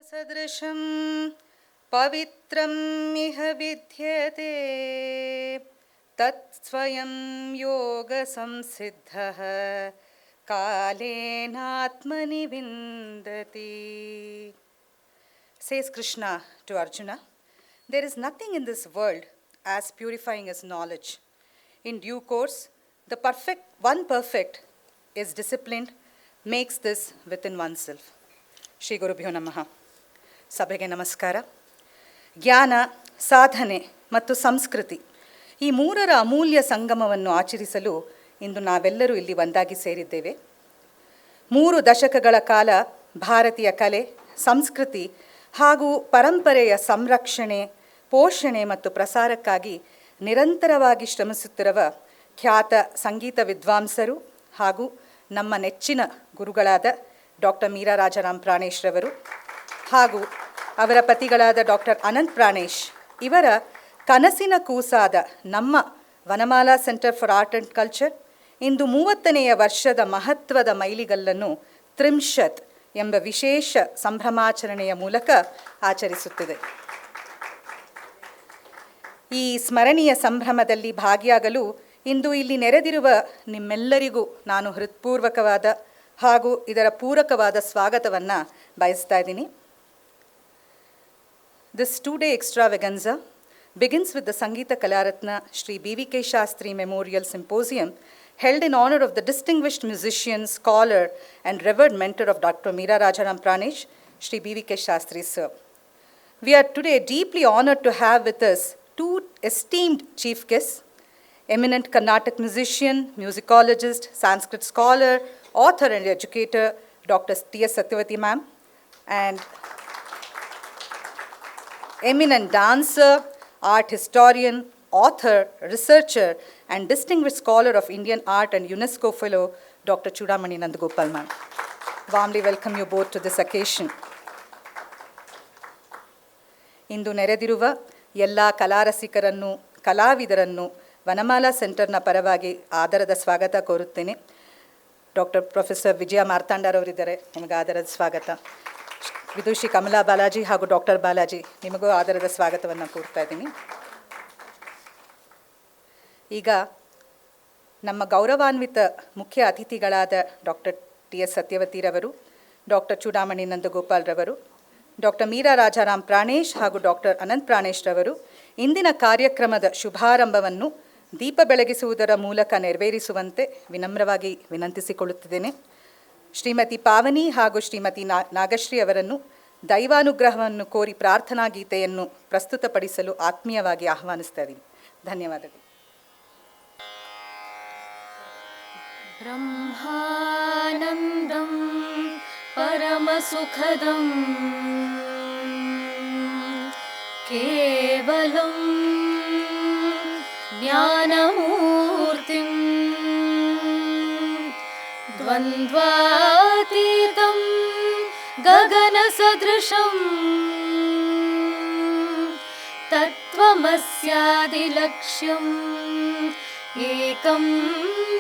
सदृशं पवित्रं इह विद्यते तत्स्वयं योगसंसिद्धः कालेनात्मनि विन्दति. Says Krishna to Arjuna, there is nothing in this world as purifying as knowledge. In due course, the perfect is disciplined, makes this within oneself. Shri ಗುರುಭ್ಯೋ ನಮಃ. ಸಭೆಗೆ ನಮಸ್ಕಾರ. ಜ್ಞಾನ, ಸಾಧನೆ ಮತ್ತು ಸಂಸ್ಕೃತಿ ಈ ಮೂರರ ಅಮೂಲ್ಯ ಸಂಗಮವನ್ನು ಆಚರಿಸಲು ಇಂದು ನಾವೆಲ್ಲರೂ ಇಲ್ಲಿ ಒಂದಾಗಿ ಸೇರಿದ್ದೇವೆ. 3 ದಶಕಗಳ ಕಾಲ ಭಾರತೀಯ ಕಲೆ, ಸಂಸ್ಕೃತಿ ಹಾಗೂ ಪರಂಪರೆಯ ಸಂರಕ್ಷಣೆ, ಪೋಷಣೆ ಮತ್ತು ಪ್ರಸಾರಕ್ಕಾಗಿ ನಿರಂತರವಾಗಿ ಶ್ರಮಿಸುತ್ತಿರುವ ಖ್ಯಾತ ಸಂಗೀತ ವಿದ್ವಾಂಸರು ಹಾಗೂ ನಮ್ಮ ನೆಚ್ಚಿನ ಗುರುಗಳಾದ ಡಾಕ್ಟರ್ ಮೀರಾ ರಾಜಾರಾಮ್ ಪ್ರಾಣೇಶ್ ರವರು ಹಾಗೂ ಅವರ ಪತಿಗಳಾದ ಡಾಕ್ಟರ್ ಅನಂತ್ ಪ್ರಾಣೇಶ್ ಇವರ ಕನಸಿನ ಕೂಸಾದ ನಮ್ಮ Vanamala centre for art and culture ಇಂದು 30ನೆಯ ವರ್ಷದ ಮಹತ್ವದ ಮೈಲಿಗಲ್ಲನ್ನು ತ್ರಿಂಶತ್ ಎಂಬ ವಿಶೇಷ ಸಂಭ್ರಮಾಚರಣೆಯ ಮೂಲಕ ಆಚರಿಸುತ್ತಿದೆ. ಈ ಸ್ಮರಣೀಯ ಸಂಭ್ರಮದಲ್ಲಿ ಭಾಗಿಯಾಗಲು ಇಂದು ಇಲ್ಲಿ ನೆರೆದಿರುವ ನಿಮ್ಮೆಲ್ಲರಿಗೂ ನಾನು ಹೃತ್ಪೂರ್ವಕವಾದ ಹಾಗೂ ಇದರ ಪೂರಕವಾದ ಸ್ವಾಗತವನ್ನು ಬಯಸ್ತಾ ಇದ್ದೀನಿ. This 2-day extravaganza begins with the Sangita Kalaratna Shri B V K Sastri Memorial Symposium held in honor of the distinguished musician, scholar and revered mentor of Dr. Meera Rajaram Pranesh, Shri B V K Sastri sir. We are today deeply honored to have with us 2 esteemed chief guests, eminent Carnatic musician, musicologist, Sanskrit scholar, author and educator, Dr. Satyavathi ma'am, and eminent dancer, art historian, author, researcher, and distinguished scholar of Indian art and UNESCO fellow, Dr. Choodamani Nandagopal ma'am. Warmly welcome you both to this occasion. ಇಂದು ನೆರೆದಿರುವ ಎಲ್ಲ ಕಲಾರಸಿಕರನ್ನು, ಕಲಾವಿದರನ್ನು ವನಮಾಲಾ ಸೆಂಟರ್ನ ಪರವಾಗಿ ಆದರದ ಸ್ವಾಗತ ಕೋರುತ್ತೇನೆ. Doctor professor ವಿಜಯ ಮಾರ್ತಾಂಡರವರಿದ್ದಾರೆ, ನಿಮಗೆ ಆದರದ ಸ್ವಾಗತ. ವಿದುಷಿ ಕಮಲಾ ಬಾಲಾಜಿ ಹಾಗೂ doctor Balaji, ನಿಮಗೂ ಆದರದ ಸ್ವಾಗತವನ್ನು ಕೋರ್ತಾ ಇದ್ದೀನಿ. ಈಗ ನಮ್ಮ ಗೌರವಾನ್ವಿತ ಮುಖ್ಯ ಅತಿಥಿಗಳಾದ ಡಾಕ್ಟರ್ ಟಿ.ಎಸ್. ಸತ್ಯವತಿರವರು, ಡಾಕ್ಟರ್ ಚೂಡಾಮಣಿ ನಂದಗೋಪಾಲ್ ರವರು, ಡಾಕ್ಟರ್ ಮೀರಾ ರಾಜಾರಾಮ್ ಪ್ರಾಣೇಶ್ ಹಾಗೂ ಡಾಕ್ಟರ್ ಅನಂತ್ ಪ್ರಾಣೇಶ್ ರವರು ಇಂದಿನ ಕಾರ್ಯಕ್ರಮದ ಶುಭಾರಂಭವನ್ನು ದೀಪ ಬೆಳಗಿಸುವುದರ ಮೂಲಕ ನೆರವೇರಿಸುವಂತೆ ವಿನಮ್ರವಾಗಿ ವಿನಂತಿಸಿಕೊಳ್ಳುತ್ತಿದ್ದೇನೆ. ಶ್ರೀಮತಿ ಪಾವನಿ ಹಾಗೂ ಶ್ರೀಮತಿ ನಾಗಶ್ರೀ ಅವರನ್ನು ದೈವಾನುಗ್ರಹವನ್ನು ಕೋರಿ ಪ್ರಾರ್ಥನಾ ಗೀತೆಯನ್ನು ಪ್ರಸ್ತುತಪಡಿಸಲು ಆತ್ಮೀಯವಾಗಿ ಆಹ್ವಾನಿಸ್ತಾ ಇದ್ದೀನಿ. ಧನ್ಯವಾದಗಳು. ಬ್ರಹ್ಮಾನಂದಂ ಪರಮಸುಖದಂ ಕೇವಲಂ ಜ್ಞಾನಮೂರ್ತಿಂ ದ್ವಂದ್ವಾತೀತಂ ಗಗನಸದೃಶಂ ತತ್ವಮಸ್ಯಾದಿಲಕ್ಷ್ಯಂ ಏಕಂ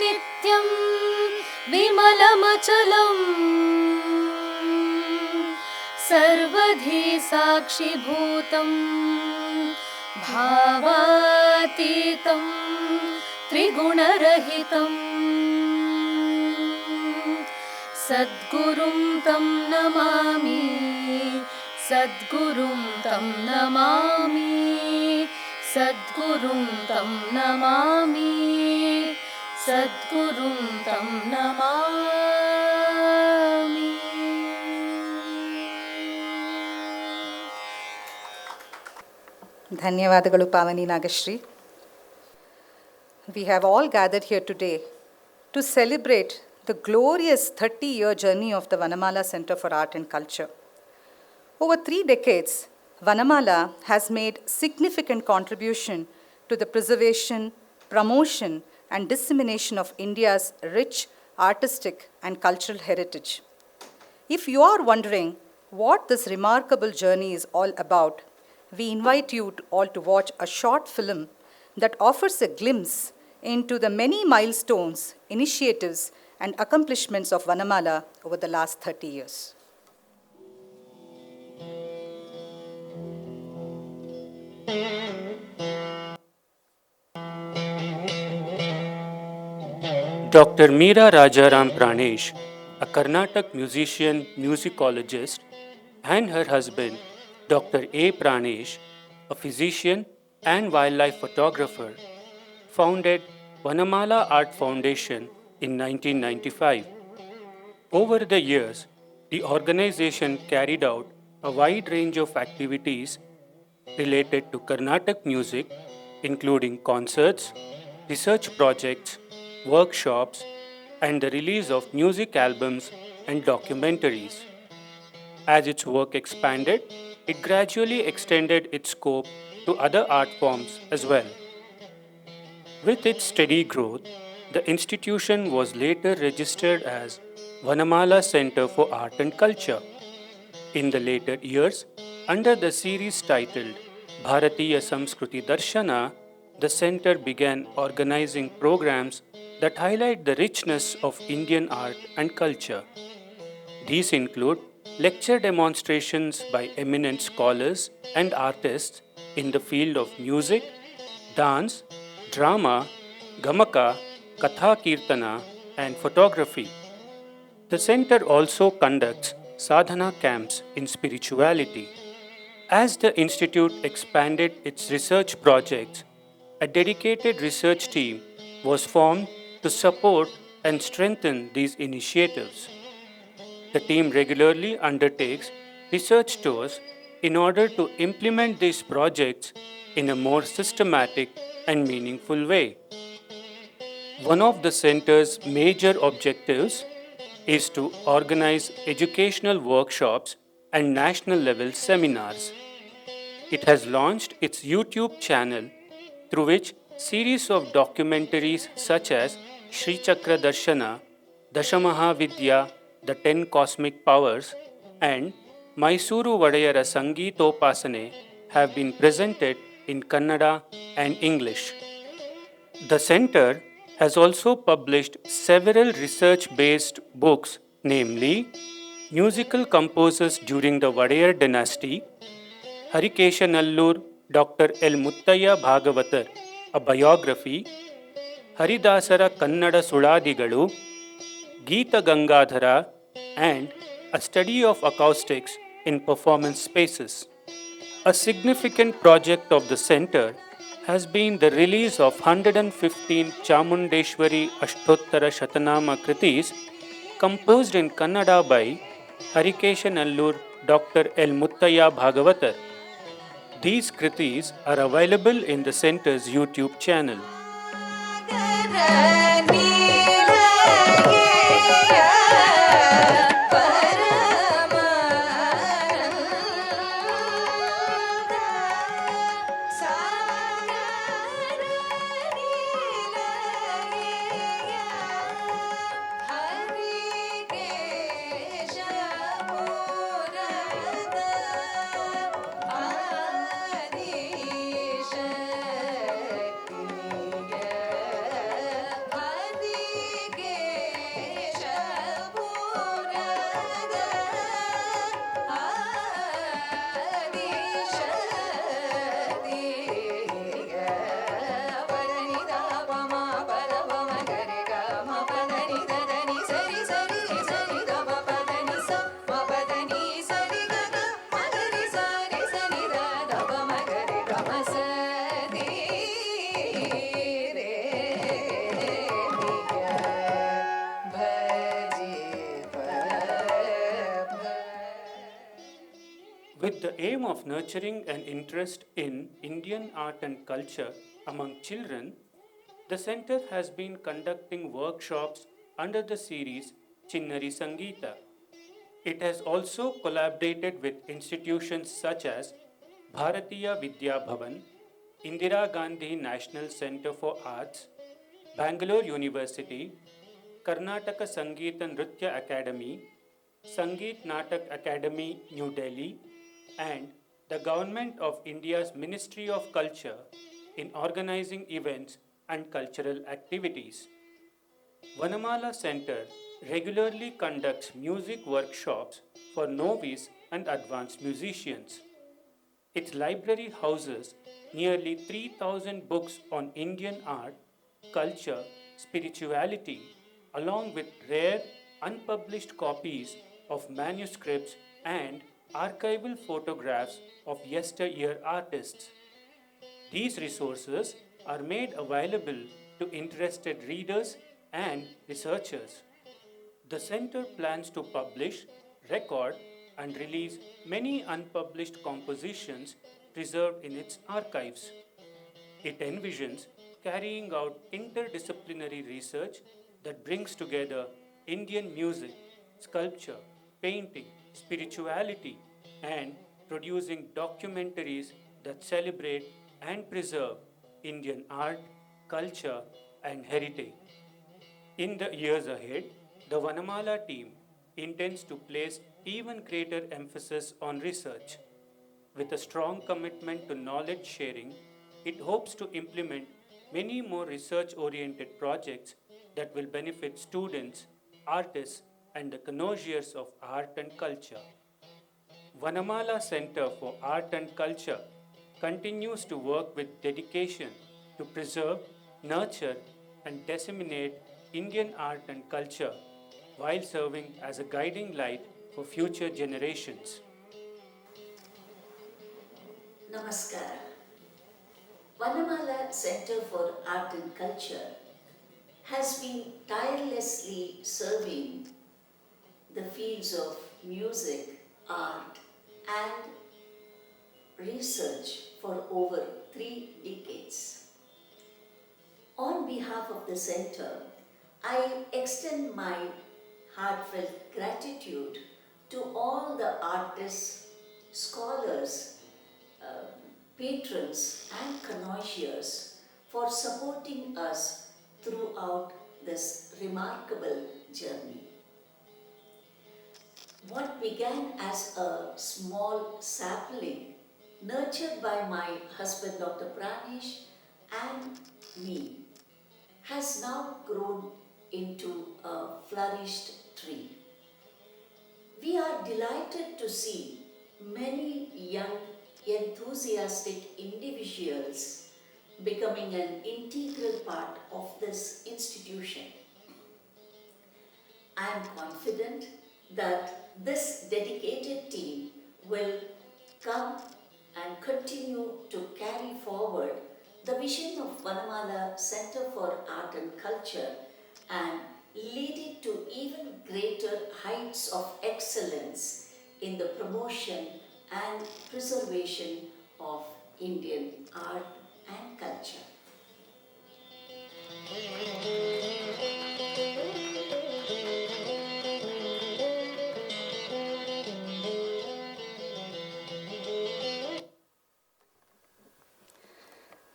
ನಿತ್ಯಂ ವಿಮಲಮಚಲಂ ಸರ್ವಧಿ ಸಾಕ್ಷಿಭೂತಂ ಭಾವಾತೀತಂ ತ್ರಿಗುಣರಹಿತಂ ಸದ್ಗುರುಂ ತಂ ನಮಾಮಿ ಸದ್ಗುರುಂ ತಂ ನಮಾಮಿ ಸದ್ಗುರುಂ ತಂ ನಮಾಮಿ ಸದ್ಗುರುಂ ತಂ ನಮಾಮಿ. ಧನ್ಯವಾದಗಳು ಪಾವನಿ Nagashree. We have all gathered here today to celebrate the glorious 30-year journey of the Vanamala Center for Art and Culture. Over 3 decades, Vanamala has made significant contribution to the preservation, promotion, and dissemination of India's rich artistic and cultural heritage. If you are wondering what this remarkable journey is all about, we invite you all to watch a short film that offers a glimpse into the many milestones, initiatives, and accomplishments of Vanamala over the last 30 years. Dr. Meera Rajaram Pranesh, a Karnataka musician musicologist, and her husband, Dr. A. Pranesh, a physician and wildlife photographer, founded Vanamala Art Foundation in 1995. Over the years, the organization carried out a wide range of activities related to Carnatic music, including concerts, research projects, workshops, and the release of music albums and documentaries. As its work expanded, it gradually extended its scope to other art forms as well. With its steady growth, the institution was later registered as Vanamala Center for Art and Culture. In the later years, under the series titled Bharatiya Samskruti Darshana, the center began organizing programs that highlight the richness of Indian art and culture. These include lecture demonstrations by eminent scholars and artists in the field of music, dance, drama, gamaka, katha kirtana, and photography. The center also conducts sadhana camps in spirituality. As the institute expanded its research projects, a dedicated research team was formed to support and strengthen these initiatives. The team regularly undertakes research tours in order to implement these projects in a more systematic and meaningful way. One of the center's major objectives is to organize educational workshops and national level seminars. It has launched its YouTube channel through which series of documentaries such as Sri Chakra Darshana, Dashamahavidya, The Ten Cosmic Powers, and Mysuru Vadayara Sangeetopasane have been presented in Kannada and English. The center has also published several research based books, namely Musical Composers During the Vadayar Dynasty, Harikesha Nallur, Dr. L. Muttaya Bhagavatar, a biography, Haridasara Kannada Suladigalu, Geeta Gangadhara, and a study of acoustics in performance spaces. A significant project of the center has been the release of 115 Chamundeshwari Ashtottara Shatanama Kritis composed in Kannada by Harikesha Nallur Dr. L. Muttaya Bhagavatar. These kritis are available in the center's YouTube channel. With the aim of nurturing an interest in Indian art and culture among children, the center has been conducting workshops under the series Chinnari Sangita. It has also collaborated with institutions such as Bharatiya Vidya Bhavan, Indira Gandhi National Center for Arts, Bangalore University, Karnataka Sangeeta Nritya Academy, Sangeet Natak Academy, New Delhi, and the Government of India's Ministry of Culture in organizing events and cultural activities. Vanamala Center regularly conducts music workshops for novice and advanced musicians. Its library houses nearly 3,000 books on Indian art, culture, spirituality, along with rare, unpublished copies of manuscripts and archival photographs of yesteryear artists. These resources are made available to interested readers and researchers. The Center plans to publish, record, and release many unpublished compositions preserved in its archives. It envisions carrying out interdisciplinary research that brings together Indian music, sculpture, painting, spirituality, and producing documentaries that celebrate and preserve Indian art, culture, and heritage. In the years ahead, the Vanamala team intends to place even greater emphasis on research. With a strong commitment to knowledge sharing, it hopes to implement many more research oriented projects that will benefit students, artists, and the connoisseurs of art and culture. Vanamala Center for Art and Culture continues to work with dedication to preserve, nurture, and disseminate Indian art and culture while serving as a guiding light for future generations. Namaskar. Vanamala Center for Art and Culture has been tirelessly serving the fields of music, art, and research for over 3 decades. On behalf of the center, I extend my heartfelt gratitude to all the artists, scholars, patrons, and connoisseurs for supporting us throughout this remarkable journey. What began as a small sapling nurtured by my husband Dr. Pranesh and me has now grown into a flourished tree. We are delighted to see many young, enthusiastic individuals becoming an integral part of this institution. I am confident that this dedicated team will come and continue to carry forward the vision of Vanamala Center for Art and Culture and lead it to even greater heights of excellence in the promotion and preservation of Indian art and culture.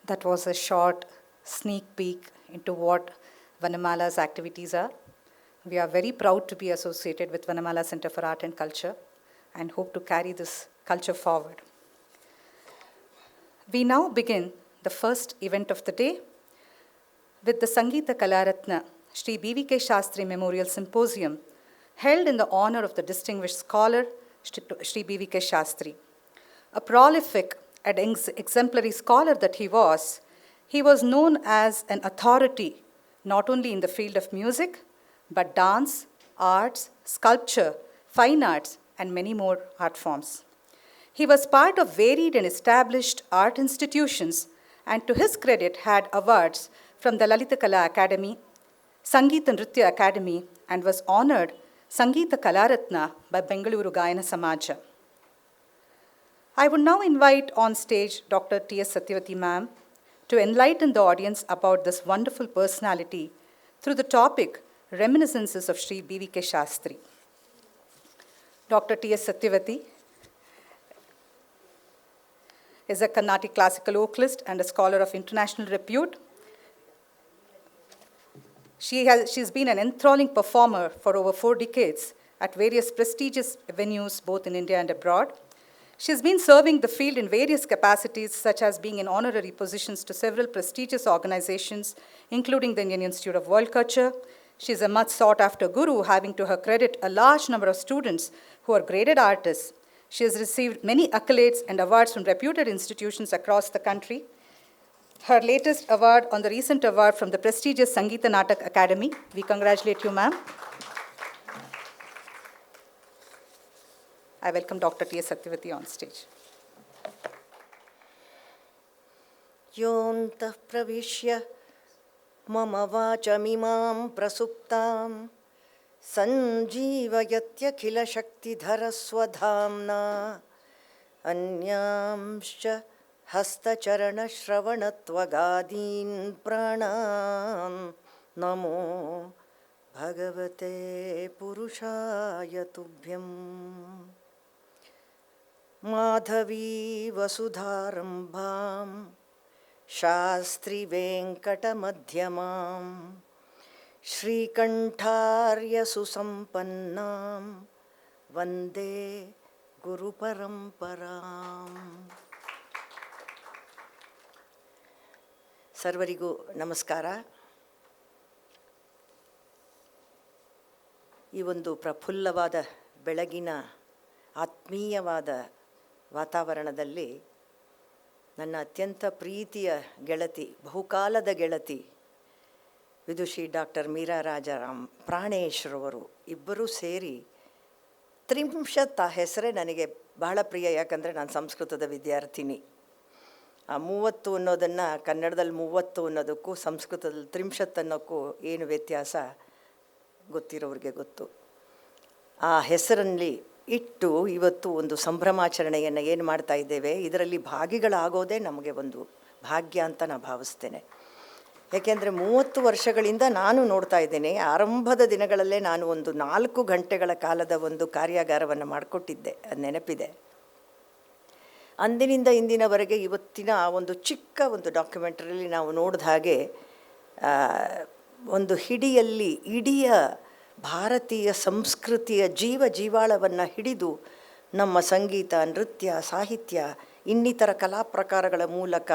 That was a short sneak peek into what Vanamala's activities are. We are very proud to be associated with Vanamala Center for Art and Culture and hope to carry this culture forward. We now begin the first event of the day with the Sangita Kalaratna Shri B V K Sastri Memorial Symposium held in the honor of the distinguished scholar Shri B V K Sastri. A prolific and exemplary scholar that he was known as an authority not only in the field of music, but dance, arts, sculpture, fine arts, and many more art forms. He was part of varied and established art institutions, and to his credit had awards from the Lalita Kala Academy, Sangeeta Nritya Academy, and was honored Sangita Kalaratna by Bengaluru Gayana Samaja. I would now invite on stage Dr. T.S. Satyavathi ma'am to enlighten the audience about this wonderful personality through the topic Reminiscences of Shri B V K Sastri. Dr. T.S. Satyavathi is a Carnatic classical vocalist and a scholar of international repute. She's been an enthralling performer for over 4 decades at various prestigious venues both in India and abroad. She's been serving the field in various capacities, such as being in honorary positions to several prestigious organizations, including the Indian Institute of World Culture. She's a much sought-after guru, having to her credit a large number of students who are graded artists. She has received many accolades and awards from reputed institutions across the country. her latest award on the recent award from the prestigious Sangita Natak Academy. We congratulate you, ma'am. I welcome Dr. T. S. Satyavathi on stage. योऽन्तः प्रविश्य मम वाचमिमां प्रसुप्तां सञ्जीवयत्यखिलशक्तिधरस्वधाम्ना अन्यांश्च हस्तचरणश्रवणत्वगादीन् प्राणान् नमो भगवते पुरुषाय तुभ्यम् माधवी वसुधारम्भां शास्त्री वेङ्कटमध्यमां श्रीकण्ठार्य सुसम्पन्नां वन्दे ಗುರುಪರಂಪರಾಂ. ಸರ್ವರಿಗೂ ನಮಸ್ಕಾರ. ಈ ಒಂದು ಪ್ರಫುಲ್ಲವಾದ ಬೆಳಗಿನ ಆತ್ಮೀಯವಾದ ವಾತಾವರಣದಲ್ಲಿ ನನ್ನ ಅತ್ಯಂತ ಪ್ರೀತಿಯ ಗೆಳತಿ, ಬಹುಕಾಲದ ಗೆಳತಿ ವಿದುಷಿ ಡಾಕ್ಟರ್ ಮೀರಾ ರಾಜಾರಾಮ್ ಪ್ರಾಣೇಶ್ರವರು ಇಬ್ಬರೂ ಸೇರಿ ತ್ರಿಂಶತ್, ಆ ಹೆಸರೇ ನನಗೆ ಬಹಳ ಪ್ರಿಯ. ಯಾಕಂದರೆ ನಾನು ಸಂಸ್ಕೃತದ ವಿದ್ಯಾರ್ಥಿನಿ. ಆ 30 ಅನ್ನೋದನ್ನು ಕನ್ನಡದಲ್ಲಿ 30 ಅನ್ನೋದಕ್ಕೂ ಸಂಸ್ಕೃತದಲ್ಲಿ ತ್ರಿಂಶತ್ ಅನ್ನೋಕ್ಕೂ ಏನು ವ್ಯತ್ಯಾಸ ಗೊತ್ತಿರೋರಿಗೆ ಗೊತ್ತು. ಆ ಹೆಸರಲ್ಲಿ ಇಟ್ಟು ಇವತ್ತು ಒಂದು ಸಂಭ್ರಮಾಚರಣೆಯನ್ನು ಏನು ಮಾಡ್ತಾ ಇದ್ದೇವೆ, ಇದರಲ್ಲಿ ಭಾಗಿಗಳಾಗೋದೇ ನಮಗೆ ಒಂದು ಭಾಗ್ಯ ಅಂತ ನಾನು ಭಾವಿಸ್ತೇನೆ. ಏಕೆಂದರೆ 30 ವರ್ಷಗಳಿಂದ ನಾನು ನೋಡ್ತಾ ಇದ್ದೇನೆ. ಆರಂಭದ ದಿನಗಳಲ್ಲೇ ನಾನು ಒಂದು 4 ಗಂಟೆಗಳ ಕಾಲದ ಒಂದು ಕಾರ್ಯಾಗಾರವನ್ನು ಮಾಡಿಕೊಟ್ಟಿದ್ದೆ, ಅದು ನೆನಪಿದೆ. ಅಂದಿನಿಂದ ಇಂದಿನವರೆಗೆ ಇವತ್ತಿನ ಆ ಒಂದು ಚಿಕ್ಕ ಒಂದು ಡಾಕ್ಯುಮೆಂಟ್ರಿಯಲ್ಲಿ ನಾವು ನೋಡಿದ ಹಾಗೆ ಒಂದು ಹಿಡಿಯಲ್ಲಿ ಇಡೀ ಭಾರತೀಯ ಸಂಸ್ಕೃತಿಯ ಜೀವಾಳವನ್ನು ಹಿಡಿದು ನಮ್ಮ ಸಂಗೀತ, ನೃತ್ಯ, ಸಾಹಿತ್ಯ, ಇನ್ನಿತರ ಕಲಾ ಪ್ರಕಾರಗಳ ಮೂಲಕ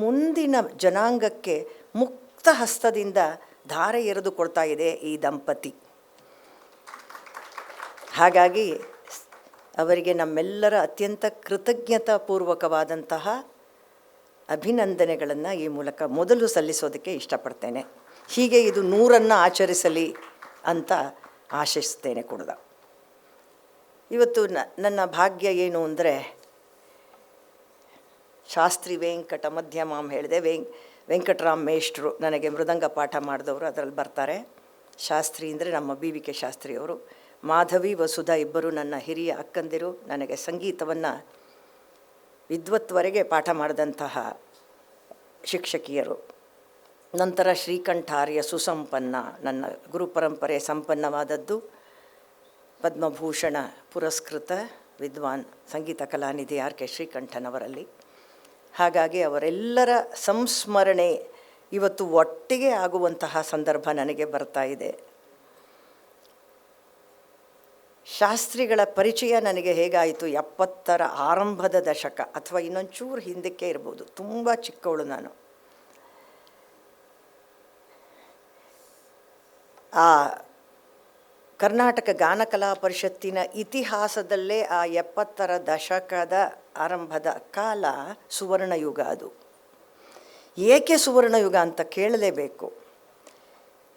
ಮುಂದಿನ ಜನಾಂಗಕ್ಕೆ ಮುಕ್ತ ಹಸ್ತದಿಂದ ಧಾರೆ ಎರೆದು ಕೊಡ್ತಾ ಇದೆ ಈ ದಂಪತಿ. ಹಾಗಾಗಿ ಅವರಿಗೆ ನಮ್ಮೆಲ್ಲರ ಅತ್ಯಂತ ಕೃತಜ್ಞತಾಪೂರ್ವಕವಾದಂತಹ ಅಭಿನಂದನೆಗಳನ್ನು ಈ ಮೂಲಕ ಮೊದಲು ಸಲ್ಲಿಸೋದಕ್ಕೆ ಇಷ್ಟಪಡ್ತೇನೆ. ಹೀಗೆ ಇದು 100ನ್ನು ಆಚರಿಸಲಿ ಅಂತ ಆಶಿಸ್ತೇನೆ ಕೂಡ. ಇವತ್ತು ನನ್ನ ಭಾಗ್ಯ ಏನು ಅಂದರೆ, ಶಾಸ್ತ್ರಿ ವೆಂಕಟ ಮಧ್ಯಮಾಂ ಹೇಳಿದೆ. ವೆಂಕಟರಾಮ್ ಮೇಷ್ಟ್ರು ನನಗೆ ಮೃದಂಗ ಪಾಠ ಮಾಡಿದವರು ಅದರಲ್ಲಿ ಬರ್ತಾರೆ. ಶಾಸ್ತ್ರಿ ಅಂದರೆ ನಮ್ಮ ಬಿ ವಿ ಕೆ ಶಾಸ್ತ್ರಿಯವರು. ಮಾಧವಿ ವಸುಧಾ ಇಬ್ಬರು ನನ್ನ ಹಿರಿಯ ಅಕ್ಕಂದಿರು. ನನಗೆ ಸಂಗೀತವನ್ನು ವಿದ್ವತ್ವರೆಗೆ ಪಾಠ ಮಾಡಿದಂತಹ ಶಿಕ್ಷಕಿಯರು. ನಂತರ ಶ್ರೀಕಂಠಾರ್ಯ ಸುಸಂಪನ್ನ, ನನ್ನ ಗುರುಪರಂಪರೆ ಸಂಪನ್ನವಾದದ್ದು. ಪದ್ಮಭೂಷಣ ಪುರಸ್ಕೃತ ವಿದ್ವಾನ್ ಸಂಗೀತ ಕಲಾನಿಧಿ ಆರ್ ಕೆ ಶ್ರೀಕಂಠನವರಲ್ಲಿ. ಹಾಗಾಗಿ ಅವರೆಲ್ಲರ ಸಂಸ್ಮರಣೆ ಇವತ್ತು ಒಟ್ಟಿಗೆ ಆಗುವಂತಹ ಸಂದರ್ಭ ನನಗೆ ಬರ್ತಾ ಇದೆ. ಶಾಸ್ತ್ರಿಗಳ ಪರಿಚಯ ನನಗೆ ಹೇಗಾಯಿತು, 70ರ ಆರಂಭದ ದಶಕ ಅಥವಾ ಇನ್ನೊಂಚೂರು ಹಿಂದಕ್ಕೆ ಇರ್ಬೋದು. ತುಂಬ ಚಿಕ್ಕವಳು ನಾನು. ಆ ಕರ್ನಾಟಕ ಗಾನಕಲಾ ಪರಿಷತ್ತಿನ ಇತಿಹಾಸದಲ್ಲೇ ಆ 70ರ ದಶಕದ ಆರಂಭದ ಕಾಲ ಸುವರ್ಣಯುಗ. ಅದು ಏಕೆ ಸುವರ್ಣಯುಗ ಅಂತ ಕೇಳಲೇಬೇಕು.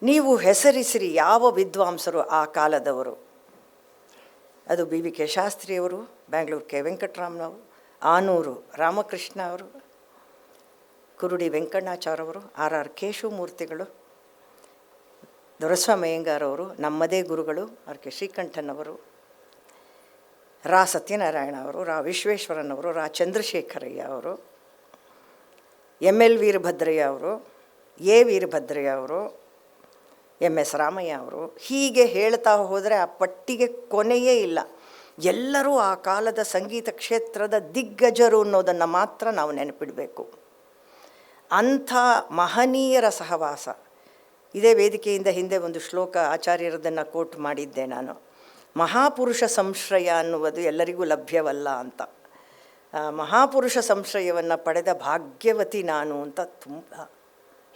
ನೀವು ಹೆಸರಿಸಿರಿ ಯಾವ ವಿದ್ವಾಂಸರು ಆ ಕಾಲದವರು. ಅದು ಬಿ ವಿ ಕೆ ಶಾಸ್ತ್ರಿಯವರು, ಬ್ಯಾಂಗ್ಳೂರು ಕೆ ವೆಂಕಟರಾಮನವರು, ಆನೂರು ರಾಮಕೃಷ್ಣ ಅವರು, ಕುರುಡಿ ವೆಂಕಣ್ಣಾಚಾರ್ಯವರು, ಆರ್ ಆರ್ ಕೇಶವಮೂರ್ತಿಗಳು, ದೊರೆಸ್ವಾಮಿ ಅಯ್ಯಂಗಾರವರು, ನಮ್ಮದೇ ಗುರುಗಳು ಆರ್ ಕೆ ಶ್ರೀಕಂಠನವರು, ರಾ ಸತ್ಯನಾರಾಯಣ ಅವರು, ರಾ ವಿಶ್ವೇಶ್ವರನವರು, ರಾ ಚಂದ್ರಶೇಖರಯ್ಯ ಅವರು, ಎಮ್ ಎಲ್ ವೀರಭದ್ರಯ್ಯ ಅವರು, ಎ ವೀರಭದ್ರಯ್ಯ ಅವರು, ಎಮ್ ಎಸ್ ರಾಮಯ್ಯ ಅವರು. ಹೀಗೆ ಹೇಳ್ತಾ ಹೋದರೆ ಆ ಪಟ್ಟಿಗೆ ಕೊನೆಯೇ ಇಲ್ಲ. ಎಲ್ಲರೂ ಆ ಕಾಲದ ಸಂಗೀತ ಕ್ಷೇತ್ರದ ದಿಗ್ಗಜರು ಅನ್ನೋದನ್ನು ಮಾತ್ರ ನಾವು ನೆನಪಿಡಬೇಕು. ಅಂಥ ಮಹನೀಯರ ಸಹವಾಸ. ಇದೇ ವೇದಿಕೆಯಿಂದ ಹಿಂದೆ ಒಂದು ಶ್ಲೋಕ ಆಚಾರ್ಯರದನ್ನು ಕೋಟ್ ಮಾಡಿದ್ದೆ ನಾನು. ಮಹಾಪುರುಷ ಸಂಶ್ರಯ ಅನ್ನುವುದು ಎಲ್ಲರಿಗೂ ಲಭ್ಯವಲ್ಲ ಅಂತ. ಮಹಾಪುರುಷ ಸಂಶ್ರಯವನ್ನು ಪಡೆದ ಭಾಗ್ಯವತಿ ನಾನು ಅಂತ ತುಂಬ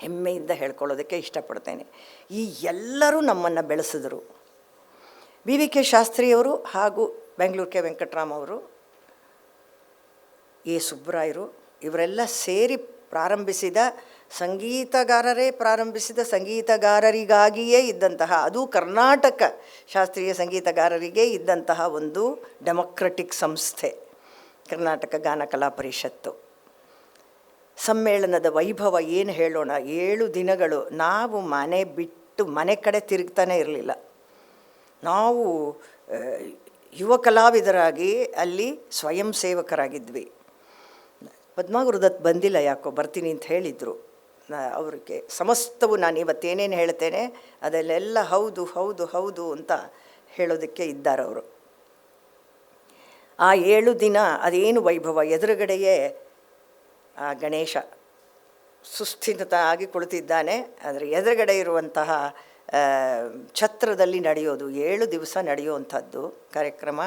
ಹೆಮ್ಮೆಯಿಂದ ಹೇಳ್ಕೊಳ್ಳೋದಕ್ಕೆ ಇಷ್ಟಪಡ್ತೇನೆ. ಈ ಎಲ್ಲರೂ ನಮ್ಮನ್ನು ಬೆಳೆಸಿದ್ರು. ಬಿ ವಿ ಕೆ ಶಾಸ್ತ್ರಿಯವರು ಹಾಗೂ ಬೆಂಗಳೂರು ಕೆ ವೆಂಕಟರಾಮ್ ಅವರು, ಎ ಸುಬ್ಬರಾಯರು, ಇವರೆಲ್ಲ ಸೇರಿ ಪ್ರಾರಂಭಿಸಿದ ಸಂಗೀತಗಾರರೇ ಪ್ರಾರಂಭಿಸಿದ ಸಂಗೀತಗಾರರಿಗಾಗಿಯೇ ಇದ್ದಂತಹ, ಅದು ಕರ್ನಾಟಕ ಶಾಸ್ತ್ರೀಯ ಸಂಗೀತಗಾರರಿಗೆ ಇದ್ದಂತಹ ಒಂದು ಡೆಮೊಕ್ರೆಟಿಕ್ ಸಂಸ್ಥೆ ಕರ್ನಾಟಕ ಗಾನ ಕಲಾ ಪರಿಷತ್ತು. ಸಮ್ಮೇಳನದ ವೈಭವ ಏನು ಹೇಳೋಣ. 7 ದಿನಗಳು ನಾವು ಮನೆ ಕಡೆ ತಿರುಗ್ತಾನೆ ಇರಲಿಲ್ಲ. ನಾವು ಯುವ ಕಲಾವಿದರಾಗಿ ಅಲ್ಲಿ ಸ್ವಯಂ ಸೇವಕರಾಗಿದ್ವಿ. ಪದ್ಮಗುರುದತ್ ಬಂದಿಲ್ಲ, ಯಾಕೋ ಬರ್ತೀನಿ ಅಂತ ಹೇಳಿದರು. ಅವ್ರಿಗೆ ಸಮಸ್ತವು ನಾನು ಇವತ್ತೇನೇನು ಹೇಳ್ತೇನೆ ಅದಲ್ಲೆಲ್ಲ ಹೌದು ಹೌದು ಹೌದು ಅಂತ ಹೇಳೋದಕ್ಕೆ ಇದ್ದಾರೆ ಅವರು. ಆ 7 ದಿನ ಅದೇನು ವೈಭವ. ಎದುರುಗಡೆಯೇ ಆ ಗಣೇಶ ಸುಸ್ಥಿರತಾಗಿ ಕುಳಿತಿದ್ದಾನೆ. ಅದರ ಎದುರುಗಡೆ ಇರುವಂತಹ ಛತ್ರದಲ್ಲಿ ನಡೆಯೋದು 7 ದಿವಸ ನಡೆಯುವಂಥದ್ದು ಕಾರ್ಯಕ್ರಮ.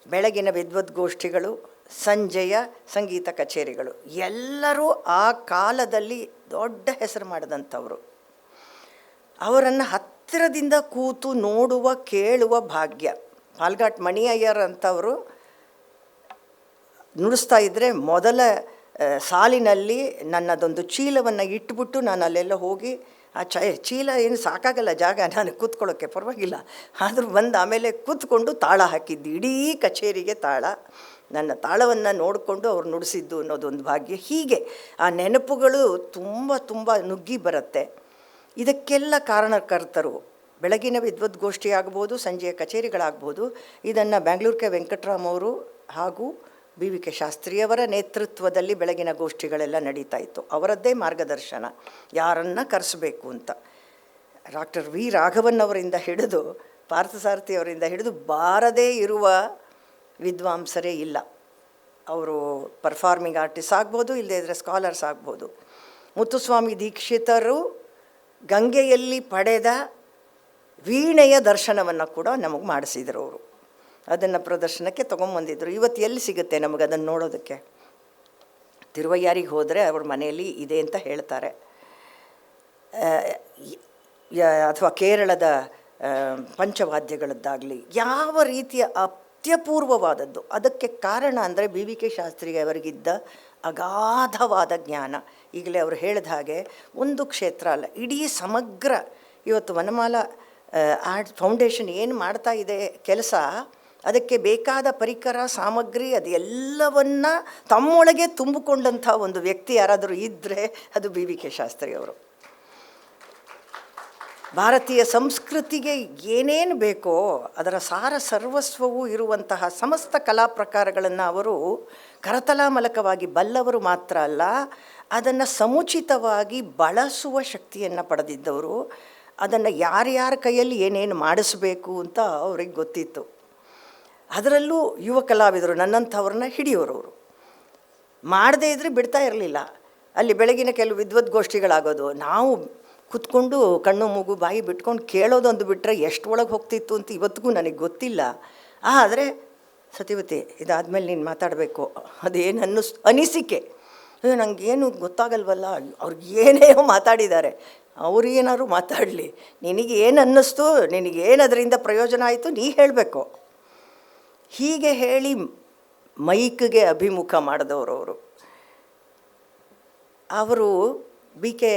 ಬೆಳಗಿನ ವಿದ್ವದ್ಗೋಷ್ಠಿಗಳು, ಸಂಜೆಯ ಸಂಗೀತ ಕಚೇರಿಗಳು. ಎಲ್ಲರೂ ಆ ಕಾಲದಲ್ಲಿ ದೊಡ್ಡ ಹೆಸರು ಮಾಡಿದಂಥವರು. ಅವರನ್ನು ಹತ್ತಿರದಿಂದ ಕೂತು ನೋಡುವ ಕೇಳುವ ಭಾಗ್ಯ. ಪಾಲ್ಘಾಟ್ ಮಣಿ ಅಯ್ಯರ್ ಅಂತವರು ನುಡಿಸ್ತಾ ಇದ್ದರೆ ಮೊದಲ ಸಾಲಿನಲ್ಲಿ ನನ್ನದೊಂದು ಚೀಲವನ್ನು ಇಟ್ಬಿಟ್ಟು ನಾನು ಅಲ್ಲೆಲ್ಲ ಹೋಗಿ ಆ ಚೀಲ ಏನು ಸಾಕಾಗಲ್ಲ ಜಾಗ ನಾನು ಕೂತ್ಕೊಳ್ಳೋಕ್ಕೆ, ಪರವಾಗಿಲ್ಲ, ಆದರೂ ಬಂದು ಆಮೇಲೆ ಕೂತ್ಕೊಂಡು ತಾಳ ಹಾಕಿದ್ದು. ಇಡೀ ಕಚೇರಿಗೆ ತಾಳ, ನನ್ನ ತಾಳವನ್ನು ನೋಡಿಕೊಂಡು ಅವ್ರು ನುಡಿಸಿದ್ದು ಅನ್ನೋದೊಂದು ಭಾಗ್ಯ. ಹೀಗೆ ಆ ನೆನಪುಗಳು ತುಂಬ ತುಂಬ ನುಗ್ಗಿ ಬರುತ್ತೆ. ಇದಕ್ಕೆಲ್ಲ ಕಾರಣಕರ್ತರು ಬೆಳಗಿನ ವಿದ್ವದ್ಗೋಷ್ಠಿ ಆಗ್ಬೋದು, ಸಂಜೆಯ ಕಚೇರಿಗಳಾಗ್ಬೋದು. ಇದನ್ನು ಬ್ಯಾಂಗ್ಳೂರ್ ಕೆ ವೆಂಕಟರಾಮ್ ಅವರು ಹಾಗೂ ಬಿ ವಿ ಕೆ ಶಾಸ್ತ್ರಿಯವರ ನೇತೃತ್ವದಲ್ಲಿ ಬೆಳಗಿನ ಗೋಷ್ಠಿಗಳೆಲ್ಲ ನಡೀತಾ ಇತ್ತು. ಅವರದ್ದೇ ಮಾರ್ಗದರ್ಶನ, ಯಾರನ್ನು ಕರೆಸಬೇಕು ಅಂತ. ಡಾಕ್ಟರ್ ವಿ ರಾಘವನ್ ಅವರಿಂದ ಹಿಡಿದು ಪಾರ್ಥಸಾರಥಿ ಅವರಿಂದ ಹಿಡಿದು ಬಾರದೇ ಇರುವ ವಿದ್ವಾಂಸರೇ ಇಲ್ಲ. ಅವರು ಪರ್ಫಾರ್ಮಿಂಗ್ ಆರ್ಟಿಸ್ಟ್ ಆಗ್ಬೋದು, ಇಲ್ಲದೇ ಇದ್ದರೆ ಸ್ಕಾಲರ್ಸ್ ಆಗ್ಬೋದು. ಮುತ್ತುಸ್ವಾಮಿ ದೀಕ್ಷಿತರು ಗಂಗೆಯಲ್ಲಿ ಪಡೆದ ವೀಣೆಯ ದರ್ಶನವನ್ನು ಕೂಡ ನಮಗೆ ಮಾಡಿಸಿದರು. ಅವರು ಅದನ್ನು ಪ್ರದರ್ಶನಕ್ಕೆ ತೊಗೊಂಬಂದಿದ್ರು. ಇವತ್ತು ಎಲ್ಲಿ ಸಿಗುತ್ತೆ ನಮಗೆ ಅದನ್ನು ನೋಡೋದಕ್ಕೆ? ತಿರುವಯ್ಯಾರಿಗೆ ಹೋದರೆ ಅವ್ರ ಮನೆಯಲ್ಲಿ ಇದೆ ಅಂತ ಹೇಳ್ತಾರೆ. ಅಥವಾ ಕೇರಳದ ಪಂಚವಾದ್ಯಗಳದ್ದಾಗಲಿ ಯಾವ ರೀತಿಯ ಅತ್ಯಪೂರ್ವವಾದದ್ದು. ಅದಕ್ಕೆ ಕಾರಣ ಅಂದರೆ ಬಿ ವಿ ಕೆ ಶಾಸ್ತ್ರಿಗೆ ಅವರಿಗಿದ್ದ ಅಗಾಧವಾದ ಜ್ಞಾನ. ಈಗಲೇ ಅವರು ಹೇಳಿದ ಹಾಗೆ ಒಂದು ಕ್ಷೇತ್ರ ಅಲ್ಲ, ಇಡೀ ಸಮಗ್ರ ಇವತ್ತು ವನಮಾಲ ಆರ್ಟ್ ಫೌಂಡೇಶನ್ ಏನು ಮಾಡ್ತಾ ಇದೆ ಕೆಲಸ, ಅದಕ್ಕೆ ಬೇಕಾದ ಪರಿಕರ ಸಾಮಗ್ರಿ ಅದೆಲ್ಲವನ್ನು ತಮ್ಮೊಳಗೆ ತುಂಬಿಕೊಂಡಂಥ ಒಂದು ವ್ಯಕ್ತಿ ಯಾರಾದರೂ ಇದ್ದರೆ ಅದು ಬಿ ವಿ ಕೆ ಶಾಸ್ತ್ರಿ ಅವರು. ಭಾರತೀಯ ಸಂಸ್ಕೃತಿಗೆ ಏನೇನು ಬೇಕೋ ಅದರ ಸಾರ ಸರ್ವಸ್ವವೂ ಇರುವಂತಹ ಸಮಸ್ತ ಕಲಾ ಪ್ರಕಾರಗಳನ್ನು ಅವರು ಕರತಲಾಮಲಕವಾಗಿ ಬಲ್ಲವರು ಮಾತ್ರ ಅಲ್ಲ, ಅದನ್ನು ಸಮುಚಿತವಾಗಿ ಬಳಸುವ ಶಕ್ತಿಯನ್ನು ಪಡೆದಿದ್ದವರು. ಅದನ್ನು ಯಾರ್ಯಾರ ಕೈಯಲ್ಲಿ ಏನೇನು ಮಾಡಿಸ್ಬೇಕು ಅಂತ ಅವ್ರಿಗೆ ಗೊತ್ತಿತ್ತು. ಅದರಲ್ಲೂ ಯುವ ಕಲಾವಿದರು ನನ್ನಂಥವ್ರನ್ನ ಹಿಡಿಯೋರವರು. ಮಾಡದೇ ಇದ್ದರೆ ಬಿಡ್ತಾ ಇರಲಿಲ್ಲ. ಅಲ್ಲಿ ಬೆಳಗಿನ ಕೆಲವು ವಿದ್ವದ್ಗೋಷ್ಠಿಗಳಾಗೋದು, ನಾವು ಕೂತ್ಕೊಂಡು ಕಣ್ಣು ಮೂಗು ಬಾಯಿ ಬಿಟ್ಕೊಂಡು ಕೇಳೋದೊಂದು ಬಿಟ್ಟರೆ ಎಷ್ಟು ಒಳಗೆ ಹೋಗ್ತಿತ್ತು ಅಂತ ಇವತ್ತಿಗೂ ನನಗೆ ಗೊತ್ತಿಲ್ಲ. ಆದರೆ ಸತ್ಯವತಿ ಇದಾದಮೇಲೆ ನೀನು ಮಾತಾಡಬೇಕು, ಅದೇನು ಅನಿಸಿಕೆ, ನನಗೇನು ಗೊತ್ತಾಗಲ್ವಲ್ಲ, ಅವ್ರಿಗೆ ಏನೇನೋ ಮಾತಾಡಿದ್ದಾರೆ, ಅವ್ರಿಗೇನಾದ್ರು ಮಾತಾಡಲಿ, ನಿನಗೇನು ಅನ್ನಿಸ್ತು, ನಿನಗೇನು ಅದರಿಂದ ಪ್ರಯೋಜನ ಆಯಿತು ನೀ ಹೇಳಬೇಕು. ಹೀಗೆ ಹೇಳಿ ಮೈಕ್ಗೆ ಅಭಿಮುಖ ಮಾಡಿದವರು ಅವರು. ಬಿ ಕೆ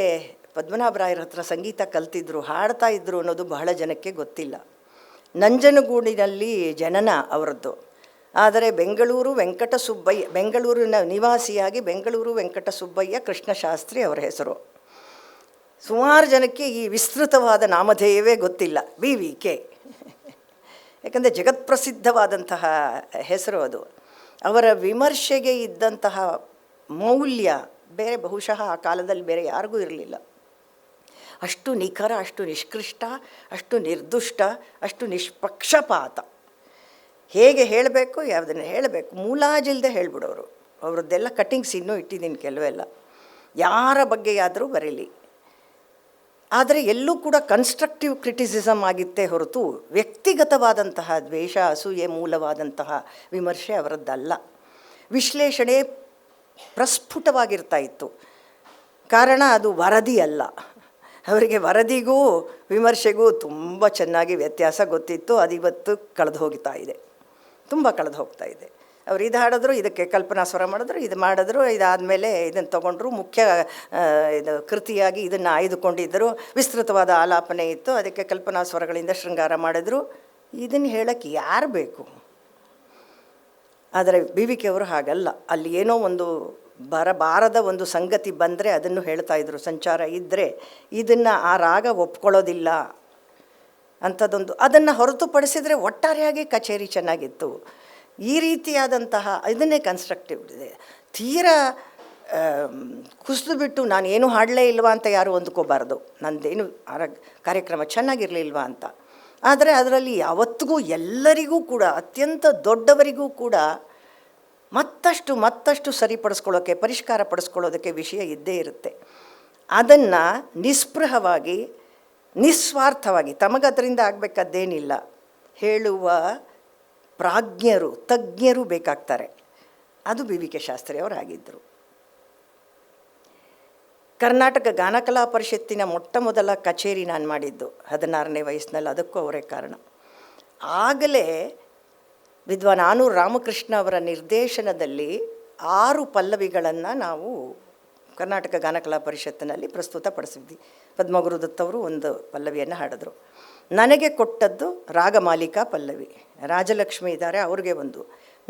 ಪದ್ಮನಾಭರಾಯರ ಹತ್ರ ಸಂಗೀತ ಕಲ್ತಿದ್ರು, ಹಾಡ್ತಾ ಇದ್ರು ಅನ್ನೋದು ಬಹಳ ಜನಕ್ಕೆ ಗೊತ್ತಿಲ್ಲ. ನಂಜನಗೂಡಿನಲ್ಲಿ ಜನನ ಅವರದ್ದು. ಆದರೆ ಬೆಂಗಳೂರು ಬೆಂಗಳೂರಿನ ನಿವಾಸಿಯಾಗಿ ಬೆಂಗಳೂರು ವೆಂಕಟಸುಬ್ಬಯ್ಯ ಕೃಷ್ಣಶಾಸ್ತ್ರಿ ಅವರ ಹೆಸರು. ಸುಮಾರು ಜನಕ್ಕೆ ಈ ವಿಸ್ತೃತವಾದ ನಾಮಧೇಯವೇ ಗೊತ್ತಿಲ್ಲ, ಬಿ ವಿ ಕೆ. ಯಾಕಂದರೆ ಜಗತ್ಪ್ರಸಿದ್ಧವಾದಂತಹ ಹೆಸರು ಅದು. ಅವರ ವಿಮರ್ಶೆಗೆ ಇದ್ದಂತಹ ಮೌಲ್ಯ ಬೇರೆ ಬಹುಶಃ ಆ ಕಾಲದಲ್ಲಿ ಬೇರೆ ಯಾರಿಗೂ ಇರಲಿಲ್ಲ. ಅಷ್ಟು ನಿಖರ, ಅಷ್ಟು ನಿಷ್ಕೃಷ್ಟ, ಅಷ್ಟು ನಿರ್ದುಷ್ಟ, ಅಷ್ಟು ನಿಷ್ಪಕ್ಷಪಾತ. ಹೇಗೆ ಹೇಳಬೇಕು, ಯಾವುದನ್ನು ಹೇಳಬೇಕು ಮೂಲಾಜಿಲ್ಲದೆ ಹೇಳಿಬಿಡೋರು. ಅವರದ್ದೆಲ್ಲ ಕಟ್ಟಿಂಗ್ಸ್ ಇನ್ನೂ ಇಟ್ಟಿದ್ದೀನಿ ಕೆಲವೆಲ್ಲ, ಯಾರ ಬಗ್ಗೆಯಾದರೂ ಬರೀಲಿ. ಆದರೆ ಎಲ್ಲೂ ಕೂಡ ಕನ್ಸ್ಟ್ರಕ್ಟಿವ್ ಕ್ರಿಟಿಸಿಸಮ್ ಆಗಿತ್ತೇ ಹೊರತು ವ್ಯಕ್ತಿಗತವಾದಂತಹ ದ್ವೇಷ, ಅಸೂಯೆ ಮೂಲವಾದಂತಹ ವಿಮರ್ಶೆ ಅವರದ್ದಲ್ಲ. ವಿಶ್ಲೇಷಣೆ ಪ್ರಸ್ಫುಟವಾಗಿರ್ತಾ ಇತ್ತು. ಕಾರಣ ಅದು ವರದಿ ಅಲ್ಲ. ಅವರಿಗೆ ವರದಿಗೂ ವಿಮರ್ಶೆಗೂ ತುಂಬ ಚೆನ್ನಾಗಿ ವ್ಯತ್ಯಾಸ ಗೊತ್ತಿತ್ತು. ಅದಿವತ್ತು ಕಳೆದು ಹೋಗ್ತಾ ಇದೆ, ತುಂಬ ಕಳೆದು ಹೋಗ್ತಾ ಇದೆ. ಅವ್ರು ಇದು ಹಾಡಿದ್ರು, ಇದಕ್ಕೆ ಕಲ್ಪನಾ ಸ್ವರ ಮಾಡಿದ್ರು, ಇದು ಮಾಡಿದ್ರು, ಇದಾದಮೇಲೆ ಇದನ್ನು ತೊಗೊಂಡ್ರು, ಮುಖ್ಯ ಇದು ಕೃತಿಯಾಗಿ ಇದನ್ನು ಆಯ್ದುಕೊಂಡಿದ್ದರು. ವಿಸ್ತೃತವಾದ ಆಲಾಪನೆ ಇತ್ತು, ಅದಕ್ಕೆ ಕಲ್ಪನಾ ಸ್ವರಗಳಿಂದ ಶೃಂಗಾರ ಮಾಡಿದ್ರು. ಇದನ್ನು ಹೇಳೋಕ್ಕೆ ಯಾರು ಬೇಕು? ಆದರೆ ಬಿ ವಿ ಕೆ ಅವರು ಹಾಗಲ್ಲ. ಅಲ್ಲಿ ಏನೋ ಒಂದು ಬಾರದ ಒಂದು ಸಂಗತಿ ಬಂದರೆ ಅದನ್ನು ಹೇಳ್ತಾಯಿದ್ರು. ಸಂಚಾರ ಇದ್ದರೆ ಇದನ್ನು ಆ ರಾಗ ಒಪ್ಕೊಳ್ಳೋದಿಲ್ಲ ಅಂಥದ್ದೊಂದು, ಅದನ್ನು ಹೊರತುಪಡಿಸಿದರೆ ಒಟ್ಟಾರೆಯಾಗಿ ಕಚೇರಿ ಚೆನ್ನಾಗಿತ್ತು. ಈ ರೀತಿಯಾದಂತಹ ಇದನ್ನೇ ಕನ್ಸ್ಟ್ರಕ್ಟಿವ್ ಇದೆ. ತೀರಾ ಕುಸಿದು ಬಿಟ್ಟು ನಾನು ಏನು ಹಾಡಲೇ ಇಲ್ವಾ ಅಂತ ಯಾರು ಅಂದ್ಕೋಬಾರ್ದು, ನಂದೇನು ಕಾರ್ಯಕ್ರಮ ಚೆನ್ನಾಗಿರಲಿಲ್ವಾ ಅಂತ. ಆದರೆ ಅದರಲ್ಲಿ ಯಾವತ್ತಿಗೂ ಎಲ್ಲರಿಗೂ ಕೂಡ, ಅತ್ಯಂತ ದೊಡ್ಡವರಿಗೂ ಕೂಡ ಮತ್ತಷ್ಟು ಸರಿಪಡಿಸ್ಕೊಳ್ಳೋಕ್ಕೆ, ಪರಿಷ್ಕಾರ ಪಡಿಸ್ಕೊಳ್ಳೋದಕ್ಕೆ ವಿಷಯ ಇದ್ದೇ ಇರುತ್ತೆ. ಅದನ್ನು ನಿಸ್ಪೃಹವಾಗಿ, ನಿಸ್ವಾರ್ಥವಾಗಿ, ತಮಗದರಿಂದ ಆಗಬೇಕಾದ್ದೇನಿಲ್ಲ, ಹೇಳುವ ಪ್ರಾಜ್ಞರು, ತಜ್ಞರು ಬೇಕಾಗ್ತಾರೆ. ಅದು ಬಿ ವಿ ಕೆ ಶಾಸ್ತ್ರಿ ಅವರಾಗಿದ್ದರು. ಕರ್ನಾಟಕ ಗಾನಕಲಾ ಪರಿಷತ್ತಿನ ಮೊಟ್ಟ ಮೊದಲ ಕಚೇರಿ ನಾನು ಮಾಡಿದ್ದು 16ನೇ ವಯಸ್ಸಿನಲ್ಲಿ. ಅದಕ್ಕೂ ಅವರೇ ಕಾರಣ. ಆಗಲೇ ವಿದ್ವಾನ್ ಆನೂರು ರಾಮಕೃಷ್ಣ ಅವರ ನಿರ್ದೇಶನದಲ್ಲಿ 6 ಪಲ್ಲವಿಗಳನ್ನು ನಾವು ಕರ್ನಾಟಕ ಗಾನಕಲಾ ಪರಿಷತ್ತಿನಲ್ಲಿ ಪ್ರಸ್ತುತಪಡಿಸಿದ್ವಿ. ಪದ್ಮಗುರುದತ್ತವರು ಒಂದು ಪಲ್ಲವಿಯನ್ನು ಹಾಡಿದ್ರು. ನನಗೆ ಕೊಟ್ಟದ್ದು ರಾಗಮಾಲಿಕಾ ಪಲ್ಲವಿ. ರಾಜಲಕ್ಷ್ಮಿ ಇದ್ದಾರೆ, ಅವ್ರಿಗೆ ಒಂದು,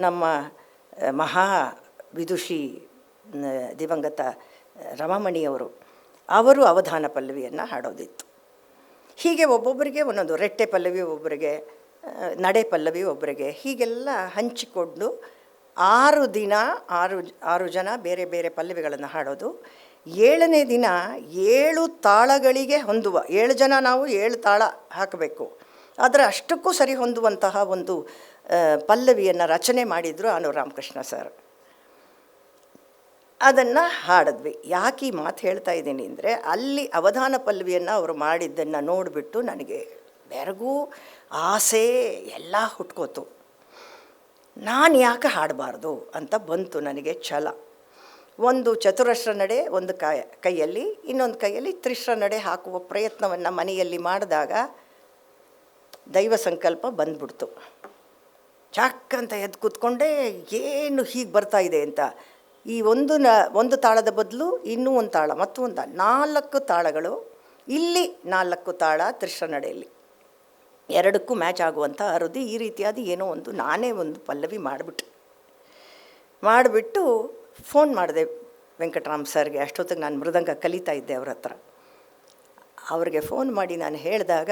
ನಮ್ಮ ಮಹಾ ವಿದುಷಿ ದಿವಂಗತ ರಮಾಮಣಿಯವರು, ಅವರು ಅವಧಾನ ಪಲ್ಲವಿಯನ್ನು ಹಾಡೋದಿತ್ತು. ಹೀಗೆ ಒಬ್ಬೊಬ್ಬರಿಗೆ ಒಂದೊಂದು, ರೆಟ್ಟೆ ಪಲ್ಲವಿ ಒಬ್ಬರಿಗೆ, ನಡೆ ಪಲ್ಲವಿ ಒಬ್ಬರಿಗೆ, ಹೀಗೆಲ್ಲ ಹಂಚಿಕೊಂಡು 6 ದಿನ 6 ಜನ ಬೇರೆ ಬೇರೆ ಪಲ್ಲವಿಗಳನ್ನು ಹಾಡೋದು. 7ನೇ ದಿನ 7 ತಾಳಗಳಿಗೆ ಹೊಂದುವ, 7 ಜನ ನಾವು 7 ತಾಳ ಹಾಕಬೇಕು, ಆದರೆ ಅಷ್ಟಕ್ಕೂ ಸರಿ ಹೊಂದುವಂತಹ ಒಂದು ಪಲ್ಲವಿಯನ್ನು ರಚನೆ ಮಾಡಿದರು ಆನೂರು ರಾಮಕೃಷ್ಣ ಸರ್. ಅದನ್ನು ಹಾಡಿದ್ವಿ. ಯಾಕೆ ಈ ಮಾತು ಹೇಳ್ತಾ ಇದ್ದೀನಿ ಅಂದರೆ, ಅಲ್ಲಿ ಅವಧಾನ ಪಲ್ಲವಿಯನ್ನು ಅವರು ಮಾಡಿದ್ದನ್ನು ನೋಡಿಬಿಟ್ಟು ನನಗೆ ಬೆರಗು, ಆಸೆ ಎಲ್ಲ ಹುಟ್ಕೋತು. ನಾನು ಯಾಕೆ ಹಾಡಬಾರ್ದು ಅಂತ ಬಂತು ನನಗೆ ಛಲ. ಒಂದು ಚತುರಶ್ರ ನಡೆ ಒಂದು ಕೈಯಲ್ಲಿ, ಇನ್ನೊಂದು ಕೈಯಲ್ಲಿ ತ್ರಿಶ್ರ ನಡೆ ಹಾಕುವ ಪ್ರಯತ್ನವನ್ನು ಮನೆಯಲ್ಲಿ ಮಾಡಿದಾಗ ದೈವ ಸಂಕಲ್ಪ ಬಂದ್ಬಿಡ್ತು. ಚಾಕ್ಕಂತ ಎದ್ದು ಕೂತ್ಕೊಂಡೆ, ಏನು ಹೀಗೆ ಬರ್ತಾ ಇದೆ ಅಂತ. ಈ ಒಂದು ತಾಳದ ಬದಲು ಇನ್ನೂ ಒಂದು ತಾಳ, ಮತ್ತೊಂದು ತಾಳ, 4 ತಾಳಗಳು. ಇಲ್ಲಿ 4 ತಾಳ ತ್ರಿಶ್ರ ನಡೆಯಲ್ಲಿ, 2ಕ್ಕೂ ಮ್ಯಾಚ್ ಆಗುವಂಥ ಅರುದಿ. ಈ ರೀತಿಯಾದ ಏನೋ ಒಂದು ನಾನೇ ಒಂದು ಪಲ್ಲವಿ ಮಾಡಿಬಿಟ್ಟು ಫೋನ್ ಮಾಡಿದೆ ವೆಂಕಟರಾಮ್ ಸರ್ಗೆ. ಅಷ್ಟೊತ್ತಿಗೆ ನಾನು ಮೃದಂಗ ಕಲಿತಾ ಇದ್ದೆ ಅವ್ರ ಹತ್ರ. ಅವ್ರಿಗೆ ಫೋನ್ ಮಾಡಿ ನಾನು ಹೇಳಿದಾಗ,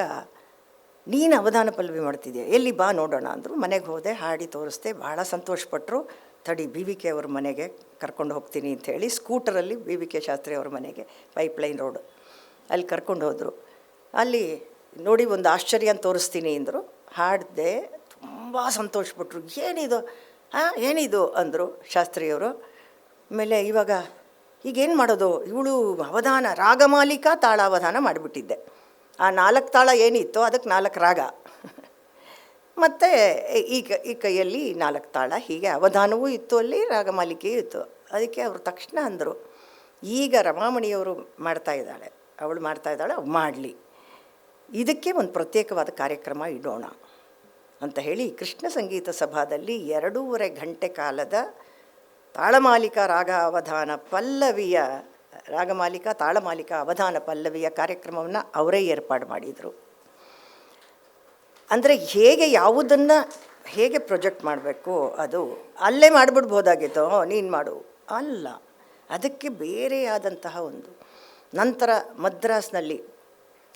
ನೀನು ಅವಧಾನ ಪಲ್ಲವಿ ಮಾಡ್ತಿದ್ಯಾ, ಎಲ್ಲಿ ಬಾ ನೋಡೋಣ ಅಂದರು. ಮನೆಗೆ ಹೋದೆ, ಹಾಡಿ ತೋರಿಸ್ದೆ. ಭಾಳ ಸಂತೋಷಪಟ್ಟರು. ತಡಿ, ಬಿ ವಿ ಕೆ ಅವ್ರ ಮನೆಗೆ ಕರ್ಕೊಂಡು ಹೋಗ್ತೀನಿ ಅಂಥೇಳಿ ಸ್ಕೂಟರಲ್ಲಿ ಬಿ ವಿ ಕೆ ಶಾಸ್ತ್ರಿ ಅವ್ರ ಮನೆಗೆ, ಪೈಪ್ಲೈನ್ ರೋಡ್, ಅಲ್ಲಿ ಕರ್ಕೊಂಡು ಹೋದರು. ಅಲ್ಲಿ ನೋಡಿ ಒಂದು ಆಶ್ಚರ್ಯ ಅಂತ ತೋರಿಸ್ತೀನಿ ಅಂದರು. ಹಾಡಿದೆ, ತುಂಬ ಸಂತೋಷಪಟ್ಟರು. ಏನಿದು ಅಂದರು ಶಾಸ್ತ್ರಿಯವರು. ಆಮೇಲೆ ಈಗೇನು ಮಾಡೋದು, ಇವಳು ಅವಧಾನ ರಾಗಮಾಲಿಕಾ ತಾಳಾವಧಾನ ಮಾಡಿಬಿಟ್ಟಿದ್ದೆ. ಆ 4 ತಾಳ ಏನಿತ್ತು ಅದಕ್ಕೆ 4 ರಾಗ, ಮತ್ತು ಈ ಕೈಯಲ್ಲಿ 4 ತಾಳ, ಹೀಗೆ ಅವಧಾನವೂ ಇತ್ತು, ಅಲ್ಲಿ ರಾಗಮಾಲಿಕೆಯೂ ಇತ್ತು. ಅದಕ್ಕೆ ಅವರು ತಕ್ಷಣ ಅಂದರು, ಈಗ ರಮಾಮಣಿಯವರು ಅವಳು ಮಾಡ್ತಾ ಇದ್ದಾಳೆ, ಮಾಡಲಿ, ಇದಕ್ಕೆ ಒಂದು ಪ್ರತ್ಯೇಕವಾದ ಕಾರ್ಯಕ್ರಮ ಇಡೋಣ ಅಂತ ಹೇಳಿ ಕೃಷ್ಣ ಸಂಗೀತ ಸಭಾದಲ್ಲಿ 2.5 ಗಂಟೆ ಕಾಲದ ತಾಳಮಾಲಿಕಾ ತಾಳಮಾಲಿಕಾ ಅವಧಾನ ಪಲ್ಲವಿಯ ಕಾರ್ಯಕ್ರಮವನ್ನು ಅವರೇ ಏರ್ಪಾಡು ಮಾಡಿದರು. ಅಂದರೆ ಹೇಗೆ ಪ್ರೊಜೆಕ್ಟ್ ಮಾಡಬೇಕು, ಅದು ಅಲ್ಲೇ ಮಾಡಿಬಿಡ್ಬೋದಾಗಿತ್ತು, ನೀನು ಮಾಡು ಅಲ್ಲ, ಅದಕ್ಕೆ ಬೇರೆಯಾದಂತಹ ಒಂದು. ನಂತರ ಮದ್ರಾಸ್ನಲ್ಲಿ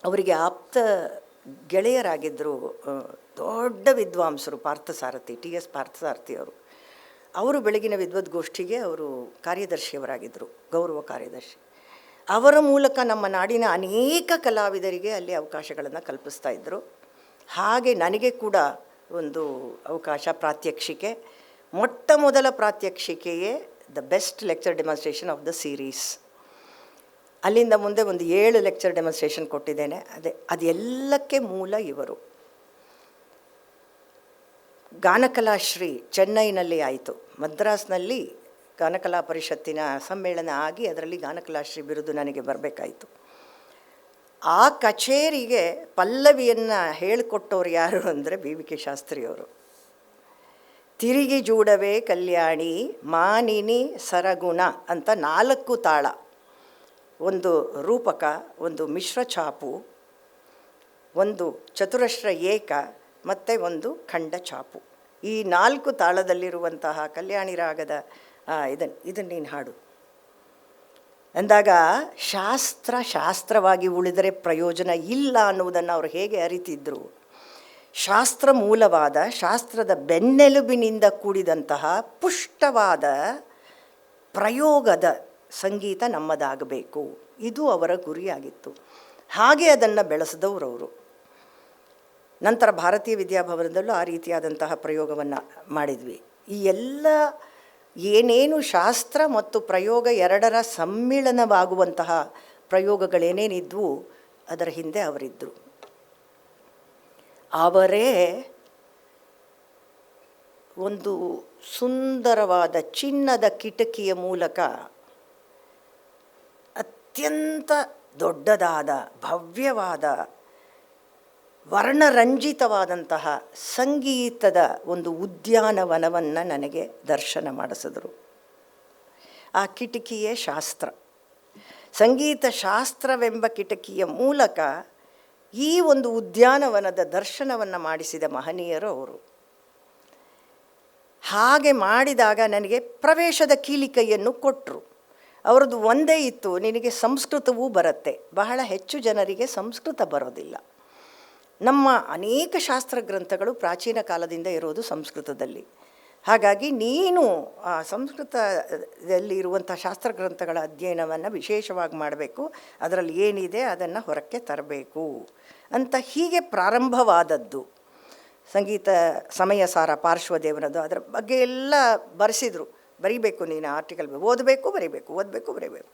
ಅವರಿಗೆ ಆಪ್ತ ಗೆಳೆಯರಾಗಿದ್ದರು ದೊಡ್ಡ ವಿದ್ವಾಂಸರು ಪಾರ್ಥಸಾರಥಿ, TS ಪಾರ್ಥಸಾರಥಿ ಅವರು ಬೆಳಗಿನ ವಿದ್ವದ್ಗೋಷ್ಠಿಗೆ ಅವರು ಕಾರ್ಯದರ್ಶಿಯವರಾಗಿದ್ದರು, ಗೌರವ ಕಾರ್ಯದರ್ಶಿ. ಅವರ ಮೂಲಕ ನಮ್ಮ ನಾಡಿನ ಅನೇಕ ಕಲಾವಿದರಿಗೆ ಅಲ್ಲಿ ಅವಕಾಶಗಳನ್ನು ಕಲ್ಪಿಸ್ತಾ ಇದ್ದರು. ಹಾಗೆ ನನಗೆ ಕೂಡ ಒಂದು ಅವಕಾಶ, ಪ್ರಾತ್ಯಕ್ಷಿಕೆ, ಮೊಟ್ಟ ಮೊದಲ ಪ್ರಾತ್ಯಕ್ಷಿಕೆಯೇ the best lecture demonstration of the series. ಅಲ್ಲಿಂದ ಮುಂದೆ ಒಂದು 7 ಲೆಕ್ಚರ್ ಡೆಮಾನ್ಸ್ಟ್ರೇಷನ್ ಕೊಟ್ಟಿದ್ದೇನೆ. ಅದೆಲ್ಲಕ್ಕೆ ಮೂಲ ಇವರು. ಗಾನಕಲಾಶ್ರೀ ಚೆನ್ನೈನಲ್ಲಿ ಆಯಿತು. ಮದ್ರಾಸ್ನಲ್ಲಿ ಗಾನಕಲಾ ಪರಿಷತ್ತಿನ ಸಮ್ಮೇಳನ ಆಗಿ ಅದರಲ್ಲಿ ಗಾನಕಲಾಶ್ರೀ ಬಿರುದು ನನಗೆ ಬರಬೇಕಾಯಿತು. ಆ ಕಚೇರಿಗೆ ಪಲ್ಲವಿಯನ್ನು ಹೇಳಿಕೊಟ್ಟವ್ರು ಯಾರು ಅಂದರೆ ಬಿ ವಿ ಕೆ ಶಾಸ್ತ್ರಿಯವರು. ತಿರುಗಿ ಜೂಡವೇ ಕಲ್ಯಾಣಿ ಮಾನಿನಿ ಸರಗುಣ ಅಂತ 4 ತಾಳ, ಒಂದು ರೂಪಕ, ಒಂದು ಮಿಶ್ರ ಛಾಪು, ಒಂದು ಚತುರಶ್ರ ಏಕ ಮತ್ತು ಒಂದು ಖಂಡ ಛಾಪು. ಈ 4 ತಾಳದಲ್ಲಿರುವಂತಹ ಕಲ್ಯಾಣಿ ರಾಗದ ಇದನ್ನು ನೀನು ಹಾಡು ಅಂದಾಗ ಶಾಸ್ತ್ರವಾಗಿ ಉಳಿದರೆ ಪ್ರಯೋಜನ ಇಲ್ಲ ಅನ್ನುವುದನ್ನು ಅವರು ಹೇಗೆ ಅರಿತಿದ್ದರು. ಶಾಸ್ತ್ರ ಮೂಲವಾದ, ಶಾಸ್ತ್ರದ ಬೆನ್ನೆಲುಬಿನಿಂದ ಕೂಡಿದಂತಹ ಪುಷ್ಟವಾದ ಪ್ರಯೋಗದ ಸಂಗೀತ ನಮ್ಮದಾಗಬೇಕು, ಇದು ಅವರ ಗುರಿಯಾಗಿತ್ತು. ಹಾಗೆ ಅದನ್ನು ಬೆಳೆಸಿದವರವರು. ನಂತರ ಭಾರತೀಯ ವಿದ್ಯಾಭವನದಲ್ಲೂ ಆ ರೀತಿಯಾದಂತಹ ಪ್ರಯೋಗವನ್ನು ಮಾಡಿದ್ವಿ. ಈ ಎಲ್ಲ ಏನೇನು ಶಾಸ್ತ್ರ ಮತ್ತು ಪ್ರಯೋಗ ಎರಡರ ಸಮ್ಮಿಳನವಾಗುವಂತಹ ಪ್ರಯೋಗಗಳೇನೇನಿದ್ವು ಅದರ ಹಿಂದೆ ಅವರಿದ್ದರು. ಅವರೇ ಒಂದು ಸುಂದರವಾದ ಚಿನ್ನದ ಕಿಟಕಿಯ ಮೂಲಕ ಅತ್ಯಂತ ದೊಡ್ಡದಾದ ಭವ್ಯವಾದ ವರ್ಣರಂಜಿತವಾದಂತಹ ಸಂಗೀತದ ಒಂದು ಉದ್ಯಾನವನವನ್ನು ನನಗೆ ದರ್ಶನ ಮಾಡಿಸಿದ್ರು. ಆ ಕಿಟಕಿಯೇ ಶಾಸ್ತ್ರ. ಸಂಗೀತ ಶಾಸ್ತ್ರವೆಂಬ ಕಿಟಕಿಯ ಮೂಲಕ ಈ ಒಂದು ಉದ್ಯಾನವನದ ದರ್ಶನವನ್ನು ಮಾಡಿಸಿದ ಮಹನೀಯರು ಅವರು. ಹಾಗೆ ಮಾಡಿದಾಗ ನನಗೆ ಪ್ರವೇಶದ ಕೀಲಿಕೈಯನ್ನು ಕೊಟ್ಟರು. ಅವರದ್ದು ಒಂದೇ ಇತ್ತು, ನಿನಗೆ ಸಂಸ್ಕೃತವೂ ಬರುತ್ತೆ. ಬಹಳ ಹೆಚ್ಚು ಜನರಿಗೆ ಸಂಸ್ಕೃತ ಬರೋದಿಲ್ಲ. ನಮ್ಮ ಅನೇಕ ಶಾಸ್ತ್ರ ಗ್ರಂಥಗಳು ಪ್ರಾಚೀನ ಕಾಲದಿಂದ ಇರೋದು ಸಂಸ್ಕೃತದಲ್ಲಿ. ಹಾಗಾಗಿ ನೀನು ಆ ಸಂಸ್ಕೃತದಲ್ಲಿ ಇರುವಂಥ ಶಾಸ್ತ್ರ ಗ್ರಂಥಗಳ ಅಧ್ಯಯನವನ್ನು ವಿಶೇಷವಾಗಿ ಮಾಡಬೇಕು, ಅದರಲ್ಲಿ ಏನಿದೆ ಅದನ್ನು ಹೊರಕ್ಕೆ ತರಬೇಕು ಅಂತ ಹೀಗೆ ಪ್ರಾರಂಭವಾದದ್ದು. ಸಂಗೀತ ಸಮಯ ಸಾರ ಪಾರ್ಶ್ವದೇವನದು ಅದರ ಬಗ್ಗೆ ಎಲ್ಲ ಬರೆಸಿದರು. ಬರೀಬೇಕು ನೀನು ಆರ್ಟಿಕಲ್, ಓದಬೇಕು ಬರೀಬೇಕು.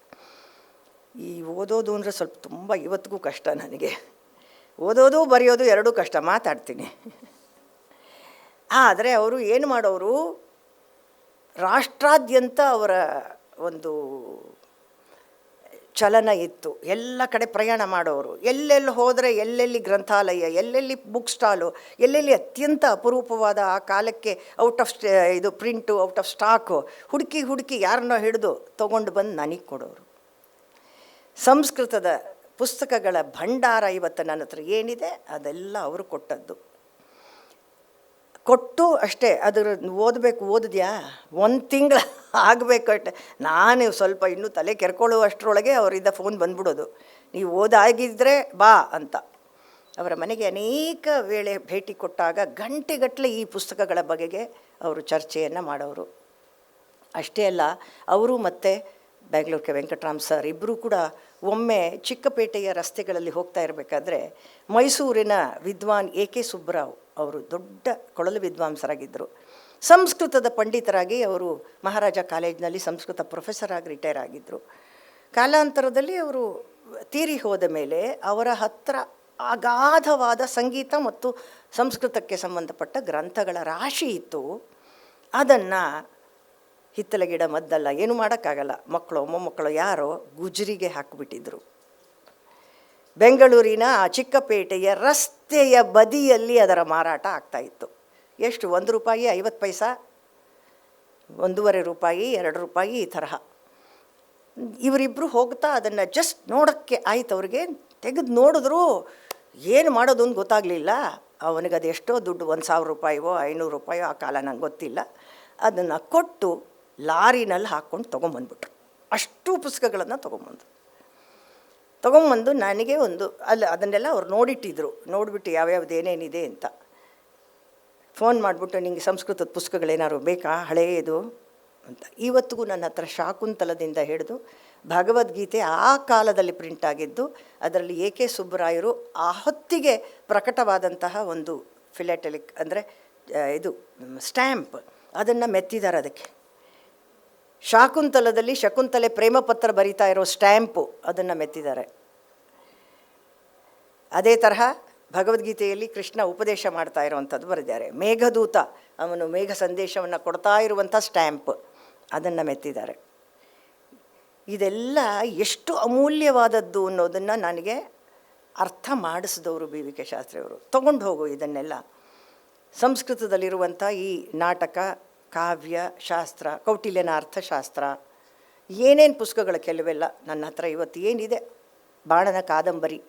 ಈ ಓದೋದು ಅಂದರೆ ಸ್ವಲ್ಪ ತುಂಬ ಇವತ್ತಿಗೂ ಕಷ್ಟ ನನಗೆ. ಓದೋದು ಬರೆಯೋದು ಎರಡೂ ಕಷ್ಟ, ಮಾತಾಡ್ತೀನಿ. ಆದರೆ ಅವರು ಏನು ಮಾಡೋರು, ರಾಷ್ಟ್ರಾದ್ಯಂತ ಅವರ ಒಂದು ಚಲನ ಇತ್ತು. ಎಲ್ಲ ಕಡೆ ಪ್ರಯಾಣ ಮಾಡೋರು. ಎಲ್ಲೆಲ್ಲಿ ಹೋದರೆ ಎಲ್ಲೆಲ್ಲಿ ಗ್ರಂಥಾಲಯ, ಎಲ್ಲೆಲ್ಲಿ ಬುಕ್ ಸ್ಟಾಲು, ಎಲ್ಲೆಲ್ಲಿ ಅತ್ಯಂತ ಅಪರೂಪವಾದ ಆ ಕಾಲಕ್ಕೆ out of print, out of stock ಹುಡುಕಿ ಯಾರನ್ನೋ ಹಿಡಿದು ತೊಗೊಂಡು ಬಂದು ನನಗೆ ಕೊಡೋರು. ಸಂಸ್ಕೃತದ ಪುಸ್ತಕಗಳ ಭಂಡಾರ ಇವತ್ತು ನನ್ನ ಹತ್ರ ಏನಿದೆ ಅದೆಲ್ಲ ಅವರು ಕೊಟ್ಟು ಅಷ್ಟೇ. ಅದರ ಓದಿದ್ಯಾ 1 ತಿಂಗಳು ಆಗಬೇಕು ಅಷ್ಟೆ. ನಾನು ಸ್ವಲ್ಪ ಇನ್ನೂ ತಲೆ ಕೆರ್ಕೊಳ್ಳುವಷ್ಟರೊಳಗೆ ಅವರಿಂದ ಫೋನ್ ಬಂದ್ಬಿಡೋದು, ನೀವು ಓದಾಗಿದ್ದರೆ ಬಾ ಅಂತ. ಅವರ ಮನೆಗೆ ಅನೇಕ ವೇಳೆ ಭೇಟಿ ಕೊಟ್ಟಾಗ ಗಂಟೆಗಟ್ಟಲೆ ಈ ಪುಸ್ತಕಗಳ ಬಗೆಗೆ ಅವರು ಚರ್ಚೆಯನ್ನು ಮಾಡೋರು. ಅಷ್ಟೇ ಅಲ್ಲ, ಅವರು ಮತ್ತು ಬೆಂಗಳೂರಿಗೆ ವೆಂಕಟರಾಮ್ ಸರ್ ಇಬ್ಬರೂ ಕೂಡ ಒಮ್ಮೆ ಚಿಕ್ಕಪೇಟೆಯ ರಸ್ತೆಗಳಲ್ಲಿ ಹೋಗ್ತಾ ಇರಬೇಕಾದ್ರೆ ಮೈಸೂರಿನ ವಿದ್ವಾನ್ ಎ ಕೆ ಸುಬ್ಬರಾವ್ ಅವರು ದೊಡ್ಡ ಕೊಳಲು ವಿದ್ವಾಂಸರಾಗಿದ್ದರು. ಸಂಸ್ಕೃತದ ಪಂಡಿತರಾಗಿ ಅವರು ಮಹಾರಾಜ ಕಾಲೇಜಿನಲ್ಲಿ ಸಂಸ್ಕೃತ ಪ್ರೊಫೆಸರ್ ಆಗಿ ರಿಟೈರ್ ಆಗಿದ್ದರು. ಕಾಲಾಂತರದಲ್ಲಿ ಅವರು ತೀರಿ ಹೋದ ಮೇಲೆ ಅವರ ಹತ್ರ ಅಗಾಧವಾದ ಸಂಗೀತ ಮತ್ತು ಸಂಸ್ಕೃತಕ್ಕೆ ಸಂಬಂಧಪಟ್ಟ ಗ್ರಂಥಗಳ ರಾಶಿ ಇತ್ತು. ಅದನ್ನು ಹಿತ್ತಲ ಗಿಡ ಮದ್ದಲ್ಲ, ಏನು ಮಾಡೋಕ್ಕಾಗಲ್ಲ, ಮಕ್ಕಳು ಮೊಮ್ಮಕ್ಕಳು ಯಾರೋ ಗುಜರಿಗೆ ಹಾಕಿಬಿಟ್ಟಿದ್ರು. ಬೆಂಗಳೂರಿನ ಆ ಚಿಕ್ಕಪೇಟೆಯ ರಸ್ತೆಯ ಬದಿಯಲ್ಲಿ ಅದರ ಮಾರಾಟ ಆಗ್ತಾಯಿತ್ತು. ಎಷ್ಟು? ₹1, 50 ಪೈಸಾ, ₹1.5, ₹2 ಈ ತರಹ. ಇವರಿಬ್ಬರು ಹೋಗ್ತಾ ಅದನ್ನು ಜಸ್ಟ್ ನೋಡೋಕ್ಕೆ ಆಯ್ತು. ಅವ್ರಿಗೆ ತೆಗೆದು ನೋಡಿದ್ರು, ಏನು ಮಾಡೋದು ಅಂತ ಗೊತ್ತಾಗಲಿಲ್ಲ. ಅವನಿಗದು ಎಷ್ಟೋ ದುಡ್ಡು, ₹1,000, ₹500 ಆ ಕಾಲ ನಂಗೆ ಗೊತ್ತಿಲ್ಲ. ಅದನ್ನು ಕೊಟ್ಟು ಲಾರಿನಲ್ಲಿ ಹಾಕ್ಕೊಂಡು ತೊಗೊಂಬಂದ್ಬಿಟ್ರು. ಅಷ್ಟು ಪುಸ್ತಕಗಳನ್ನು ತೊಗೊಂಬಂದು ನನಗೆ ಅದನ್ನೆಲ್ಲ ಅವ್ರು ನೋಡಿಟ್ಟಿದ್ರು. ನೋಡಿಬಿಟ್ಟು ಯಾವ್ಯಾವ್ದು ಏನೇನಿದೆ ಅಂತ ಫೋನ್ ಮಾಡಿಬಿಟ್ಟು, ನಿಮಗೆ ಸಂಸ್ಕೃತದ ಪುಸ್ತಕಗಳೇನಾದ್ರು ಬೇಕಾ ಹಳೆಯದು ಅಂತ. ಇವತ್ತಿಗೂ ನನ್ನ ಹತ್ರ ಶಾಕುಂತಲದಿಂದ ಹಿಡಿದು ಭಗವದ್ಗೀತೆ ಆ ಕಾಲದಲ್ಲಿ ಪ್ರಿಂಟ್ ಆಗಿದ್ದು, ಅದರಲ್ಲಿ ಎ ಕೆ ಸುಬ್ಬರಾಯರು ಆ ಹೊತ್ತಿಗೆ ಪ್ರಕಟವಾದಂತಹ ಒಂದು ಫಿಲಾಟೆಲಿಕ್ ಅಂದರೆ ಸ್ಟ್ಯಾಂಪ್, ಅದನ್ನು ಮೆತ್ತಿದ್ದಾರೆ. ಅದಕ್ಕೆ ಶಾಕುಂತಲದಲ್ಲಿ ಶಕುಂತಲೆ ಪ್ರೇಮ ಪತ್ರ ಬರಿತಾ ಇರೋ ಸ್ಟ್ಯಾಂಪು, ಅದನ್ನು ಮೆತ್ತಿದ್ದಾರೆ. ಅದೇ ತರಹ ಭಗವದ್ಗೀತೆಯಲ್ಲಿ ಕೃಷ್ಣ ಉಪದೇಶ ಮಾಡ್ತಾ ಇರೋವಂಥದ್ದು ಬರೆದಿದ್ದಾರೆ. ಮೇಘದೂತ ಅವನು ಮೇಘ ಸಂದೇಶವನ್ನು ಕೊಡ್ತಾ ಇರುವಂಥ ಸ್ಟ್ಯಾಂಪ್, ಅದನ್ನು ಮೆತ್ತಿದ್ದಾರೆ. ಇದೆಲ್ಲ ಎಷ್ಟು ಅಮೂಲ್ಯವಾದದ್ದು ಅನ್ನೋದನ್ನು ನನಗೆ ಅರ್ಥ ಮಾಡಿಸಿದವರು ಬಿ ವಿ ಕೆ ಶಾಸ್ತ್ರಿಯವರು. ತೊಗೊಂಡು ಹೋಗು ಇದನ್ನೆಲ್ಲ. ಸಂಸ್ಕೃತದಲ್ಲಿರುವಂಥ ಈ ನಾಟಕ, ಕಾವ್ಯ, ಶಾಸ್ತ್ರ, ಕೌಟಿಲ್ಯನ ಅರ್ಥಶಾಸ್ತ್ರ, ಏನೇನು ಪುಸ್ತಕಗಳು ಕೆಲವೆಲ್ಲ ನನ್ನ ಹತ್ರ ಇವತ್ತು ಏನಿದೆ, ಬಾಣನ ಕಾದಂಬರಿ,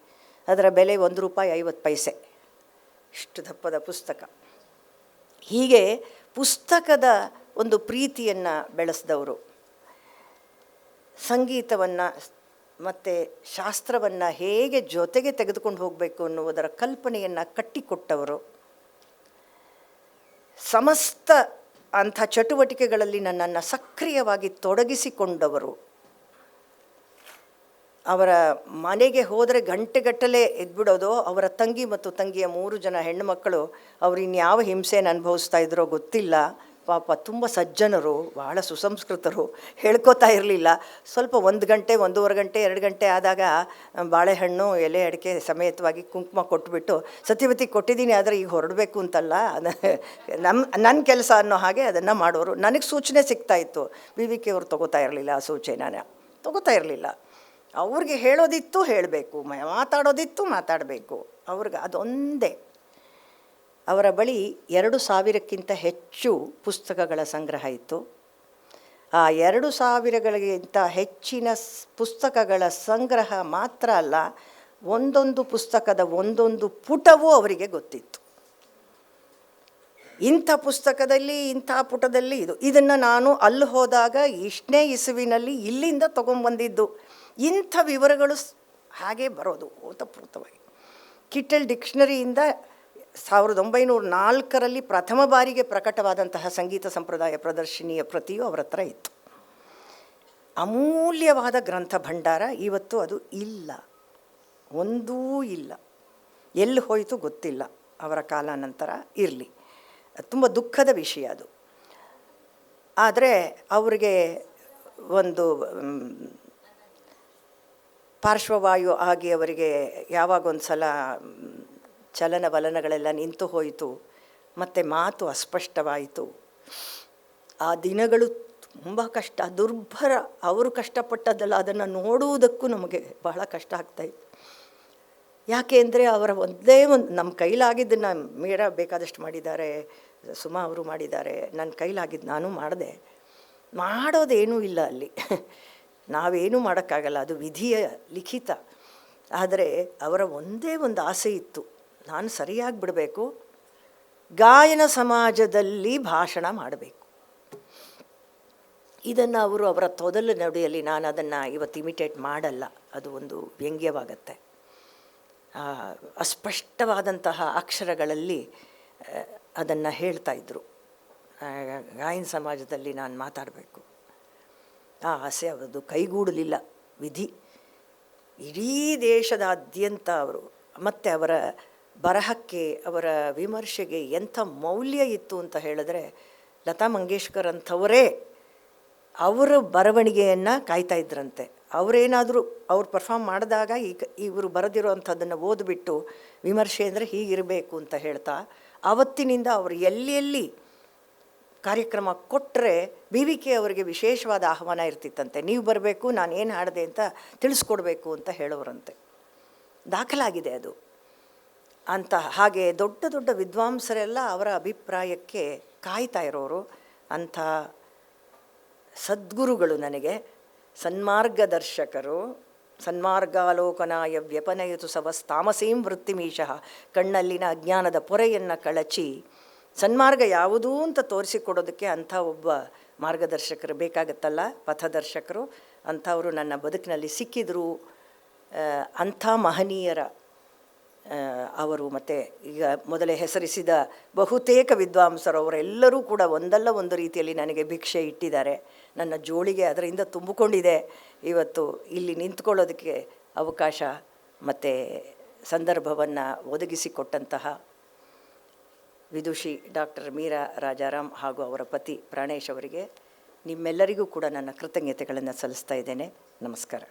ಅದರ ಬೆಲೆ ₹1.50. ಇಷ್ಟು ದಪ್ಪದ ಪುಸ್ತಕ. ಹೀಗೆ ಪುಸ್ತಕದ ಒಂದು ಪ್ರೀತಿಯನ್ನು ಬೆಳೆಸಿದವರು, ಸಂಗೀತವನ್ನು ಮತ್ತು ಶಾಸ್ತ್ರವನ್ನು ಹೇಗೆ ಜೊತೆಗೆ ತೆಗೆದುಕೊಂಡು ಹೋಗಬೇಕು ಅನ್ನುವುದರ ಕಲ್ಪನೆಯನ್ನು ಕಟ್ಟಿಕೊಟ್ಟವರು, ಸಮಸ್ತ ಅಂಥ ಚಟುವಟಿಕೆಗಳಲ್ಲಿ ನನ್ನನ್ನು ಸಕ್ರಿಯವಾಗಿ ತೊಡಗಿಸಿಕೊಂಡವರು. ಅವರ ಮನೆಗೆ ಹೋದರೆ ಗಂಟೆಗಟ್ಟಲೆ ಎದ್ಬಿಡೋದು. ಅವರ ತಂಗಿ ಮತ್ತು ತಂಗಿಯ 3 ಜನ ಹೆಣ್ಣುಮಕ್ಕಳು ಅವರು ಇನ್ಯಾವ ಹಿಂಸೆಯನ್ನು ಅನುಭವಿಸ್ತಾ ಇದ್ರೋ ಗೊತ್ತಿಲ್ಲ. ಪಾಪ ತುಂಬ ಸಜ್ಜನರು, ಬಹಳ ಸುಸಂಸ್ಕೃತರು, ಹೇಳ್ಕೋತಾ ಇರಲಿಲ್ಲ. ಸ್ವಲ್ಪ 1 ಗಂಟೆ, 1.5 ಗಂಟೆ, 2 ಗಂಟೆ ಆದಾಗ ಬಾಳೆಹಣ್ಣು, ಎಲೆ ಅಡಿಕೆ ಸಮೇತವಾಗಿ ಕುಂಕುಮ ಕೊಟ್ಬಿಟ್ಟು, ಸತ್ಯವತಿ ಕೊಟ್ಟಿದ್ದೀನಿ ಆದರೆ ಈಗ ಹೊರಡಬೇಕು ಅಂತಲ್ಲ, ನನ್ನ ಕೆಲಸ ಅನ್ನೋ ಹಾಗೆ ಅದನ್ನು ಮಾಡೋರು. ನನಗೆ ಸೂಚನೆ ಸಿಗ್ತಾಯಿತ್ತು. BVK ಅವರು ತೊಗೋತಾ ಇರಲಿಲ್ಲ, ಆ ಸೂಚನೆನ ತೊಗೋತಾ ಇರಲಿಲ್ಲ. ಅವ್ರಿಗೆ ಹೇಳೋದಿತ್ತು ಹೇಳಬೇಕು, ಮಾತಾಡೋದಿತ್ತು ಮಾತಾಡಬೇಕು. ಅವ್ರಿಗೆ ಅದೊಂದೇ. ಅವರ ಬಳಿ 2,000ಕ್ಕಿಂತ ಹೆಚ್ಚು ಪುಸ್ತಕಗಳ ಸಂಗ್ರಹ ಇತ್ತು. ಆ 2,000ಗಳಿಗಿಂತ ಹೆಚ್ಚಿನ ಪುಸ್ತಕಗಳ ಸಂಗ್ರಹ ಮಾತ್ರ ಅಲ್ಲ, ಒಂದೊಂದು ಪುಸ್ತಕದ ಒಂದೊಂದು ಪುಟವೂ ಅವರಿಗೆ ಗೊತ್ತಿತ್ತು. ಇಂಥ ಪುಸ್ತಕದಲ್ಲಿ ಇಂಥ ಪುಟದಲ್ಲಿ ಇದನ್ನು ನಾನು ಅಲ್ಲಿ ಹೋದಾಗ ಇಷ್ಟನೇ ಇಸುವಿನಲ್ಲಿ ಇಲ್ಲಿಂದ ತೊಗೊಂಬಂದಿದ್ದು, ಇಂಥ ವಿವರಗಳು ಹಾಗೆ ಬರೋದು ಓತಪ್ರೋತವಾಗಿ. ಕಿಟಲ್ ಡಿಕ್ಷನರಿಯಿಂದ 1904ರಲ್ಲಿ ಪ್ರಥಮ ಬಾರಿಗೆ ಪ್ರಕಟವಾದಂತಹ ಸಂಗೀತ ಸಂಪ್ರದಾಯ ಪ್ರದರ್ಶಿನಿಯ ಪ್ರತಿಯೂ ಅವರ ಹತ್ರ ಇತ್ತು. ಅಮೂಲ್ಯವಾದ ಗ್ರಂಥ ಭಂಡಾರ. ಇವತ್ತು ಅದು ಇಲ್ಲ, ಒಂದೂ ಇಲ್ಲ. ಎಲ್ಲಿ ಹೋಯಿತು ಗೊತ್ತಿಲ್ಲ. ಅವರ ಕಾಲಾನಂತರ ಇರಲಿ, ತುಂಬ ದುಃಖದ ವಿಷಯ ಅದು. ಆದರೆ ಅವರಿಗೆ ಒಂದು ಪಾರ್ಶ್ವವಾಯು ಆಗಿ ಅವರಿಗೆ ಯಾವಾಗೊಂದು ಸಲ ಚಲನವಲನಗಳೆಲ್ಲ ನಿಂತು ಹೋಯಿತು, ಮತ್ತು ಮಾತು ಅಸ್ಪಷ್ಟವಾಯಿತು. ಆ ದಿನಗಳು ತುಂಬ ಕಷ್ಟ, ದುರ್ಭರ. ಅವರು ಕಷ್ಟಪಟ್ಟದ್ದಲ್ಲ, ಅದನ್ನು ನೋಡುವುದಕ್ಕೂ ನಮಗೆ ಬಹಳ ಕಷ್ಟ ಆಗ್ತಾಯಿತ್ತು. ಯಾಕೆ ಅಂದರೆ ಅವರ ಒಂದೇ ಒಂದು ನಮ್ಮ ಕೈಲಾಗಿದ್ದನ್ನು ಮೀರಾ ಬೇಕಾದಷ್ಟು ಮಾಡಿದ್ದಾರೆ, ಸುಮಾ ಅವರು ಮಾಡಿದ್ದಾರೆ, ನನ್ನ ಕೈಲಾಗಿದ್ದು ನಾನು ಮಾಡಿದೆ. ಮಾಡೋದೇನೂ ಇಲ್ಲ ಅಲ್ಲಿ, ನಾವೇನೂ ಮಾಡೋಕ್ಕಾಗಲ್ಲ, ಅದು ವಿಧಿಯ ಲಿಖಿತ. ಆದರೆ ಅವರ ಒಂದೇ ಒಂದು ಆಸೆ ಇತ್ತು, ನಾನು ಸರಿಯಾಗಿ ಬಿಡಬೇಕು, ಗಾಯನ ಸಮಾಜದಲ್ಲಿ ಭಾಷಣ ಮಾಡಬೇಕು. ಇದನ್ನು ಅವರು ಅವರ ತೊದಲು ನುಡಿಯಲ್ಲಿ, ನಾನು ಅದನ್ನು ಇವತ್ತು ಇಮಿಟೇಟ್ ಮಾಡಲ್ಲ, ಅದು ಒಂದು ವ್ಯಂಗ್ಯವಾಗತ್ತೆ. ಅಸ್ಪಷ್ಟವಾದಂತಹ ಅಕ್ಷರಗಳಲ್ಲಿ ಅದನ್ನು ಹೇಳ್ತಾಯಿದ್ರು, ಗಾಯನ ಸಮಾಜದಲ್ಲಿ ನಾನು ಮಾತಾಡಬೇಕು. ಆ ಆಸೆ ಅವರದು ಕೈಗೂಡಲಿಲ್ಲ, ವಿಧಿ. ಇಡೀ ದೇಶದಾದ್ಯಂತ ಅವರು, ಮತ್ತು ಅವರ ಬರಹಕ್ಕೆ, ಅವರ ವಿಮರ್ಶೆಗೆ ಎಂಥ ಮೌಲ್ಯ ಇತ್ತು ಅಂತ ಹೇಳಿದ್ರೆ, ಲತಾ ಮಂಗೇಶ್ಕರ್ ಅಂಥವರೇ ಅವರ ಬರವಣಿಗೆಯನ್ನು ಕಾಯ್ತಾ ಇದ್ರಂತೆ. ಅವರೇನಾದರೂ ಅವ್ರು ಪರ್ಫಾರ್ಮ್ ಮಾಡಿದಾಗ ಇವರು ಬರೆದಿರೋ ಅಂಥದ್ದನ್ನು ಓದಿಬಿಟ್ಟು ವಿಮರ್ಶೆ ಅಂದರೆ ಹೀಗಿರಬೇಕು ಅಂತ ಹೇಳ್ತಾ, ಆವತ್ತಿನಿಂದ ಅವರು ಎಲ್ಲಿ ಕಾರ್ಯಕ್ರಮ ಕೊಟ್ಟರೆ BVK ಅವರಿಗೆ ವಿಶೇಷವಾದ ಆಹ್ವಾನ ಇರ್ತಿತ್ತಂತೆ. ನೀವು ಬರಬೇಕು, ನಾನು ಏನು ಹಾಡಿದೆ ಅಂತ ತಿಳಿಸ್ಕೊಡ್ಬೇಕು ಅಂತ ಹೇಳೋರಂತೆ. ದಾಖಲಾಗಿದೆ ಅದು. ಅಂತ ಹಾಗೆ ದೊಡ್ಡ ದೊಡ್ಡ ವಿದ್ವಾಂಸರೆಲ್ಲ ಅವರ ಅಭಿಪ್ರಾಯಕ್ಕೆ ಕಾಯ್ತಾ ಇರೋರು. ಅಂಥ ಸದ್ಗುರುಗಳು ನನಗೆ ಸನ್ಮಾರ್ಗದರ್ಶಕರು. ಸನ್ಮಾರ್ಗಾಲೋಕನಾಯ ವ್ಯಪನಯತು ಸವಸ್ತಾಮಸೀಂ ವೃತ್ತಿಮೀಶಃ. ಕಣ್ಣಲ್ಲಿನ ಅಜ್ಞಾನದ ಪೊರೆಯನ್ನು ಕಳಚಿ ಸನ್ಮಾರ್ಗ ಯಾವುದೂ ಅಂತ ತೋರಿಸಿಕೊಡೋದಕ್ಕೆ ಅಂಥ ಒಬ್ಬ ಮಾರ್ಗದರ್ಶಕರು ಬೇಕಾಗತ್ತಲ್ಲ, ಪಥದರ್ಶಕರು. ಅಂಥವರು ನನ್ನ ಬದುಕಿನಲ್ಲಿ ಸಿಕ್ಕಿದ್ರು. ಅಂಥ ಮಹನೀಯರ ಅವರು, ಮತ್ತು ಈಗ ಮೊದಲೇ ಹೆಸರಿಸಿದ ಬಹುತೇಕ ವಿದ್ವಾಂಸರು, ಅವರೆಲ್ಲರೂ ಕೂಡ ಒಂದಲ್ಲ ಒಂದು ರೀತಿಯಲ್ಲಿ ನನಗೆ ಭಿಕ್ಷೆ ಇಟ್ಟಿದ್ದಾರೆ. ನನ್ನ ಜೋಳಿಗೆ ಅದರಿಂದ ತುಂಬಿಕೊಂಡಿದೆ. ಇವತ್ತು ಇಲ್ಲಿ ನಿಂತ್ಕೊಳ್ಳೋದಕ್ಕೆ ಅವಕಾಶ ಮತ್ತು ಸಂದರ್ಭವನ್ನು ಒದಗಿಸಿಕೊಟ್ಟಂತಹ ವಿದುಷಿ ಡಾಕ್ಟರ್ ಮೀರಾ ರಾಜಾರಾಮ್ ಹಾಗೂ ಅವರ ಪತಿ ಪ್ರಾಣೇಶ್ ಅವರಿಗೆ ನಿಮ್ಮೆಲ್ಲರಿಗೂ ಕೂಡ ನನ್ನ ಕೃತಜ್ಞತೆಗಳನ್ನು ಸಲ್ಲಿಸ್ತಾ ಇದ್ದೇನೆ. ನಮಸ್ಕಾರ.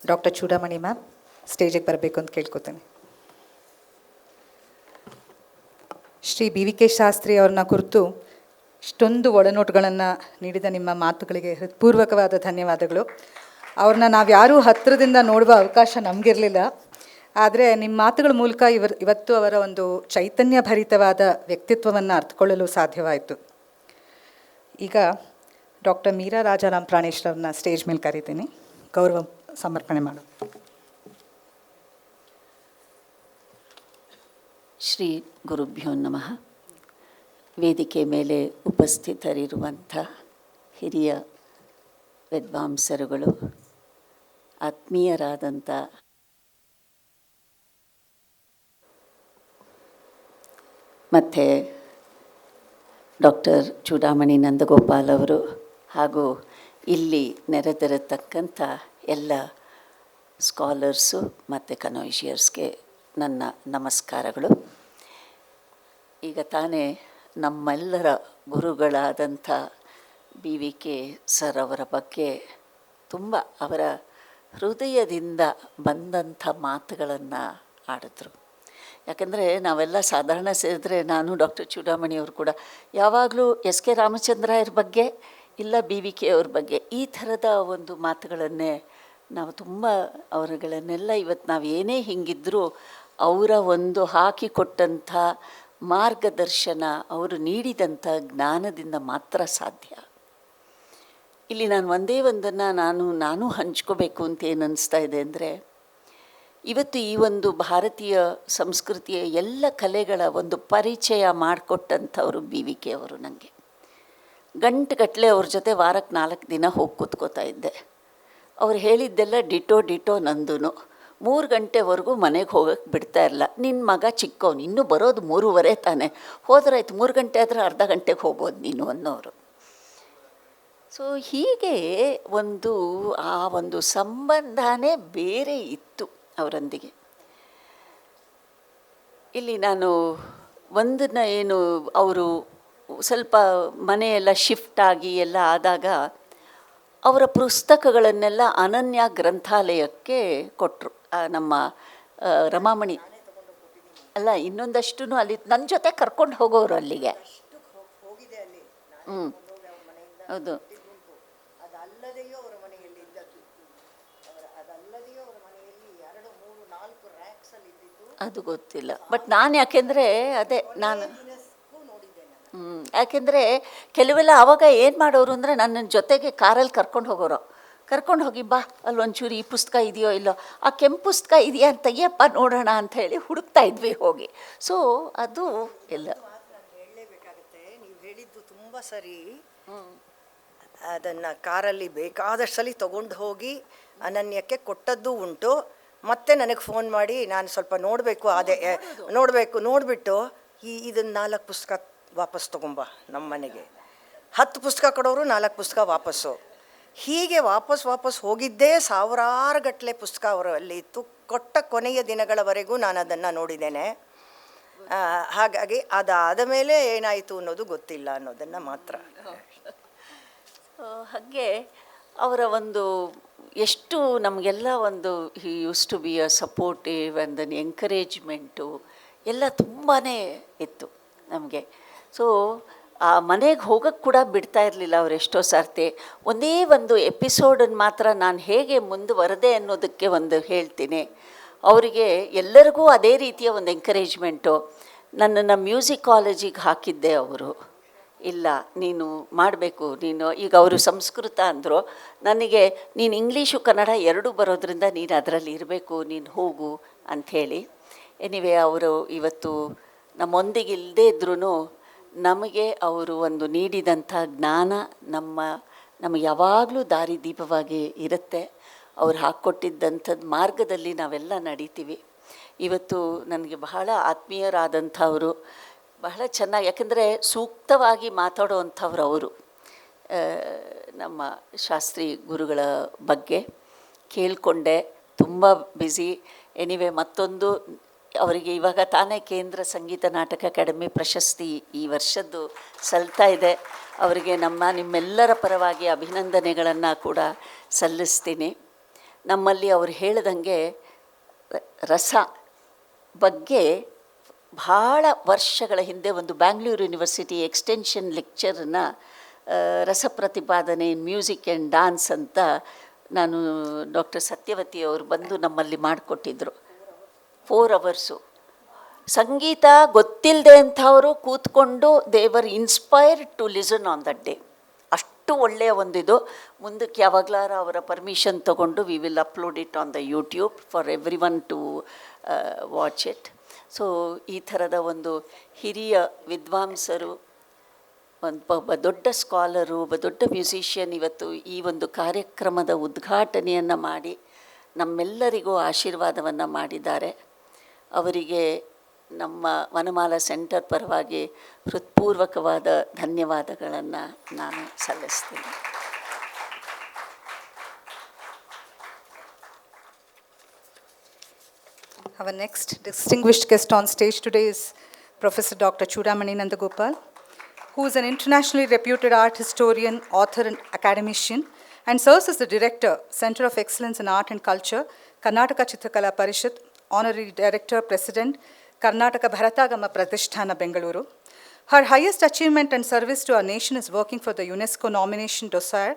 ಡಾಕ್ಟರ್ ಚೂಡಾಮಣಿ ಮ್ಯಾಮ್ ಸ್ಟೇಜಿಗೆ ಬರಬೇಕು ಅಂತ ಕೇಳ್ಕೊತೇನೆ. ಶ್ರೀ BVK ಶಾಸ್ತ್ರಿ ಅವ್ರನ್ನ ಕುರಿತು ಇಷ್ಟೊಂದು ಒಳನೋಟುಗಳನ್ನು ನೀಡಿದ ನಿಮ್ಮ ಮಾತುಗಳಿಗೆ ಹೃತ್ಪೂರ್ವಕವಾದ ಧನ್ಯವಾದಗಳು. ಅವ್ರನ್ನ ನಾವು ಯಾರೂ ಹತ್ತಿರದಿಂದ ನೋಡುವ ಅವಕಾಶ ನಮಗಿರಲಿಲ್ಲ. ಆದರೆ ನಿಮ್ಮ ಮಾತುಗಳ ಮೂಲಕ ಇವತ್ತು ಅವರ ಒಂದು ಚೈತನ್ಯ ಭರಿತವಾದ ವ್ಯಕ್ತಿತ್ವವನ್ನು ಅರ್ಥಕೊಳ್ಳಲು ಸಾಧ್ಯವಾಯಿತು. ಈಗ ಡಾಕ್ಟರ್ ಮೀರಾ ರಾಜಾರಾಮ್ ಪ್ರಾಣೇಶ್ರವ್ರನ್ನ ಸ್ಟೇಜ್ ಮೇಲೆ ಕರೀತೀನಿ, ಗೌರವ ಸಮರ್ಪಣೆ ಮಾಡು. ಶ್ರೀ ಗುರುಭ್ಯೋ ನಮಃ. ವೇದಿಕೆ ಮೇಲೆ ಉಪಸ್ಥಿತರಿರುವಂಥ ಹಿರಿಯ ವಿದ್ವಾಂಸರುಗಳು, ಆತ್ಮೀಯರಾದಂಥ ಮತ್ತು ಡಾಕ್ಟರ್ ಚೂಡಾಮಣಿ ನಂದಗೋಪಾಲ್ ಅವರು ಹಾಗೂ ಇಲ್ಲಿ ನೆರೆದಿರತಕ್ಕಂಥ ಎಲ್ಲ ಸ್ಕಾಲರ್ಸು ಮತ್ತು ಕನೋಯಿಷಿಯರ್ಸ್ಗೆ ನನ್ನ ನಮಸ್ಕಾರಗಳು. ಈಗ ತಾನೇ ನಮ್ಮೆಲ್ಲರ ಗುರುಗಳಾದಂಥ ಬಿ ವಿ ಕೆ ಸರ್ ಅವರ ಬಗ್ಗೆ ತುಂಬ ಅವರ ಹೃದಯದಿಂದ ಬಂದಂಥ ಮಾತುಗಳನ್ನು ಆಡಿದ್ರು. ಯಾಕಂದರೆ ನಾವೆಲ್ಲ ಸಾಧಾರಣ ಸೇರಿದ್ರೆ ನಾನು ಡಾಕ್ಟರ್ ಚೂಡಾಮಣಿಯವರು ಕೂಡ ಯಾವಾಗಲೂ ಎಸ್ ಕೆ ರಾಮಚಂದ್ರಾಯರ ಬಗ್ಗೆ ಇಲ್ಲ ಬಿ ವಿ ಕೆ ಅವ್ರ ಬಗ್ಗೆ ಈ ಥರದ ಒಂದು ಮಾತುಗಳನ್ನೇ ನಾವು ತುಂಬ ಅವರುಗಳನ್ನೆಲ್ಲ ಇವತ್ತು ನಾವು ಏನೇ ಹಿಂಗಿದ್ದರೂ ಅವರ ಒಂದು ಹಾಕಿಕೊಟ್ಟಂಥ ಮಾರ್ಗದರ್ಶನ, ಅವರು ನೀಡಿದಂಥ ಜ್ಞಾನದಿಂದ ಮಾತ್ರ ಸಾಧ್ಯ. ಇಲ್ಲಿ ನಾನು ಒಂದೇ ಒಂದನ್ನು ನಾನು ಹಂಚ್ಕೋಬೇಕು ಅಂತ ಏನು ಅನ್ನಿಸ್ತಾ ಇದೆ ಅಂದರೆ, ಇವತ್ತು ಈ ಒಂದು ಭಾರತೀಯ ಸಂಸ್ಕೃತಿಯ ಎಲ್ಲ ಕಲೆಗಳ ಒಂದು ಪರಿಚಯ ಮಾಡಿಕೊಟ್ಟಂಥವರು ಬಿ ವಿ ಕೆ ಅವರು. ನನಗೆ ಗಂಟೆಗಟ್ಟಲೆ ಅವ್ರ ಜೊತೆ ವಾರಕ್ಕೆ 4 ದಿನ ಹೋಗಿ ಕೂತ್ಕೋತಾ ಇದ್ದೆ. ಅವ್ರು ಹೇಳಿದ್ದೆಲ್ಲ ಡಿಟೋ ನಂದೂ. 3 ಗಂಟೆವರೆಗೂ ಮನೆಗೆ ಹೋಗೋಕ್ಕೆ ಬಿಡ್ತಾ ಇರಲ್ಲ. ನಿನ್ನ ಮಗ ಚಿಕ್ಕವನು, ಇನ್ನೂ ಬರೋದು 3:30 ತಾನೆ, ಹೋದ್ರಾಯ್ತು 3 ಗಂಟೆ ಆದರೆ ಅರ್ಧ ಗಂಟೆಗೆ ಹೋಗ್ಬೋದು ನೀನು ಅನ್ನೋರು. ಸೊ ಹೀಗೆ ಆ ಒಂದು ಸಂಬಂಧನೇ ಬೇರೆ ಇತ್ತು ಅವರೊಂದಿಗೆ. ಇಲ್ಲಿ ನಾನು ಒಂದನ್ನು ಏನು, ಅವರು ಸ್ವಲ್ಪ ಮನೆಯೆಲ್ಲ ಶಿಫ್ಟ್ ಆಗಿ ಎಲ್ಲ ಆದಾಗ ಅವರ ಪುಸ್ತಕಗಳನ್ನೆಲ್ಲ ಅನನ್ಯ ಗ್ರಂಥಾಲಯಕ್ಕೆ ಕೊಟ್ಟರು. ನಮ್ಮ ರಮಾಮಣಿ ಅಲ್ಲ, ಇನ್ನೊಂದಷ್ಟು ಅಲ್ಲಿ ನನ್ನ ಜೊತೆ ಕರ್ಕೊಂಡು ಹೋಗೋರು ಅಲ್ಲಿಗೆ. ಹೌದು. ಅದು ಗೊತ್ತಿಲ್ಲ, ಬಟ್ ನಾನು ಯಾಕೆಂದರೆ ಯಾಕೆಂದರೆ ಕೆಲವೆಲ್ಲ ಆವಾಗ ಏನು ಮಾಡೋರು ಅಂದರೆ ನನ್ನ ಜೊತೆಗೆ ಕಾರಲ್ಲಿ ಕರ್ಕೊಂಡು ಹೋಗಿ ಬಾ ಅಲ್ಲಿ ಒಂಚೂರು ಈ ಪುಸ್ತಕ ಇದೆಯೋ ಇಲ್ಲೋ, ಆ ಕೆಂಪು ಪುಸ್ತಕ ಇದೆಯಾ ಅಂತ ತೆಗಿಯಪ್ಪ ನೋಡೋಣ ಅಂತ ಹೇಳಿ ಹುಡುಕ್ತಾ ಇದ್ವಿ ಹೋಗಿ. ಸೊ ಅದು ಎಲ್ಲ ಹೇಳಲೇಬೇಕಾಗುತ್ತೆ. ನೀವು ಹೇಳಿದ್ದು ತುಂಬ ಸರಿ. ಅದನ್ನು ಕಾರಲ್ಲಿ ಬೇಕಾದಷ್ಟು ಸಲ ತೊಗೊಂಡು ಹೋಗಿ ಅನನ್ಯಕ್ಕೆ ಕೊಟ್ಟದ್ದು ಉಂಟು. ಮತ್ತೆ ನನಗೆ ಫೋನ್ ಮಾಡಿ ನಾನು ಸ್ವಲ್ಪ ನೋಡಿಬಿಟ್ಟು ಇದನ್ನು 4 ಪುಸ್ತಕ ವಾಪಸ್ ತೊಗೊಂಬ ನಮ್ಮ ಮನೆಗೆ. 10 ಪುಸ್ತಕ ಕೊಡೋರು 4 ಪುಸ್ತಕ ವಾಪಸ್ಸು. ಹೀಗೆ ವಾಪಸ್ ಹೋಗಿದ್ದೇ ಸಾವಿರಾರು ಗಟ್ಟಲೆ ಪುಸ್ತಕ ಅವರು ಅಲ್ಲಿ ಇತ್ತು. ಕೊಟ್ಟ ಕೊನೆಯ ದಿನಗಳವರೆಗೂ ನಾನು ಅದನ್ನು ನೋಡಿದ್ದೇನೆ. ಹಾಗಾಗಿ ಅದಾದ ಮೇಲೆ ಏನಾಯಿತು ಅನ್ನೋದು ಗೊತ್ತಿಲ್ಲ ಅನ್ನೋದನ್ನು ಮಾತ್ರ. ಹಾಗೆ ಅವರ ಒಂದು ಎಷ್ಟು ನಮಗೆಲ್ಲ ಒಂದು he use to be a supportive and an encouragement ಎಲ್ಲ ತುಂಬಾ ಇತ್ತು ನಮಗೆ. ಸೊ ಆ ಮನೆಗೆ ಹೋಗೋಕ್ಕೆ ಕೂಡ ಬಿಡ್ತಾ ಇರಲಿಲ್ಲ ಅವ್ರು. ಎಷ್ಟೋ ಸರ್ತಿ ಒಂದೇ ಒಂದು ಎಪಿಸೋಡನ್ನು ಮಾತ್ರ ನಾನು ಹೇಗೆ ಮುಂದುವರೆದೆ ಅನ್ನೋದಕ್ಕೆ ಒಂದು ಹೇಳ್ತೀನಿ. ಅವರಿಗೆ ಎಲ್ಲರಿಗೂ ಅದೇ ರೀತಿಯ ಒಂದು ಎಂಕರೇಜ್ಮೆಂಟು. ನನ್ನನ್ನು ಮ್ಯೂಸಿಕಾಲಜಿಗೆ ಹಾಕಿದ್ದೆ ಅವರು. ಇಲ್ಲ ನೀನು ಮಾಡಬೇಕು, ನೀನು ಈಗ ಅವರು ಸಂಸ್ಕೃತ ಅಂದರು, ನನಗೆ ನೀನು ಇಂಗ್ಲೀಷು ಕನ್ನಡ ಎರಡೂ ಬರೋದ್ರಿಂದ ನೀನು ಅದರಲ್ಲಿ ಇರಬೇಕು, ನೀನು ಹೋಗು ಅಂಥೇಳಿ. ಎನಿವೆ ಅವರು ಇವತ್ತು ನಮ್ಮೊಂದಿಗೆ ಇಲ್ಲದೇ ಇದ್ರೂ ನಮಗೆ ಅವರು ಒಂದು ನೀಡಿದಂಥ ಜ್ಞಾನ ನಮಗೆ ಯಾವಾಗಲೂ ದಾರಿದೀಪವಾಗಿ ಇರುತ್ತೆ. ಅವ್ರು ಹಾಕ್ಕೊಟ್ಟಿದ್ದಂಥದ್ದು ಮಾರ್ಗದಲ್ಲಿ ನಾವೆಲ್ಲ ನಡೀತೀವಿ. ಇವತ್ತು ನನಗೆ ಬಹಳ ಆತ್ಮೀಯರಾದಂಥವರು, ಬಹಳ ಚೆನ್ನಾಗಿ, ಯಾಕೆಂದರೆ ಸೂಕ್ತವಾಗಿ ಮಾತಾಡುವಂಥವ್ರು ಅವರು. ನಮ್ಮ ಶಾಸ್ತ್ರಿ ಗುರುಗಳ ಬಗ್ಗೆ ಕೇಳಿಕೊಂಡೆ, ತುಂಬ ಬ್ಯುಸಿ. ಎನಿವೆ ಮತ್ತೊಂದು ಅವರಿಗೆ ಇವಾಗ ತಾನೇ ಕೇಂದ್ರ ಸಂಗೀತ ನಾಟಕ ಅಕಾಡೆಮಿ ಪ್ರಶಸ್ತಿ ಈ ವರ್ಷದ್ದು ಸಲ್ತಾ ಇದೆ. ಅವರಿಗೆ ನಿಮ್ಮೆಲ್ಲರ ಪರವಾಗಿ ಅಭಿನಂದನೆಗಳನ್ನು ಕೂಡ ಸಲ್ಲಿಸ್ತೀನಿ. ನಮ್ಮಲ್ಲಿ ಅವರು ಹೇಳಿದಂಗೆ ರಸ ಬಗ್ಗೆ ಭಾಳ ವರ್ಷಗಳ ಹಿಂದೆ ಒಂದು ಬ್ಯಾಂಗ್ಳೂರು ಯೂನಿವರ್ಸಿಟಿ ಎಕ್ಸ್ಟೆನ್ಷನ್ ಲೆಕ್ಚರನ್ನ ರಸ ಪ್ರತಿಪಾದನೆ ಇನ್ ಮ್ಯೂಸಿಕ್ ಆ್ಯಂಡ್ ಡ್ಯಾನ್ಸ್ ಅಂತ ನಾನು ಡಾಕ್ಟರ್ ಸತ್ಯವತಿ ಅವರು ಬಂದು ನಮ್ಮಲ್ಲಿ ಮಾಡಿಕೊಟ್ಟಿದ್ರು 4 ಅವರ್ಸು. ಸಂಗೀತ ಗೊತ್ತಿಲ್ಲದೆ ಅಂಥವರು ಕೂತ್ಕೊಂಡು they were inspired to listen on that day. ಅಷ್ಟು ಒಳ್ಳೆಯ ಒಂದಿದು. ಮುಂದಕ್ಕೆ ಯಾವಾಗಲಾರ ಅವರ ಪರ್ಮಿಷನ್ ತೊಗೊಂಡು we will upload it on the YouTube for everyone to watch it. So ಈ ಥರದ ಒಂದು ಹಿರಿಯ ವಿದ್ವಾಂಸರು, ಒಬ್ಬ ದೊಡ್ಡ ಸ್ಕಾಲರು, ಒಬ್ಬ ದೊಡ್ಡ ಮ್ಯೂಸಿಷಿಯನ್ ಇವತ್ತು ಈ ಒಂದು ಕಾರ್ಯಕ್ರಮದ ಉದ್ಘಾಟನೆಯನ್ನು ಮಾಡಿ ನಮ್ಮೆಲ್ಲರಿಗೂ ಆಶೀರ್ವಾದವನ್ನು ಮಾಡಿದ್ದಾರೆ. ಅವರಿಗೆ ನಮ್ಮ ವನಮಾಲಾ ಸೆಂಟರ್ ಪರವಾಗಿ ಹೃತ್ಪೂರ್ವಕವಾದ ಧನ್ಯವಾದಗಳನ್ನು ನಾನು ಸಲ್ಲಿಸ್ತೀನಿ. Our next distinguished guest on stage today is Professor Dr. Choodamani Nandagopal, who is an internationally reputed art historian, author and academician, and serves as the Director, Center of Excellence in Art and Culture, Karnataka Chitrakala Parishad, Honorary Director, President, Karnataka Bharatagama Pratisthana, Bengaluru. Her highest achievement and service to our nation is working for the UNESCO nomination dossier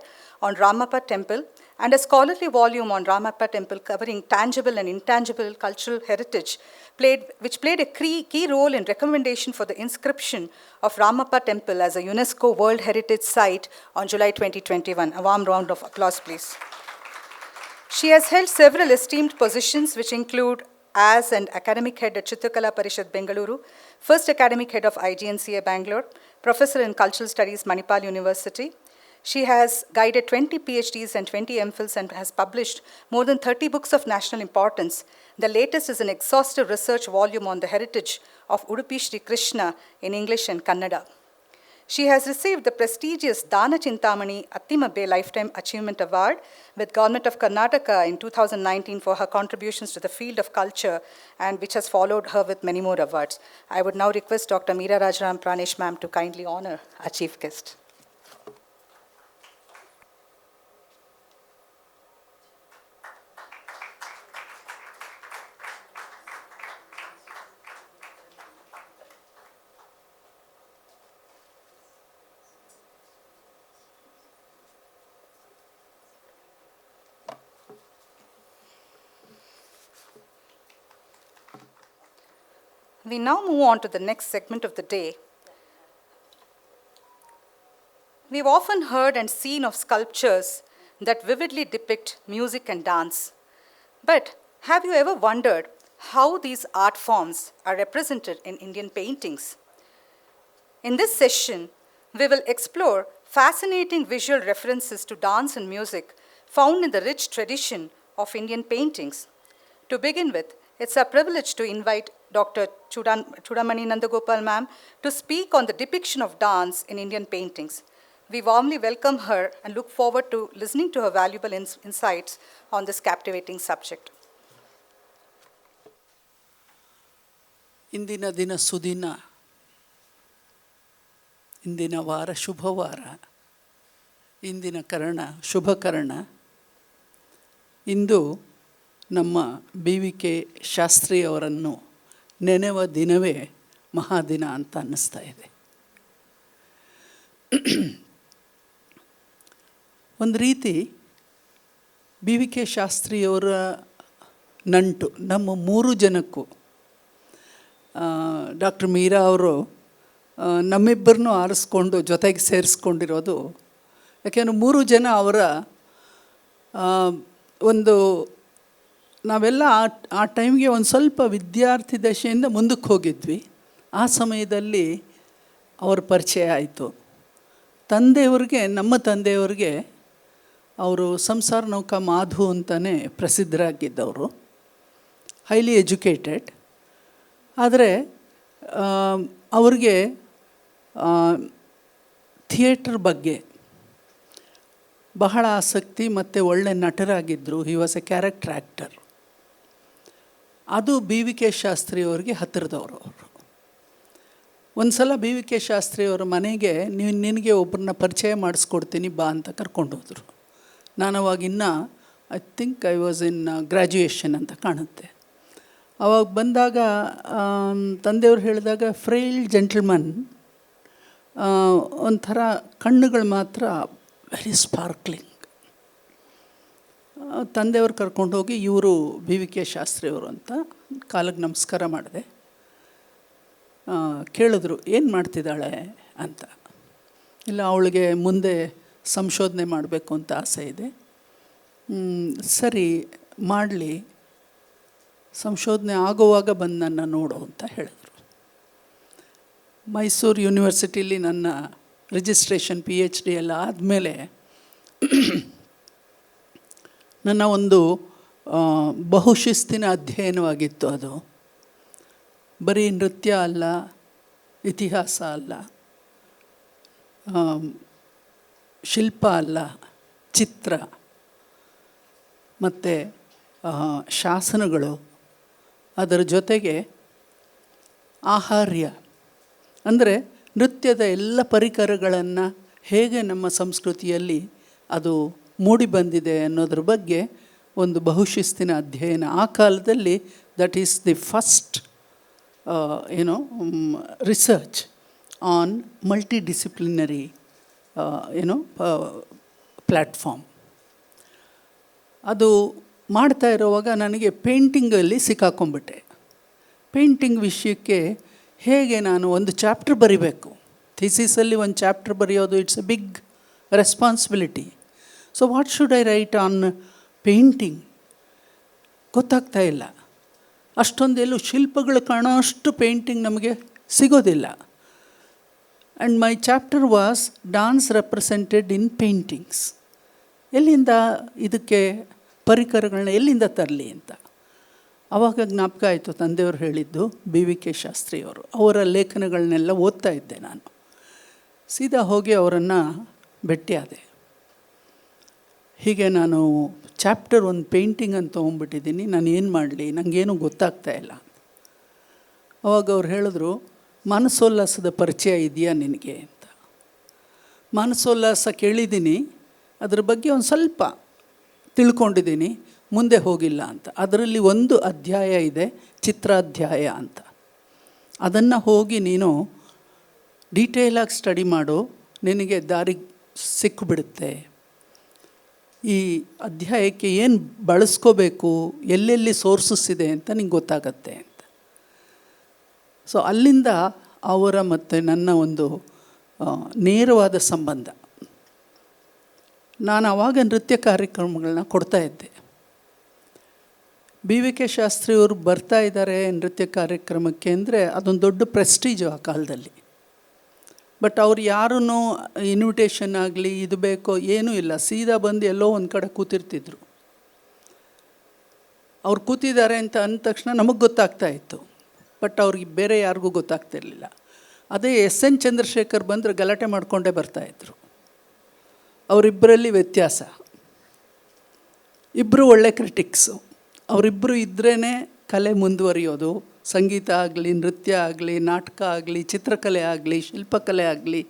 on Ramappa Temple and a scholarly volume on Ramappa Temple covering tangible and intangible cultural heritage, which played a key role in recommendation for the inscription of Ramappa Temple as a UNESCO World Heritage Site on July 2021. A warm round of applause, please. She has held several esteemed positions, which include as an academic head at Chitrakala Parishad, Bengaluru, first academic head of IGNCA, Bangalore, professor in cultural studies, Manipal University. She has guided 20 PhDs and 20 MPhils and has published more than 30 books of national importance. The latest is an exhaustive research volume on the heritage of Udupi Shri Krishna in English and Kannada. She has received the prestigious Dana Chintamani Attimabbe Lifetime Achievement Award with Government of Karnataka in 2019 for her contributions to the field of culture, and which has followed her with many more awards. I would now request Dr. Meera Rajaram Pranesh ma'am to kindly honor our chief guest. We now move on to the next segment of the day. We've often heard and seen of sculptures that vividly depict music and dance. But have you ever wondered how these art forms are represented in Indian paintings? In this session, we will explore fascinating visual references to dance and music found in the rich tradition of Indian paintings. To begin with, it's a privilege to invite Dr. Choodamani Nandagopal ma'am to speak on the depiction of dance in Indian paintings. We warmly welcome her and look forward to listening to her valuable insights on this captivating subject. ಇಂದಿನ ದಿನ ಸುದಿನ, ಇಂದಿನ ವಾರ ಶುಭವಾರ, ಇಂದಿನ ಕರ್ಣ ಶುಭಕರ್ಣ. ಇಂದು ನಮ್ಮ B V K Shastri ಅವರನ್ನು ನೆನೆವ ದಿನವೇ ಮಹಾದಿನ ಅಂತ ಅನ್ನಿಸ್ತಾ ಇದೆ. ಒಂದು ರೀತಿ ಬಿ ವಿ ಕೆ ಶಾಸ್ತ್ರಿಯವರ ನಂಟು ನಮ್ಮ 3 ಜನಕ್ಕೂ. ಡಾಕ್ಟರ್ ಮೀರಾ ಅವರು ನಮ್ಮಿಬ್ಬರನ್ನೂ ಆರಿಸ್ಕೊಂಡು ಜೊತೆಗೆ ಸೇರಿಸ್ಕೊಂಡಿರೋದು ಯಾಕೆಂದರೆ 3 ಜನ ಅವರ ಒಂದು ನಾವೆಲ್ಲ ಆ ಟೈಮ್ಗೆ ಒಂದು ಸ್ವಲ್ಪ ವಿದ್ಯಾರ್ಥಿ ದಶೆಯಿಂದ ಮುಂದಕ್ಕೆ ಹೋಗಿದ್ವಿ. ಆ ಸಮಯದಲ್ಲಿ ಅವ್ರ ಪರಿಚಯ ಆಯಿತು. ನಮ್ಮ ತಂದೆಯವ್ರಿಗೆ ಅವರು ಸಂಸಾರ ನೌಕಾ ಮಾಧು ಅಂತಲೇ ಪ್ರಸಿದ್ಧರಾಗಿದ್ದವರು, ಹೈಲಿ ಎಜುಕೇಟೆಡ್. ಆದರೆ ಅವ್ರಿಗೆ ಥಿಯೇಟ್ರ್ ಬಗ್ಗೆ ಬಹಳ ಆಸಕ್ತಿ ಮತ್ತು ಒಳ್ಳೆ ನಟರಾಗಿದ್ದರು. He was a character actor. ಅದು ಬಿ ವಿ ಕೆ ಶಾಸ್ತ್ರಿಯವ್ರಿಗೆ ಹತ್ತಿರದವರು. ಅವರು ಒಂದು ಸಲ ಬಿ ವಿ ಕೆ ಶಾಸ್ತ್ರಿಯವರ ಮನೆಗೆ ನಿನಗೆ ಒಬ್ಬರನ್ನ ಪರಿಚಯ ಮಾಡಿಸ್ಕೊಡ್ತೀನಿ ಬಾ ಅಂತ ಕರ್ಕೊಂಡು ಹೋದರು. ನಾನು ಅವಾಗಿನ್ನ I think I was in graduation ಅಂತ ಕಾಣುತ್ತೆ. ಅವಾಗ ಬಂದಾಗ ತಂದೆಯವರು ಹೇಳಿದಾಗ ಫ್ರೈಲ್ ಜೆಂಟಲ್ಮನ್, ಒಂಥರ ಕಣ್ಣುಗಳು ಮಾತ್ರ ವೆರಿ ಸ್ಪಾರ್ಕ್ಲಿಂಗ್. ತಂದೆಯವ್ರು ಕರ್ಕೊಂಡೋಗಿ ಇವರು ಬಿ ವಿ ಕೆ ಶಾಸ್ತ್ರಿಯವರು ಅಂತ ಕಾಲಿಗೆ ನಮಸ್ಕಾರ ಮಾಡಿದೆ. ಕೇಳಿದ್ರು ಏನು ಮಾಡ್ತಿದ್ದಾಳೆ ಅಂತ. ಇಲ್ಲ, ಅವಳಿಗೆ ಮುಂದೆ ಸಂಶೋಧನೆ ಮಾಡಬೇಕು ಅಂತ ಆಸೆ ಇದೆ. ಸರಿ ಮಾಡಲಿ, ಸಂಶೋಧನೆ ಆಗುವಾಗ ಬಂದು ನನ್ನ ನೋಡು ಅಂತ ಹೇಳಿದ್ರು. ಮೈಸೂರು ಯೂನಿವರ್ಸಿಟಿಲಿ ನನ್ನ ರಿಜಿಸ್ಟ್ರೇಷನ್ PhD ಎಲ್ಲ ಆದಮೇಲೆ ನನ್ನ ಒಂದು ಬಹುಶಿಸ್ತಿನ ಅಧ್ಯಯನವಾಗಿತ್ತು. ಅದು ಬರೀ ನೃತ್ಯ ಅಲ್ಲ, ಇತಿಹಾಸ ಅಲ್ಲ, ಶಿಲ್ಪ ಅಲ್ಲ, ಚಿತ್ರ ಮತ್ತು ಶಾಸನಗಳು, ಅದರ ಜೊತೆಗೆ ಆಹಾರ್ಯ ಅಂದರೆ ನೃತ್ಯದ ಎಲ್ಲ ಪರಿಕರಗಳನ್ನು ಹೇಗೆ ನಮ್ಮ ಸಂಸ್ಕೃತಿಯಲ್ಲಿ ಅದು ಮೂಡಿ ಬಂದಿದೆ ಅನ್ನೋದ್ರ ಬಗ್ಗೆ ಒಂದು ಬಹುಶಿಸ್ತಿನ ಅಧ್ಯಯನ. ಆ ಕಾಲದಲ್ಲಿ that is the first research on multidisciplinary platform. ಅದು ಮಾಡ್ತಾ ಇರೋವಾಗ ನನಗೆ ಪೇಂಟಿಂಗಲ್ಲಿ ಸಿಕ್ಕಾಕೊಂಡ್ಬಿಟ್ಟೆ. ಪೇಂಟಿಂಗ್ ವಿಷಯಕ್ಕೆ ಹೇಗೆ ನಾನು ಒಂದು ಚಾಪ್ಟರ್ ಬರಿಬೇಕು, ಥೀಸಿಸಲ್ಲಿ ಒಂದು ಚಾಪ್ಟರ್ ಬರೆಯೋದು it's a big responsibility. So what should I write on painting ಗೊತ್ತಾಗ್ತಾ ಇಲ್ಲ. ಅಷ್ಟೊಂದೆಲ್ಲೂ ಶಿಲ್ಪಗಳು ಕಾಣೋ ಅಷ್ಟು ಪೇಂಟಿಂಗ್ ನಮಗೆ ಸಿಗೋದಿಲ್ಲ. And my chapter was dance represented in paintings. ಎಲ್ಲಿಂದ ಇದಕ್ಕೆ ಪರಿಕರಗಳನ್ನ ಎಲ್ಲಿಂದ ತರಲಿ ಅಂತ ಆವಾಗ ಜ್ಞಾಪಕ ಆಯಿತು. ತಂದೆಯವರು ಹೇಳಿದ್ದು ಬಿ ವಿ ಕೆ ಶಾಸ್ತ್ರಿಯವರು, ಅವರ ಲೇಖನಗಳನ್ನೆಲ್ಲ ಓದ್ತಾ ಇದ್ದೆ ನಾನು. ಸೀದಾ ಹೋಗಿ ಅವರನ್ನು ಭೇಟಿಯಾದೆ. ಹೀಗೆ ನಾನು ಚಾಪ್ಟರ್ ಒಂದು ಪೇಂಟಿಂಗ್ ಅಂತ ತೊಗೊಂಡ್ಬಿಟ್ಟಿದ್ದೀನಿ, ನಾನು ಏನು ಮಾಡಲಿ, ನನಗೇನು ಗೊತ್ತಾಗ್ತಾ ಇಲ್ಲ. ಅವಾಗ ಅವ್ರು ಹೇಳಿದ್ರು, ಮಾನಸೋಲ್ಲಾಸದ ಪರಿಚಯ ಇದೆಯಾ ನಿನಗೆ ಅಂತ. ಮಾನಸೋಲ್ಲಾಸ ಕೇಳಿದ್ದೀನಿ, ಅದ್ರ ಬಗ್ಗೆ ಒಂದು ಸ್ವಲ್ಪ ತಿಳ್ಕೊಂಡಿದ್ದೀನಿ, ಮುಂದೆ ಹೋಗಿಲ್ಲ ಅಂತ. ಅದರಲ್ಲಿ ಒಂದು ಅಧ್ಯಾಯ ಇದೆ, ಚಿತ್ರಾಧ್ಯಾಯ ಅಂತ. ಅದನ್ನು ಹೋಗಿ ನೀನು ಡೀಟೇಲಾಗಿ ಸ್ಟಡಿ ಮಾಡು, ನಿನಗೆ ದಾರಿ ಸಿಕ್ಕಿಬಿಡುತ್ತೆ. ಈ ಅಧ್ಯಾಯಕ್ಕೆ ಏನು ಬಳಸ್ಕೋಬೇಕು, ಎಲ್ಲೆಲ್ಲಿ ಸೋರ್ಸಸ್ ಇದೆ ಅಂತ ನಿಂಗೆ ಗೊತ್ತಾಗತ್ತೆ ಅಂತ. ಸೊ ಅಲ್ಲಿಂದ ಅವರ ಮತ್ತು ನನ್ನ ಒಂದು ನೇರವಾದ ಸಂಬಂಧ. ನಾನು ಆವಾಗ ನೃತ್ಯ ಕಾರ್ಯಕ್ರಮಗಳನ್ನ ಕೊಡ್ತಾಯಿದ್ದೆ. ಬಿ ವಿ ಕೆ ಶಾಸ್ತ್ರಿಯವರು ಬರ್ತಾ ಇದ್ದಾರೆ ನೃತ್ಯ ಕಾರ್ಯಕ್ರಮಕ್ಕೆ ಅಂದರೆ ಅದೊಂದು ದೊಡ್ಡ ಪ್ರೆಸ್ಟೀಜು ಆ ಕಾಲದಲ್ಲಿ. ಬಟ್ ಅವ್ರು ಯಾರೂ ಇನ್ವಿಟೇಷನ್ ಆಗಲಿ ಇದು ಬೇಕೋ ಏನೂ ಇಲ್ಲ, ಸೀದಾ ಬಂದು ಎಲ್ಲೋ ಒಂದು ಕಡೆ ಕೂತಿರ್ತಿದ್ರು. ಅವ್ರು ಕೂತಿದ್ದಾರೆ ಅಂತ ಅಂದ ತಕ್ಷಣ ನಮಗೆ ಗೊತ್ತಾಗ್ತಾ ಇತ್ತು, ಬಟ್ ಅವ್ರಿಗೆ ಬೇರೆ ಯಾರಿಗೂ ಗೊತ್ತಾಗ್ತಿರ್ಲಿಲ್ಲ. ಅದೇ SN ಚಂದ್ರಶೇಖರ್ ಬಂದರೆ ಗಲಾಟೆ ಮಾಡಿಕೊಂಡೇ ಬರ್ತಾಯಿದ್ರು. ಅವರಿಬ್ಬರಲ್ಲಿ ವ್ಯತ್ಯಾಸ. ಇಬ್ಬರು ಒಳ್ಳೆ ಕ್ರಿಟಿಕ್ಸು. ಅವರಿಬ್ಬರು ಇದ್ರೇ ಕಲೆ ಮುಂದುವರಿಯೋದು. ಸಂಗೀತ ಆಗಲಿ, ನೃತ್ಯ ಆಗಲಿ, ನಾಟಕ ಆಗಲಿ, ಚಿತ್ರಕಲೆ ಆಗಲಿ, ಶಿಲ್ಪಕಲೆ ಆಗಲಿ,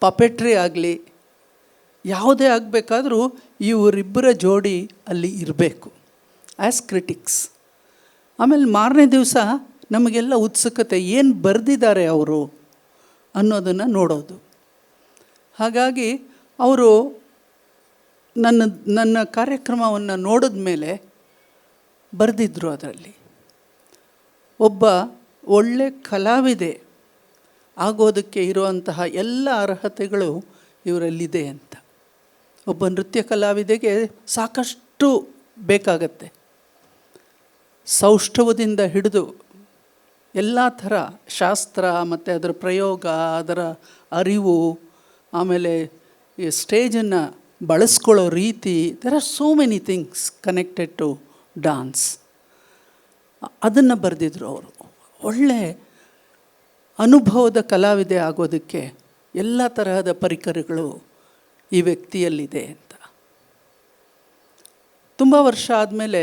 ಪಪೆಟ್ರಿ ಆಗಲಿ, ಯಾವುದೇ ಆಗಬೇಕಾದ್ರೂ ಇವರಿಬ್ಬರ ಜೋಡಿ ಅಲ್ಲಿ ಇರಬೇಕು ಆ್ಯಸ್ ಕ್ರಿಟಿಕ್ಸ್. ಆಮೇಲೆ ಮಾರನೇ ದಿವಸ ನಮಗೆಲ್ಲ ಉತ್ಸುಕತೆ, ಏನು ಬರೆದಿದ್ದಾರೆ ಅವರು ಅನ್ನೋದನ್ನು ನೋಡೋದು. ಹಾಗಾಗಿ ಅವರು ನನ್ನ ಕಾರ್ಯಕ್ರಮವನ್ನು ನೋಡಿದ ಮೇಲೆ ಬರೆದಿದ್ದರು, ಅದರಲ್ಲಿ ಒಬ್ಬ ಒಳ್ಳೆ ಕಲಾವಿದೆ ಆಗೋದಕ್ಕೆ ಇರುವಂತಹ ಎಲ್ಲ ಅರ್ಹತೆಗಳು ಇವರಲ್ಲಿದೆ ಅಂತ. ಒಬ್ಬ ನೃತ್ಯ ಕಲಾವಿದೆಗೆ ಸಾಕಷ್ಟು ಬೇಕಾಗತ್ತೆ. ಸೌಷ್ಠವದಿಂದ ಹಿಡಿದು ಎಲ್ಲ ಥರ ಶಾಸ್ತ್ರ ಮತ್ತು ಅದರ ಪ್ರಯೋಗ, ಅದರ ಅರಿವು, ಆಮೇಲೆ ಈ ಸ್ಟೇಜನ್ನು ಬಳಸ್ಕೊಳ್ಳೋ ರೀತಿ, there are so many things connected to dance. ಅದನ್ನು ಬರೆದಿದ್ರು ಅವರು. ಒಳ್ಳೆ ಅನುಭವದ ಕಲಾವಿದೆ ಆಗೋದಕ್ಕೆ ಎಲ್ಲ ತರಹದ ಪರಿಕರಗಳು ಈ ವ್ಯಕ್ತಿಯಲ್ಲಿದೆ ಅಂತ. ತುಂಬ ವರ್ಷ ಆದಮೇಲೆ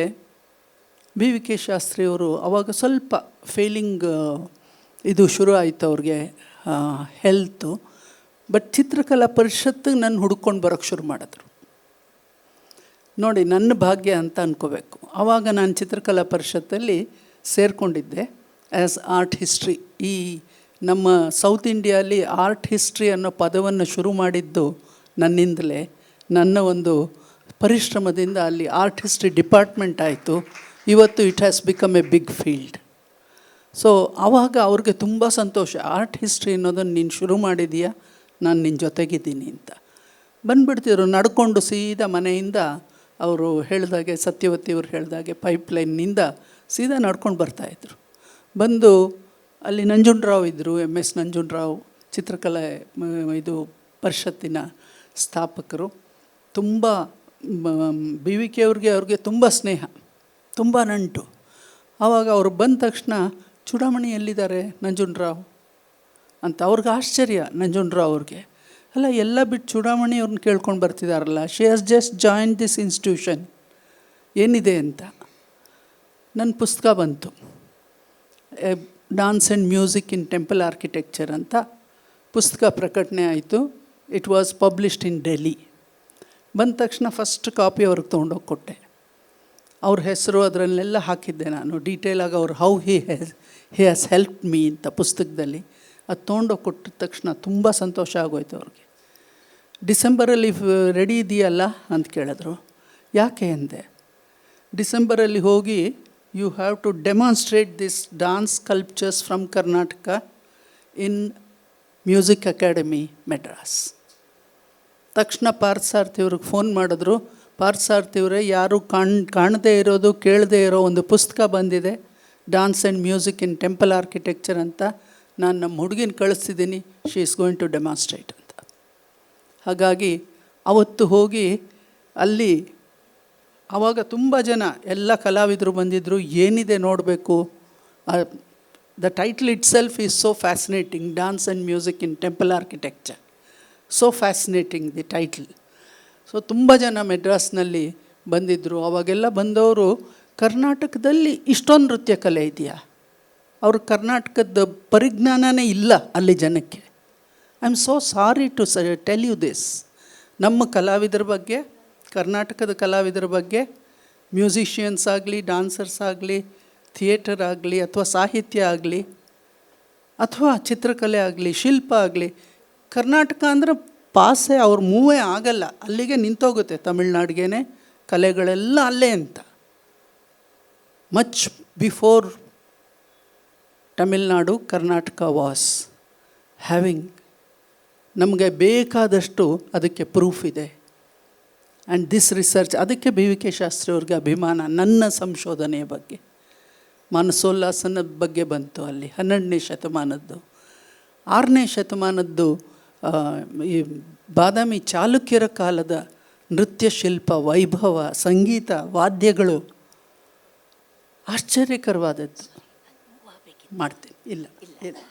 ಬಿ ವಿ ಕೆ ಶಾಸ್ತ್ರಿಯವರು ಆವಾಗ ಸ್ವಲ್ಪ ಫೇಲಿಂಗ್ ಇದು ಶುರು ಆಯಿತು ಅವ್ರಿಗೆ, ಹೆಲ್ತು. ಬಟ್ ಚಿತ್ರಕಲಾ ಪರಿಷತ್ತಿಗೆ ನನ್ನ ಹುಡ್ಕೊಂಡು ಬರೋಕ್ಕೆ ಶುರು ಮಾಡಿದ್ರು. ನೋಡಿ, ನನ್ನ ಭಾಗ್ಯ ಅಂತ ಅಂದ್ಕೋಬೇಕು. ಆವಾಗ ನಾನು ಚಿತ್ರಕಲಾ ಪರಿಷತ್ತಲ್ಲಿ ಸೇರಿಕೊಂಡಿದ್ದೆ ಆ್ಯಸ್ ಆರ್ಟ್ ಹಿಸ್ಟ್ರಿ. ಈ ನಮ್ಮ ಸೌತ್ ಇಂಡಿಯಾಲಿ ಆರ್ಟ್ ಹಿಸ್ಟ್ರಿ ಅನ್ನೋ ಪದವನ್ನು ಶುರು ಮಾಡಿದ್ದು ನನ್ನಿಂದಲೇ. ನನ್ನ ಒಂದು ಪರಿಶ್ರಮದಿಂದ ಅಲ್ಲಿ ಆರ್ಟ್ ಹಿಸ್ಟ್ರಿ ಡಿಪಾರ್ಟ್ಮೆಂಟ್ ಆಯಿತು. ಇವತ್ತು it has become a big field. So ಆವಾಗ ಅವ್ರಿಗೆ ತುಂಬ ಸಂತೋಷ, ಆರ್ಟ್ ಹಿಸ್ಟ್ರಿ ಅನ್ನೋದನ್ನು ನೀನು ಶುರು ಮಾಡಿದೀಯಾ, ನಾನು ನಿನ್ನ ಜೊತೆಗಿದ್ದೀನಿ ಅಂತ. ಬಂದುಬಿಡ್ತಿದ್ರು ನಡ್ಕೊಂಡು ಸೀದಾ ಮನೆಯಿಂದ. ಅವರು ಹೇಳಿದಾಗೆ, ಸತ್ಯವತಿ ಅವರು ಹೇಳಿದಾಗೆ, ಪೈಪ್ಲೈನ್ನಿಂದ ಸೀದಾ ನಡ್ಕೊಂಡು ಬರ್ತಾಯಿದ್ರು. ಬಂದು ಅಲ್ಲಿ ನಂಜುಂಡರಾವ್ ಇದ್ದರು, MS ನಂಜುಂಡರಾವ್, ಚಿತ್ರಕಲೆ ಇದು ಪರಿಷತ್ತಿನ ಸ್ಥಾಪಕರು. ತುಂಬ BVK ಅವ್ರಿಗೆ ತುಂಬ ಸ್ನೇಹ, ತುಂಬ ನಂಟು. ಆವಾಗ ಅವರು ಬಂದ ತಕ್ಷಣ ಚೂಡಾಮಣಿ ಎಲ್ಲಿದ್ದಾರೆ ನಂಜುಂಡರಾವ್ ಅಂತ ಅವ್ರಿಗೆ ಆಶ್ಚರ್ಯ. ನಂಜುಂಡರಾವ್ ಅವ್ರಿಗೆ, ಅಲ್ಲ ಎಲ್ಲ ಬಿಟ್ಟು ಚೂಡಾಮಣಿ ಅವ್ರನ್ನ ಕೇಳ್ಕೊಂಡು ಬರ್ತಿದ್ದಾರಲ್ಲ, she has just join this institution, ಏನಿದೆ ಅಂತ. ನನ್ನ ಪುಸ್ತಕ ಬಂತು, dance and music in temple architecture ಅಂತ ಪುಸ್ತಕ ಪ್ರಕಟಣೆ ಆಯಿತು. It was published in Delhi. ಬಂದ ತಕ್ಷಣ ಫಸ್ಟ್ ಕಾಪಿ ಅವ್ರಿಗೆ ತೊಗೊಂಡೋಗಿ ಕೊಟ್ಟೆ. ಅವ್ರ ಹೆಸರು ಅದರಲ್ಲೆಲ್ಲ ಹಾಕಿದ್ದೆ ನಾನು ಡೀಟೇಲಾಗಿ, ಅವ್ರು how he has help me ಅಂತ ಪುಸ್ತಕದಲ್ಲಿ. ಅದು ತೊಗೊಂಡೋಗಿ ಕೊಟ್ಟಿದ ತಕ್ಷಣ ತುಂಬ ಸಂತೋಷ ಆಗೋಯ್ತು ಅವ್ರಿಗೆ. ಡಿಸೆಂಬರಲ್ಲಿ ರೆಡಿ ಇದೆಯಲ್ಲ ಅಂತ ಕೇಳಿದ್ರು. ಯಾಕೆ ಅಂದೆ. ಡಿಸೆಂಬರಲ್ಲಿ ಹೋಗಿ you have to demonstrate this dance sculptures from Karnataka in music academy Madras. ತಕ್ಷಣ ಪಾರ್ಥಸಾರಥಿಯವ್ರಿಗೆ ಫೋನ್ ಮಾಡಿದ್ರು. ಪಾರ್ಥಸಾರಥಿಯವರೇ, ಯಾರು ಕಾಣದೇ ಇರೋದು ಕೇಳದೇ ಇರೋ ಒಂದು ಪುಸ್ತಕ ಬಂದಿದೆ, dance and music in temple architecture ಅಂತ. ನಾನು ನಮ್ಮ ಹುಡುಗಿನ ಕಳಿಸ್ತಿದ್ದೀನಿ, she is going to demonstrate ಅಂತ. ಹಾಗಾಗಿ ಅವತ್ತು ಹೋಗಿ ಅಲ್ಲಿ, ಆವಾಗ ತುಂಬ ಜನ ಎಲ್ಲ ಕಲಾವಿದರು ಬಂದಿದ್ದರು. ಏನಿದೆ ನೋಡಬೇಕು. The title it self is so fascinating, dance and music in temple architecture. So fascinating the title. So ತುಂಬ ಜನ ಮೆಡ್ರಾಸ್ನಲ್ಲಿ ಬಂದಿದ್ದರು. ಅವಾಗೆಲ್ಲ ಬಂದವರು ಕರ್ನಾಟಕದಲ್ಲಿ ಇಷ್ಟೊಂದು ನೃತ್ಯ ಕಲೆ ಇದೆಯಾ, ಅವ್ರ ಕರ್ನಾಟಕದ ಪರಿಜ್ಞಾನನೇ ಇಲ್ಲ ಅಲ್ಲಿ ಜನಕ್ಕೆ. I am so sorry to tell you this. ನಮ್ಮ ಕಲಾವಿದರ ಬಗ್ಗೆ, ಕರ್ನಾಟಕದ ಕಲಾವಿದರ ಬಗ್ಗೆ, ಮ್ಯೂಸಿಷಿಯನ್ಸ್ ಆಗಲಿ, ಡಾನ್ಸರ್ಸ್ ಆಗಲಿ, ಥಿಯೇಟರ್ ಆಗಲಿ, ಅಥವಾ ಸಾಹಿತ್ಯ ಆಗಲಿ, ಅಥವಾ ಚಿತ್ರಕಲೆ ಆಗಲಿ, ಶಿಲ್ಪ ಆಗಲಿ, ಕರ್ನಾಟಕ ಅಂದರೆ ಪಾಸೆ ಅವ್ರ ಮೂವೇ ಆಗಲ್ಲ, ಅಲ್ಲಿಗೆ ನಿಂತೋಗುತ್ತೆ. ತಮಿಳ್ನಾಡಿಗೆ ಕಲೆಗಳೆಲ್ಲ ಅಲ್ಲೇ ಅಂತ. Much before Tamil Nadu, Karnataka was having. ನಮಗೆ ಬೇಕಾದಷ್ಟು ಅದಕ್ಕೆ ಪ್ರೂಫ್ ಇದೆ. ಆ್ಯಂಡ್ ದಿಸ್ ರಿಸರ್ಚ್, ಅದಕ್ಕೆ BVK ಶಾಸ್ತ್ರಿ ಅವ್ರಿಗೆ ಅಭಿಮಾನ. ನನ್ನ ಸಂಶೋಧನೆಯ ಬಗ್ಗೆ, ಮಾನಸೋಲ್ಲಾಸನ ಬಗ್ಗೆ ಬಂತು ಅಲ್ಲಿ 12ನೇ ಶತಮಾನದ್ದು. 6ನೇ ಶತಮಾನದ್ದು ಈ ಬಾದಾಮಿ ಚಾಲುಕ್ಯರ ಕಾಲದ ನೃತ್ಯ ಶಿಲ್ಪ, ವೈಭವ, ಸಂಗೀತ, ವಾದ್ಯಗಳು ಆಶ್ಚರ್ಯಕರವಾದದ್ದು. ಮಾಡ್ತೀನಿ, ಇಲ್ಲ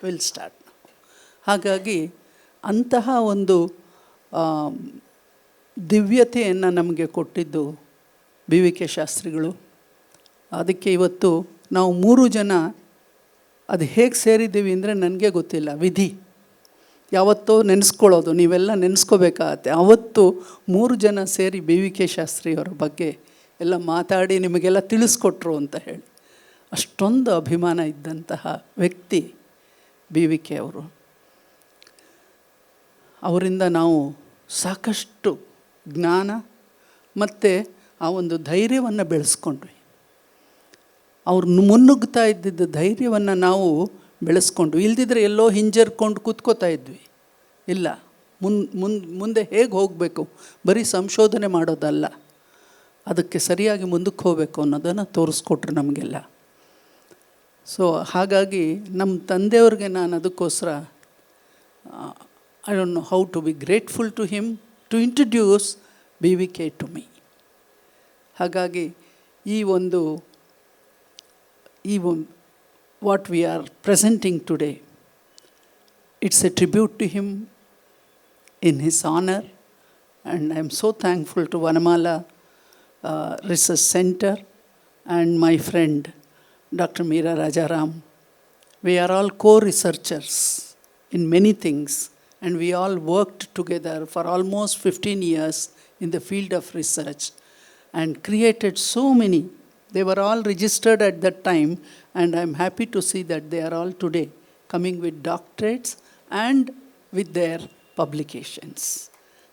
ವಿಲ್ ಸ್ಟಾರ್ಟ್. ಹಾಗಾಗಿ ಅಂತಹ ಒಂದು ದಿವ್ಯತೆಯನ್ನು ನಮಗೆ ಕೊಟ್ಟಿದ್ದು BVK ಶಾಸ್ತ್ರಿಗಳು. ಅದಕ್ಕೆ ಇವತ್ತು ನಾವು 3 ಜನ ಅದು ಹೇಗೆ ಸೇರಿದ್ದೀವಿ ಅಂದರೆ ನನಗೆ ಗೊತ್ತಿಲ್ಲ. ವಿಧಿ ಯಾವತ್ತೋ ನೆನೆಸ್ಕೊಳ್ಳೋದು, ನೀವೆಲ್ಲ ನೆನೆಸ್ಕೋಬೇಕಾಗತ್ತೆ. ಅವತ್ತು 3 ಜನ ಸೇರಿ BVK ಶಾಸ್ತ್ರಿಯವರ ಬಗ್ಗೆ ಎಲ್ಲ ಮಾತಾಡಿ ನಿಮಗೆಲ್ಲ ತಿಳಿಸ್ಕೊಟ್ರು ಅಂತ ಹೇಳಿ. ಅಷ್ಟೊಂದು ಅಭಿಮಾನ ಇದ್ದಂತಹ ವ್ಯಕ್ತಿ BVK ಅವರು. ಅವರಿಂದ ನಾವು ಸಾಕಷ್ಟು ಜ್ಞಾನ ಮತ್ತು ಆ ಒಂದು ಧೈರ್ಯವನ್ನು ಬೆಳೆಸ್ಕೊಂಡ್ವಿ. ಅವ್ರು ಮುನ್ನುಗ್ತಾ ಇದ್ದಿದ್ದ ಧೈರ್ಯವನ್ನು ನಾವು ಬೆಳೆಸ್ಕೊಂಡ್ವಿ. ಇಲ್ದಿದ್ರೆ ಎಲ್ಲೋ ಹಿಂಜರ್ಕೊಂಡು ಕೂತ್ಕೋತಾ ಇದ್ವಿ. ಇಲ್ಲ, ಮುಂದೆ ಹೇಗೆ ಹೋಗಬೇಕು, ಬರೀ ಸಂಶೋಧನೆ ಮಾಡೋದಲ್ಲ, ಅದಕ್ಕೆ ಸರಿಯಾಗಿ ಮುಂದಕ್ಕೆ ಹೋಗಬೇಕು ಅನ್ನೋದನ್ನು ತೋರಿಸ್ಕೊಟ್ರು ನಮಗೆಲ್ಲ. ಸೊ ಹಾಗಾಗಿ ನಮ್ಮ ತಂದೆಯವ್ರಿಗೆ ನಾನು ಅದಕ್ಕೋಸ್ಕರ I don't know how to be grateful to him to introduce BVK to me. ಹಾಗಾಗಿ ಈ what we are presenting today, it's a tribute to him in his honor, and I am so thankful to Vanamala Research Center and my friend Dr. Meera Rajaram. We are all co-researchers in many things, and we all worked together for almost 15 years in the field of research and created so many. They were all registered at that time, and I am happy to see that they are all today coming with doctorates and with their publications.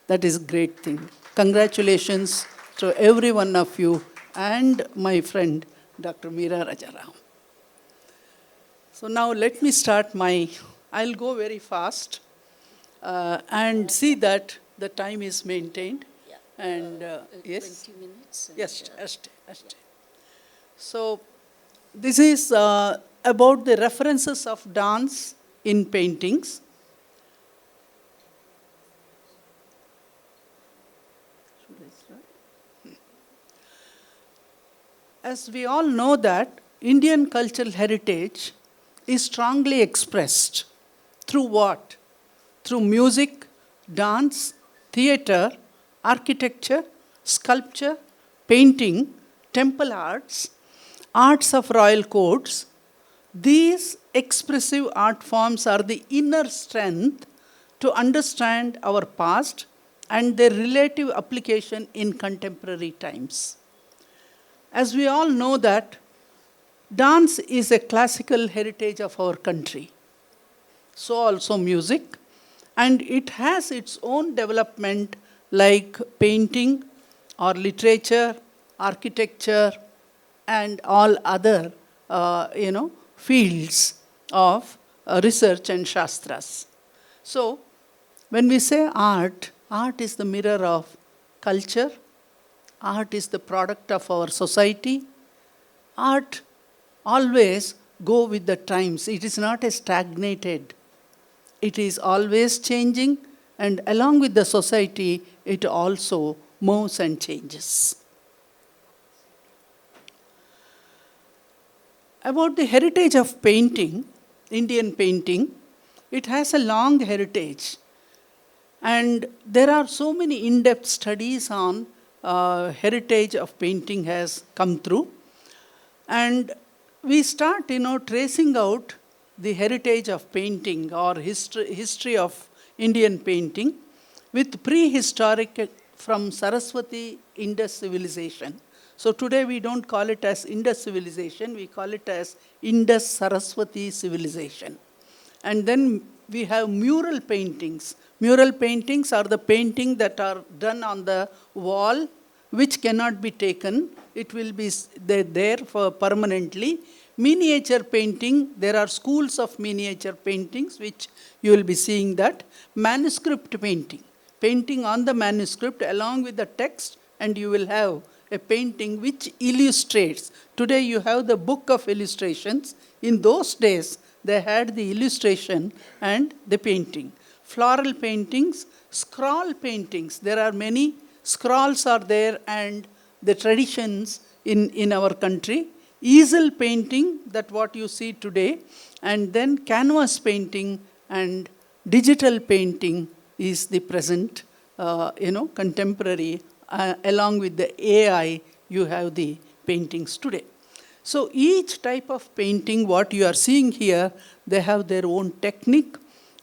That is a great thing. Congratulations to every one of you and my friend Dr. Meera Rajaram. So now let me start I'll go very fast and see that the time is maintained. Yeah. And yes? 20 minutes. Yes, ಅಷ್ಟೇ. So this is about the references of dance in paintings. As we all know that Indian cultural heritage is strongly expressed through what? Through music, dance, theatre, architecture, sculpture, painting, temple arts, arts of royal courts. These expressive art forms are the inner strength to understand our past and their relative application in contemporary times. As we all know that dance is a classical heritage of our country, so also music, and it has its own development like painting or literature, architecture, and all other fields of research and shastras. So when we say art is the mirror of culture. Art is the product of our society. Art always go with the times. It is not a stagnated. It is always changing, and along with the society, it also moves and changes. About the heritage of painting, Indian painting, it has a long heritage. And there are so many in-depth studies on heritage of painting has come through. And we start, tracing out the heritage of painting or history of Indian painting with prehistoric from Saraswati Indus civilization. So today we don't call it as Indus civilization, we call it as Indus Saraswati civilization. And then we have mural paintings. Mural paintings are the painting that are done on the wall, which cannot be taken. It will be there for permanently. Miniature painting, there are schools of miniature paintings, which you will be seeing that. Manuscript painting, painting on the manuscript along with the text, and you will have a painting which illustrates. Today you have the book of illustrations. In those days, they had the illustration and the painting. Floral paintings, scroll paintings. There are many scrolls are there and the traditions in our country. Easel painting, that what you see today. And then canvas painting and digital painting is the present, contemporary. Along with the AI, you have the paintings today. So each type of painting, what you are seeing here, they have their own technique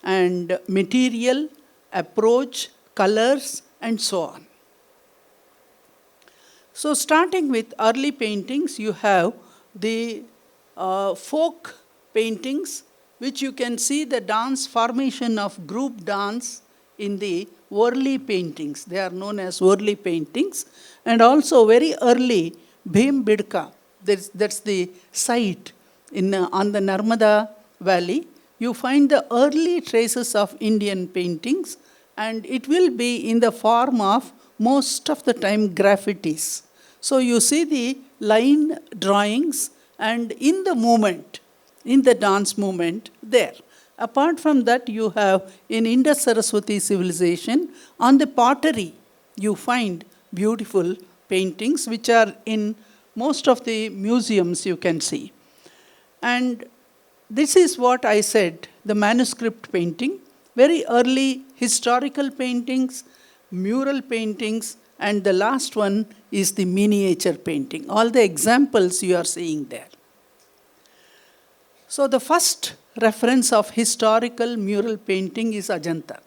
and material, approach, colors, and so on. So starting with early paintings, you have the folk paintings, which you can see the dance formation of group dance in the early paintings. They are known as early paintings. And also very early Bhimbidka, that's the site on the Narmada Valley. You find the early traces of Indian paintings, and it will be in the form of most of the time graffitis. So you see the line drawings and in the movement, in the dance movement there. Apart from that, you have in Indus Saraswati civilization, on the pottery, you find beautiful paintings which are in most of the museums you can see. And this is what I said, the manuscript painting, very early historical paintings, mural paintings, and the last one is the miniature painting. All the examples you are seeing there. So the first reference of historical mural painting is Ajanta.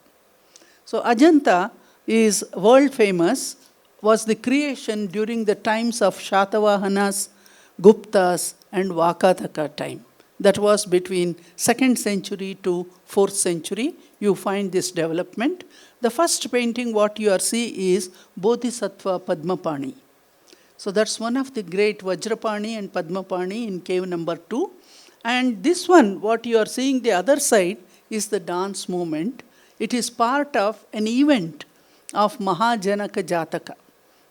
So Ajanta is world famous, was the creation during the times of Shatavahanas, Guptas, and Vakataka time. That was between 2nd century to 4th century. You find this development. The first painting what you are seeing is Bodhisattva Padmapani. So that's one of the great Vajrapani and Padmapani in cave number 2. And this one, what you are seeing the other side, is the dance movement. It is part of an event of Mahajanaka Jataka,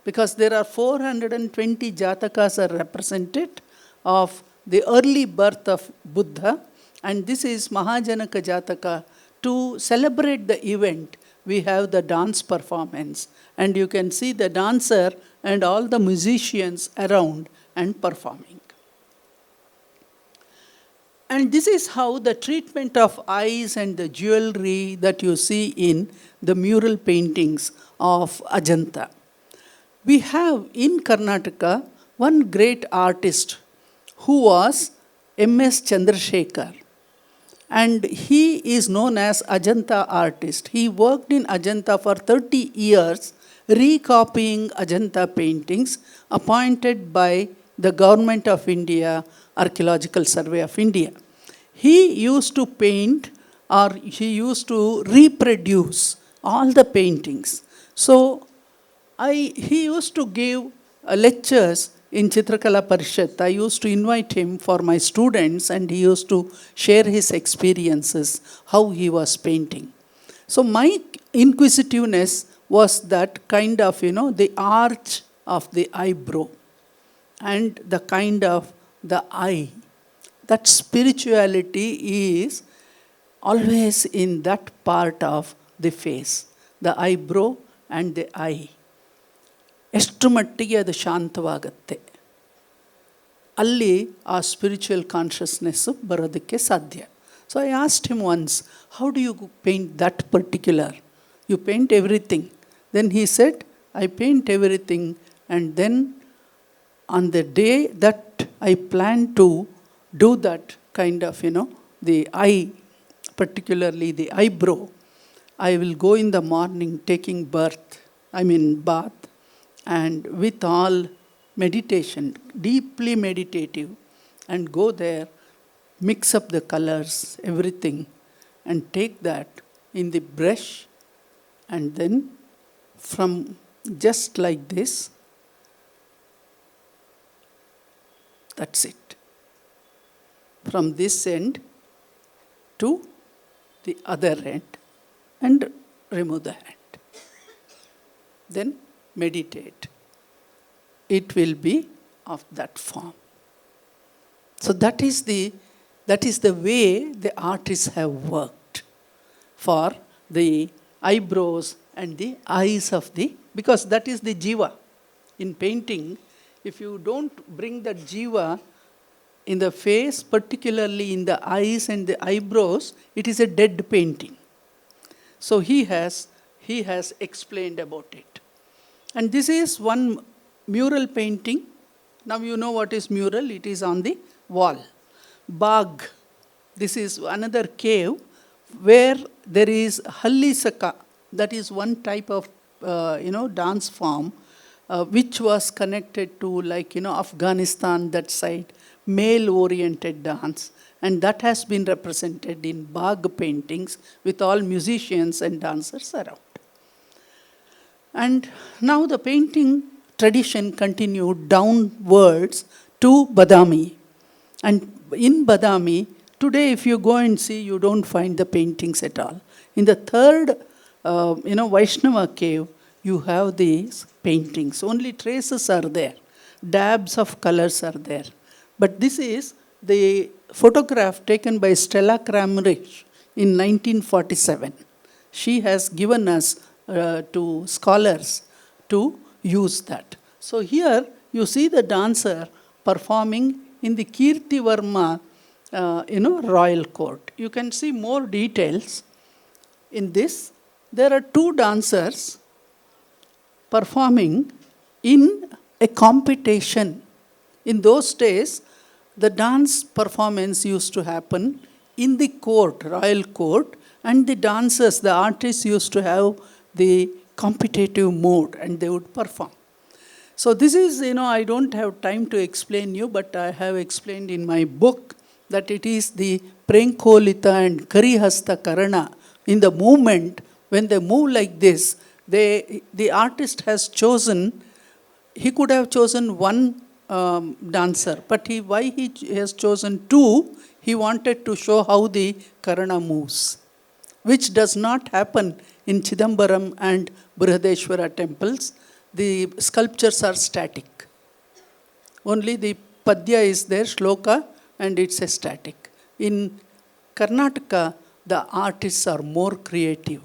because there are 420 Jatakas are represented of the early birth of Buddha, and this is Mahajanaka Jataka. To celebrate the event, we have the dance performance, and you can see the dancer and all the musicians around and performing. And this is how the treatment of eyes and the jewelry that you see in the mural paintings of Ajanta. We have in Karnataka one great artist who was M.S. Chandrasekhar. And he is known as Ajanta artist. He worked in Ajanta for 30 years, recopying Ajanta paintings appointed by the Government of India, Archaeological Survey of India. He used to paint, or he used to reproduce all the paintings. So he used to give lectures in Chitrakala Parishad. I used to invite him for my students, and he used to share his experiences, how he was painting. So my inquisitiveness was that kind of, the arch of the eyebrow and the kind of the eye. That spirituality is always in that part of the face, the eyebrow and the eye. ಎಷ್ಟು ಮಟ್ಟಿಗೆ ಅದು ಶಾಂತವಾಗುತ್ತೆ, ಅಲ್ಲಿ ಆ spiritual consciousness ಬರೋದಕ್ಕೆ ಸಾಧ್ಯ. So I asked him once, how do you paint that particular? You paint everything. Then he said, I paint everything, and then on the day that I plan to do that kind of, the eye, particularly the eyebrow, I will go in the morning taking bath, and with all meditation, deeply meditative, and go there, mix up the colors, everything, and take that in the brush, and then from just like this, that's it. From this end to the other end, and remove the hand. Then meditate. It will be of that form. So that is the way the artists have worked for the eyebrows and the eyes of because that is the jiva. In painting, if you don't bring that jiva in the face, particularly in the eyes and the eyebrows, it is a dead painting. So he has explained about it. And this is one mural painting. Now you know what is mural. It is on the wall. Bag. This is another cave where there is Hallisaka. That is one type of dance form which was connected to Afghanistan, that side. Male-oriented dance, and that has been represented in Bag paintings with all musicians and dancers around. And now the painting tradition continued downwards to Badami. And in Badami, today if you go and see, you don't find the paintings at all. In the third, Vaishnava cave, you have these paintings. Only traces are there. Dabs of colors are there. But this is the photograph taken by Stella Kramrich in 1947. She has given us to scholars to use that. So here you see the dancer performing in the Kirtivarma, royal court. You can see more details in this. There are two dancers performing in a competition. In those days, the dance performance used to happen in the court, royal court, and the dancers, the artists used to have the competitive mode, and they would perform. So this is, I don't have time to explain you, but I have explained in my book that it is the Prenkolita and Karihasta Karana. In the movement, when they move like this, the artist has chosen, he could have chosen one dancer, but why he has chosen two, he wanted to show how the Karana moves, which does not happen in Chidambaram and Brihadeshwara temples. The sculptures are static. Only the Padya is there, Shloka, and it's a static. In Karnataka, the artists are more creative.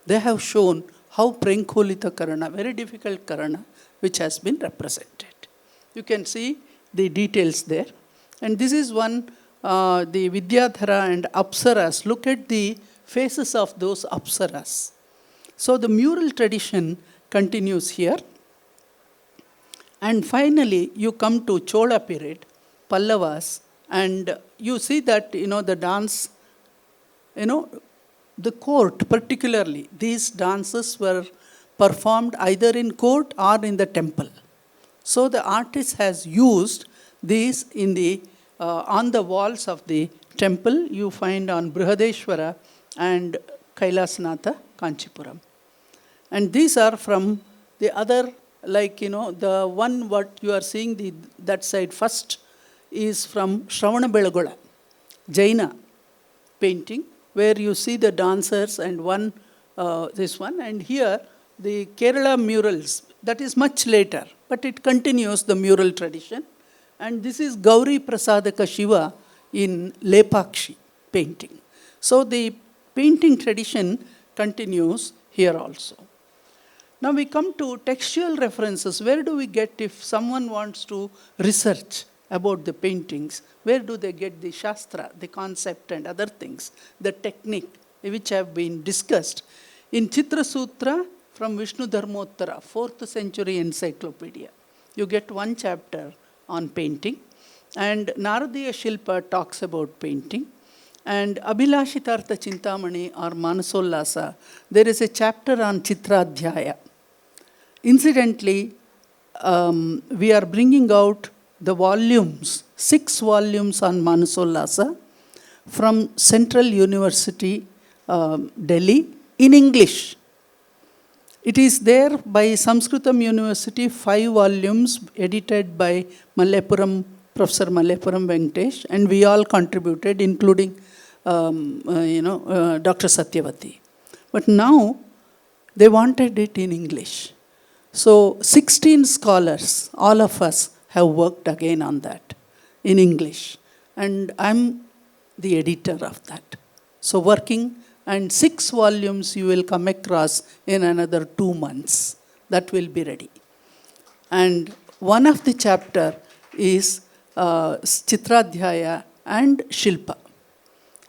They have shown how Prenkolita Karana, very difficult Karana, which has been represented. You can see the details there. And this is one, the Vidyadhara and Apsaras. Look at the faces of those Apsaras. So the mural tradition continues here. And finally, you come to Chola period, Pallavas, and you see that, the dance, the court particularly, these dances were performed either in court or in the temple. So the artist has used these in the on the walls of the temple. You find on Brihadeshwara and Kailasnatha, Kanchipuram. And these are from the other, the one what you are seeing that side first is from Shravanabelagola, Jaina painting, where you see the dancers and this one. And here, the Kerala murals, that is much later, but it continues the mural tradition. And this is Gauri Prasadaka Shiva in Lepakshi painting. So the painting tradition continues here also. Now we come to textual references. Where do we get, if someone wants to research about the paintings, where do they get the Shastra, the concept and other things, the technique which have been discussed? In Chitra Sutra from Vishnu Dharmottara, 4th century encyclopedia, you get one chapter on painting. And Naradiya Shilpa talks about painting. And Abhilashitartha Chintamani or Manasollasa, there is a chapter on Chitradhyaya. Incidentally, we are bringing out the volumes, 6 volumes on Manasollasa from Central University, Delhi, in English. It is there by Sanskritam University, 5 volumes edited by Professor Mallepuram Venkatesh, and we all contributed, including Dr. Satyavathi. But now they wanted it in English. So 16 scholars, all of us, have worked again on that in English. And I'm the editor of that. So working, and 6 volumes you will come across in another 2 months. That will be ready. And one of the chapter is Chitradhyaya and Shilpa.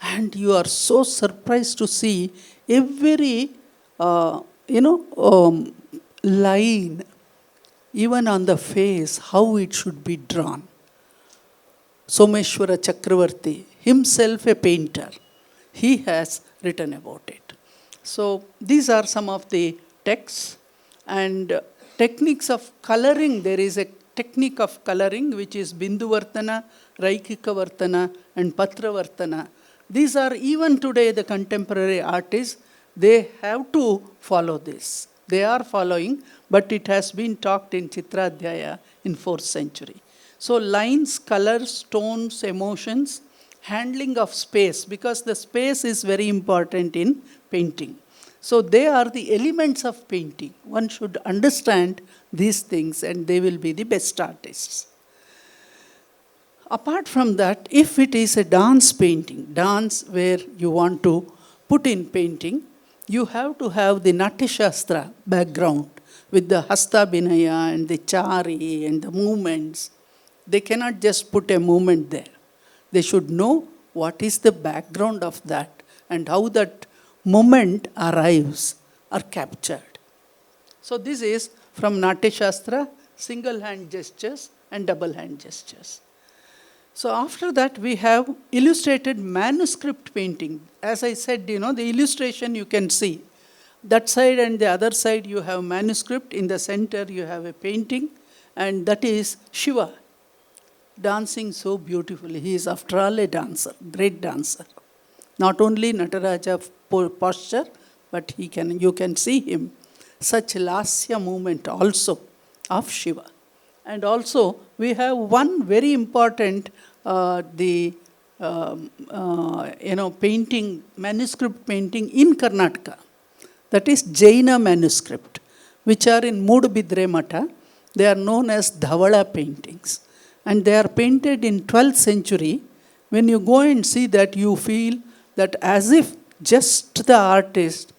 And you are so surprised to see every, line, even on the face, how it should be drawn. Someshwara Chakravarti, himself a painter, he has written about it. So these are some of the texts. And techniques of coloring, there is a technique of coloring which is Bindu Vartana, Raikika Vartana and Patra Vartana. These are, even today, the contemporary artists, they have to follow this. They are following, but it has been talked in Chitradhyaya in 4th century. So lines, colors, tones, emotions, handling of space, because the space is very important in painting. So they are the elements of painting. One should understand these things and they will be the best artists. Apart from that, if it is a dance painting, dance where you want to put in painting, you have to have the Natya Shastra background with the Hasta Binaya and the Chari and the movements. They cannot just put a movement there. They should know what is the background of that and how that moment arrives or captured. So this is from Natya Shastra, single hand gestures and double hand gestures. So after that we have illustrated manuscript painting. As I said, the illustration you can see. That side and the other side you have manuscript. In the center you have a painting, and that is Shiva. dancing so beautifully. He is, after all, a dancer, great dancer. Not only Nataraja posture, but you can see him. Such Lasya movement also of Shiva. And also, we have one very important, painting, manuscript painting in Karnataka. That is Jaina manuscript, which are in Moodbidre Mata. They are known as Dhavala paintings. And they are painted in 12th century. When you go and see that, you feel that as if just the artist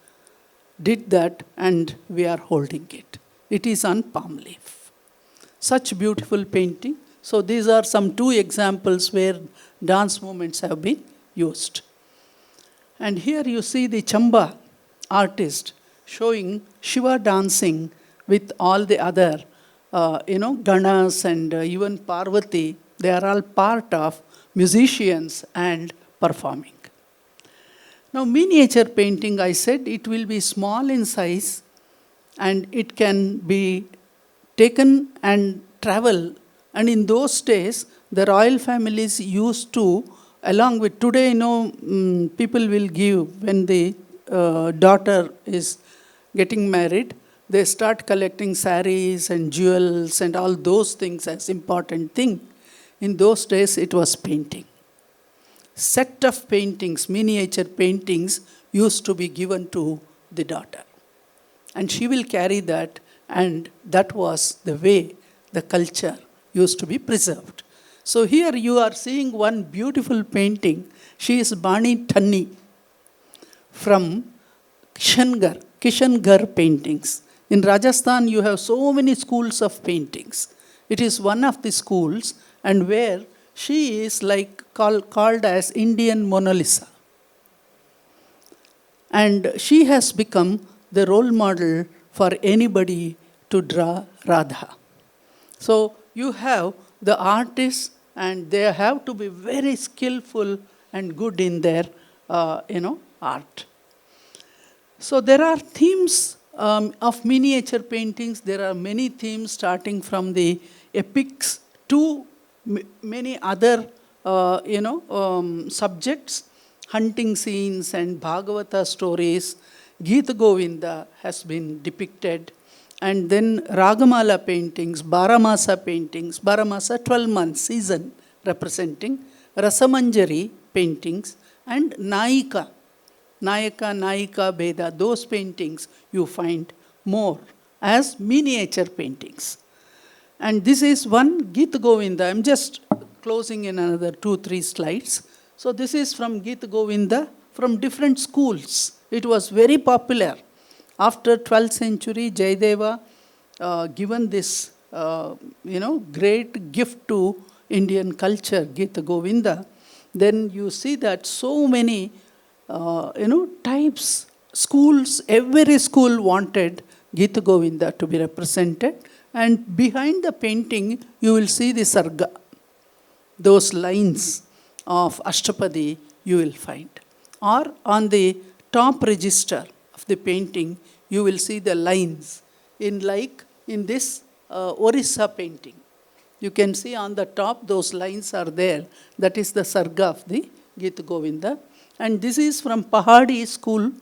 did that and we are holding it. It is on palm leaf. Such beautiful painting. So these are some 2 examples where dance movements have been used. And here you see the Chamba artist showing Shiva dancing with all the other, Ganas and even Parvati. They are all part of musicians and performing. Now, miniature painting, I said, it will be small in size and it can be taken and travel. And in those days, the royal families used to, along with today, people will give, when the daughter is getting married, they start collecting saris and jewels and all those things as important thing. In those days, it was painting. Set of paintings, miniature paintings, used to be given to the daughter. And she will carry that, and that was the way the culture used to be preserved. So here you are seeing one beautiful painting. She is Bani Tanni from Kishangarh paintings. In Rajasthan, you have so many schools of paintings. It is one of the schools, and where she is called as Indian Mona Lisa. And she has become the role model for anybody to draw Radha. So you have the artists, and they have to be very skillful and good in their, art. So there are themes of miniature paintings. There are many themes starting from the epics to many other, subjects, hunting scenes and Bhagavata stories. Gita Govinda has been depicted. And then Ragamala paintings, Baramasa paintings, Baramasa 12 months season representing, Rasamanjari paintings, and Nayika, Nayika Beda, those paintings you find more as miniature paintings. And this is one Gita Govinda. I'm just closing in another 2-3 slides. So this is from Gita Govinda from different schools. It was very popular. After 12th century, Jayadeva given this, great gift to Indian culture, Gita Govinda. Then you see that so many, types, schools, every school wanted Gita Govinda to be represented. And behind the painting, you will see the sarga. Those lines of Ashtapadi you will find. Or on the top register of the painting, you will see the lines in this Orissa painting. You can see on the top those lines are there. That is the sarga of the Gita Govinda. And this is from Pahadi school.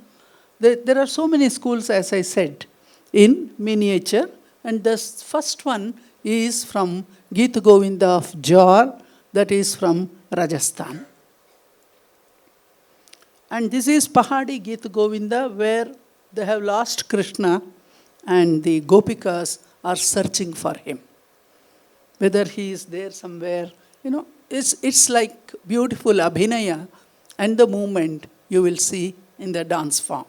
There are so many schools, as I said, in miniature. And the first one is from Gita Govinda of Jor, that is from Rajasthan. And this is Pahadi Gita Govinda, where they have lost Krishna and the Gopikas are searching for him. Whether he is there somewhere, it's like beautiful abhinaya and the movement you will see in the dance form.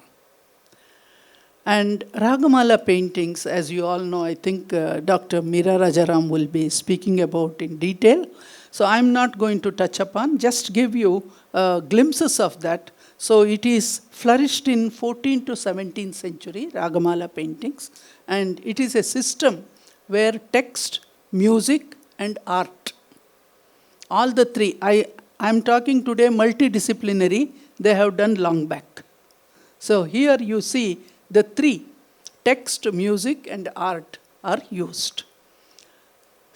And Ragamala paintings, as you all know, I think Dr. Meera Rajaram will be speaking about in detail. So I'm not going to touch upon, just give you glimpses of that. So it is flourished in 14th to 17th century, Ragamala paintings. And it is a system where text, music, and art, all the three, I'm talking today multidisciplinary, they have done long back. So here you see the three, text, music, and art are used.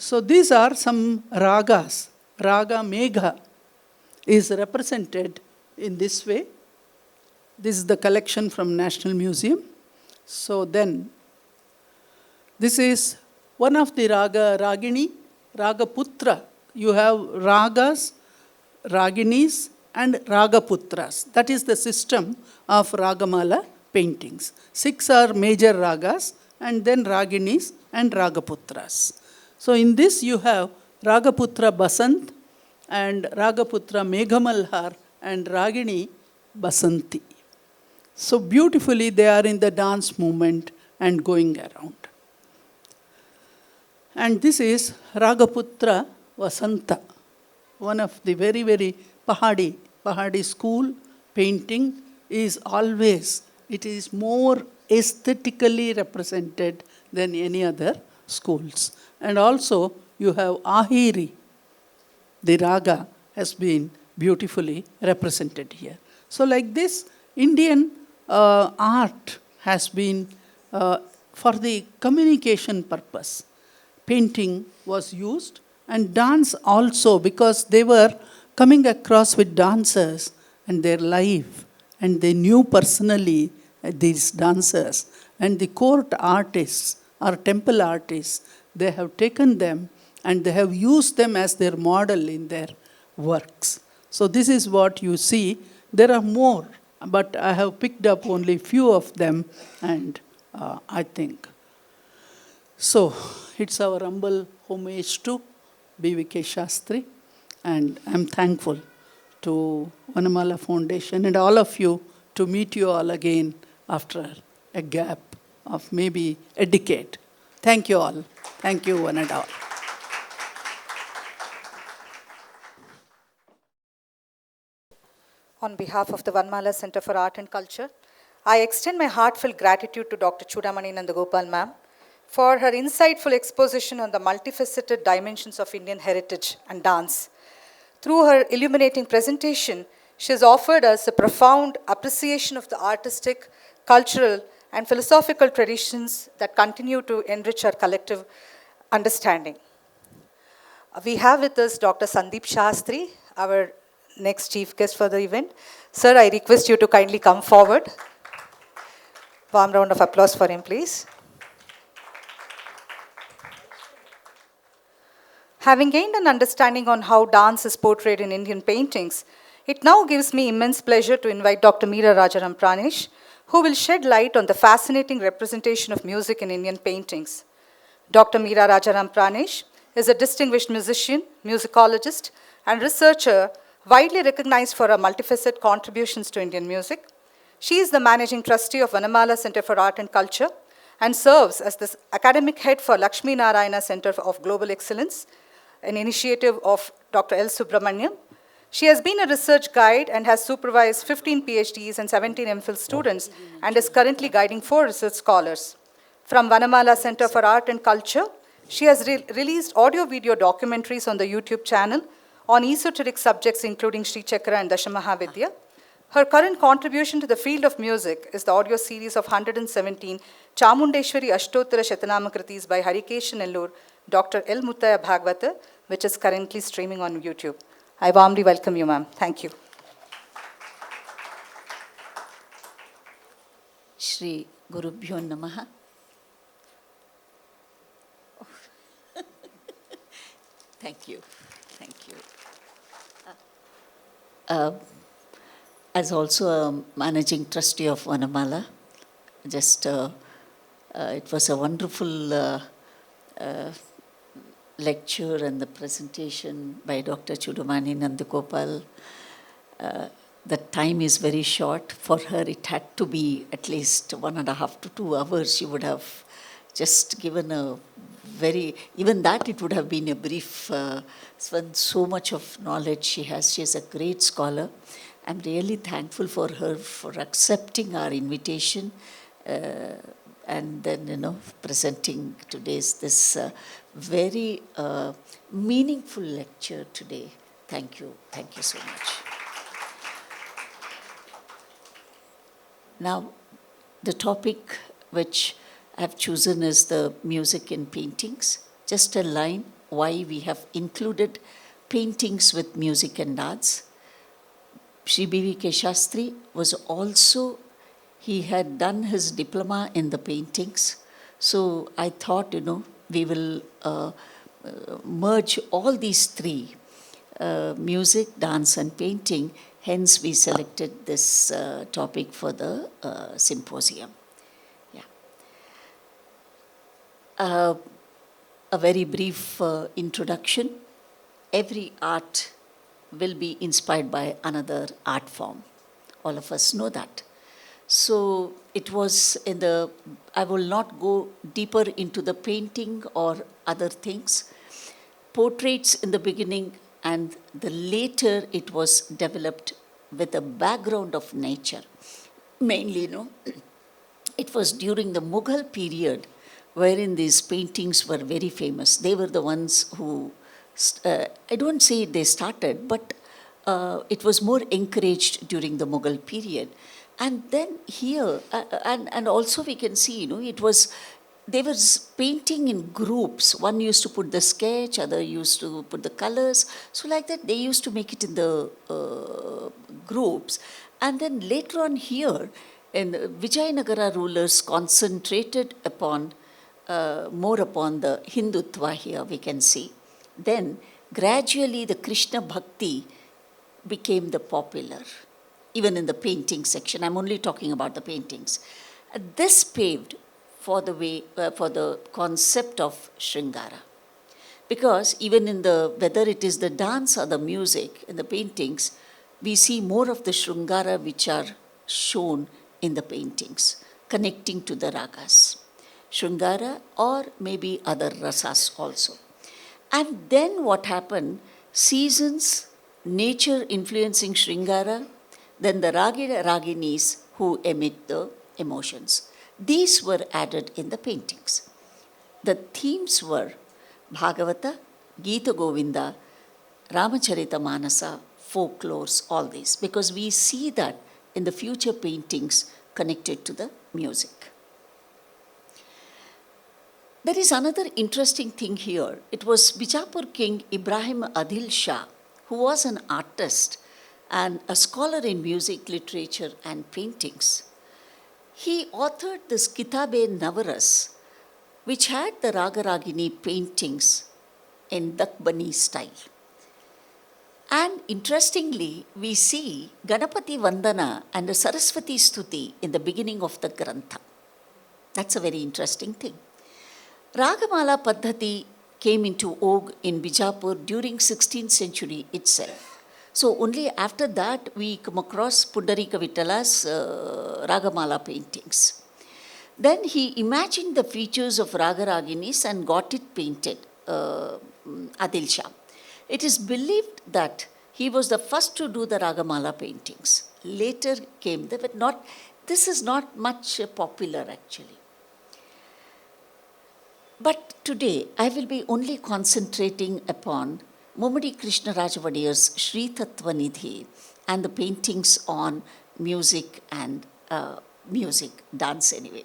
So these are some ragas. Raga Megha is represented in this way. This is the collection from National Museum. So then, this is one of the raga, Ragini, Ragaputra. You have ragas, Raginis, and Ragaputras. That is the system of Ragamala paintings. 6 are major ragas, and then Raginis and Ragaputras. So in this you have Ragaputra Basant and Ragaputra Meghamalhar and Ragini Basanti. So beautifully they are in the dance movement and going around. And this is Ragaputra Vasanta, one of the very, very Pahadi school painting is always, it is more aesthetically represented than any other schools. And also you have Ahiri, the raga has been beautifully represented here. So like this, Indian art has been for the communication purpose. Painting was used and dance also, because they were coming across with dancers and their life, and they knew personally these dancers, and the court artists or temple artists, they have taken them and they have used them as their model in their works. So this is what you see. There are more, but I have picked up only few of them, and I think. So it's our humble homage to B V K Sastri, and I'm thankful to Vanamala Foundation and all of you to meet you all again after a gap of maybe a decade. Thank you all. Thank you one and all. On behalf of the Vanamala Center for Art and Culture, I extend my heartfelt gratitude to Dr. Choodamani Nandagopal ma'am for her insightful exposition on the multifaceted dimensions of Indian heritage and dance. Through her illuminating presentation, she has offered us a profound appreciation of the artistic, cultural, and philosophical traditions that continue to enrich our collective understanding. We have with us Dr. Sandeep Shastri, our next chief guest for the event. Sir, I request you to kindly come forward. Warm round of applause for him, please. Having gained an understanding on how dance is portrayed in Indian paintings, it now gives me immense pleasure to invite Dr. Meera Rajaram Pranesh, who will shed light on the fascinating representation of music in Indian paintings. Dr. Meera Rajaram Pranesh is a distinguished musician, musicologist, and researcher widely recognized for her multifaceted contributions to Indian music. She is the managing trustee of Vanamala Center for Art and Culture and serves as the academic head for Lakshmi Narayana Center of Global Excellence, an initiative of Dr. L. Subramaniam. She has been a research guide and has supervised 15 PhDs and 17 MPhil students and is currently guiding 4 research scholars. From Vanamala Center for Art and Culture, she has released audio-video documentaries on the YouTube channel on esoteric subjects including Sri Chakra and Dashamahavidya. Her current contribution to the field of music is the audio series of 117 Chamundeshwari Ashtottara Shatanama by Harikesh Nellur, Dr. L. Muttaya Bhagwata, which is currently streaming on YouTube. I warmly welcome you, ma'am. Thank you. Shri Gurubhyo Namaha. Thank you. Thank you. As also a managing trustee of Vanamala, it was a wonderful lecture and the presentation by Dr. Choodamani Nandagopal. The time is very short. For her, it had to be at least 1.5 to 2 hours. She would have just given a very, even that it would have been a brief, so much of knowledge she has. She is a great scholar. I'm really thankful for her for accepting our invitation and then, presenting today's this very meaningful lecture today. Thank you. Thank you so much. Now, the topic which I've chosen is the music in paintings. Just a line, why we have included paintings with music and dance. Sri B V K Sastri was also, he had done his diploma in the paintings. So I thought, we will merge all these three, music, dance and painting. Hence we selected this topic for the symposium. Yeah. A very brief introduction. Every art will be inspired by another art form. All of us know that. So it was I will not go deeper into the painting or other things. Portraits in the beginning, and the later it was developed with a background of nature. Mainly, it was during the Mughal period wherein these paintings were very famous. They were the ones who, I don't say they started, but it was more encouraged during the Mughal period. And then here, and also we can see, they were painting in groups. One used to put the sketch, other used to put the colors. So like that, they used to make it in the groups. And then later on here, Vijayanagara rulers concentrated upon, more upon the Hindutva here, we can see. Then gradually the Krishna Bhakti became the popular, even in the painting section. I'm only talking about the paintings. This paved for the way, for the concept of Sringara. Because even in whether it is the dance or the music, in the paintings, we see more of the Sringara which are shown in the paintings, connecting to the ragas. Sringara or maybe other rasas also. And then what happened, seasons, nature influencing Sringara, then the Raginis who emit the emotions. These were added in the paintings. The themes were Bhagavata, Gita Govinda, Ramacharita Manasa, folklores, all these, because we see that in the future paintings connected to the music. There is another interesting thing here. It was Bijapur King Ibrahim Adil Shah, who was an artist and a scholar in music, literature and paintings. He authored this Kitabe Navaras, which had the Raga-Ragini paintings in Dakbani style. And interestingly, we see Ganapati Vandana and the Saraswati Stuti in the beginning of the Grantha. That's a very interesting thing. Ragamala Paddhati came into vogue in Bijapur during 16th century itself. So only after that we come across Pundarika Vittala's Ragamala paintings. Then he imagined the features of Raga-Raginis and got it painted, Adil Shah. It is believed that he was the first to do the Ragamala paintings. Later came but this is not much popular actually. But today I will be only concentrating upon Mummadi Krishna Rajavadiyar's Sri Tattva Nidhi and the paintings on music and dance anyway.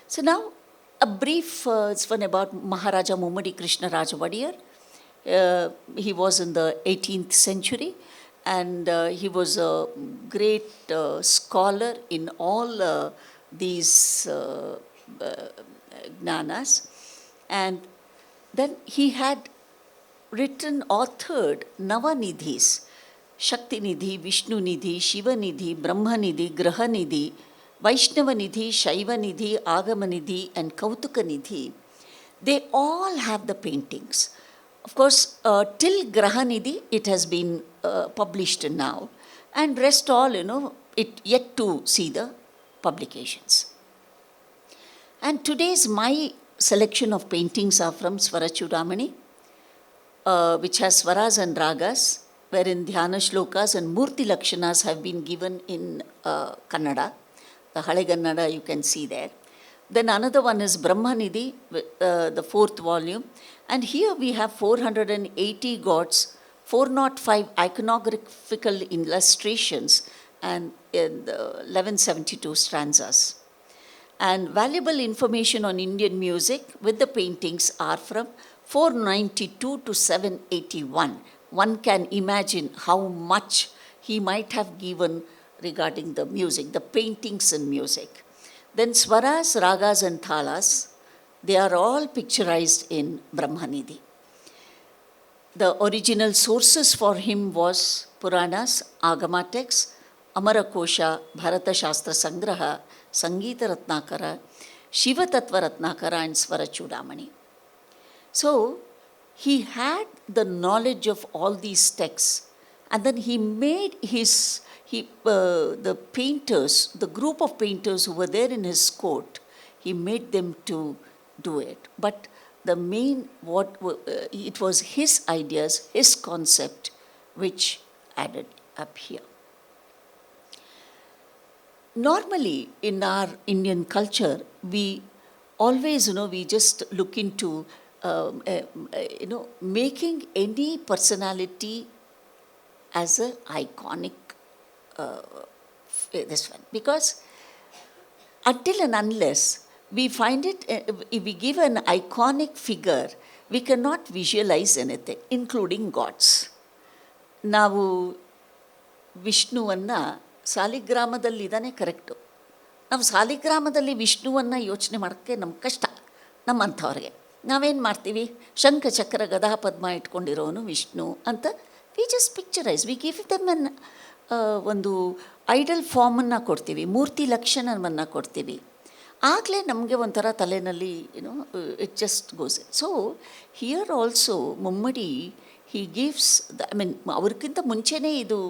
So now a brief one about Maharaja Mummadi Krishna Rajavadiyar. He was in the 18th century and he was a great scholar in all these jnanas. And then he had authored Navanidhis, Shakti Nidhi, Vishnu Nidhi, Shiva Nidhi, Brahma Nidhi, Graha Nidhi, Vaishnava Nidhi, Shaiva Nidhi, Agama Nidhi and Kautuka Nidhi. They all have the paintings. Of course, till Graha Nidhi, it has been published now. And rest all, it yet to see the publications. And today's my selection of paintings are from Swara Choodamani, which has swaras and ragas, wherein Dhyana Shlokas and Murti Lakshanas have been given in Kannada. The Hale Kannada you can see there. Then another one is Brahmanidhi, the 4th volume. And here we have 480 gods, 405 iconographical illustrations and 1172 stanzas. And valuable information on Indian music with the paintings are from 492 to 781. One can imagine how much he might have given regarding the music, the paintings and music. Then Swaras, Ragas and Thalas, they are all picturized in Brahmanidhi. The original sources for him was Puranas, Agama texts, Amarakosha, Bharata Shastra Sangraha, Sangita Ratnakara, Shiva Tattva Ratnakara and Swara Choodamani. So he had the knowledge of all these texts, and then he made the painters, the group of painters who were there in his court, he made them to do it. But the main, it was his ideas, his concept, which added up here. Normally, in our Indian culture, we always, we just look into, making any personality as an iconic, this one. Because until and unless we find it, if we give an iconic figure, we cannot visualize anything, including gods. ನಾವು ವಿಷ್ಣುವನ್ನು ಸಾಲಿಗ್ರಾಮದಲ್ಲಿದ್ದಾನೆ correct. ನಾವು ಸಾಲಿಗ್ರಾಮದಲ್ಲಿ ವಿಷ್ಣುವನ್ನು ಯೋಚನೆ ಮಾಡೋಕ್ಕೆ ನಮ್ಗೆ ಕಷ್ಟ, ನಮ್ಮಂಥವ್ರಿಗೆ. ನಾವೇನು ಮಾಡ್ತೀವಿ, ಶಂಖ ಚಕ್ರ ಗದಾ ಪದ್ಮ ಇಟ್ಕೊಂಡಿರೋನು ವಿಷ್ಣು ಅಂತ we just picturise, we give them an ಒಂದು ಐಡಲ್ ಫಾರ್ಮನ್ನು ಕೊಡ್ತೀವಿ, ಮೂರ್ತಿ ಲಕ್ಷಣವನ್ನು ಕೊಡ್ತೀವಿ. ಆಗಲೇ ನಮಗೆ ಒಂಥರ ತಲೆಯಲ್ಲಿ it just goes. So here also Mummadi he gives ಅವ್ರಿಗಿಂತ ಮುಂಚೆನೇ ಇದು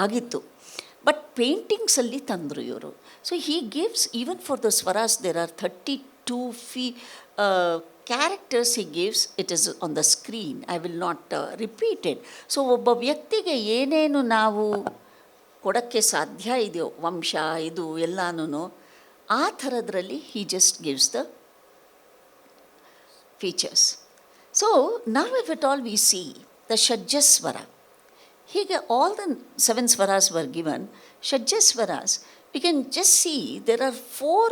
ಆಗಿತ್ತು, ಬಟ್ ಪೇಂಟಿಂಗ್ಸಲ್ಲಿ ತಂದರು ಇವರು. So he gives even for the swaras there are 32 characters he gives. It is on the screen, I will not repeat it. So ಒಬ್ಬ ವ್ಯಕ್ತಿಗೆ ಏನೇನು ನಾವು ಕೊಡೋಕ್ಕೆ ಸಾಧ್ಯ ಇದೆಯೋ, ವಂಶ ಇದು ಎಲ್ಲನೂ ಆ ಥರದ್ರಲ್ಲಿ he just gives the features. So ನಾವ್ if it all we see the shadjaswara, ಹೀಗೆ all the 7 swaras were given. Shadjaswaras we can just see there are 4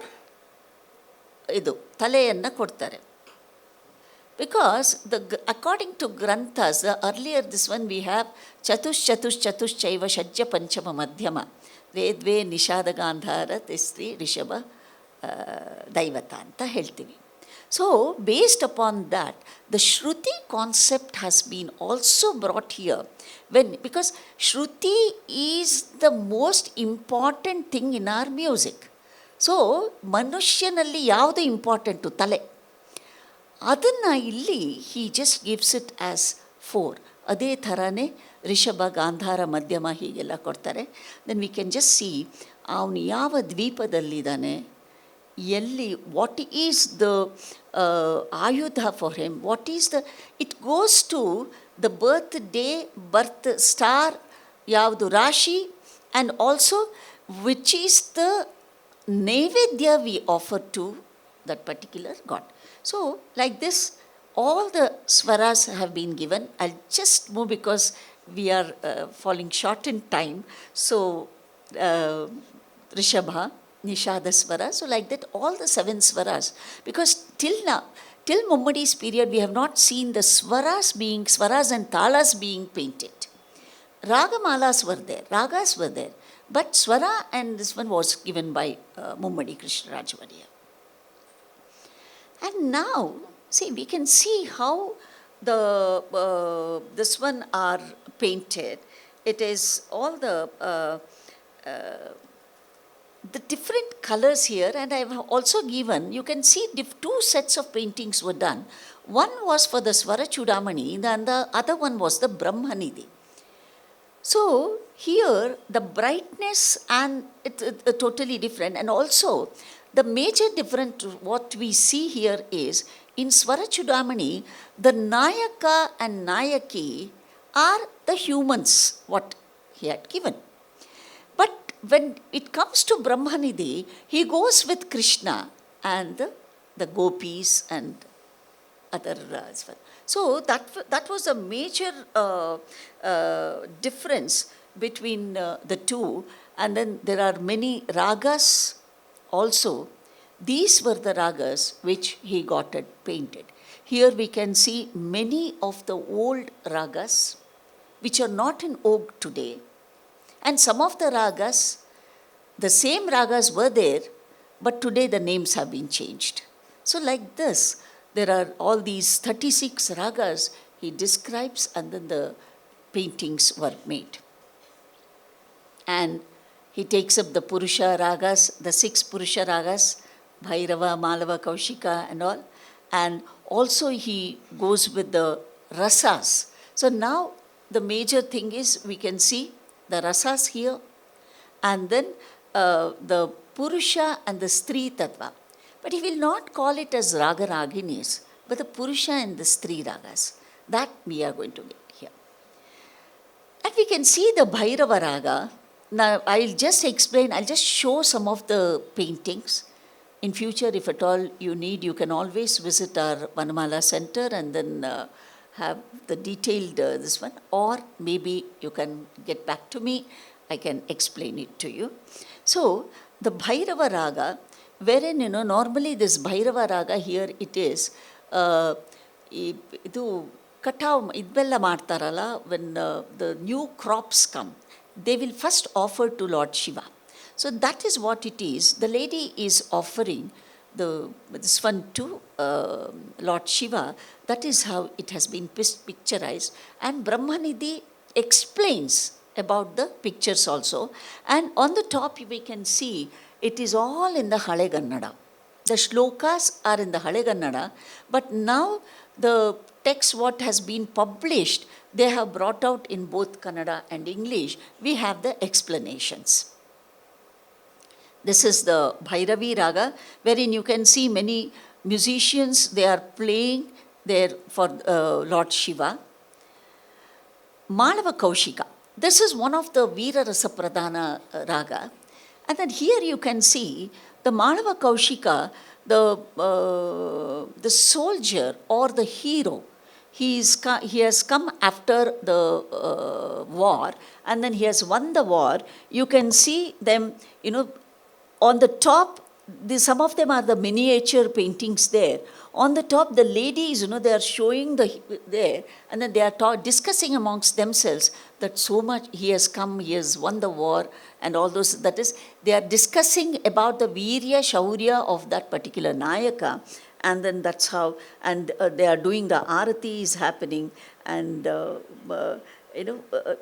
ತಲೆಯನ್ನು ಕೊಡ್ತಾರೆ. Because according to Granthas, the earlier this one we have Chatush Chaiva Shajja Panchama Madhyama Vedve Nishada Gandhara Tistri Rishabha Daivata anta ಹೇಳ್ತೀವಿ. So based upon that, the Shruti concept has been also brought here, because Shruti is the most important thing in our music. So ಮನುಷ್ಯನಲ್ಲಿ ಯಾವುದು important? ತಲೆ. ಅದನ್ನು ಇಲ್ಲಿ he just gives it as 4. ಅದೇ ಥರನೇ ರಿಷಭ, ಗಾಂಧಾರ, ಮಧ್ಯಮ ಹೀಗೆಲ್ಲ ಕೊಡ್ತಾರೆ. Then we can just see ಅವನು ಯಾವ ದ್ವೀಪದಲ್ಲಿದ್ದಾನೆ, ಎಲ್ಲಿ, what is the ayudha for him, what is the, it goes to the birth day, birth star, ಯಾವುದು ರಾಶಿ, and also which is the naivedya we offer to that particular god. So like this all the swaras have been given. I'll just move because we are falling short in time. So Rishabha, Nishada swara, so like that all the 7 swaras, because till now, till Mummadi's period, we have not seen the swaras and talas being painted. Ragamalas were there, ragas were there, but swara and this one was given by Mummadi Krishna Rajavadiya. And now, see, we can see how this one are painted. It is all the different colors here, and I have also given, you can see 2 sets of paintings were done. One was for the Swara Choodamani, and the other one was the Brahmanidhi. So here the brightness and it's totally different, and also the major difference what we see here is in Swara Choodamani, the Nayaka and Nayaki are the humans what he had given. But when it comes to Brahmanidhi, he goes with Krishna and the gopis and other as well. So that was a major difference between the two. And then there are many ragas also these were the ragas which he got it painted. Here we can see many of the old ragas which are not in vogue today, and some of the ragas, the same ragas were there, but today the names have been changed. So like this, there are all these 36 ragas he describes, and then the paintings were made. And he takes up the Purusha ragas, the 6 Purusha ragas, Bhairava, Malava, Kaushika and all. And also he goes with the rasas. So now the major thing is we can see the rasas here, and then the Purusha and the Stri Tattva. But he will not call it as Raga Raginis, but the Purusha and the Stri Ragas. That we are going to get here. And we can see the Bhairava Raga. Now I'll just explain, I'll just show some of the paintings. In future, if at all you need, you can always visit our Vanamala Center and then have the detailed this one, or maybe you can get back to me, I can explain it to you. So, the Bhairava Raga, wherein, normally this Bhairava Raga here it is, idu katav idbella ಮಾಡ್ತಾರಲ್ಲ, when the new crops come, they will first offer to Lord Shiva. So that is what it is. The lady is offering this one to Lord Shiva. That is how it has been picturized. And Brahmanidhi explains about the pictures also. And on the top we can see it is all in the Hale Kannada. The shlokas are in the Hale Kannada, but now the text what has been published, they have brought out in both Kannada and English. We have the explanations. This is the Bhairavi Raga, wherein you can see many musicians, they are playing there for Lord Shiva. Malava Kaushika, this is one of the Veera Rasa Pradhana Raga. And then here you can see the Malava Kaushika, the soldier or the hero, he has come after the war, and then he has won the war. You can see them, on the top, some of them are the miniature paintings there. On the top, the ladies, they are showing there, and then they are discussing amongst themselves that so much he has come, he has won the war, and all those. That is, they are discussing about the Virya Shaurya of that particular Nayaka, and then that's how, and they are doing the Arati is happening, and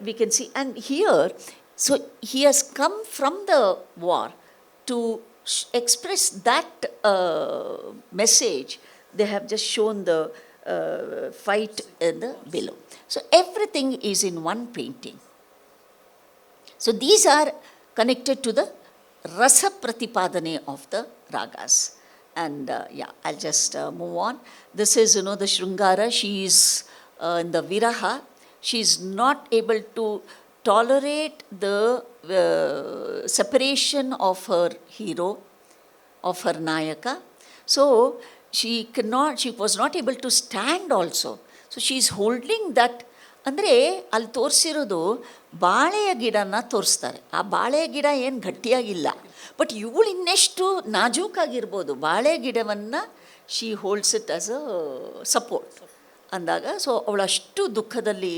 we can see, and here, so he has come from the war to express that message. They have just shown the fight in the below. So everything is in one painting. So these are connected to the rasa pratipadane of the ragas. And I'll just move on. This is, the Shrungara. She is in the Viraha. She is not able to tolerate the separation of her hero, of her Nayaka. So she was not able to stand also. So she is holding that. ಅಂದರೆ ಅಲ್ಲಿ ತೋರಿಸಿರೋದು ಬಾಳೆಯ ಗಿಡನ ತೋರಿಸ್ತಾರೆ. ಆ ಬಾಳೆಯ ಗಿಡ ಏನು ಗಟ್ಟಿಯಾಗಿಲ್ಲ, but ಇವಳು ಇನ್ನೆಷ್ಟು ನಾಜೂಕಾಗಿರ್ಬೋದು. ಬಾಳೆ ಗಿಡವನ್ನು she holds it as a support ಅಂದಾಗ, ಸೊ ಅವಳು ಅಷ್ಟು ದುಃಖದಲ್ಲಿ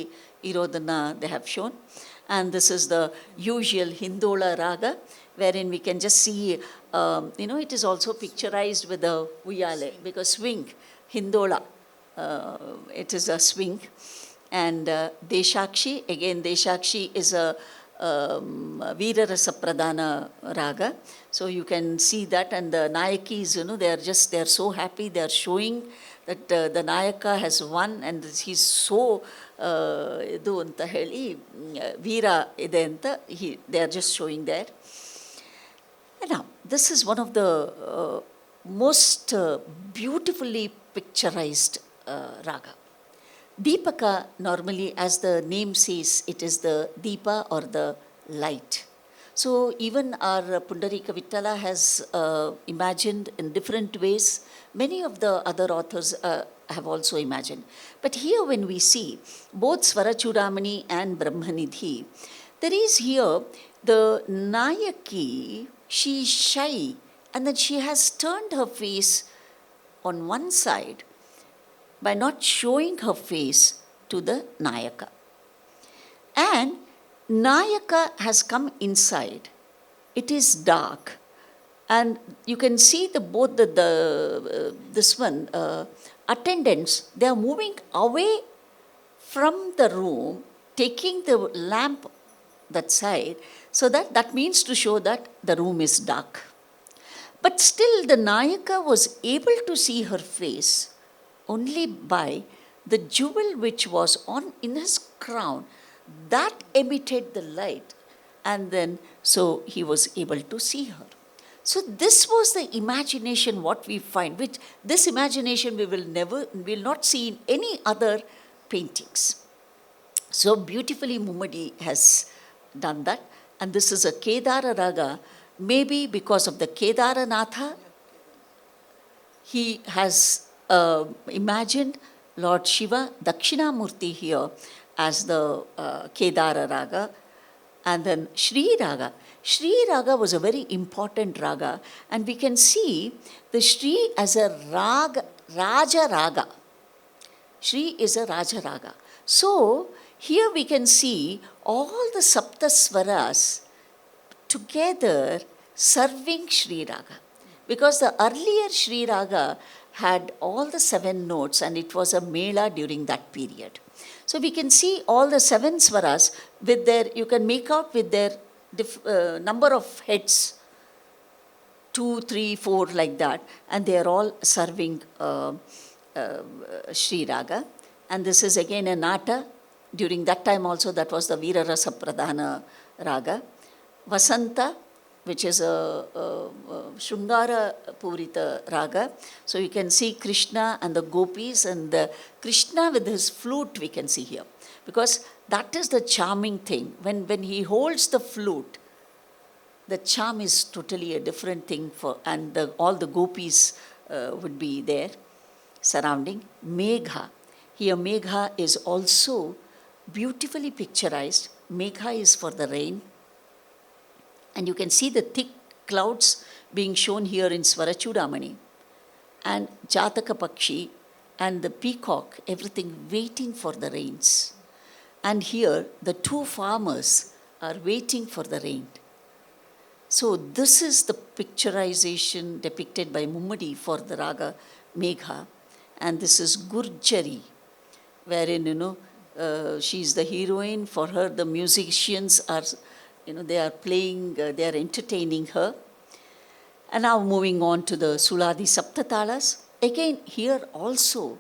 ಇರೋದನ್ನು they have shown. And this is the usual Hindola Raga, wherein we can just see, it is also picturized with the uyale, because swing, Hindola, it is a swing. And Deshakshi, again Deshakshi is a Veera Rasa Pradhana Raga. So you can see that, and the Nayakis, they are so happy, they are showing that the Nayaka has won, and he's so ಇದು ಅಂತ ಹೇಳಿ ವೀರ ಇದೆ ಅಂತ they are just showing there. And now this is one of the most beautifully picturized raga. Deepaka, normally, as the name says, it is the Deepa or the light. So even our Pundarika Vittala has imagined in different ways. Many of the other authors have also imagined. But here when we see both Swara Choodamani and Brahmanidhi, there is here the Nayaki, she is shy and then she has turned her face on one side by not showing her face to the Nayaka. And Nayaka has come inside. It is dark. And you can see both attendants, they are moving away from the room, taking the lamp that side, so that means to show that the room is dark. But still the Nayaka was able to see her face only by the jewel which was in his crown, that emitted the light, and then so he was able to see her. So this was the imagination what we find, which this imagination we will not see in any other paintings. So beautifully Mummadi has done that, and this is a Kedara Raga, maybe because of the Kedaranatha, he has imagined Lord Shiva, Dakshinamurti here as the Kedara Raga, and then Shri Raga. Shri Raga was a very important Raga, and we can see the Shri as a Raga, Raja Raga. Shri is a Raja Raga. So here we can see all the Saptaswaras together serving Shri Raga. Because the earlier Shri Raga had all the 7 notes, and it was a mela during that period. So we can see all the 7 swaras with you can make out with their number of heads, 2, 3, 4 like that, and they are all serving Shri Raga. And this is again a Nata. During that time also, that was the Veera Rasa Pradhana Raga. Vasanta, which is a Shungara Purita Raga. So you can see Krishna and the gopis, and the Krishna with his flute we can see here. Because that is the charming thing. When he holds the flute, the charm is totally a different thing, and all the gopis would be there surrounding. Megha. Here Megha is also beautifully picturized. Megha is for the rain. And you can see the thick clouds being shown here in Swara Choodamani. And Jataka Pakshi and the peacock, everything waiting for the rains. And here the 2 farmers are waiting for the rain. So this is the picturization depicted by Mummadi for the Raga Megha. And this is Gurjari, wherein, she's the heroine. For her, the musicians are, they are playing, they are entertaining her. And now moving on to the Suladi Saptatalas. Again, here also,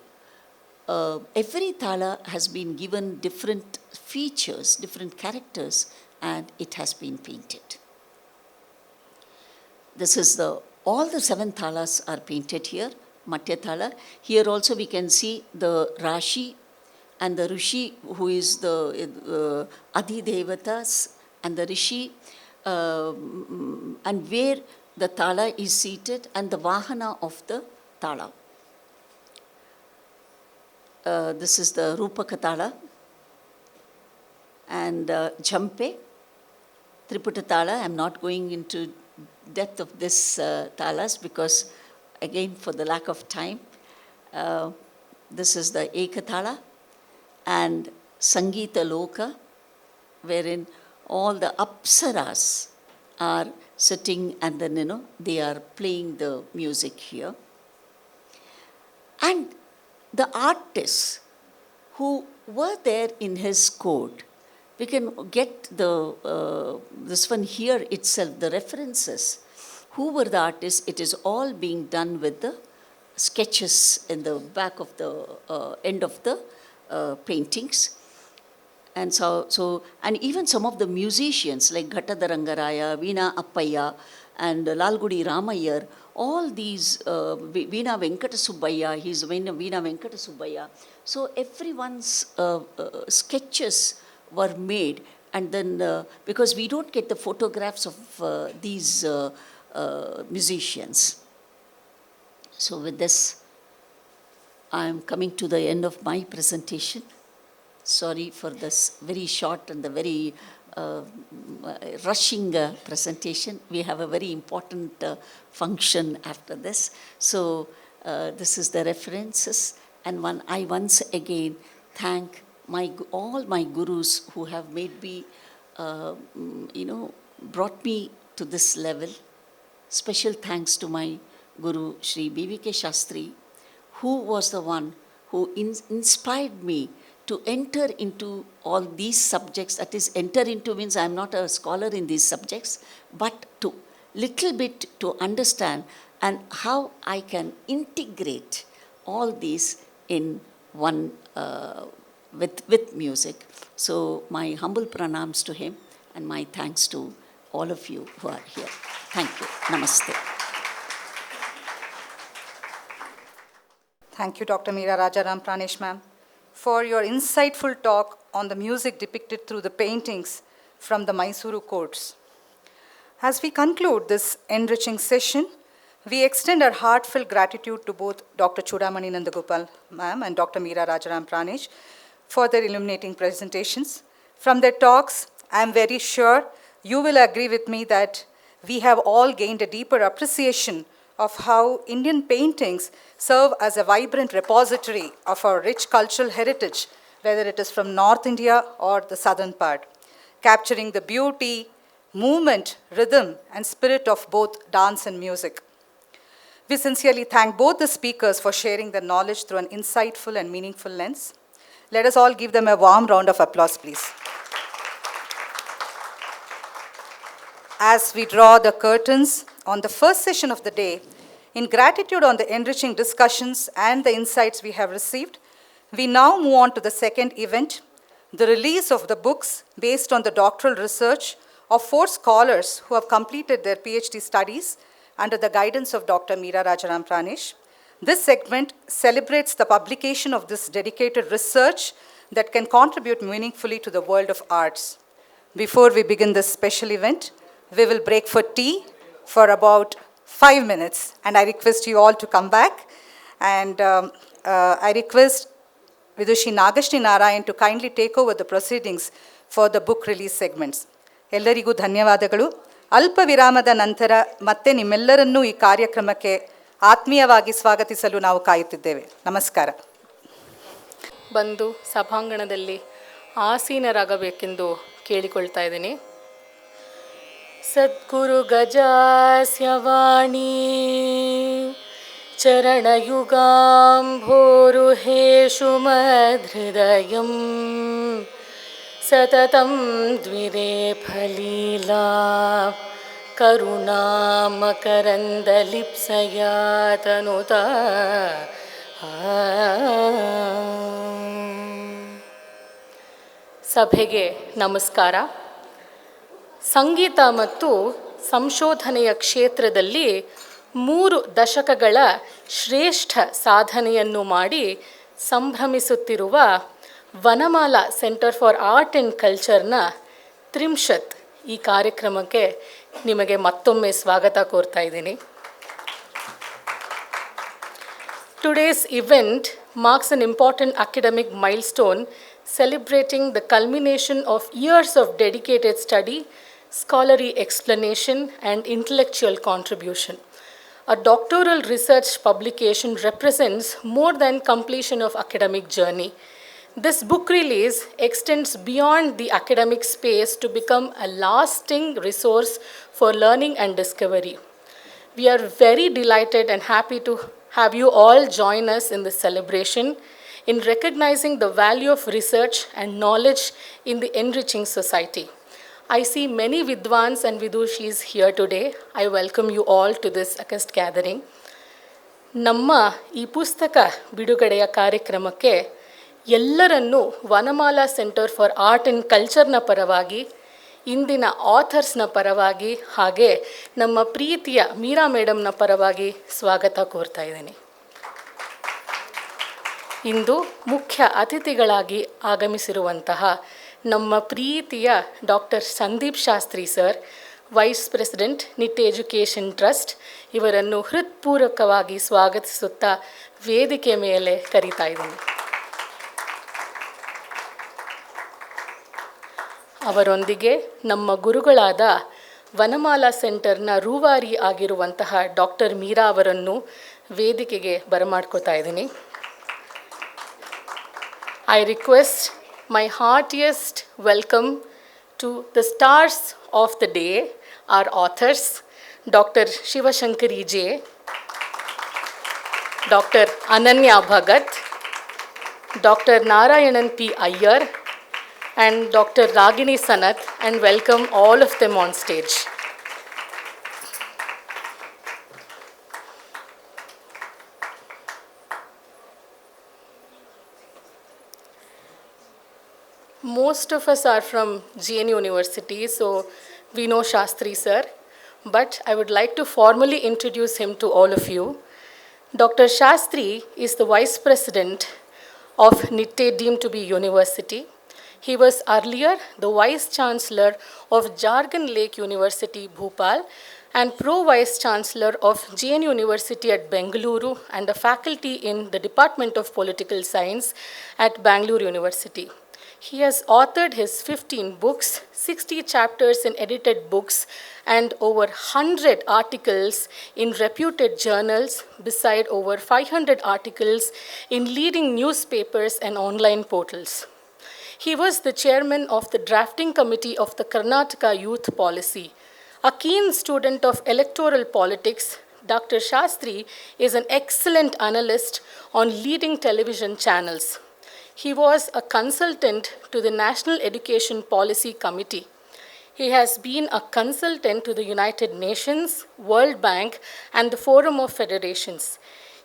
every tala has been given different features, different characters, and it has been painted. This is all the 7 talas are painted here, Matya Tala. Here also we can see the Rashi and the Rishi, who is the Adi Devatas, and the Rishi, and where the tala is seated, and the Vahana of the tala. This is the Rupaka Tala, and Jampe, Triputa Tala. I am not going into depth of this talas because, again, for the lack of time. This is the Ekatala and Sangita Loka, wherein all the Apsaras are sitting, and then, they are playing the music here. And the artists who were there in his court, we can get this one here itself, the references. Who were the artists? It is all being done with the sketches in the back of the end of the paintings. And and even some of the musicians like Ghattadarangaraya, Veena Appaya, and Lalgudi Ramayar, all these, Veena Venkata Subbaya, he's Veena Venkata Subbaya. So everyone's sketches were made, and then, because we don't get the photographs of these musicians. So with this, I am coming to the end of my presentation. Sorry for this very short and the very rushing presentation. We have a very important function after this. So this is the references, and I once again thank all my gurus who have made me, brought me to this level. Special thanks to my Guru Shri B V K Sastri, who was the one who inspired me to enter into all these subjects. That is, enter into means I am not a scholar in these subjects, but to little bit to understand and how I can integrate all these in one with music. So my humble pranams to him and my thanks to all of you who are here. Thank you. Namaste. Thank you, Dr. Meera Rajaram Pranesh ma'am, for your insightful talk on the music depicted through the paintings from the Mysuru courts. As we conclude this enriching session, we extend our heartfelt gratitude to both Dr. Choodamani Nandagopal ma'am and Dr. Meera Rajaram Pranesh for their illuminating presentations. From their talks, I am very sure you will agree with me that we have all gained a deeper appreciation of how Indian paintings serve as a vibrant repository of our rich cultural heritage, whether it is from North India or the southern part, capturing the beauty, movement, rhythm, and spirit of both dance and music. We sincerely thank both the speakers for sharing their knowledge through an insightful and meaningful lens. Let us all give them a warm round of applause, please. As we draw the curtains on the first session of the day, in gratitude on the enriching discussions and the insights we have received, we now move on to the second event, the release of the books based on the doctoral research of 4 scholars who have completed their PhD studies under the guidance of Dr. Meera Rajaram Pranesh. This segment celebrates the publication of this dedicated research that can contribute meaningfully to the world of arts. Before we begin this special event, we will break for tea for about 5 minutes, and I request you all to come back. And I request Vidushi Nagashri Narayan to kindly take over the proceedings for the book release segments. ಎಲ್ಲರಿಗೂ ಧನ್ಯವಾದಗಳು. ಅಲ್ಪ ವಿರಾಮದ ನಂತರ ಮತ್ತೆ ನಿಮ್ಮೆಲ್ಲರನ್ನೂ ಈ ಕಾರ್ಯಕ್ರಮಕ್ಕೆ ಆತ್ಮೀಯವಾಗಿ ಸ್ವಾಗತಿಸಲು ನಾವು ಕಾಯುತ್ತಿದ್ದೇವೆ. ನಮಸ್ಕಾರ. ಬಂದು ಸಭಾಂಗಣದಲ್ಲಿ ಆಸೀನರಾಗಬೇಕೆಂದು ಕೇಳಿಕೊಳ್ತಾ ಇದ್ದೀನಿ. ಸದ್ಗುರು ಗಜಾಸ್ಯ ವಾಣಿ ಚರಣಯುಗಾಂಭೋರುಹೇಷು ಮದ್ಹೃದಯಂ ಸತತಂ ದ್ವಿರೇಫಲೀಲಾ ಕರುಣಾಮಕರಂದಲಿಪ್ಸಯಾ ತನುತಾ ಸಭೆಗೆ ನಮಸ್ಕಾರ. ಸಂಗೀತ ಮತ್ತು ಸಂಶೋಧನೆಯ ಕ್ಷೇತ್ರದಲ್ಲಿ 3 ದಶಕಗಳ ಶ್ರೇಷ್ಠ ಸಾಧನೆಯನ್ನು ಮಾಡಿ ಸಂಭ್ರಮಿಸುತ್ತಿರುವ Vanamala centre for art and ಕಲ್ಚರ್ನ ತ್ರಿಂಶತ್ ಈ ಕಾರ್ಯಕ್ರಮಕ್ಕೆ ನಿಮಗೆ ಮತ್ತೊಮ್ಮೆ ಸ್ವಾಗತ ಕೋರ್ತಾ ಇದ್ದೀನಿ. Today's event marks an important academic milestone celebrating the culmination of years of dedicated study, scholarly explanation, and intellectual contribution. A doctoral research publication represents more than completion of academic journey. This book release extends beyond the academic space to become a lasting resource for learning and discovery. We are very delighted and happy to have you all join us in this celebration in recognizing the value of research and knowledge in the enriching society. I see many Vidwans and Vidushis here today. I welcome you all to this august gathering. ನಮ್ಮ ಈ ಪುಸ್ತಕ ಬಿಡುಗಡೆಯ ಕಾರ್ಯಕ್ರಮಕ್ಕೆ ಎಲ್ಲರನ್ನೂ Vanamala centre for art and ಕಲ್ಚರ್ನ ಪರವಾಗಿ, ಇಂದಿನ ಆಥರ್ಸ್ನ ಪರವಾಗಿ, ಹಾಗೆ ನಮ್ಮ ಪ್ರೀತಿಯ ಮೀರಾ ಮೇಡಮ್ನ ಪರವಾಗಿ ಸ್ವಾಗತ ಕೋರ್ತಾ ಇದ್ದೀನಿ. ಇಂದು ಮುಖ್ಯ ಅತಿಥಿಗಳಾಗಿ ಆಗಮಿಸಿರುವಂತಹ ನಮ್ಮ ಪ್ರೀತಿಯ doctor Sandeep Shastri sir, vice president Nitte education trust, ಇವರನ್ನು ಹೃತ್ಪೂರ್ವಕವಾಗಿ ಸ್ವಾಗತಿಸುತ್ತಾ ವೇದಿಕೆ ಮೇಲೆ ಕರೀತಾ ಇದ್ದೀನಿ. ಅವರೊಂದಿಗೆ ನಮ್ಮ ಗುರುಗಳಾದ ವನಮಾಲಾ ಸೆಂಟರ್ನ ರೂವಾರಿ ಆಗಿರುವಂತಹ ಡಾಕ್ಟರ್ ಮೀರಾ ಅವರನ್ನು ವೇದಿಕೆಗೆ ಬರಮಾಡ್ಕೋತಾ ಇದ್ದೀನಿ. I request my heartiest welcome to the stars of the day, our authors, Dr. Shivashankari J, Dr. Ananya Bhagat, Dr. Narayanan P. Iyer, and Dr. Ragini Sanath, and welcome all of them on stage. Most of us are from GN University, so we know Shastri sir, but I would like to formally introduce him to all of you. Dr. Shastri is the Vice President of Nitte deemed to be University. He was earlier the Vice Chancellor of Jargon Lake University, Bhopal, and Pro-Vice Chancellor of GN University at Bengaluru, and a faculty in the Department of Political Science at Bangalore University. He has authored his 15 books, 60 chapters in edited books, and over 100 articles in reputed journals, beside over 500 articles in leading newspapers and online portals. He was the chairman of the drafting committee of the Karnataka Youth Policy. A keen student of electoral politics, Dr. Shastri is an excellent analyst on leading television channels. He was a consultant to the National Education Policy Committee. He has been a consultant to the United Nations, World Bank, and the Forum of Federations.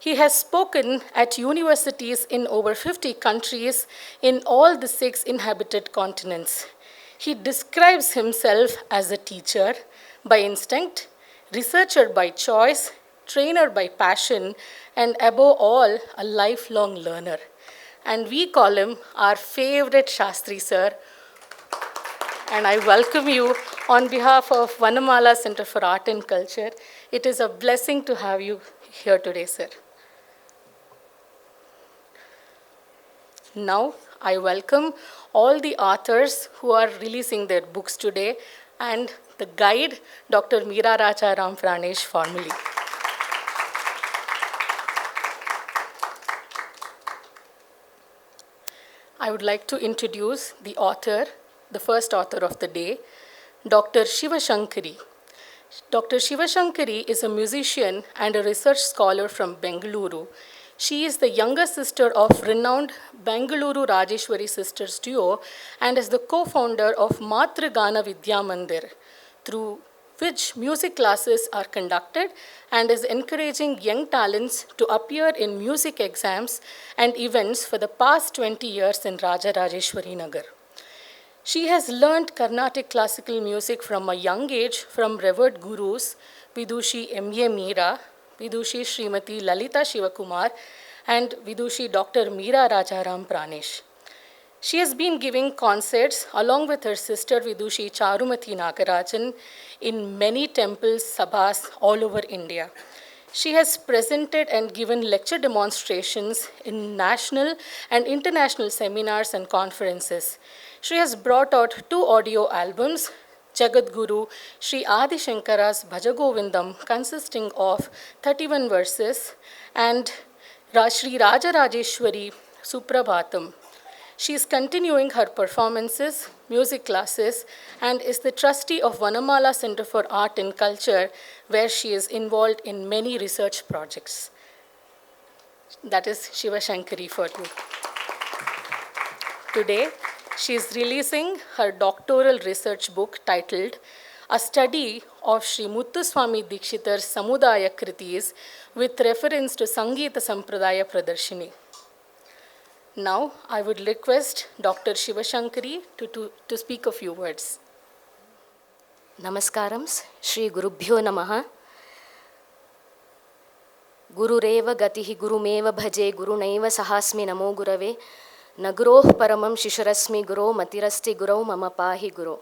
He has spoken at universities in over 50 countries in all the 6 inhabited continents. He describes himself as a teacher by instinct, researcher by choice, trainer by passion, and above all, a lifelong learner. And we call him our favorite Shastri sir. And I welcome you on behalf of Vanamala Center for Art and Culture. It is a blessing to have you here today, sir. Now, I welcome all the authors who are releasing their books today, and the guide, Dr. Meera Rajaram Pranesh, formally. I would like to introduce the author, the first author of the day, Dr. Shivashankari. Dr. Shivashankari is a musician and a research scholar from Bengaluru. She is the younger sister of renowned Bengaluru Rajeshwari Sisters duo and is the co-founder of Matragana Vidya Mandir, through which music classes are conducted, and is encouraging young talents to appear in music exams and events for the past 20 years in Rajarajeshwari Nagar. She has learned Carnatic classical music from a young age from revered gurus Vidushi M.A. Meera, Vidushi Srimati Lalita Shivakumar, and Vidushi Dr. Meera Rajaram Pranesh. She has been giving concerts along with her sister Vidushi Charumati Nagarajan in many temples, sabhas all over India. She has presented and given lecture demonstrations in national and international seminars and conferences. She has brought out 2 audio albums, Jagadguru Sri Adi Shankara's Bhajagovindam, consisting of 31 verses, and Sri Rajarajeshwari Suprabhatam. She is continuing her performances, music classes, and is the trustee of Vanamala Center for Art and Culture, where she is involved in many research projects. That is Shivashankari for you. Today, she is releasing her doctoral research book titled A Study of Sri Muthuswamy Dikshitar's Samudaya Kritis with reference to Sangita Sampradaya Pradarshini. Now, I would request Dr. Shivashankari to speak a few words. Namaskaram, Shri Gurubhyo Namaha. Gurureva Gatihi Gurumeva Bhaje Gurunaiva Sahasmi Namo Gurave Naguroh Paramam Shisharasmi Guru Matirasti Guru Mama Pahi Guru.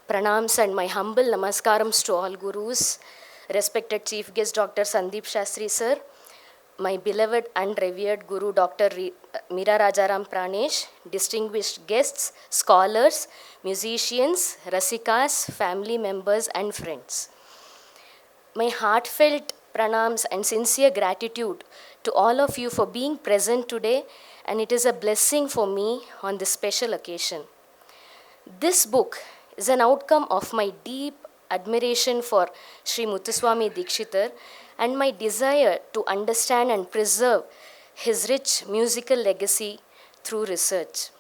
Pranams and my humble namaskarams to all gurus, respected Chief Guest Dr. Sandeep Shastri sir, my beloved and revered Guru Dr. Meera Rajaram Pranesh, distinguished guests, scholars, musicians, rasikas, family members and friends. My heartfelt pranams and sincere gratitude to all of you for being present today, and it is a blessing for me on this special occasion. This book is an outcome of my deep admiration for Sri Muthuswamy Dikshitar and my desire to understand and preserve his rich musical legacy through research.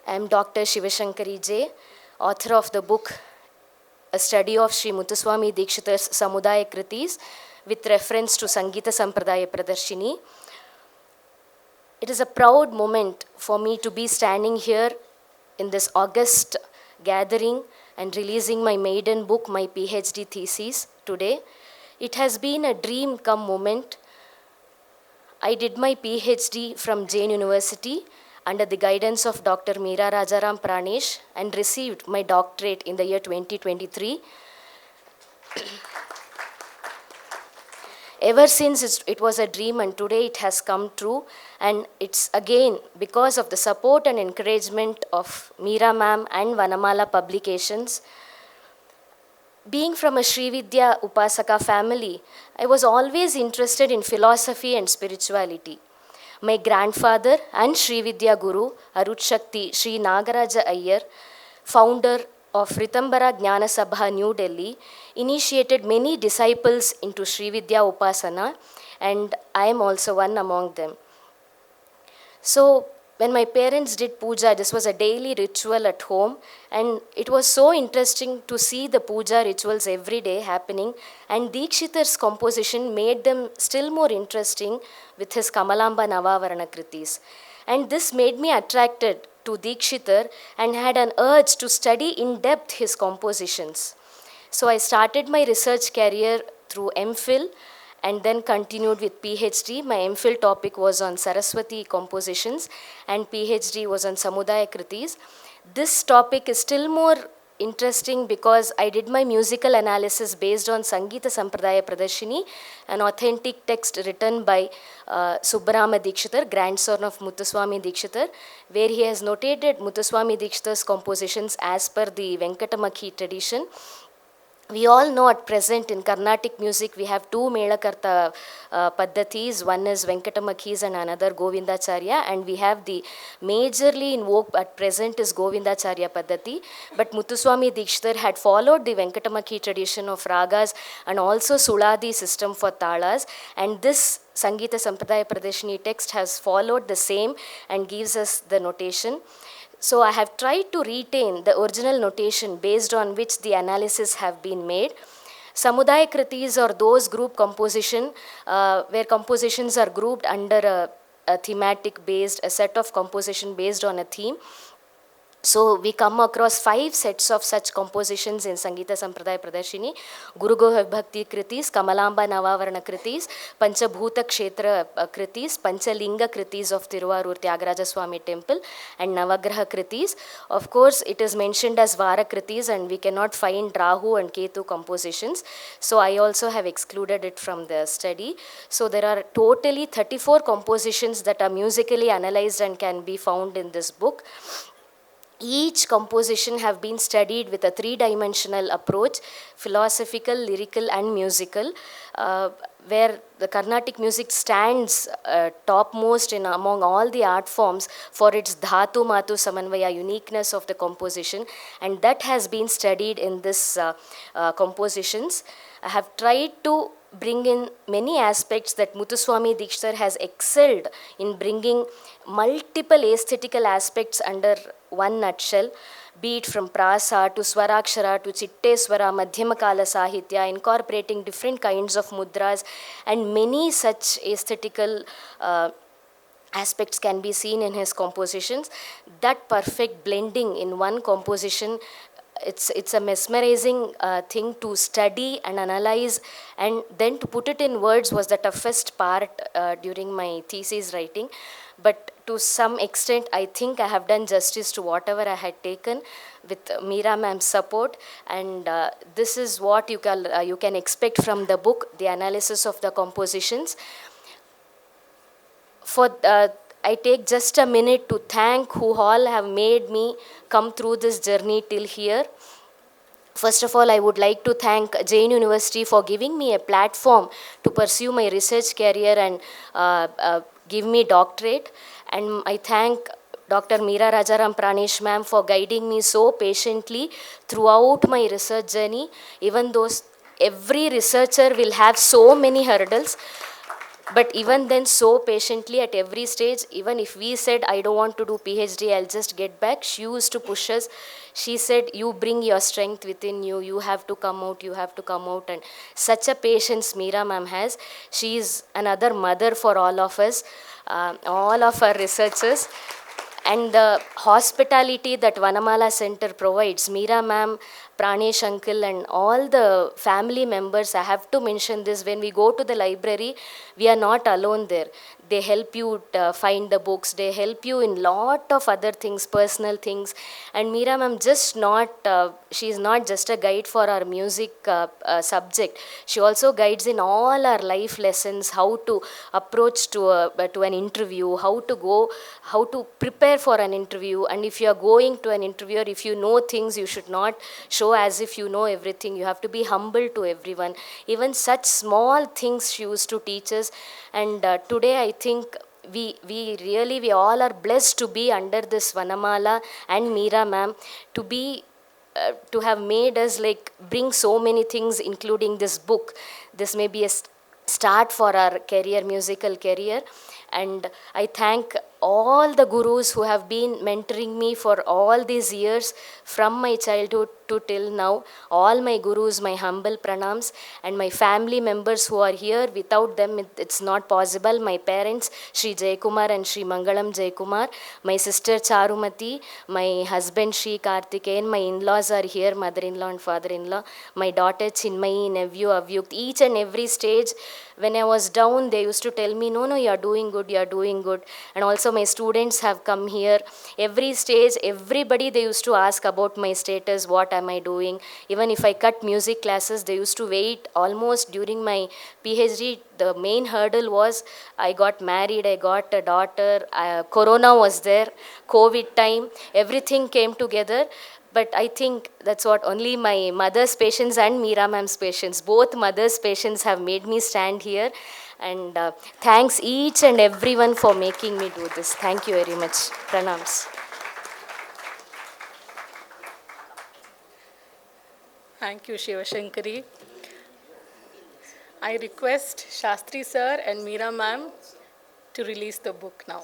I am Dr. Shivashankari J, author of the book A Study of Sri Muthuswamy Dikshitar's Samudaya Kritis with reference to Sangita Sampradaya Pradarshini. It is a proud moment for me to be standing here in this August gathering and releasing my maiden book, my PhD thesis today. It has been a dream come moment. I did my PhD from Jain University under the guidance of Dr. Meera Rajaram Pranesh and received my doctorate in the year 2023. Ever since it was a dream, and today it has come true, and it's again because of the support and encouragement of Meera ma'am and Vanamala publications. Being from a Sri Vidya Upasaka family, I was always interested in philosophy and spirituality. My grandfather and Sri Vidya Guru, Arut Shakti Sri Nagaraja Iyer, founder of Ritambara Jnana Sabha, New Delhi, initiated many disciples into Sri Vidya Upasana, and I am also one among them. So, when my parents did puja, this was a daily ritual at home, and it was so interesting to see the puja rituals every day happening, and Dikshitar's composition made them still more interesting with his Kamalamba Navavarana Kritis. And this made me attracted to Dikshitar and had an urge to study in depth his compositions. So I started my research career through MPhil and then continued with PhD. My MPhil topic was on Saraswati compositions and PhD was on Samudaya Kritis. This topic is still more interesting because I did my musical analysis based on Sangita Sampradaya Pradarshini, an authentic text written by Subbarama Dikshitar, grandson of Muthuswamy Dikshitar, where he has notated Muthuswamy Dikshitar's compositions as per the Venkatamaki tradition. We all know at present in Carnatic music we have two Melakarta Paddatis, one is Venkatamakis and another Govindacharya, and we have the majorly in vogue at present is Govindacharya Paddati, but Muthuswamy Dikshitar had followed the Venkatamaki tradition of ragas and also Suladi system for talas, and this Sangita Sampradaya Pradarshini text has followed the same and gives us the notation. So I have tried to retain the original notation based on which the analysis have been made. Samudaya Kritis are those group composition where compositions are grouped under a thematic based, a set of composition based on a theme. So we come across 5 sets of such compositions in Sangita Sampradaya Pradarshini: Guru Goha Bhakti Kritis, Kamalamba Navavarana Kritis, Panchabhuta Kshetra Kritis, Panchalinga Kritis of Tiruvarur Tyagaraja Swami Temple, and Navagraha Kritis. Of course, it is mentioned as Vara Kritis and we cannot find Rahu and Ketu compositions. So I also have excluded it from the study. So there are totally 34 compositions that are musically analyzed and can be found in this book. Each composition have been studied with a 3-dimensional approach, philosophical, lyrical and musical, where the Carnatic music stands topmost in among all the art forms for its dhatu matu samanvaya, uniqueness of the composition, and that has been studied in this compositions. I have tried to bring in many aspects that Muthuswamy Dikshitar has excelled in bringing multiple aesthetical aspects under one nutshell, be it from prasa to swarakshara to chitteswara, madhyamakala sahitya, incorporating different kinds of mudras, and many such aesthetical aspects can be seen in his compositions. That perfect blending in one composition, it's a mesmerizing thing to study and analyze, and then to put it in words was the toughest part during my thesis writing. But to some extent, I think I have done justice to whatever I had taken with Meera ma'am's support, and this is what you can expect from the book, the analysis of the compositions. I take just a minute to thank who all have made me come through this journey till here. First of all, I would like to thank Jain University for giving me a platform to pursue my research career and give me doctorate. And I thank Dr. Meera Rajaram Pranesh ma'am for guiding me so patiently throughout my research journey. Even though every researcher will have so many hurdles, but even then so patiently at every stage, even if we said, I don't want to do PhD, I'll just get back, she used to push us. She said, you bring your strength within you, you have to come out, you have to come out. And such a patience Meera ma'am has. She is another mother for all of us, all of our researchers. And the hospitality that Vanamala Center provides, Meera ma'am, Pranesh uncle and all the family members, I have to mention this, when we go to the library, we are not alone there. They help you find the books, they help you in lot of other things, personal things. And Meera ma'am she is not just a guide for our music subject. She also guides in all our life lessons, how to approach to an interview, how to prepare for an interview. And if you are going to an interview, or if you know things, you should not show as if you know everything. You have to be humble to everyone. Even such small things she used to teach us. And today I think we all are blessed to be under this Vanamala and Meera ma'am, to have made us like bring so many things, including this book. This may be a start for our career, musical career. And I thank all the gurus who have been mentoring me for all these years, from my childhood to till now. All my gurus, my humble pranams, and my family members who are here. Without them, it's not possible. My parents, Shri Jaykumar and Shri Mangalam Jaykumar, my sister Charumati, my husband Shri Karthikeyan, my in-laws are here, mother-in-law and father-in-law, my daughter Chinmayi, nephew Avyukt. Each and every stage, when I was down, they used to tell me, no, you are doing good, you are doing good. And also my students have come here. Every stage, everybody, they used to ask about my status, what am I doing. Even if I cut music classes, they used to wait almost during my PhD. The main hurdle was I got married, I got a daughter, Corona was there, COVID time, everything came together. But I think that's what only my mother's patience and Meera ma'am's patience, both mothers' patience have made me stand here. And thanks each and everyone for making me do this. Thank you very much. Pranams. Thank you, Shivashankari. I request Shastri sir and Meera ma'am to release the book now.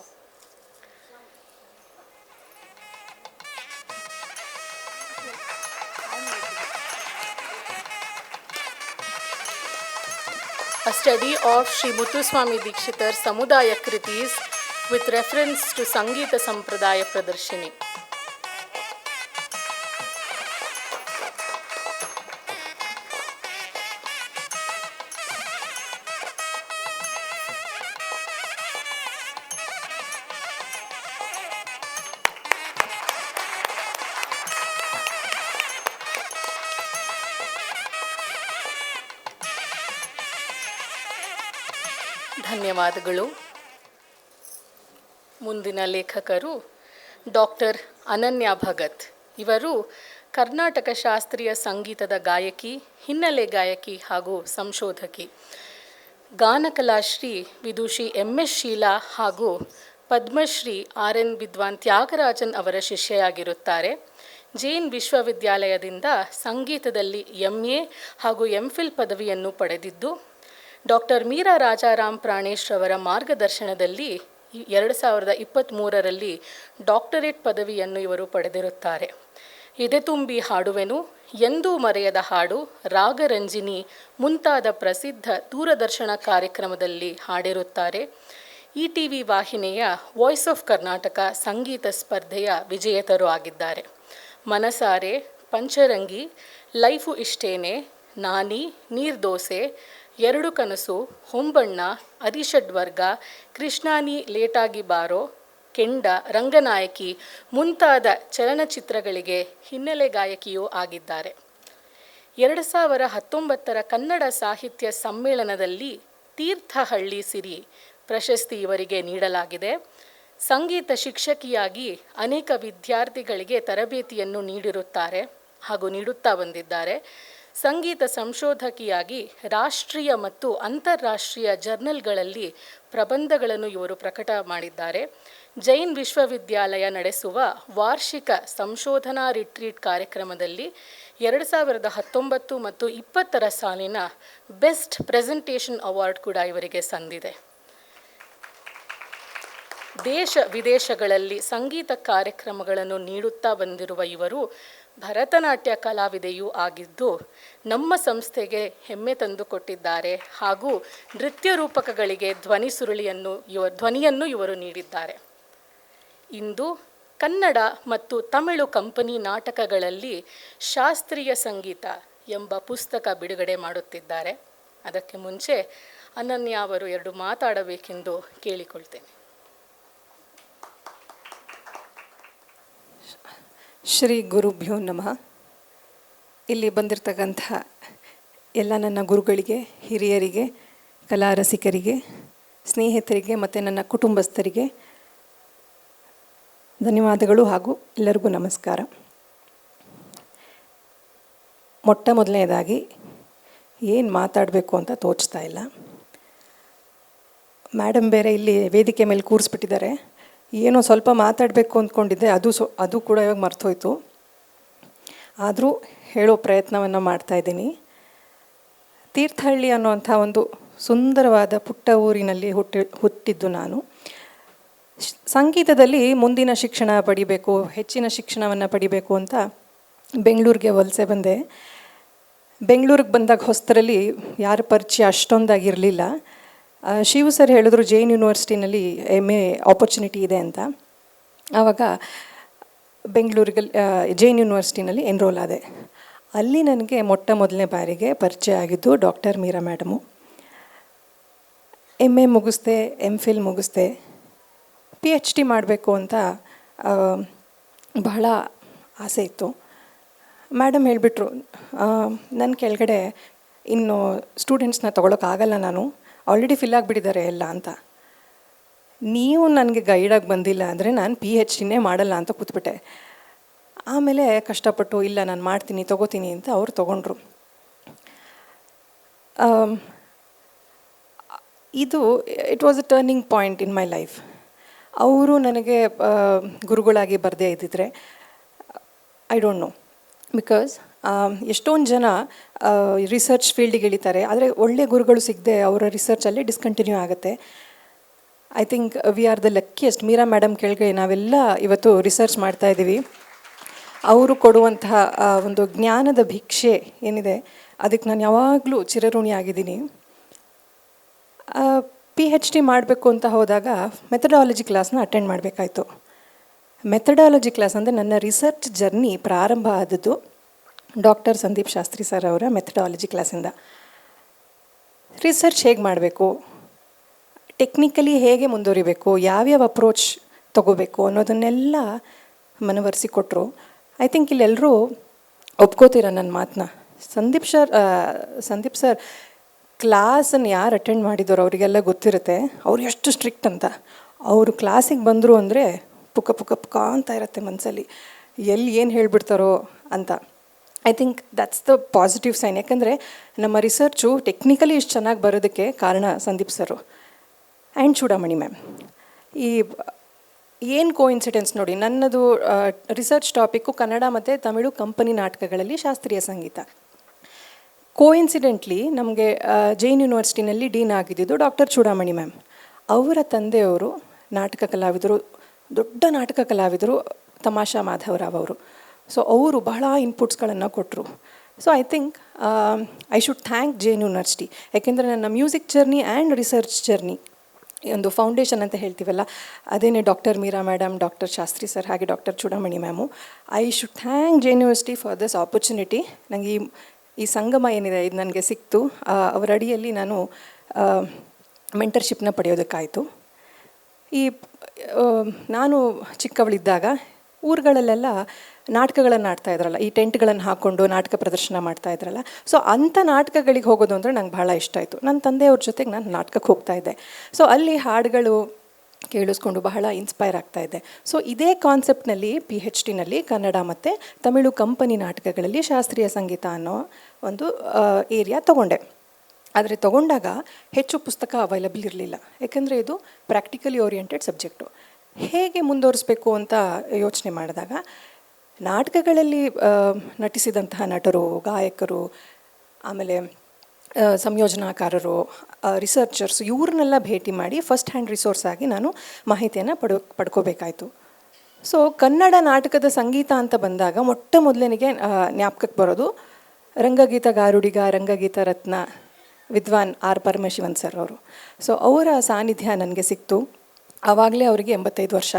A study of Shri Muthuswamy Dikshitar Samudaya Kritis with reference to Sangita Sampradaya Pradarshini. ಧನ್ಯವಾದಗಳು. ಮುಂದಿನ ಲೇಖಕರು doctor ಅನನ್ಯ ಭಗತ್. ಇವರು ಕರ್ನಾಟಕ ಶಾಸ್ತ್ರೀಯ ಸಂಗೀತದ ಗಾಯಕಿ, ಹಿನ್ನೆಲೆ ಗಾಯಕಿ ಹಾಗೂ ಸಂಶೋಧಕಿ. ಗಾನಕಲಾಶ್ರೀ ವಿದುಷಿ MS ಶೀಲಾ ಹಾಗೂ ಪದ್ಮಶ್ರೀ RN ವಿದ್ವಾನ್ ತ್ಯಾಗರಾಜನ್ ಅವರ ಶಿಷ್ಯೆಯಾಗಿರುತ್ತಾರೆ. ಜೈನ್ ವಿಶ್ವವಿದ್ಯಾಲಯದಿಂದ ಸಂಗೀತದಲ್ಲಿ MA ಹಾಗೂ MPhil ಪದವಿಯನ್ನು ಪಡೆದಿದ್ದು, ಡಾಕ್ಟರ್ ಮೀರಾ ರಾಜಾರಾಮ್ ಪ್ರಾಣೇಶ್ ರವರ ಮಾರ್ಗದರ್ಶನದಲ್ಲಿ 2023ರಲ್ಲಿ ಡಾಕ್ಟರೇಟ್ ಪದವಿಯನ್ನು ಇವರು ಪಡೆದಿರುತ್ತಾರೆ. ಎದೆತುಂಬಿ ಹಾಡುವೆನು, ಎಂದೂ ಮರೆಯದ ಹಾಡು, ರಾಗರಂಜಿನಿ ಮುಂತಾದ ಪ್ರಸಿದ್ಧ ದೂರದರ್ಶನ ಕಾರ್ಯಕ್ರಮದಲ್ಲಿ ಹಾಡಿರುತ್ತಾರೆ. ETV ವಾಹಿನಿಯ ವಾಯ್ಸ್ ಆಫ್ ಕರ್ನಾಟಕ ಸಂಗೀತ ಸ್ಪರ್ಧೆಯ ವಿಜೇತರು ಆಗಿದ್ದಾರೆ. ಮನಸಾರೆ, ಪಂಚರಂಗಿ, ಲೈಫು ಇಷ್ಟೇನೆ, ನಾನಿ, ನೀರ್ದೋಸೆ, ಎರಡು ಕನಸು, ಹೊಂಬಣ್ಣ, ಅರಿಷಡ್ವರ್ಗ, ಕೃಷ್ಣಾನಿ ಲೇಟಾಗಿ ಬಾರೋ, ಕೆಂಡ, ರಂಗನಾಯಕಿ ಮುಂತಾದ ಚಲನಚಿತ್ರಗಳಿಗೆ ಹಿನ್ನೆಲೆ ಗಾಯಕಿಯೂ ಆಗಿದ್ದಾರೆ. 2019ರ ಕನ್ನಡ ಸಾಹಿತ್ಯ ಸಮ್ಮೇಳನದಲ್ಲಿ ತೀರ್ಥಹಳ್ಳಿ ಸಿರಿ, ಪ್ರಶಸ್ತಿ ಇವರಿಗೆ ನೀಡಲಾಗಿದೆ. ಸಂಗೀತ ಶಿಕ್ಷಕಿಯಾಗಿ ಅನೇಕ ವಿದ್ಯಾರ್ಥಿಗಳಿಗೆ ತರಬೇತಿಯನ್ನು ನೀಡಿರುತ್ತಾರೆ ಹಾಗೂ ನೀಡುತ್ತಾ ಬಂದಿದ್ದಾರೆ. ಸಂಗೀತ ಸಂಶೋಧಕಿಯಾಗಿ ರಾಷ್ಟ್ರೀಯ ಮತ್ತು ಅಂತಾರಾಷ್ಟ್ರೀಯ ಜರ್ನಲ್ಗಳಲ್ಲಿ ಪ್ರಬಂಧಗಳನ್ನು ಇವರು ಪ್ರಕಟ ಮಾಡಿದ್ದಾರೆ. ಜೈನ್ ವಿಶ್ವವಿದ್ಯಾಲಯ ನಡೆಸುವ ವಾರ್ಷಿಕ ಸಂಶೋಧನಾ ರಿಟ್ರೀಟ್ ಕಾರ್ಯಕ್ರಮದಲ್ಲಿ 2019 ಮತ್ತು 2020 ಸಾಲಿನ ಬೆಸ್ಟ್ ಪ್ರೆಸೆಂಟೇಷನ್ ಅವಾರ್ಡ್ ಕೂಡ ಇವರಿಗೆ ಸಂದಿದೆ. ದೇಶ ವಿದೇಶಗಳಲ್ಲಿ ಸಂಗೀತ ಕಾರ್ಯಕ್ರಮಗಳನ್ನು ನೀಡುತ್ತಾ ಬಂದಿರುವ ಇವರು ಭರತನಾಟ್ಯ ಕಲಾವಿದೆಯೂ ಆಗಿದ್ದು ನಮ್ಮ ಸಂಸ್ಥೆಗೆ ಹೆಮ್ಮೆ ತಂದುಕೊಟ್ಟಿದ್ದಾರೆ ಹಾಗೂ ನೃತ್ಯ ರೂಪಕಗಳಿಗೆ ಧ್ವನಿಯನ್ನು ಇವರು ನೀಡಿದ್ದಾರೆ. ಇಂದು ಕನ್ನಡ ಮತ್ತು ತಮಿಳು ಕಂಪನಿ ನಾಟಕಗಳಲ್ಲಿ ಶಾಸ್ತ್ರೀಯ ಸಂಗೀತ ಎಂಬ ಪುಸ್ತಕ ಬಿಡುಗಡೆ ಮಾಡುತ್ತಿದ್ದಾರೆ. ಅದಕ್ಕೆ ಮುಂಚೆ ಅನನ್ಯ ಅವರು 2 ಮಾತಾಡಬೇಕೆಂದು ಕೇಳಿಕೊಳ್ತೇನೆ. ಶ್ರೀ ಗುರುಭ್ಯೋ ನಮಃ. ಇಲ್ಲಿ ಬಂದಿರತಕ್ಕಂಥ ಎಲ್ಲ ನನ್ನ ಗುರುಗಳಿಗೆ, ಹಿರಿಯರಿಗೆ, ಕಲಾ ರಸಿಕರಿಗೆ, ಸ್ನೇಹಿತರಿಗೆ ಮತ್ತು ನನ್ನ ಕುಟುಂಬಸ್ಥರಿಗೆ ಧನ್ಯವಾದಗಳು ಹಾಗೂ ಎಲ್ಲರಿಗೂ ನಮಸ್ಕಾರ. ಮೊದಲನೇದಾಗಿ ಏನು ಮಾತಾಡಬೇಕು ಅಂತ ತೋಚ್ತಾ ಇಲ್ಲ. ಮೇಡಮ್ ಬೇರೆ ಇಲ್ಲಿ ವೇದಿಕೆ ಮೇಲೆ ಕೂರಿಸ್ಬಿಟ್ಟಿದ್ದಾರೆ. ಏನೋ ಸ್ವಲ್ಪ ಮಾತಾಡಬೇಕು ಅಂದ್ಕೊಂಡಿದ್ದೆ, ಅದು ಕೂಡ ಇವಾಗ ಮರ್ತೋಯ್ತು. ಆದರೂ ಹೇಳೋ ಪ್ರಯತ್ನವನ್ನು ಮಾಡ್ತಾಯಿದ್ದೀನಿ. ತೀರ್ಥಹಳ್ಳಿ ಅನ್ನೋಂಥ ಒಂದು ಸುಂದರವಾದ ಪುಟ್ಟ ಊರಿನಲ್ಲಿ ಹುಟ್ಟಿದ್ದು ನಾನು. ಸಂಗೀತದಲ್ಲಿ ಮುಂದಿನ ಶಿಕ್ಷಣ ಪಡಿಬೇಕು, ಹೆಚ್ಚಿನ ಶಿಕ್ಷಣವನ್ನು ಪಡಿಬೇಕು ಅಂತ ಬೆಂಗಳೂರಿಗೆ ವಲಸೆ ಬಂದೆ. ಬೆಂಗಳೂರಿಗೆ ಬಂದಾಗ ಹೊಸದರಲ್ಲಿ ಯಾರ ಪರಿಚಯ ಅಷ್ಟೊಂದಾಗಿರಲಿಲ್ಲ. ಶಿವ ಸರ್ ಹೇಳಿದ್ರು ಜೈನ್ ಯೂನಿವರ್ಸಿಟಿನಲ್ಲಿ MA ಆಪರ್ಚುನಿಟಿ ಇದೆ ಅಂತ. ಆವಾಗ ಬೆಂಗಳೂರಿಗೆ ಜೈನ್ ಯೂನಿವರ್ಸಿಟಿನಲ್ಲಿ ಎನ್ರೋಲ್ ಆದೆ. ಅಲ್ಲಿ ನನಗೆ ಮೊದಲನೇ ಬಾರಿಗೆ ಪರಿಚಯ ಆಗಿದ್ದು ಡಾಕ್ಟರ್ ಮೀರಾ ಮೇಡಮು. MA ಮುಗಿಸ್ದೆ, MPhil ಮುಗಿಸ್ದೆ. PhD ಮಾಡಬೇಕು ಅಂತ ಬಹಳ ಆಸೆ ಇತ್ತು. ಮೇಡಮ್ ಹೇಳಿಬಿಟ್ರು, ನನ್ನ ಕೆಳಗಡೆ ಇನ್ನು ಸ್ಟೂಡೆಂಟ್ಸ್ನ ತೊಗೊಳಕ್ಕಾಗಲ್ಲ, ನಾನು ಆಲ್ರೆಡಿ ಫಿಲ್ ಆಗಿಬಿಟ್ಟಿದ್ದಾರೆ ಎಲ್ಲ ಅಂತ. ನೀವು ನನಗೆ ಗೈಡಾಗಿ ಬಂದಿಲ್ಲ ಅಂದರೆ ನಾನು PhDನೇ ಮಾಡಲ್ಲ ಅಂತ ಕೂತ್ಬಿಟ್ಟೆ. ಆಮೇಲೆ ಕಷ್ಟಪಟ್ಟು ಇಲ್ಲ ನಾನು ಮಾಡ್ತೀನಿ, ತೊಗೋತೀನಿ ಅಂತ ಅವ್ರು ತೊಗೊಂಡ್ರು. ಇದು it was a turning point in my life. ಅವರು ನನಗೆ ಗುರುಗಳಾಗಿ ಬರದೇ ಇದ್ದಿದ್ರೆ ಐ ಡೋಂಟ್ ನೋ. ಬಿಕಾಸ್ ಎಷ್ಟೊಂದು ಜನ ರಿಸರ್ಚ್ ಫೀಲ್ಡಿಗೆ ಇಳಿತಾರೆ, ಆದರೆ ಒಳ್ಳೆ ಗುರುಗಳು ಸಿಗದೆ ಅವರ ರಿಸರ್ಚಲ್ಲಿ ಡಿಸ್ಕಂಟಿನ್ಯೂ ಆಗುತ್ತೆ. I think we are the luckiest. Meera madam ಕೆಳಗೆ ನಾವೆಲ್ಲ ಇವತ್ತು ರಿಸರ್ಚ್ ಮಾಡ್ತಾಯಿದ್ದೀವಿ. ಅವರು ಕೊಡುವಂತಹ ಒಂದು ಜ್ಞಾನದ ಭಿಕ್ಷೆ ಏನಿದೆ ಅದಕ್ಕೆ ನಾನು ಯಾವಾಗಲೂ ಚಿರಋಣಿಯಾಗಿದ್ದೀನಿ. PhD ಮಾಡಬೇಕು ಅಂತ ಹೋದಾಗ ಮೆಥಡಾಲಜಿ ಕ್ಲಾಸ್ನ ಅಟೆಂಡ್ ಮಾಡಬೇಕಾಯ್ತು. ಮೆಥಡಾಲಜಿ ಕ್ಲಾಸ್ ಅಂದರೆ ನನ್ನ ರಿಸರ್ಚ್ ಜರ್ನಿ ಪ್ರಾರಂಭ ಆದದ್ದು ಡಾಕ್ಟರ್ ಸಂದೀಪ್ ಶಾಸ್ತ್ರಿ ಸರ್ ಅವರ ಮೆಥಡಾಲಜಿ ಕ್ಲಾಸಿಂದ. ರಿಸರ್ಚ್ ಹೇಗೆ ಮಾಡಬೇಕು, ಟೆಕ್ನಿಕಲಿ ಹೇಗೆ ಮುಂದುವರಿಬೇಕು, ಯಾವ್ಯಾವ ಅಪ್ರೋಚ್ ತೊಗೋಬೇಕು ಅನ್ನೋದನ್ನೆಲ್ಲ ಮನವರಿಸಿಕೊಟ್ರು. ಐ ಥಿಂಕ್ ಇಲ್ಲೆಲ್ಲರೂ ಒಪ್ಕೋತೀರ ನನ್ನ ಮಾತನ್ನ. ಸಂದೀಪ್ ಸರ್ ಕ್ಲಾಸನ್ನು ಯಾರು ಅಟೆಂಡ್ ಮಾಡಿದವರು ಅವರಿಗೆಲ್ಲ ಗೊತ್ತಿರುತ್ತೆ ಅವ್ರು ಎಷ್ಟು ಸ್ಟ್ರಿಕ್ಟ್ ಅಂತ. ಅವರು ಕ್ಲಾಸಿಗೆ ಬಂದರು ಅಂದರೆ ಪುಕ್ಕ ಪುಕ್ಕ ಪುಕ್ಕ ಅಂತ ಇರುತ್ತೆ ಮನಸ್ಸಲ್ಲಿ, ಎಲ್ಲಿ ಏನು ಹೇಳಿಬಿಡ್ತಾರೋ ಅಂತ. I think that's the positive sign. ಯಾಕಂದರೆ ನಮ್ಮ ರಿಸರ್ಚು ಟೆಕ್ನಿಕಲಿ ಇಷ್ಟು ಚೆನ್ನಾಗಿ ಬರೋದಕ್ಕೆ ಕಾರಣ Sandeep sir and Chudamani ma'am. ಏನು ಕೋಇನ್ಸಿಡೆನ್ಸ್ ನೋಡಿ, ನನ್ನದು ರಿಸರ್ಚ್ ಟಾಪಿಕ್ಕು ಕನ್ನಡ ಮತ್ತು ತಮಿಳು ಕಂಪನಿ ನಾಟಕಗಳಲ್ಲಿ ಶಾಸ್ತ್ರೀಯ ಸಂಗೀತ. ಕೋಇನ್ಸಿಡೆಂಟ್ಲಿ ನಮಗೆ ಜೈನ್ ಯೂನಿವರ್ಸಿಟಿನಲ್ಲಿ ಡೀನ್ ಆಗಿದ್ದು ಡಾಕ್ಟರ್ ಚೂಡಾಮಣಿ ಮ್ಯಾಮ್. ಅವರ ತಂದೆಯವರು ನಾಟಕ ಕಲಾವಿದರು, ದೊಡ್ಡ ನಾಟಕ ಕಲಾವಿದರು, ತಮಾಷಾ ಮಾಧವರಾವ್ ಅವರು. ಸೊ ಅವರು ಬಹಳ ಇನ್ಪುಟ್ಸ್ಗಳನ್ನು ಕೊಟ್ಟರು. So I think I should thank Jain university. ಯಾಕೆಂದರೆ ನನ್ನ music journey and research journey ಒಂದು ಫೌಂಡೇಶನ್ ಅಂತ ಹೇಳ್ತೀವಲ್ಲ, ಅದೇನೇ doctor Meera madam, doctor Shastri sir, ಹಾಗೆ doctor Chudamani ma'am. I should thank Jain university for this opportunity. ನನಗೆ ಈ ಸಂಗಮ ಏನಿದೆ ಇದು ನನಗೆ ಸಿಕ್ತು. ಅವರ ಅಡಿಯಲ್ಲಿ ನಾನು ಮೆಂಟರ್ಶಿಪ್ನ ಪಡೆಯೋದಕ್ಕಾಯಿತು. ನಾನು ಚಿಕ್ಕವಳಿದ್ದಾಗ ಊರುಗಳಲ್ಲೆಲ್ಲ ನಾಟಕಗಳನ್ನು ಆಡ್ತಾ ಇದ್ರಲ್ಲ, ಈ ಟೆಂಟ್ಗಳನ್ನು ಹಾಕ್ಕೊಂಡು ನಾಟಕ ಪ್ರದರ್ಶನ ಮಾಡ್ತಾ ಇದ್ರಲ್ಲ. ಸೊ ಅಂಥ ನಾಟಕಗಳಿಗೆ ಹೋಗೋದು ಅಂದರೆ ನಂಗೆ ಭಾಳ ಇಷ್ಟ ಆಯಿತು. ನನ್ನ ತಂದೆಯವ್ರ ಜೊತೆಗೆ ನಾನು ನಾಟಕಕ್ಕೆ ಹೋಗ್ತಾ ಇದ್ದೆ. ಸೊ ಅಲ್ಲಿ ಹಾಡುಗಳು ಕೇಳಿಸ್ಕೊಂಡು ಬಹಳ ಇನ್ಸ್ಪೈರ್ ಆಗ್ತಾ ಇದ್ದೆ. ಸೊ ಇದೇ ಕಾನ್ಸೆಪ್ಟ್ನಲ್ಲಿ PhDನಲ್ಲಿ ಕನ್ನಡ ಮತ್ತು ತಮಿಳು ಕಂಪನಿ ನಾಟಕಗಳಲ್ಲಿ ಶಾಸ್ತ್ರೀಯ ಸಂಗೀತ ಅನ್ನೋ ಒಂದು ಏರಿಯಾ ತೊಗೊಂಡೆ. ಆದರೆ ತೊಗೊಂಡಾಗ ಹೆಚ್ಚು ಪುಸ್ತಕ ಅವೈಲಬಲ್ ಇರಲಿಲ್ಲ, ಯಾಕೆಂದರೆ ಇದು ಪ್ರಾಕ್ಟಿಕಲಿ ಓರಿಯೆಂಟೆಡ್ ಸಬ್ಜೆಕ್ಟು. ಹೇಗೆ ಮುಂದುವರಿಸಬೇಕು ಅಂತ ಯೋಚನೆ ಮಾಡಿದಾಗ ನಾಟಕಗಳಲ್ಲಿ ನಟಿಸಿದಂತಹ ನಟರು, ಗಾಯಕರು, ಆಮೇಲೆ ಸಂಯೋಜನಾಕಾರರು, ರಿಸರ್ಚರ್ಸ್ ಇವ್ರನ್ನೆಲ್ಲ ಭೇಟಿ ಮಾಡಿ ಫಸ್ಟ್ ಹ್ಯಾಂಡ್ ರಿಸೋರ್ಸ್ ಆಗಿ ನಾನು ಮಾಹಿತಿಯನ್ನು ಪಡ್ಕೋಬೇಕಾಯಿತು. ಸೊ ಕನ್ನಡ ನಾಟಕದ ಸಂಗೀತ ಅಂತ ಬಂದಾಗ ಮೊಟ್ಟ ಮೊದಲನಿಗೆ ಜ್ಞಾಪಕಕ್ಕೆ ಬರೋದು ರಂಗಗೀತ ಗಾರುಡಿಗ, ರಂಗಗೀತ ರತ್ನ ವಿದ್ವಾನ್ R ಪರಮಶಿವನ್ ಸರ್ ಅವರು. ಸೊ ಅವರ ಸಾನ್ನಿಧ್ಯ ನನಗೆ ಸಿಕ್ತು. ಆವಾಗಲೇ ಅವರಿಗೆ 85 ವರ್ಷ.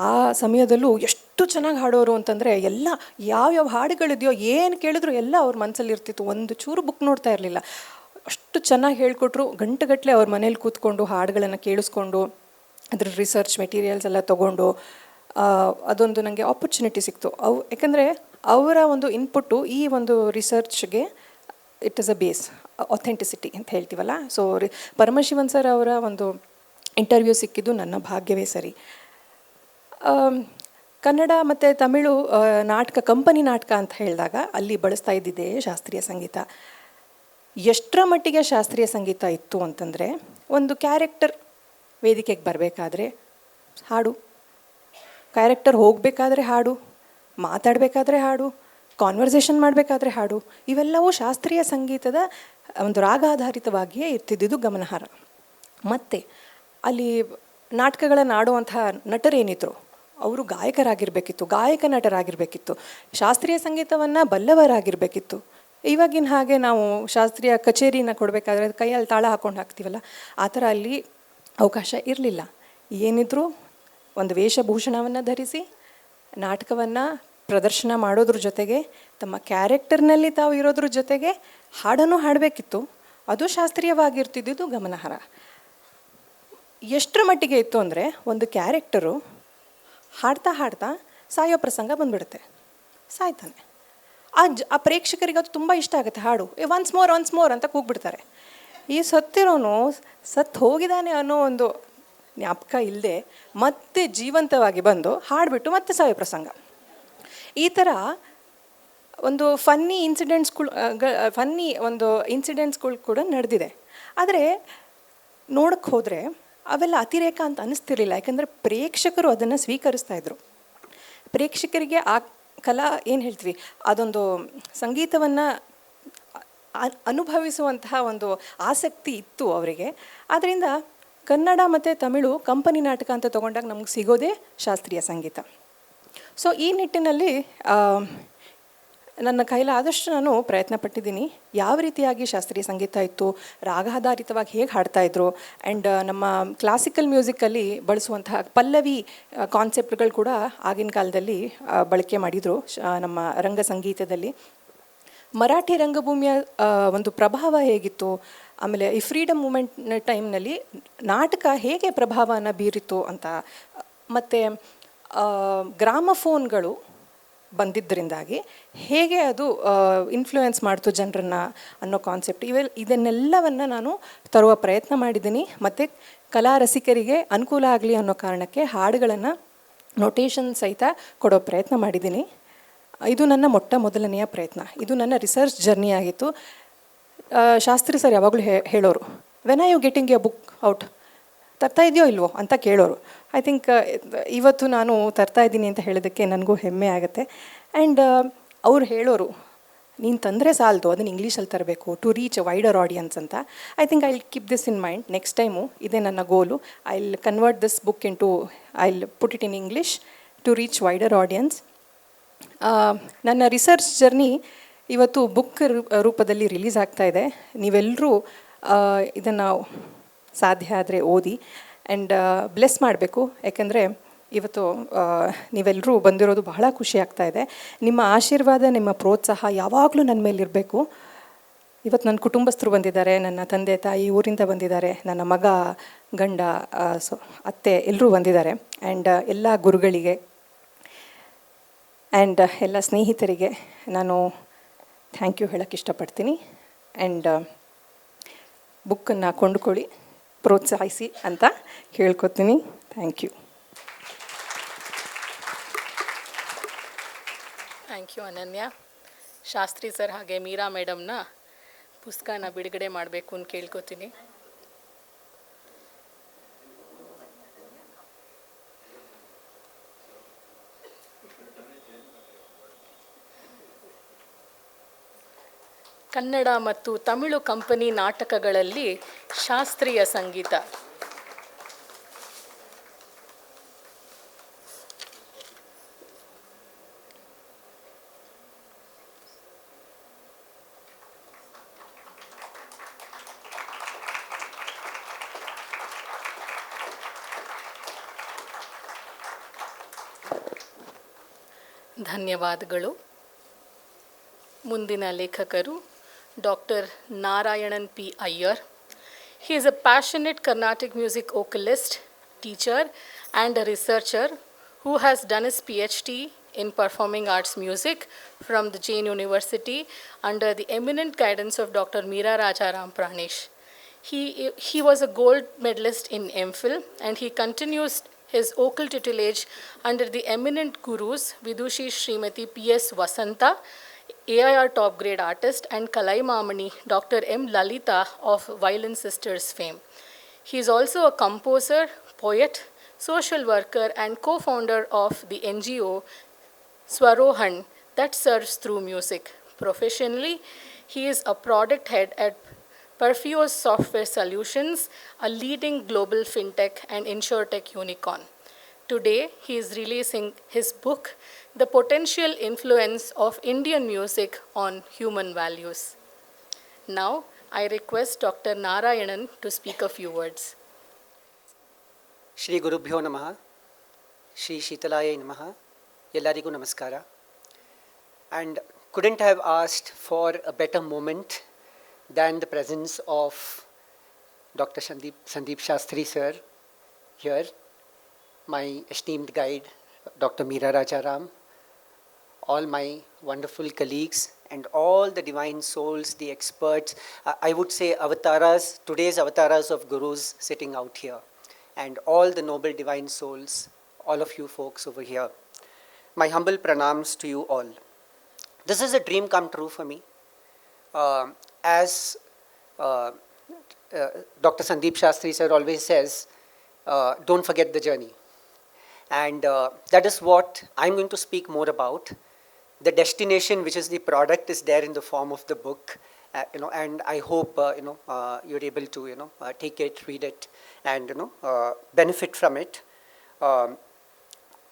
ಆ ಸಮಯದಲ್ಲೂ ಎಷ್ಟು ಚೆನ್ನಾಗಿ ಹಾಡೋರು ಅಂತಂದರೆ ಎಲ್ಲ ಯಾವ್ಯಾವ ಹಾಡುಗಳಿದೆಯೋ ಏನು ಕೇಳಿದ್ರು ಎಲ್ಲ ಅವ್ರ ಮನಸ್ಸಲ್ಲಿ ಇರ್ತಿತ್ತು. ಒಂದು ಚೂರು ಬುಕ್ ನೋಡ್ತಾ ಇರಲಿಲ್ಲ, ಅಷ್ಟು ಚೆನ್ನಾಗಿ ಹೇಳ್ಕೊಟ್ರು. ಗಂಟೆಗಟ್ಟಲೆ ಅವ್ರ ಮನೇಲಿ ಕೂತ್ಕೊಂಡು ಹಾಡುಗಳನ್ನು ಕೇಳಿಸ್ಕೊಂಡು ಅದ್ರ ರಿಸರ್ಚ್ ಮೆಟೀರಿಯಲ್ಸ್ ಎಲ್ಲ ತೊಗೊಂಡು ಅದೊಂದು ನನಗೆ ಆಪರ್ಚುನಿಟಿ ಸಿಕ್ತು. ಯಾಕಂದರೆ ಅವರ ಒಂದು ಇನ್ಪುಟ್ಟು ಈ ಒಂದು ರಿಸರ್ಚ್ಗೆ it is a base, authenticity ಅಂತ ಹೇಳ್ತೀವಲ್ಲ. ಸೊ ಪರಮಶಿವನ್ ಸರ್ ಅವರ ಒಂದು ಇಂಟರ್ವ್ಯೂ ಸಿಕ್ಕಿದ್ದು ನನ್ನ ಭಾಗ್ಯವೇ ಸರಿ. ಕನ್ನಡ ಮತ್ತು ತಮಿಳು ನಾಟಕ, ಕಂಪನಿ ನಾಟಕ ಅಂತ ಹೇಳಿದಾಗ ಅಲ್ಲಿ ಬಳಸ್ತಾ ಇದ್ದಿದ್ದೇ ಶಾಸ್ತ್ರೀಯ ಸಂಗೀತ. ಎಷ್ಟರ ಮಟ್ಟಿಗೆ ಶಾಸ್ತ್ರೀಯ ಸಂಗೀತ ಇತ್ತು ಅಂತಂದರೆ, ಒಂದು ಕ್ಯಾರೆಕ್ಟರ್ ವೇದಿಕೆಗೆ ಬರಬೇಕಾದ್ರೆ ಹಾಡು, ಕ್ಯಾರೆಕ್ಟರ್ ಹೋಗಬೇಕಾದ್ರೆ ಹಾಡು, ಮಾತಾಡಬೇಕಾದ್ರೆ ಹಾಡು, ಕಾನ್ವರ್ಸೇಷನ್ ಮಾಡಬೇಕಾದ್ರೆ ಹಾಡು, ಇವೆಲ್ಲವೂ ಶಾಸ್ತ್ರೀಯ ಸಂಗೀತದ ಒಂದು ರಾಗಾಧಾರಿತವಾಗಿಯೇ ಇರ್ತಿದ್ದಿದ್ದು ಗಮನಾರ್ಹ. ಮತ್ತು ಅಲ್ಲಿ ನಾಟಕಗಳನ್ನು ಆಡುವಂತಹ ನಟರೇನಿದ್ರು ಅವರು ಗಾಯಕರಾಗಿರಬೇಕಿತ್ತು, ಗಾಯಕ ನಟರಾಗಿರಬೇಕಿತ್ತು, ಶಾಸ್ತ್ರೀಯ ಸಂಗೀತವನ್ನು ಬಲ್ಲವರಾಗಿರಬೇಕಿತ್ತು. ಇವಾಗಿನ ಹಾಗೆ ನಾವು ಶಾಸ್ತ್ರೀಯ ಕಚೇರಿನ ಕೊಡಬೇಕಾದ್ರೆ ಕೈಯಲ್ಲಿ ತಾಳ ಹಾಕ್ಕೊಂಡು ಹಾಕ್ತೀವಲ್ಲ, ಆ ಥರ ಅಲ್ಲಿ ಅವಕಾಶ ಇರಲಿಲ್ಲ. ಏನಿದ್ರು ಒಂದು ವೇಷಭೂಷಣವನ್ನು ಧರಿಸಿ ನಾಟಕವನ್ನು ಪ್ರದರ್ಶನ ಮಾಡೋದ್ರ ಜೊತೆಗೆ ತಮ್ಮ ಕ್ಯಾರೆಕ್ಟರ್ನಲ್ಲಿ ತಾವು ಇರೋದ್ರ ಜೊತೆಗೆ ಹಾಡನ್ನು ಹಾಡಬೇಕಿತ್ತು. ಅದು ಶಾಸ್ತ್ರೀಯವಾಗಿರ್ತಿದ್ದು ಗಮನಾರ್ಹ. ಎಷ್ಟರ ಮಟ್ಟಿಗೆ ಇತ್ತು ಅಂದರೆ, ಒಂದು ಕ್ಯಾರೆಕ್ಟರು ಹಾಡ್ತಾ ಹಾಡ್ತಾ ಸಾಯೋ ಪ್ರಸಂಗ ಬಂದುಬಿಡುತ್ತೆ, ಸಾಯ್ತಾನೆ. ಆ ಪ್ರೇಕ್ಷಕರಿಗೆ ಅದು ತುಂಬ ಇಷ್ಟ ಆಗುತ್ತೆ. ಹಾಡು ಒನ್ಸ್ ಮೋರ್ ಅಂತ ಕೂಗ್ಬಿಡ್ತಾರೆ. ಈ ಸತ್ತಿರೋನು ಸತ್ತು ಹೋಗಿದ್ದಾನೆ ಅನ್ನೋ ಒಂದು ಜ್ಞಾಪಕ ಇಲ್ಲದೆ ಮತ್ತೆ ಜೀವಂತವಾಗಿ ಬಂದು ಹಾಡಿಬಿಟ್ಟು ಮತ್ತೆ ಸಾಯೋ ಪ್ರಸಂಗ. ಈ ಥರ ಒಂದು ಫನ್ನಿ ಇನ್ಸಿಡೆಂಟ್ಸ್ಗಳು ಕೂಡ ನಡೆದಿದೆ. ಆದರೆ ನೋಡಕ್ಕೆ ಹೋದರೆ ಅವೆಲ್ಲ ಅತಿರೇಕ ಅಂತ ಅನ್ನಿಸ್ತಿರ್ಲಿಲ್ಲ, ಯಾಕಂದರೆ ಪ್ರೇಕ್ಷಕರು ಅದನ್ನು ಸ್ವೀಕರಿಸ್ತಾ ಇದ್ರು. ಪ್ರೇಕ್ಷಕರಿಗೆ ಆ ಕಲಾ ಏನು ಹೇಳ್ತೀವಿ, ಅದೊಂದು ಸಂಗೀತವನ್ನು ಅನುಭವಿಸುವಂತಹ ಒಂದು ಆಸಕ್ತಿ ಇತ್ತು ಅವರಿಗೆ. ಆದ್ದರಿಂದ ಕನ್ನಡ ಮತ್ತು ತಮಿಳು ಕಂಪನಿ ನಾಟಕ ಅಂತ ತೊಗೊಂಡಾಗ ನಮಗೆ ಸಿಗೋದೇ ಶಾಸ್ತ್ರೀಯ ಸಂಗೀತ. ಸೊ ಈ ನಿಟ್ಟಿನಲ್ಲಿ ನನ್ನ ಕೈಲಾದಷ್ಟು ನಾನು ಪ್ರಯತ್ನ ಪಟ್ಟಿದ್ದೀನಿ. ಯಾವ ರೀತಿಯಾಗಿ ಶಾಸ್ತ್ರೀಯ ಸಂಗೀತ ಇತ್ತು, ರಾಗಾಧಾರಿತವಾಗಿ ಹೇಗೆ ಹಾಡ್ತಾಯಿದ್ರು, ಆ್ಯಂಡ್ ನಮ್ಮ ಕ್ಲಾಸಿಕಲ್ ಮ್ಯೂಸಿಕಲ್ಲಿ ಬಳಸುವಂತಹ ಪಲ್ಲವಿ ಕಾನ್ಸೆಪ್ಟ್ಗಳು ಕೂಡ ಆಗಿನ ಕಾಲದಲ್ಲಿ ಬಳಕೆ ಮಾಡಿದರು ನಮ್ಮ ರಂಗ ಸಂಗೀತದಲ್ಲಿ. ಮರಾಠಿ ರಂಗಭೂಮಿಯ ಒಂದು ಪ್ರಭಾವ ಹೇಗಿತ್ತು, ಆಮೇಲೆ ಈ ಫ್ರೀಡಮ್ ಮೂಮೆಂಟ್ ಟೈಮ್ನಲ್ಲಿ ನಾಟಕ ಹೇಗೆ ಪ್ರಭಾವನ ಬೀರಿತು ಅಂತ, ಮತ್ತು ಗ್ರಾಮಫೋನ್ಗಳು ಬಂದಿದ್ದರಿಂದಾಗಿ ಹೇಗೆ ಅದು ಇನ್ಫ್ಲೂಯೆನ್ಸ್ ಮಾಡ್ತು ಜನರನ್ನು ಅನ್ನೋ ಕಾನ್ಸೆಪ್ಟ್, ಇದನ್ನೆಲ್ಲವನ್ನು ನಾನು ತರುವ ಪ್ರಯತ್ನ ಮಾಡಿದ್ದೀನಿ. ಮತ್ತು ಕಲಾ ರಸಿಕರಿಗೆ ಅನುಕೂಲ ಆಗಲಿ ಅನ್ನೋ ಕಾರಣಕ್ಕೆ ಹಾಡುಗಳನ್ನು ನೊಟೇಷನ್ ಸಹಿತ ಕೊಡೋ ಪ್ರಯತ್ನ ಮಾಡಿದ್ದೀನಿ. ಇದು ನನ್ನ ಮೊದಲನೆಯ ಪ್ರಯತ್ನ. ಇದು ನನ್ನ ರಿಸರ್ಚ್ ಜರ್ನಿ ಆಗಿತ್ತು. ಶಾಸ್ತ್ರಿ ಸರ್ ಯಾವಾಗಲೂ ಹೇಳೋರು, when are you getting a book out, ತರ್ತಾ ಇದೆಯೋ ಇಲ್ವೋ ಅಂತ ಕೇಳೋರು. ಐ ಥಿಂಕ್ ಇವತ್ತು ನಾನು ತರ್ತಾ ಇದ್ದೀನಿ ಅಂತ ಹೇಳೋದಕ್ಕೆ ನನಗೂ ಹೆಮ್ಮೆ ಆಗುತ್ತೆ. ಆ್ಯಂಡ್ ಅವ್ರು ಹೇಳೋರು, ನೀನು ತಂದರೆ ಸಾಲದು, ಅದನ್ನು ಇಂಗ್ಲೀಷಲ್ಲಿ ತರಬೇಕು to reach a wider audience ಅಂತ. I think I will keep this in mind. Next time ಇದೇ ನನ್ನ goal. I will convert this book I will put it in English to reach wider audience. ನನ್ನ research journey ಇವತ್ತು book ರೂಪದಲ್ಲಿ release ಆಗ್ತಾ ಇದೆ. ನೀವೆಲ್ಲರೂ ಇದನ್ನು ಸಾಧ್ಯ ಆದರೆ ಓದಿ ಆ್ಯಂಡ್ ಬ್ಲೆಸ್ ಮಾಡಬೇಕು. ಯಾಕೆಂದರೆ ಇವತ್ತು ನೀವೆಲ್ಲರೂ ಬಂದಿರೋದು ಬಹಳ ಖುಷಿ ಆಗ್ತಾ ಇದೆ. ನಿಮ್ಮ ಆಶೀರ್ವಾದ, ನಿಮ್ಮ ಪ್ರೋತ್ಸಾಹ ಯಾವಾಗಲೂ ನನ್ನ ಮೇಲಿರಬೇಕು. ಇವತ್ತು ನನ್ನ ಕುಟುಂಬಸ್ಥರು ಬಂದಿದ್ದಾರೆ, ನನ್ನ ತಂದೆ ತಾಯಿ ಊರಿಂದ ಬಂದಿದ್ದಾರೆ, ನನ್ನ ಮಗ, ಗಂಡ, ಅತ್ತೆ ಎಲ್ಲರೂ ಬಂದಿದ್ದಾರೆ. ಆ್ಯಂಡ್ ಎಲ್ಲ ಗುರುಗಳಿಗೆ ಆ್ಯಂಡ್ ಎಲ್ಲ ಸ್ನೇಹಿತರಿಗೆ ನಾನು ಥ್ಯಾಂಕ್ ಯು ಹೇಳೋಕ್ಕೆ ಇಷ್ಟಪಡ್ತೀನಿ. ಆ್ಯಂಡ್ ಬುಕ್ಕನ್ನು ಕೊಂಡುಕೊಳ್ಳಿ, ಪ್ರೋತ್ಸಾಹಿಸಿ ಅಂತ ಹೇಳ್ಕೊತೀನಿ. Thank you. Thank you Ananya. Shastri sir ಹಾಗೆ ಮೀರಾ ಮೇಡಮ್ನ ಪುಸ್ತಕನ ಬಿಡುಗಡೆ ಮಾಡಬೇಕು ಅಂತ ಕೇಳ್ಕೊತೀನಿ. ಕನ್ನಡ ಮತ್ತು ತಮಿಳು ಕಂಪನಿ ನಾಟಕಗಳಲ್ಲಿ ಶಾಸ್ತ್ರೀಯ ಸಂಗೀತ. ಧನ್ಯವಾದಗಳು. ಮುಂದಿನ ಲೇಖಕರು Dr. Narayanan P. Iyer. He is a passionate Carnatic music vocalist, teacher, and a researcher who has done his PhD in performing arts music from the Jain University under the eminent guidance of Dr. Meera Rajaram Pranesh. He was a gold medalist in MPhil, and he continues his vocal tutelage under the eminent gurus Vidushi Srimati P.S. Vasanta, AIR top grade artist, and Kalai Mamani, Dr. M. Lalita of Violin Sisters fame. He is also a composer, poet, social worker, and co-founder of the NGO Swarohan that serves through music. Professionally, he is a product head at Perfios Software Solutions, a leading global fintech and insurtech unicorn. Today, he is releasing his book, The Potential Influence of Indian Music on Human Values. Now, I request Dr. Narayanan to speak a few words. Shri Gurubhyo Namaha, Shri Sheetalaya Namaha, Yellarigu Namaskara. And couldn't have asked for a better moment than the presence of Dr. Sandeep Shastri sir here, my esteemed guide, Dr. Meera Rajaram, all my wonderful colleagues, and all the divine souls, the experts, I would say avatars, today's avatars of gurus sitting out here, and all the noble divine souls, all of you folks over here. My humble pranams to you all. This is a dream come true for me. As Dr. Sandeep Shastri sir always says, don't forget the journey. And that is what I'm going to speak more about. The destination, which is the product, is there in the form of the book, and I hope you're able to take it, read it, and benefit from it.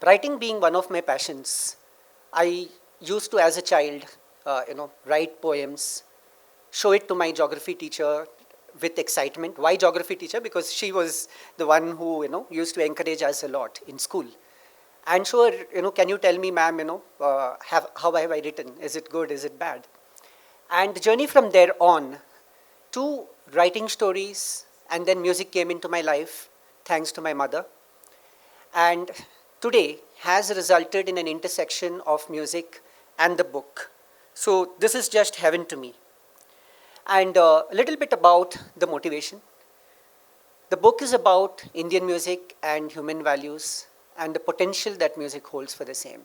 Writing being one of my passions, I used to, as a child, write poems, show it to my geography teacher with excitement. Why geography teacher? Because she was the one who used to encourage us a lot in school. And sure, can you tell me, ma'am, how have I written? Is it good? Is it bad? And the journey from there on to writing stories, and then music came into my life, thanks to my mother. And today has resulted in an intersection of music and the book. So this is just heaven to me. And a little bit about the motivation. The book is about Indian music and human values and the potential that music holds for the same.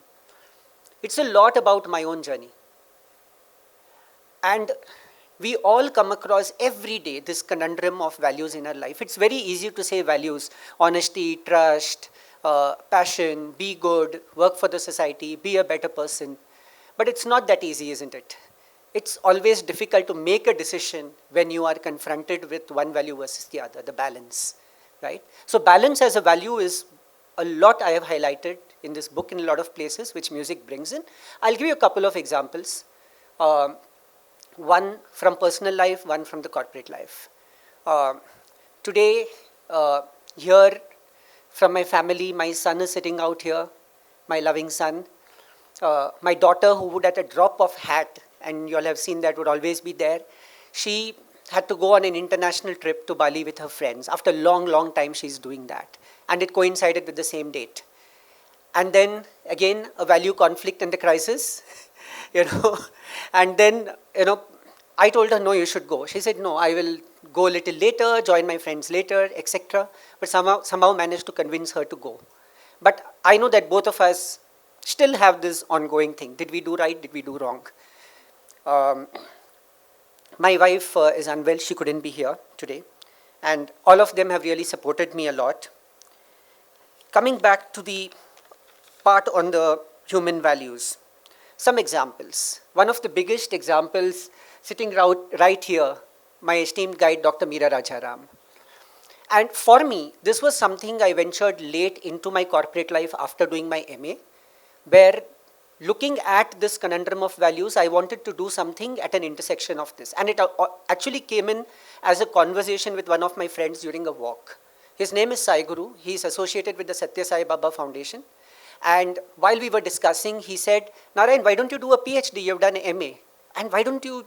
It's a lot about my own journey. And we all come across every day this conundrum of values in our life. It's very easy to say values: honesty, trust, passion, be good, work for the society, be a better person. But it's not that easy, isn't it? It's always difficult to make a decision when you are confronted with one value versus the other, the balance, right? So balance as a value is a lot I have highlighted in this book in a lot of places, which music brings in. I'll give you a couple of examples. One from personal life, one from the corporate life. Today, here from my family, my son is sitting out here, my loving son. My daughter, who would at a drop of hat, and you all have seen that, would always be there. She had to go on an international trip to Bali with her friends. After a long, long time, she's doing that. And it coincided with the same date. and then again a value conflict and a crisis, you know, and then, you know, I told her, no, you should go. She said, no, I will go a little later, join my friends later, etc. But somehow managed to convince her to go. But I know that both of us still have this ongoing thing. Did we do right? Did we do wrong? My wife is unwell. She couldn't be here today. And all of them have really supported me a lot. Coming back to the part on the human values, some examples. One of the biggest examples sitting right here, my esteemed guide, Dr. Meera Rajaram. And for me, this was something I ventured late into my corporate life after doing my MA, where looking at this conundrum of values, I wanted to do something at an intersection of this. And it actually came in as a conversation with one of my friends during a walk. His name is Sai Guru. He is associated with the Satya Sai Baba Foundation. And while we were discussing, he said, Narayan, why don't you do a PhD? You've done MA. And why don't you,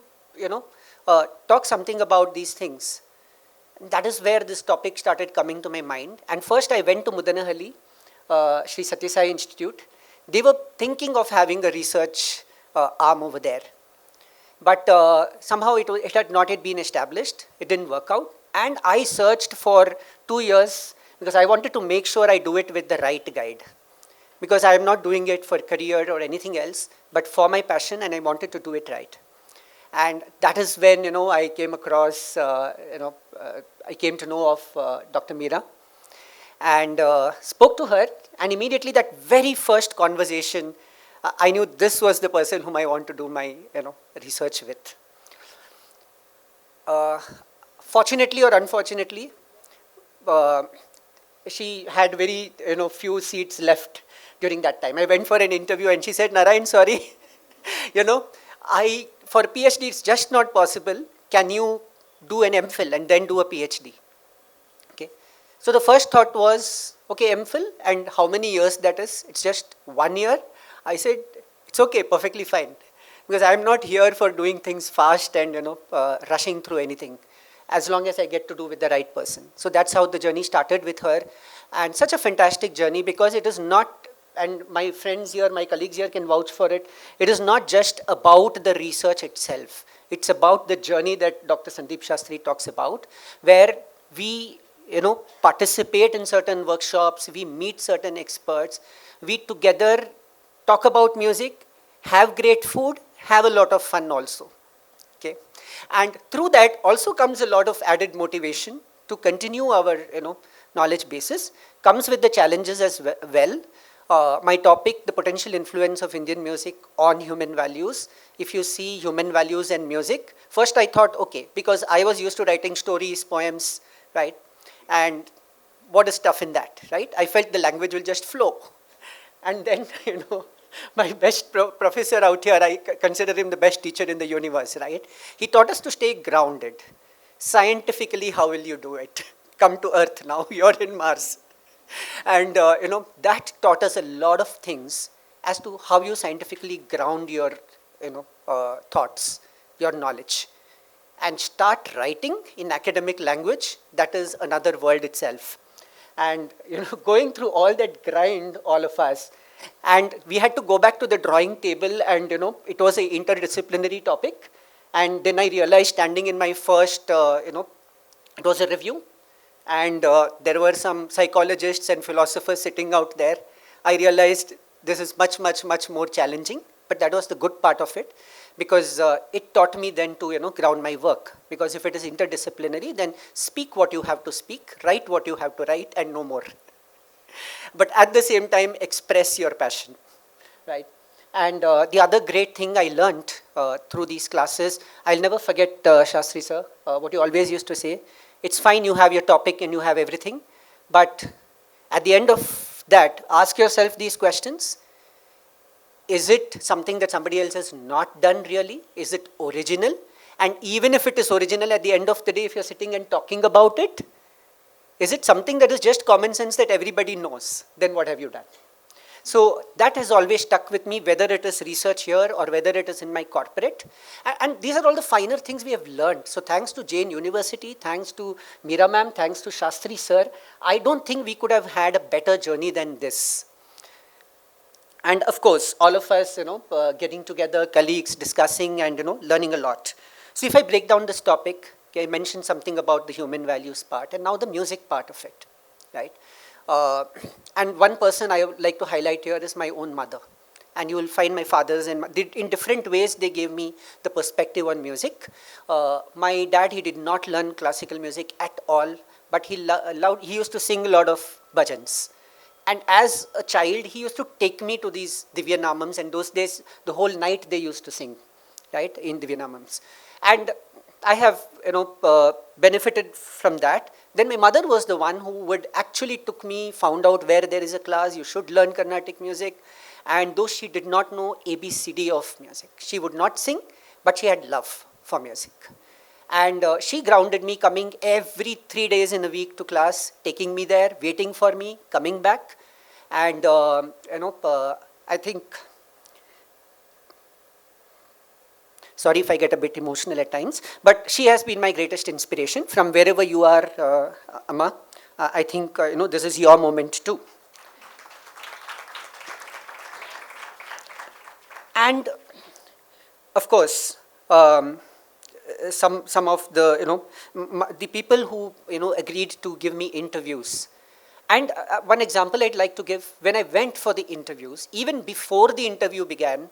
talk something about these things? That is where this topic started coming to my mind. And first I went to Mudanahalli, Sri Satya Sai Institute. They were thinking of having a research arm over there. But somehow it had not yet been established. It didn't work out. And I searched for 2 years because I wanted to make sure I do it with the right guide. Because I am not doing it for career or anything else, but for my passion, and I wanted to do it right. And that is when, I came across, I came to know of Dr. Meera and spoke to her. And immediately that very first conversation, I knew this was the person whom I want to do my, research with. Fortunately or unfortunately, she had very, few seats left during that time. I went for an interview and she said, Narayan, sorry, for PhD, it's just not possible. Can you do an MPhil and then do a PhD? Okay. So the first thought was, okay, MPhil, and how many years that is? It's just 1 year. I said, it's okay, perfectly fine. Because I'm not here for doing things fast and, rushing through anything, as long as I get to do with the right person. So that's how the journey started with her. And such a fantastic journey, because it is not, and my friends here, my colleagues here can vouch for it, it is not just about the research itself. It's about the journey that Dr. Sandeep Shastri talks about, where we, participate in certain workshops, we meet certain experts, we together talk about music, have great food, have a lot of fun also. Okay? And through that also comes a lot of added motivation to continue our, knowledge basis, comes with the challenges as well. My topic, the potential influence of Indian music on human values. If you see human values and music, first I thought, okay, because I was used to writing stories, poems, right? And what is tough in that, right? I felt the language will just flow. And then, my best professor out here, I consider him the best teacher in the universe, right? He taught us to stay grounded. Scientifically, how will you do it? Come to Earth now, you're in Mars. And, that taught us a lot of things as to how you scientifically ground your, thoughts, your knowledge. And start writing in academic language, that is another world itself. And, going through all that grind, all of us, and we had to go back to the drawing table and, it was an interdisciplinary topic. And then I realized standing in my first, it was a review. And there were some psychologists and philosophers sitting out there. I realized this is much, much, much more challenging, but that was the good part of it, because it taught me then to, ground my work. Because if it is interdisciplinary, then speak what you have to speak, write what you have to write, and no more. But at the same time, express your passion, right? And the other great thing I learned through these classes, I'll never forget, Shastri sir, what you always used to say. It's fine, you have your topic and you have everything, but at the end of that, ask yourself these questions. Is it something that somebody else has not done really? Is it original? And even if it is original, at the end of the day, if you're sitting and talking about it, is it something that is just common sense that everybody knows? Then what have you done? So that has always stuck with me, whether it is research here or whether it is in my corporate. And these are all the finer things we have learned. So thanks to Jain University, thanks to Meera ma'am, thanks to Shastri sir, I don't think we could have had a better journey than this. And of course, all of us, getting together, colleagues, discussing and, learning a lot. So if I break down this topic, okay, I mentioned something about the human values part and now the music part of it, right? And one person I would like to highlight here is my own mother. And you will find my father's and in different ways they gave me the perspective on music. My dad, he did not learn classical music at all, but he used to sing a lot of bhajans. And as a child, he used to take me to these Divyanamams, and those days, the whole night they used to sing, right, in Divyanamams. And I have, benefited from that. Then my mother was the one who would actually took me, found out where there is a class, you should learn Carnatic music. And though she did not know ABCD of music, she would not sing, but she had love for music. And she grounded me, coming every 3 days in a week to class, taking me there, waiting for me, coming back. And, I think, sorry if I get a bit emotional at times, but she has been my greatest inspiration. From wherever you are, Amma, I think, this is your moment too. And, of course, some of the, the people who, agreed to give me interviews. And one example I'd like to give, when I went for the interviews, even before the interview began,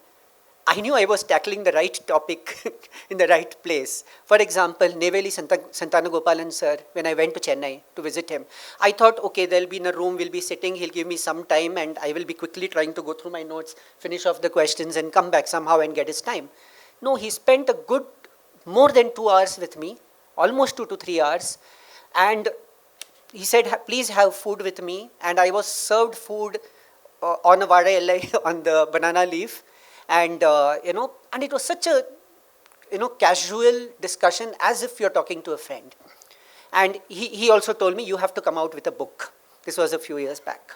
I knew I was tackling the right topic in the right place. For example, Neyveli Santanagopalan sir, when I went to Chennai to visit him, I thought, okay, they'll be in a room, we'll be sitting, he'll give me some time and I will be quickly trying to go through my notes, finish off the questions and come back somehow and get his time. No, he spent a good, more than 2 hours with me, almost 2 to 3 hours. And he said, please have food with me. And I was served food on a vada elai, on the banana leaf. And, and it was such a, casual discussion as if you're talking to a friend. And he also told me, you have to come out with a book. This was a few years back.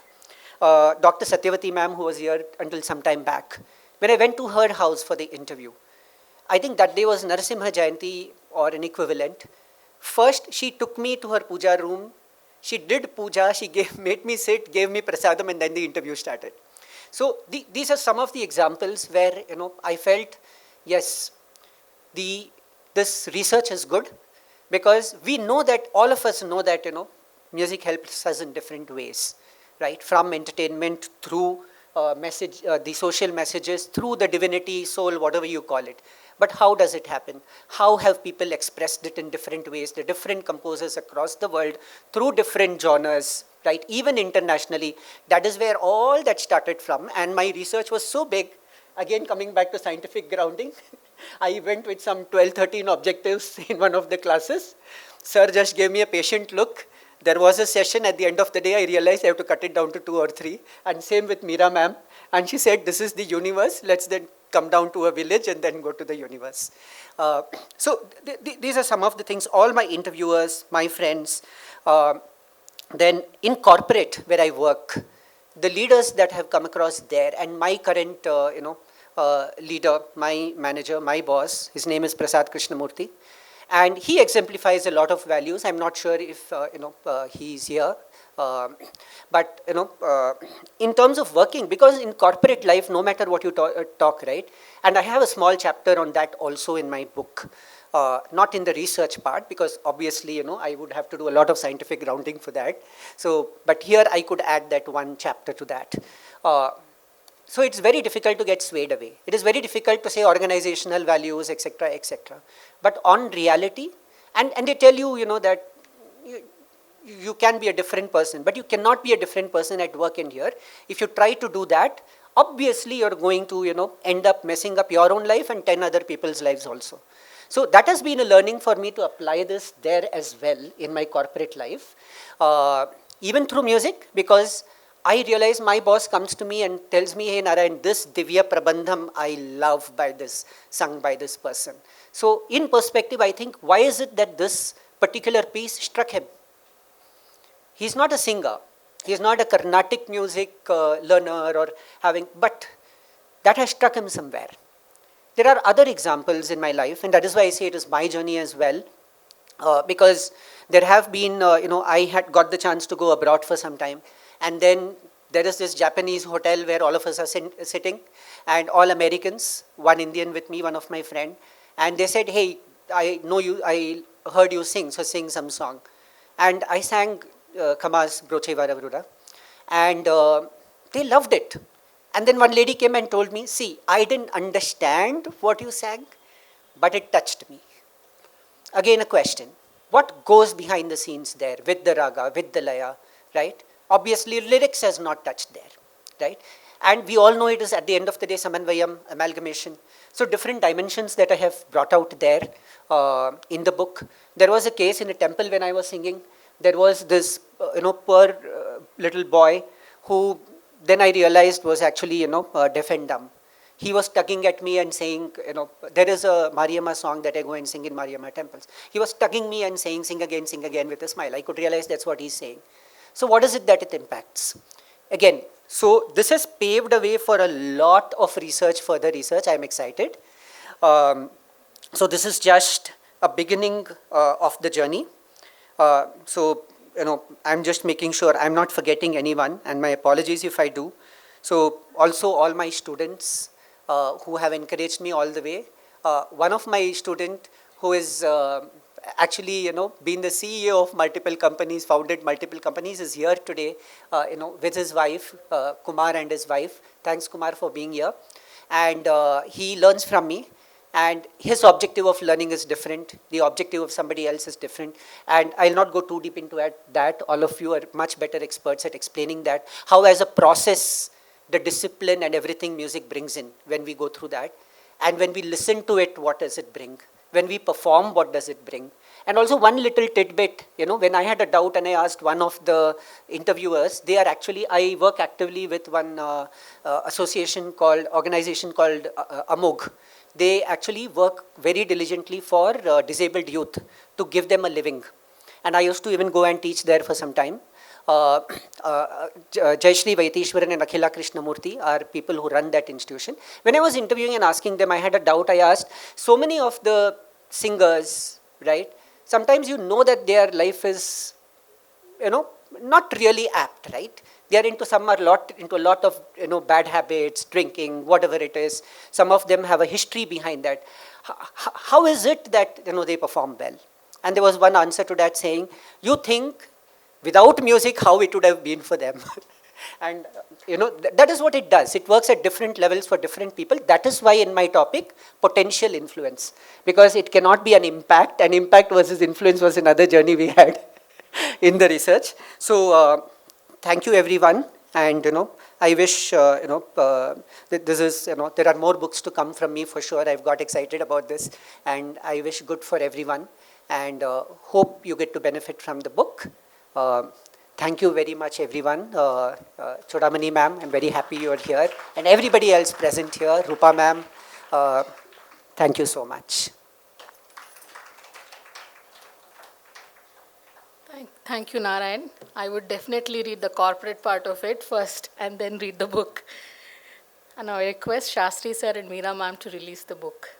Dr. Satyavathi ma'am, who was here until some time back, when I went to her house for the interview, I think that day was Narasimha Jayanti or an equivalent. First, she took me to her puja room. She did puja, she made me sit, gave me prasadam, and then the interview started. So these are some of the examples where, I felt, yes, this research is good because we know that, all of us know that, music helps us in different ways, right? From entertainment through the social messages, through the divinity, soul, whatever you call it. But how does it happen? How have people expressed it in different ways? The different composers across the world through different genres, right? Even internationally, that is where all that started from. And my research was so big, again coming back to scientific grounding, I went with some 12, 13 objectives in one of the classes. Sir just gave me a patient look. There was a session at the end of the day, I realized I have to cut it down to 2 or 3. And same with Meera ma'am. And she said, this is the universe, let's then come down to a village and then go to the universe. So these are some of the things, all my interviewers, my friends, then in corporate where I work, the leaders that have come across there and my current, leader, my manager, my boss, his name is Prasad Krishnamurthy. And he exemplifies a lot of values. I'm not sure if, he's here. But, in terms of working, because in corporate life, no matter what you talk, right? And I have a small chapter on that also in my book. Not in the research part, because obviously, I would have to do a lot of scientific grounding for that. So, but here I could add that one chapter to that. So it's very difficult to get swayed away. It is very difficult to say organizational values, etc., etc. But on reality, and they tell you, that you can be a different person, but you cannot be a different person at work and here. If you try to do that, obviously you're going to, end up messing up your own life and 10 other people's lives also. So that has been a learning for me to apply this there as well in my corporate life, even through music, because I realize my boss comes to me and tells me, hey Narayan, this Divya Prabandham I love by this, sung by this person. So in perspective, I think, why is it that this particular piece struck him? He's not a singer. He's not a Carnatic music learner or having, but that has struck him somewhere. There are other examples in my life, and that is why I say it is my journey as well, because there have been, I had got the chance to go abroad for some time, and then there is this Japanese hotel where all of us are sitting, and all Americans, one Indian with me, one of my friend, and they said, hey, I know you, I heard you sing, so sing some song. And I sang Kama's Broche Varavruda, and they loved it. And then one lady came and told me, see, I didn't understand what you sang, but it touched me. Again, a question. What goes behind the scenes there with the raga, with the laya, right? Obviously, lyrics has not touched there, right? And we all know it is at the end of the day, samanvayam, amalgamation. So different dimensions that I have brought out there in the book. There was a case in a temple when I was singing. There was this, poor little boy who then I realized was actually, deaf and dumb. He was tugging at me and saying, there is a Mariamma song that I go and sing in Mariamma temples. He was tugging me and saying, sing again with a smile. I could realize that's what he's saying. So what is it that it impacts? Again, so this has paved a way for a lot of research, further research. I'm excited. So this is just a beginning of the journey. So, I'm just making sure I'm not forgetting anyone, and my apologies if I do. So also all my students who have encouraged me all the way. One of my student who is actually, been the CEO of multiple companies, founded multiple companies, is here today, with his wife, Kumar and his wife. Thanks, Kumar, for being here. And he learns from me. And his objective of learning is different. The objective of somebody else is different. And I'll not go too deep into that. All of you are much better experts at explaining that. How as a process, the discipline and everything music brings in when we go through that. And when we listen to it, what does it bring? When we perform, what does it bring? And also one little tidbit, when I had a doubt and I asked one of the interviewers, I work actively with one organization called AMOG. They actually work very diligently for disabled youth to give them a living. And I used to even go and teach there for some time. Jayashri Vaitishwaran and Akhila Krishnamurthy are people who run that institution. When I was interviewing and asking them, I had a doubt. I asked, so many of the singers, right? Sometimes that their life is, not really apt, right? They are into a lot of bad habits, drinking, whatever it is. Some of them have a history behind that. How is it that they perform well? And there was one answer to that saying, you think without music how it would have been for them. And that is what it does. It works at different levels for different people. That is why in my topic, potential influence, because it cannot be an impact. An impact versus influence was another journey we had in the research. So thank you everyone, and I wish this is there are more books to come from me for sure. I've got excited about this, and I wish good for everyone, and hope you get to benefit from the book. Thank you very much everyone. Choodamani ma'am, I'm very happy you're here, and everybody else present here. Rupa ma'am, thank you so much. Thank you, Narayan. I would definitely read the corporate part of it first and then read the book. And I request Shastri sir and Meera ma'am to release the book.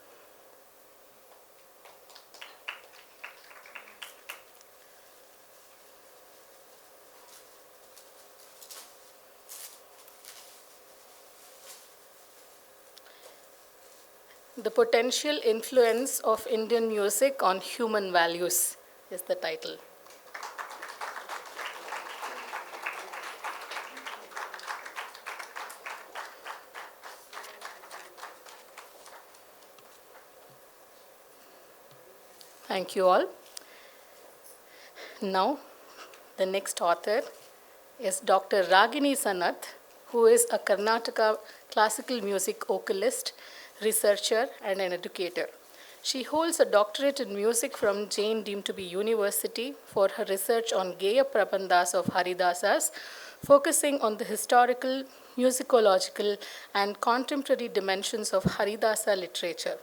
The Potential Influence of Indian Music on Human Values is the title. Thank you all. Now, the next author is Dr. Ragini Sanath, who is a Karnataka classical music vocalist, researcher, and an educator. She holds a doctorate in music from Jain deemed to be University for her research on Geya Prabandhas of Haridasas, focusing on the historical, musicological, and contemporary dimensions of Haridasa literature.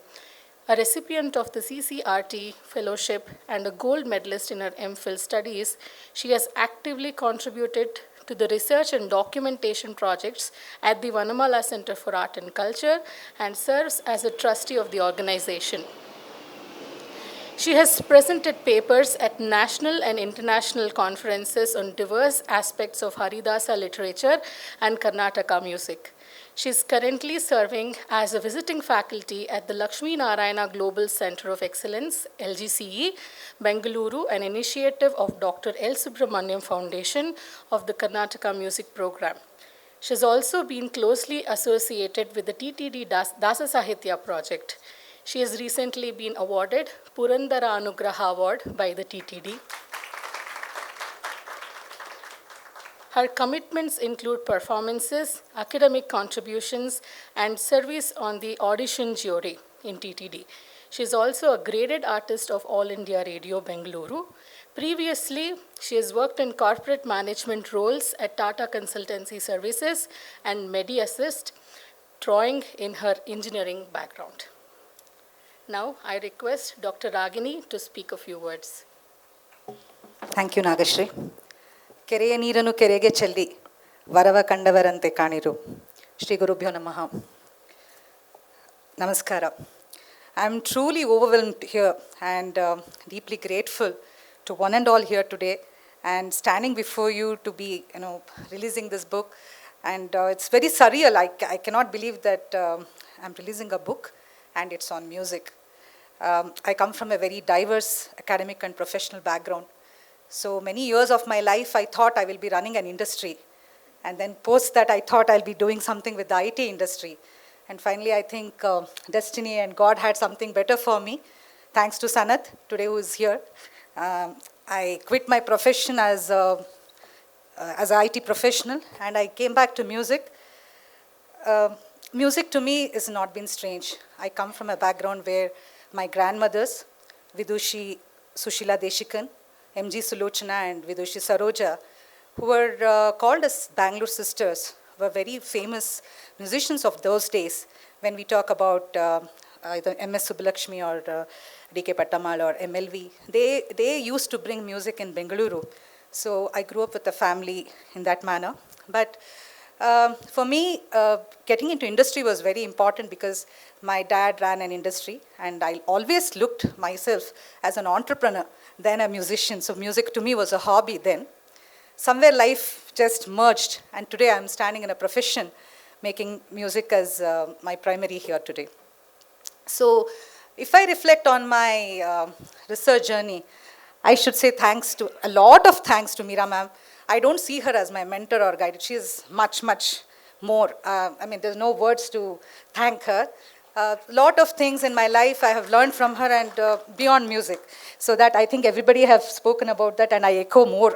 A recipient of the CCRT Fellowship and a gold medalist in her MPhil studies, she has actively contributed to the research and documentation projects at the Vanamala Center for Art and Culture and serves as a trustee of the organization. She has presented papers at national and international conferences on diverse aspects of Haridasa literature and Karnataka music. She is currently serving as a visiting faculty at the Lakshmi Narayana Global Center of Excellence, LGCE, Bengaluru, an initiative of Dr. L. Subramaniam Foundation of the Karnataka Music Program. She has also been closely associated with the TTD Dasa Sahitya project. She has recently been awarded Purandara Anugraha Award by the TTD. Her commitments include performances, academic contributions, and service on the audition jury in TTD. She is also a graded artist of All India Radio Bengaluru. Previously, she has worked in corporate management roles at Tata Consultancy Services and MediAssist, drawing in her engineering background. Now, I request Dr. Ragini to speak a few words. Thank you, Nagashri. ಕೆರೆಯ ನೀರನ್ನು ಕೆರೆಗೆ ಚೆಲ್ಲಿ ವರವ ಕಂಡವರಂತೆ ಕಾಣಿರು. ಶ್ರೀ ಗುರುಭ್ಯೋ ನಮಃ. Namaskara. I am truly overwhelmed here and deeply grateful to one and all here today and standing before you to be, releasing this book. And it's very surreal. I cannot believe that I'm releasing a book and it's on music. I come from a very diverse academic and professional background. So many years of my life, I thought I will be running an industry. And then post that, I thought I'll be doing something with the IT industry. And finally, I think destiny and God had something better for me. Thanks to Sanath, today who is here. I quit my profession as an IT professional, and I came back to music. Music to me has not been strange. I come from a background where my grandmothers, Vidushi Sushila Deshikan, M.G. Sulochana and Vidushi Saroja, who were called as Bangalore sisters, were very famous musicians of those days. When we talk about either M.S. Subbulakshmi or D.K. Pattamal or MLV, they used to bring music in Bengaluru. So I grew up with a family in that manner. But for me, getting into industry was very important because my dad ran an industry and I always looked myself as an entrepreneur than a musician. So music to me was a hobby then. Somewhere life just merged and today I'm standing in a profession making music as my primary here today. So if I reflect on my research journey, I should say a lot of thanks to Meera ma'am. I don't see her as my mentor or guide. She is much, much more. There's no words to thank her. A lot of things in my life I have learned from her and beyond music. So that I think everybody have spoken about that and I echo more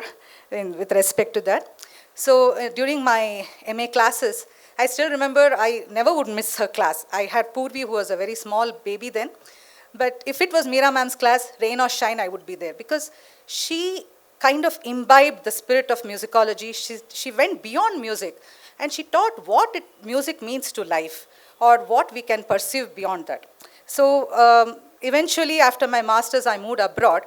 with respect to that. So during my MA classes, I still remember I never would miss her class. I had Purvi, who was a very small baby then. But if it was Meera ma'am's class, rain or shine, I would be there. Because she kind of imbibed the spirit of musicology. She went beyond music. And she taught what music means to life. Or what we can perceive beyond that. So eventually, after my master's, I moved abroad.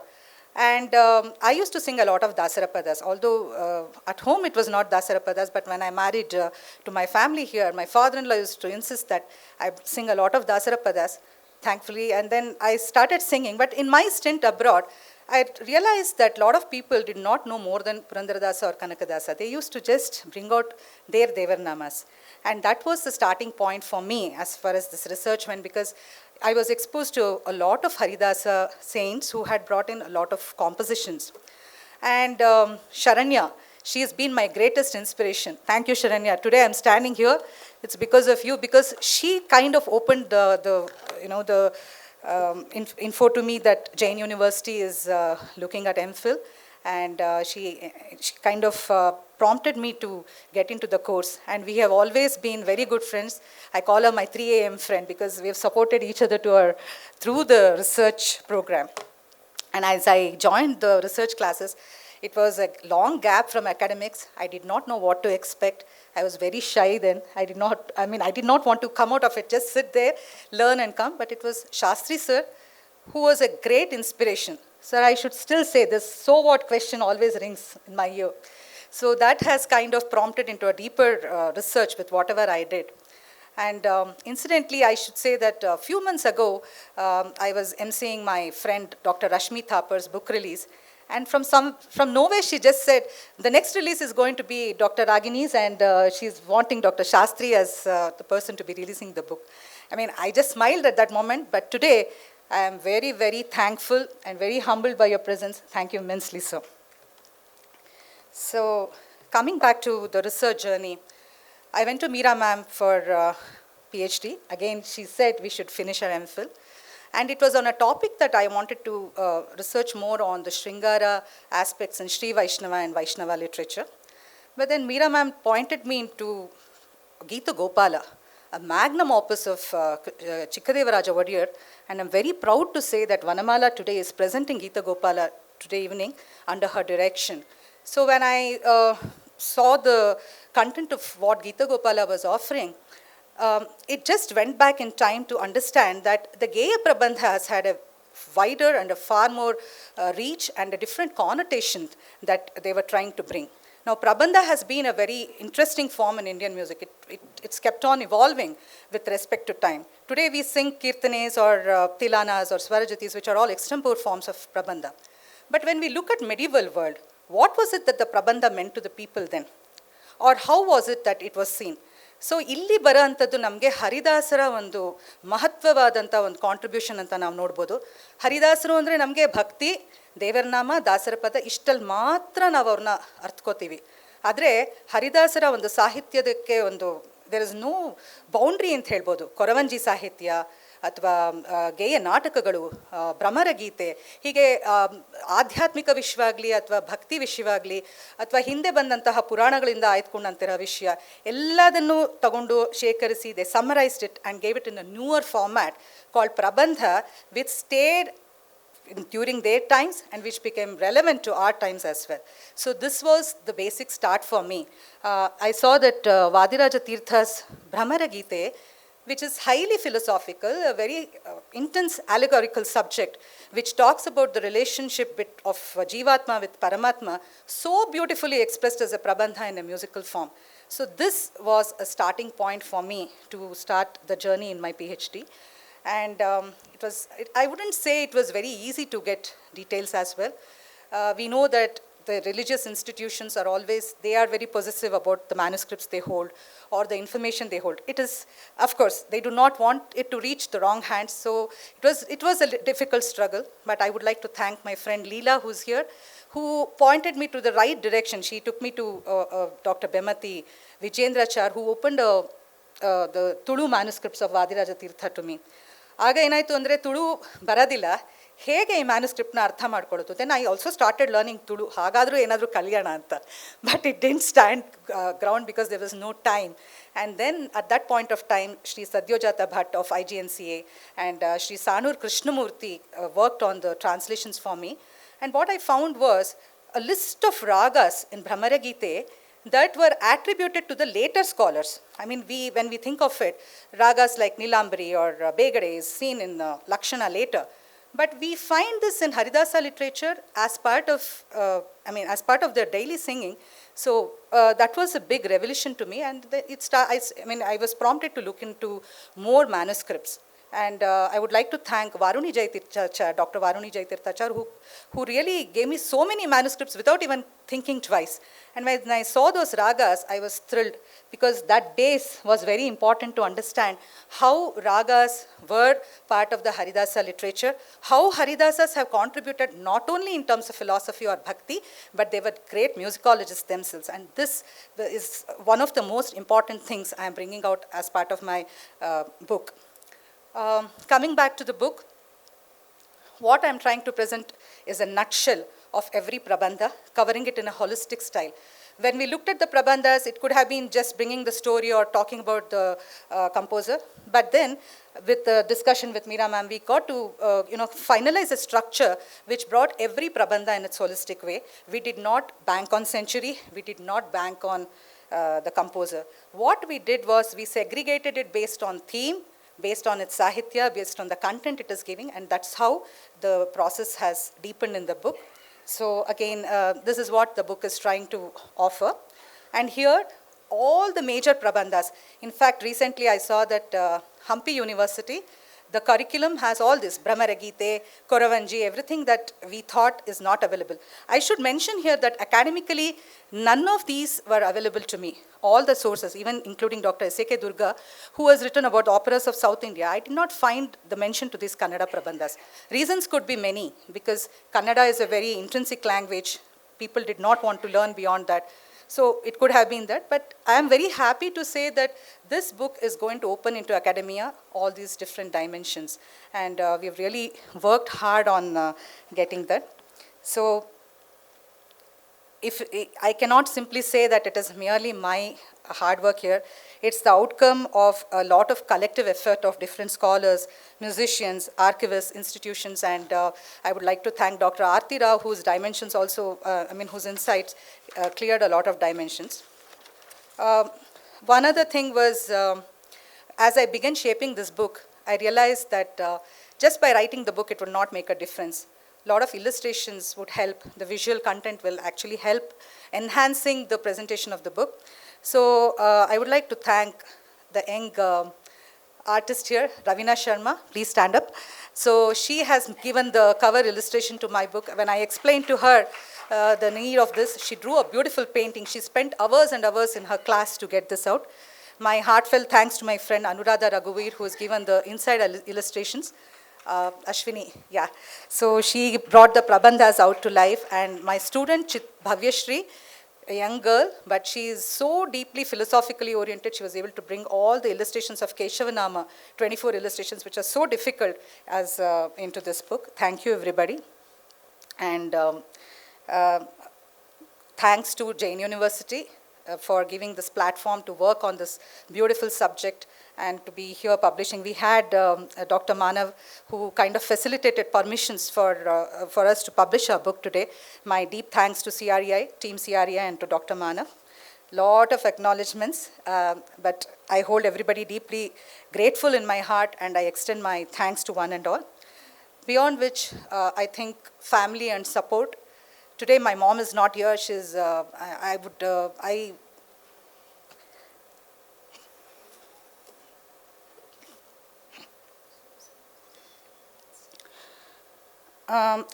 And I used to sing a lot of Dasarapadas, although at home it was not Dasarapadas, but when I married to my family here, my father-in-law used to insist that I sing a lot of Dasarapadas, thankfully, and then I started singing. But in my stint abroad, I realized that a lot of people did not know more than Purandaradasa or Kanakadasa. They used to just bring out their Devarnamas. And that was the starting point for me as far as this research went, because I was exposed to a lot of Haridasa saints who had brought in a lot of compositions. And Sharanya, she has been my greatest inspiration. Thank you, Sharanya. Today I'm standing here. It's because of you, because she kind of opened the info to me that Jain University is looking at MPhil. And she kind of prompted me to get into the course. And we have always been very good friends. I call her my 3 a.m. friend because we have supported each other through the research program. And as I joined the research classes, it was a long gap from academics. I did not know what to expect. I was very shy then. I did not want to come out of it, just sit there, learn and come. But it was Shastri sir, who was a great inspiration. Sir, I should still say this, so what question always rings in my ear. So that has kind of prompted into a deeper research with whatever I did. And incidentally, I should say that a few months ago, I was emceeing my friend Dr. Rashmi Thapar's book release. And from nowhere, she just said, the next release is going to be Dr. Ragini's, and she's wanting Dr. Shastri as the person to be releasing the book. I mean, I just smiled at that moment, but today, I am very, very thankful and very humbled by your presence. Thank you immensely, sir. So, coming back to the research journey, I went to Meera ma'am for PhD. Again, she said we should finish our MPhil. And it was on a topic that I wanted to research more on the Sringara aspects in Sri Vaishnava and Vaishnava literature. But then Meera ma'am pointed me into Gita Gopala, a magnum opus of Chikkadevaraja Vadiyar. And I'm very proud to say that Vanamala today is presenting Gita Gopala today evening under her direction. So when I saw the content of what Gita Gopala was offering, it just went back in time to understand that the Geya Prabandha has had a wider and a far more reach and a different connotation that they were trying to bring. Now, Prabandha has been a very interesting form in Indian music. It's kept on evolving with respect to time. Today we sing Kirtanes or Tilanas or Swarajatis, which are all extempore forms of Prabandha. But when we look at medieval world, what was it that the Prabandha meant to the people then? Or how was it that it was seen? So ಇಲ್ಲಿ ಬರೋ ಅಂಥದ್ದು ನಮಗೆ ಹರಿದಾಸರ ಒಂದು ಮಹತ್ವವಾದಂಥ ಒಂದು contribution ಅಂತ ನಾವು ನೋಡ್ಬೋದು. ಹರಿದಾಸರು ಅಂದರೆ ನಮಗೆ ಭಕ್ತಿ, ದೇವರನಾಮ, ದಾಸರ ಪದ ಇಷ್ಟಲ್ಲಿ ಮಾತ್ರ ನಾವು ಅವ್ರನ್ನ ಅರ್ಥಕೋತೀವಿ. ಆದರೆ ಹರಿದಾಸರ ಒಂದು ಸಾಹಿತ್ಯದಕ್ಕೆ ಒಂದು ದೇರ್ ಇಸ್ ನೋ ಬೌಂಡ್ರಿ ಅಂತ ಹೇಳ್ಬೋದು. ಕೊರವಂಜಿ ಸಾಹಿತ್ಯ ಅಥವಾ ಗೇಯ ನಾಟಕಗಳು, ಭ್ರಮರ ಗೀತೆ, ಹೀಗೆ ಆಧ್ಯಾತ್ಮಿಕ ವಿಷಯವಾಗಲಿ ಅಥವಾ ಭಕ್ತಿ ವಿಷಯವಾಗಲಿ ಅಥವಾ ಹಿಂದೆ ಬಂದಂತಹ ಪುರಾಣಗಳಿಂದ ಆಯ್ದುಕೊಂಡಂತಹ ವಿಷಯ ಎಲ್ಲದನ್ನು ತಗೊಂಡು ಶೇಖರಿಸಿ they summarised it and gave it in a newer format called prabandha which stayed during their times and which became relevant to our times as well. So this was the basic start for me. I saw that Vadiraja Tirtha's Brahmara Gite, which is highly philosophical, a very intense allegorical subject, which talks about the relationship of Jivatma with Paramatma, so beautifully expressed as a prabandha in a musical form. So this was a starting point for me to start the journey in my PhD. And I wouldn't say it was very easy to get details as well. We know that the religious institutions are always, they are very possessive about the manuscripts they hold or the information they hold. It is, of course, they do not want it to reach the wrong hands. So it was a difficult struggle, but I would like to thank my friend Leela, who's here, who pointed me to the right direction. She took me to Dr. Bemati Vijendrachar, who opened the Tulu manuscripts of Vadiraja Tirtha to me. ಆಗ ಏನಾಯಿತು ಅಂದರೆ ತುಳು ಬರೋದಿಲ್ಲ, ಹೇಗೆ ಈ ಮ್ಯಾನುಸ್ಕ್ರಿಪ್ಟ್ನ ಅರ್ಥ ಮಾಡ್ಕೊಳ್ಳೋದು. Then I also started learning Tulu, ಹಾಗಾದರೂ ಏನಾದರೂ ಕಲಿಯೋಣ ಅಂತ. But it didn't stand ground because there was no time. And then at that point of time Shri Sadyojata Bhat of IGNCA and Shri Sanur Krishnamurthy worked on the translations for me. And what I found was a list of ragas in Bhramarageethe that were attributed to the later scholars. I mean, when we think of it, ragas like Nilambari or Begade is seen in Lakshana later. But we find this in Haridasa literature as part of their daily singing. So that was a big revelation to me, and I was prompted to look into more manuscripts. And I would like to thank Varuni Jaitirthachar, Dr. Varuni Jaitirthachar, who really gave me so many manuscripts without even thinking twice. And when I saw those ragas, I was thrilled, because that base was very important to understand how ragas were part of the Haridasa literature, how Haridasas have contributed not only in terms of philosophy or bhakti, but they were great musicologists themselves. And this is one of the most important things I am bringing out as part of my book. Coming back to the book, what I'm trying to present is a nutshell of every prabandha, covering it in a holistic style. When we looked at the prabandhas, it could have been just bringing the story or talking about the composer. But then, with the discussion with Meera ma'am, we got to finalize a structure which brought every prabandha in its holistic way. We did not bank on century. We did not bank on the composer. What we did was we segregated it based on theme, based on its sahitya, based on the content it is giving, and that's how the process has deepened in the book. So again, this is what the book is trying to offer. And here, all the major prabandhas. In fact, recently I saw that Hampi University, the curriculum has all this, Brahmaragite, Koravanji, everything that we thought is not available. I should mention here that academically, none of these were available to me. All the sources, even including Dr. S.A.K. Durga, who has written about operas of South India, I did not find the mention to these Kannada Prabandhas. Reasons could be many, because Kannada is a very intrinsic language. People did not want to learn beyond that. So it could have been that, but I am very happy to say that this book is going to open into academia all these different dimensions, and we've really worked hard on getting that. So I cannot simply say that it is merely my hard work here. It's the outcome of a lot of collective effort of different scholars, musicians, archivists, institutions, and I would like to thank Dr. Aarti Rao, whose dimensions also, whose insights cleared a lot of dimensions. One other thing was, as I began shaping this book, I realized that just by writing the book, it would not make a difference. A lot of illustrations would help. The visual content will actually help enhancing the presentation of the book. So I would like to thank the young artist here, Ravina Sharma. Please stand up. So she has given the cover illustration to my book. When I explained to her the need of this, she drew a beautiful painting. She spent hours and hours in her class to get this out. My heartfelt thanks to my friend Anuradha Raghuveer, who has given the inside illustrations. Ashwini, yeah. So she brought the Prabandhas out to life, and my student Bhavyashri, a young girl, but she is so deeply philosophically oriented, she was able to bring all the illustrations of Keshavanama, 24 illustrations, which are so difficult as into this book. Thank you, everybody. And thanks to Jain University for giving this platform to work on this beautiful subject and to be here publishing. We had Dr. Manav, who kind of facilitated permissions for us to publish our book today. My deep thanks to CREI, Team CREI, and to Dr. Manav. Lot of acknowledgements, but I hold everybody deeply grateful in my heart, and I extend my thanks to one and all. Beyond which, I think family and support. Today, my mom is not here. She's,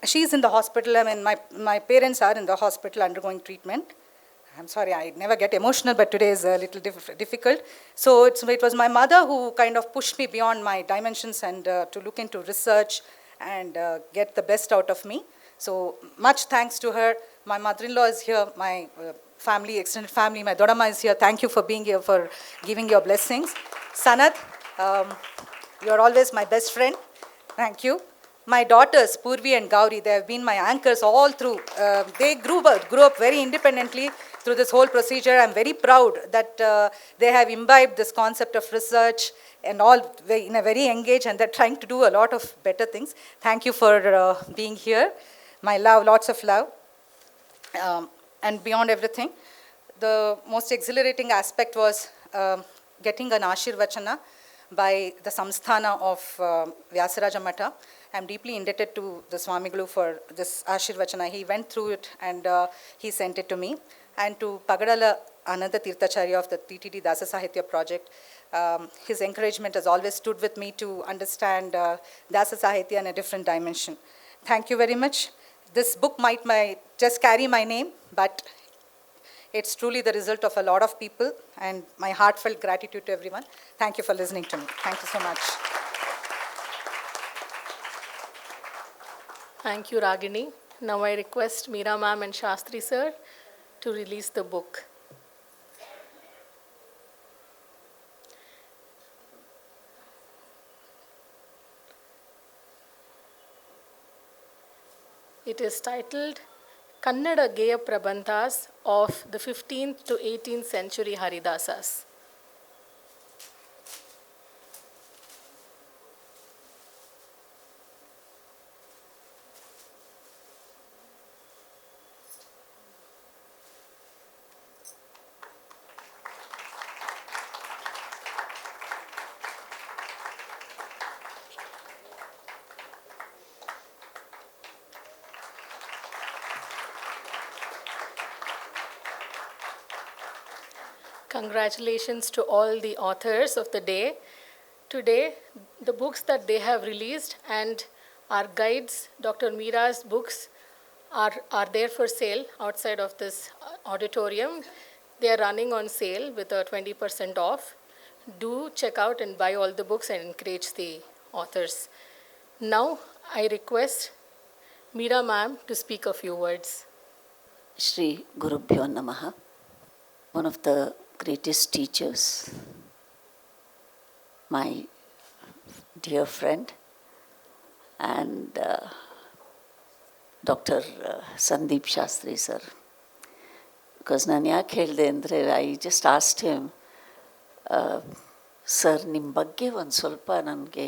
she's in the hospital. I mean, my parents are in the hospital undergoing treatment. I'm sorry, I never get emotional, but today is a little difficult. So it was my mother who kind of pushed me beyond my dimensions and to look into research and get the best out of me. So much thanks to her. My mother-in-law is here, my family, extended family, my Dodama is here. Thank you for being here, for giving your blessings. Sanath, you're always my best friend. Thank you. My daughters, Purvi and Gauri, they have been my anchors all through. They grew up very independently through this whole procedure. I'm very proud that they have imbibed this concept of research and all in a very engaged, and they're trying to do a lot of better things. Thank you for being here. My love, lots of love. And beyond everything, the most exhilarating aspect was getting an Ashirvachana by the Samsthana of Vyasaraja Matha. I'm deeply indebted to the Swamigulu for this Ashirvachana. He went through it and he sent it to me. And to Pagadala Ananda Tirthacharya of the TTD Dasa Sahitya project, his encouragement has always stood with me to understand Dasa Sahitya in a different dimension. Thank you very much. This book might just carry my name, but it's truly the result of a lot of people, and my heartfelt gratitude to everyone. Thank you for listening to me. Thank you so much. Thank you, Ragini. Now I request Meera ma'am and Shastri sir to release the book. It is titled Kannada Geya Prabandhas of the 15th to 18th century Haridasas. Congratulations to all the authors of the day. Today, the books that they have released and our guides, Dr. Meera's books, are there for sale outside of this auditorium. They are running on sale with a 20% off. Do check out and buy all the books and encourage the authors. Now, I request Meera ma'am to speak a few words. Shri Gurubhyo Namaha, one of the greatest teachers, my dear friend, and Dr. Sandeep Shastri sir. Because ನಾನು ಯಾಕೆ ಹೇಳಿದೆ ಅಂದರೆ I just asked him sir ನಿಮ್ಮ ಬಗ್ಗೆ ಒಂದು ಸ್ವಲ್ಪ ನನಗೆ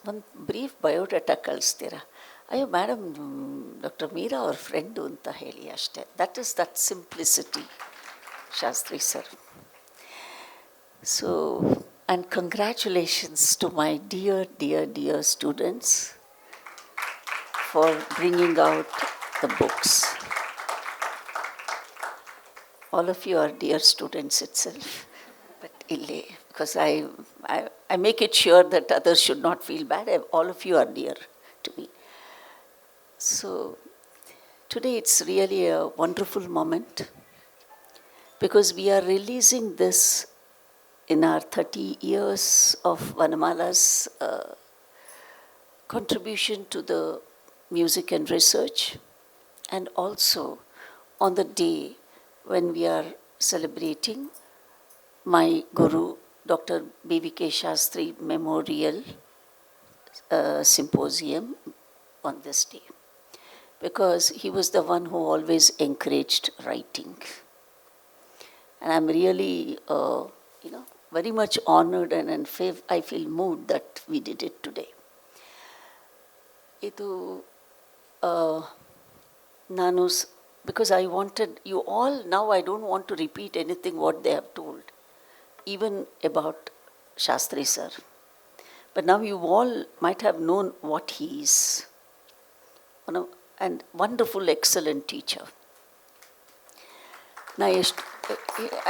ಒಂದು ಬ್ರೀಫ್ ಬಯೋಡಾಟಾ ಕಳಿಸ್ತೀರಾ? ಅಯ್ಯೋ ಮೇಡಮ್ ಡಾಕ್ಟರ್ ಮೀರಾ ಅವ್ರ ಫ್ರೆಂಡು ಅಂತ ಹೇಳಿ ಅಷ್ಟೇ. That simplicity Shastri sir. So and congratulations to my dear students for bringing out the books. All of you are dear students itself, but because I make it sure that others should not feel bad. All of you are dear to me. So today it's really a wonderful moment because we are releasing this in our 30 years of Vanamala's contribution to the music and research, and also on the day when we are celebrating my Guru, Dr. B V K Sastri Memorial Symposium on this day. Because he was the one who always encouraged writing. And I'm really, very much honored and I feel moved that we did it today. Because I wanted you all, now I don't want to repeat anything what they have told, even about Shastri sir. But now you all might have known what he is. And wonderful, excellent teacher.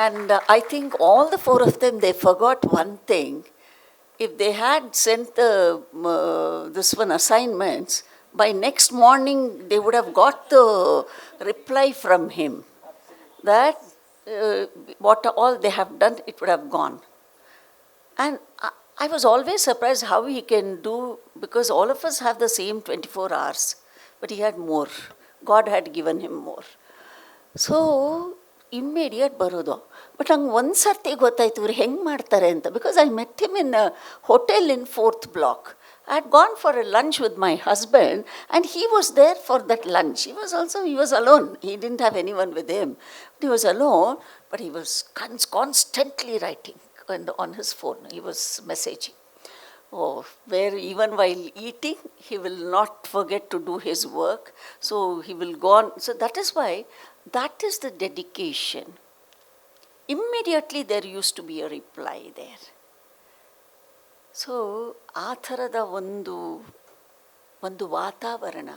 And I think all the four of them, they forgot one thing. If they had sent this one assignments, by next morning they would have got the reply from him that what all they have done, it would have gone. And I was always surprised how he can do, because all of us have the same 24 hours, but he had more. God had given him more. So immediate ಬರೋದು. But ನಂಗೆ ಒಂದು ಸರ್ತಿ ಗೊತ್ತಾಯ್ತು ಇವ್ರು ಹೆಂಗೆ ಮಾಡ್ತಾರೆ ಅಂತ. Because I met him in hotel in 4th block. I had gone for a lunch with my husband and he was there for that lunch. He was alone. He didn't have anyone with him. He was alone, but he was constantly writing on his phone. He was messaging. Where even while eating, he will not forget to do his work. So he will go on. So that is why, that is the dedication. Immediately there used to be a reply there. So ಆ ಥರದ ಒಂದು ವಾತಾವರಣ,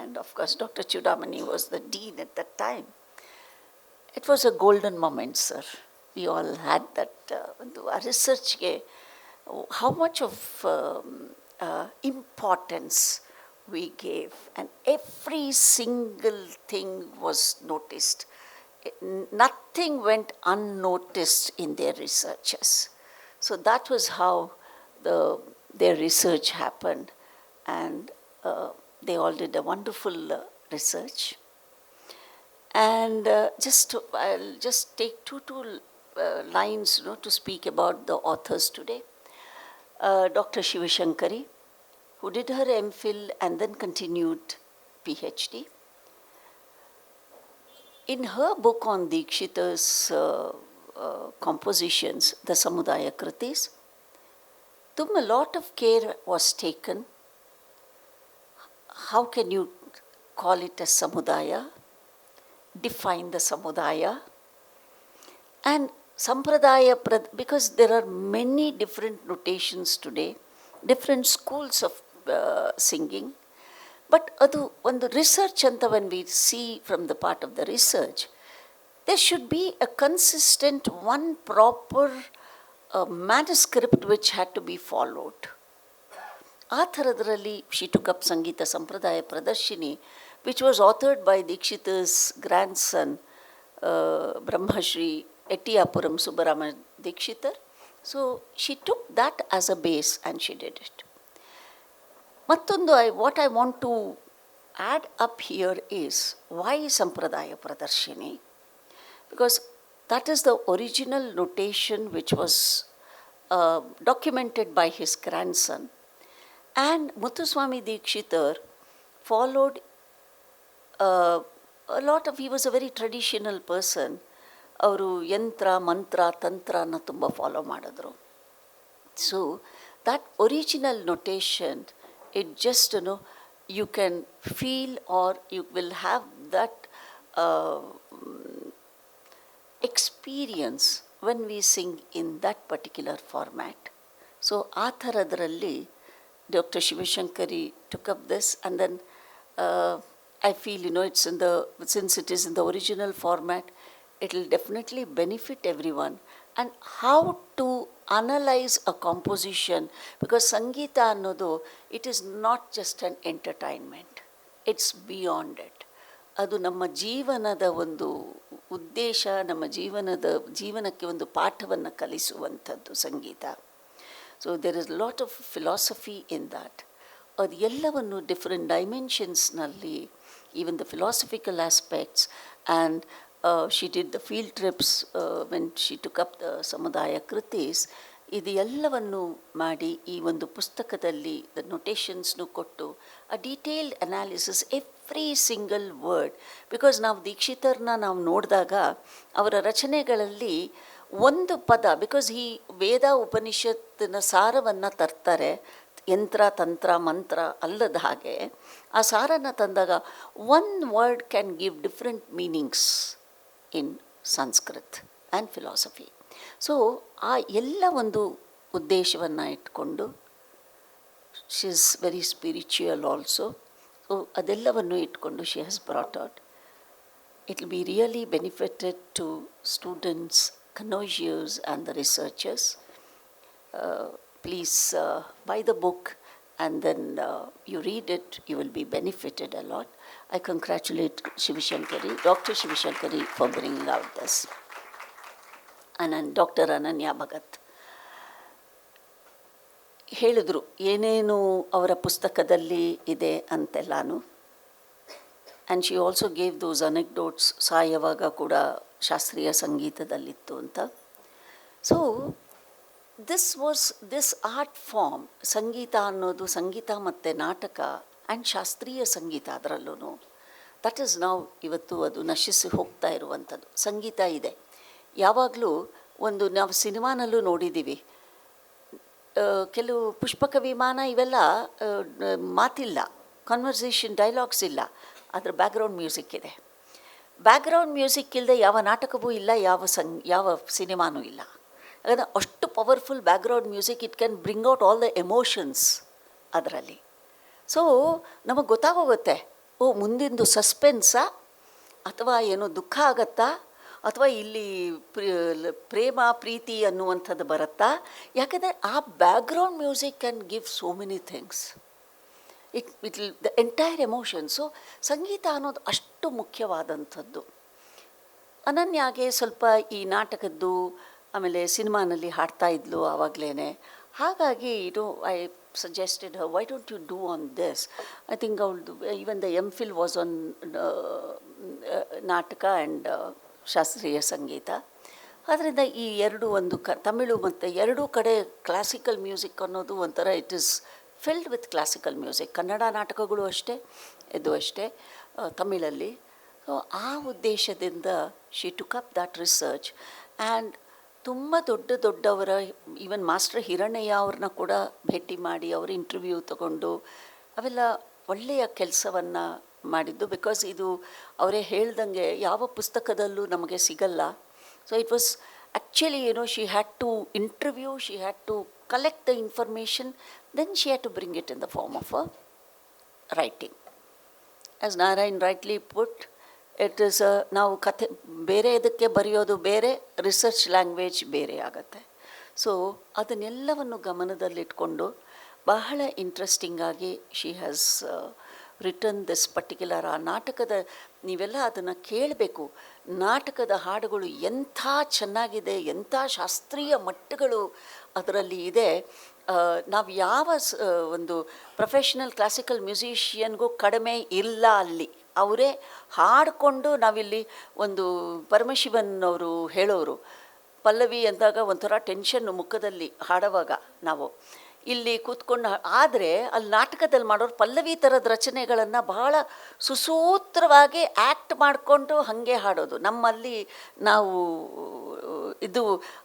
and of course Dr. Choodamani was the dean at that time. It was a golden moment, sir. We all had that ಒಂದು ರಿಸರ್ಚ್ಗೆ how much of importance we gave, and every single thing was noticed. Nothing went unnoticed in their researches. So that was how their research happened, and they all did a wonderful research. And I'll just take two lines, to speak about the authors today. Dr. Shivashankari, who did her MPhil and then continued PhD. In her book on Dikshitar's compositions, the Samudaya Kritis, a lot of care was taken. How can you call it as Samudaya? Define the Samudaya. And Sampradaya, because there are many different notations today, different schools of singing. But adu ಒಂದು research anta, when we see from the part of the research, there should be a consistent, one proper manuscript which had to be followed. ಆ ಥರದ್ರಲ್ಲಿ she took up Sangita Sampradaya Pradarshini, which was authored by Dikshitar's grandson, Brahmashri Ettiyapuram Subbarama Dikshitar. So she took that as a base and she did it. Mattondu, what I want to add up here is, why Sampradaya Pradarshini? Because that is the original notation which was documented by his grandson. And Muthuswamy Dikshitar followed a lot of, he was a very traditional person. ಅವರು ಯಂತ್ರ ಮಂತ್ರ ತಂತ್ರನ ತುಂಬ follow ಮಾಡಿದ್ರು. So that original notation, it just you can feel or you will have that experience when we sing in that particular format. So ಆ ಥರದ್ರಲ್ಲಿ Dr. Shivashankari took up this, and then I feel, it's in the, since it is in the original format, it will definitely benefit everyone. And how to analyze a composition, because Sangita annodu, it is not just an entertainment, it's beyond it. ಅದು ನಮ್ಮ ಜೀವನದ ಒಂದು ಉದ್ದೇಶ, ನಮ್ಮ ಜೀವನಕ್ಕೆ ಒಂದು ಪಾಠವನ್ನು ಕಲಿಸುವಂಥದ್ದು ಸಂಗೀತ. So there is lot of philosophy in that. ಅದು ಎಲ್ಲವನ್ನು ಡಿಫರೆಂಟ್ ಡೈಮೆನ್ಷನ್ಸ್ನಲ್ಲಿ, even the philosophical aspects, and she did the field trips when she took up the samudaya kritis, ಇದು ಎಲ್ಲವನ್ನು ಮಾಡಿ ಈ ಒಂದು ಪುಸ್ತಕದಲ್ಲಿ ದ ನೊಟೇಷನ್ಸ್ನು ಕೊಟ್ಟು a detailed analysis every single word. Because ನಾವು ದೀಕ್ಷಿತರ್ನ ನಾವು ನೋಡಿದಾಗ ಅವರ ರಚನೆಗಳಲ್ಲಿ ಒಂದು ಪದ, ಬಿಕಾಸ್ ಈ ವೇದ ಉಪನಿಷತ್ತಿನ ಸಾರವನ್ನು ತರ್ತಾರೆ, ಯಂತ್ರ ತಂತ್ರ ಮಂತ್ರ ಅಲ್ಲದ ಹಾಗೆ ಆ ಸಾರನ್ನು ತಂದಾಗ one word can give different meanings in Sanskrit and philosophy. So ಆ ಎಲ್ಲ ಒಂದು ಉದ್ದೇಶವನ್ನು ಇಟ್ಕೊಂಡು, she is very spiritual also. So ಅದೆಲ್ಲವನ್ನು ಇಟ್ಕೊಂಡು she has brought out. It will be really benefited to students, connoisseurs and the researchers. Please buy the book, and then you read it, you will be benefited a lot. I congratulate Shivashankari, Dr. Shivashankari, for bringing out this. And Dr. Ananya Bhagat ಹೇಳಿದ್ರು ಏನೇನು ಅವರ ಪುಸ್ತಕದಲ್ಲಿ ಇದೆ ಅಂತೆಲ್ಲಾನು. And she also gave ದೋಸ್ ಅನೆಕ್ಡೋಟ್ಸ್, ಸಾಯವಾಗ ಕೂಡ ಶಾಸ್ತ್ರೀಯ ಸಂಗೀತದಲ್ಲಿತ್ತು ಅಂತ. So this art form, ಸಂಗೀತ ಅನ್ನೋದು, ಸಂಗೀತ ಮತ್ತು ನಾಟಕ ಆ್ಯಂಡ್ ಶಾಸ್ತ್ರೀಯ ಸಂಗೀತ ಅದರಲ್ಲೂ, ದಟ್ ಈಸ್ ನಾವು ಇವತ್ತು ಅದು ನಶಿಸಿ ಹೋಗ್ತಾ ಇರುವಂಥದ್ದು. ಸಂಗೀತ ಇದೆ ಯಾವಾಗಲೂ ಒಂದು, ನಾವು ಸಿನಿಮಾನಲ್ಲೂ ನೋಡಿದ್ದೀವಿ, ಕೆಲವು ಪುಷ್ಪಕ ವಿಮಾನ ಇವೆಲ್ಲ ಮಾತಿಲ್ಲ, ಕನ್ವರ್ಸೇಷನ್ ಡೈಲಾಗ್ಸ್ ಇಲ್ಲ, ಅದರ ಬ್ಯಾಕ್ಗ್ರೌಂಡ್ ಮ್ಯೂಸಿಕ್ ಇದೆ. ಬ್ಯಾಕ್ಗ್ರೌಂಡ್ ಮ್ಯೂಸಿಕ್ ಇಲ್ಲದೆ ಯಾವ ನಾಟಕವೂ ಇಲ್ಲ, ಯಾವ ಸಿನಿಮಾನೂ ಇಲ್ಲ. ಯಾಕಂದರೆ ಅಷ್ಟು powerful background music, it can bring out all the emotions ಅದರಲ್ಲಿ. ಸೊ ನಮಗೆ ಗೊತ್ತಾಗೋಗುತ್ತೆ, ಓ ಮುಂದಿಂದು ಸಸ್ಪೆನ್ಸಾ ಅಥವಾ ಏನೋ ದುಃಖ ಆಗತ್ತಾ, ಅಥವಾ ಇಲ್ಲಿ ಪ್ರೇಮ ಪ್ರೀತಿ ಅನ್ನುವಂಥದ್ದು ಬರುತ್ತಾ. ಯಾಕಂದರೆ ಆ background music can give so many things, it will the entire emotion. So ಸಂಗೀತ ಅನ್ನೋದು ಅಷ್ಟು ಮುಖ್ಯವಾದಂಥದ್ದು. ಅನನ್ಯಾಗೆ ಸ್ವಲ್ಪ ಈ ನಾಟಕದ್ದು, ಆಮೇಲೆ ಸಿನಿಮಾನಲ್ಲಿ ಹಾಡ್ತಾ ಇದ್ಲು ಆವಾಗಲೇ. ಹಾಗಾಗಿ I suggested her, why don't you do on this? I think even the MPhil was on ನಾಟಕ ಆ್ಯಂಡ್ ಶಾಸ್ತ್ರೀಯ ಸಂಗೀತ. ಆದ್ದರಿಂದ ಈ ಎರಡು, ಒಂದು ತಮಿಳು ಮತ್ತು ಎರಡೂ ಕಡೆ ಕ್ಲಾಸಿಕಲ್ ಮ್ಯೂಸಿಕ್ ಅನ್ನೋದು ಒಂಥರ it is filled with classical music. Kannada ನಾಟಕಗಳು ಅಷ್ಟೇ, ಇದು ಅಷ್ಟೇ ತಮಿಳಲ್ಲಿ. ಸೊ ಆ ಉದ್ದೇಶದಿಂದ she took up that research. And ತುಂಬ ದೊಡ್ಡವರ, ಈವನ್ ಮಾಸ್ಟರ್ ಹಿರಣ್ಣಯ್ಯ ಅವ್ರನ್ನ ಕೂಡ ಭೇಟಿ ಮಾಡಿ ಅವ್ರ ಇಂಟರ್ವ್ಯೂ ತಗೊಂಡು ಅವೆಲ್ಲ ಒಳ್ಳೆಯ ಕೆಲಸವನ್ನು ಮಾಡಿದ್ದು. ಬಿಕಾಸ್ ಇದು ಅವರೇ ಹೇಳ್ದಂಗೆ ಯಾವ ಪುಸ್ತಕದಲ್ಲೂ ನಮಗೆ ಸಿಗಲ್ಲ. So it was actually she had to interview, she had to collect the information, then she had to bring it in the form of a writing. As Narayan rightly put, it is ನಾವು ಕಥೆ ಬೇರೆ ಇದಕ್ಕೆ ಬರೆಯೋದು ಬೇರೆ, research language ಬೇರೆ ಆಗುತ್ತೆ. So ಅದನ್ನೆಲ್ಲವನ್ನು ಗಮನದಲ್ಲಿಟ್ಕೊಂಡು ಬಹಳ ಇಂಟ್ರೆಸ್ಟಿಂಗಾಗಿ she has return this particular. ಆ ನಾಟಕದ ನೀವೆಲ್ಲ ಅದನ್ನು ಕೇಳಬೇಕು. ನಾಟಕದ ಹಾಡುಗಳು ಎಂಥ ಚೆನ್ನಾಗಿದೆ, ಎಂಥ ಶಾಸ್ತ್ರೀಯ ಮಟ್ಟಗಳು ಅದರಲ್ಲಿ ಇದೆ. ನಾವು ಯಾವ ಒಂದು ಪ್ರೊಫೆಷ್ನಲ್ ಕ್ಲಾಸಿಕಲ್ ಮ್ಯೂಸಿಷಿಯನ್ಗೂ ಕಡಿಮೆ ಇಲ್ಲ ಅಲ್ಲಿ. ಅವರೇ ಹಾಡಿಕೊಂಡು, ನಾವಿಲ್ಲಿ ಒಂದು ಪರಮಶಿವನ್ ಅವರು ಹೇಳೋರು, ಪಲ್ಲವಿ ಅಂದಾಗ ಒಂಥರ ಟೆನ್ಷನ್ನು ಮುಖದಲ್ಲಿ ಹಾಡುವಾಗ ನಾವು ಇಲ್ಲಿ ಕೂತ್ಕೊಂಡು. ಆದರೆ ಅಲ್ಲಿ ನಾಟಕದಲ್ಲಿ ಮಾಡೋರು ಪಲ್ಲವಿ ಥರದ ರಚನೆಗಳನ್ನು ಬಹಳ ಸುಸೂತ್ರವಾಗಿ ಆ್ಯಕ್ಟ್ ಮಾಡಿಕೊಂಡು ಹಾಗೆ ಹಾಡೋದು. ನಮ್ಮಲ್ಲಿ ನಾವು ಇದು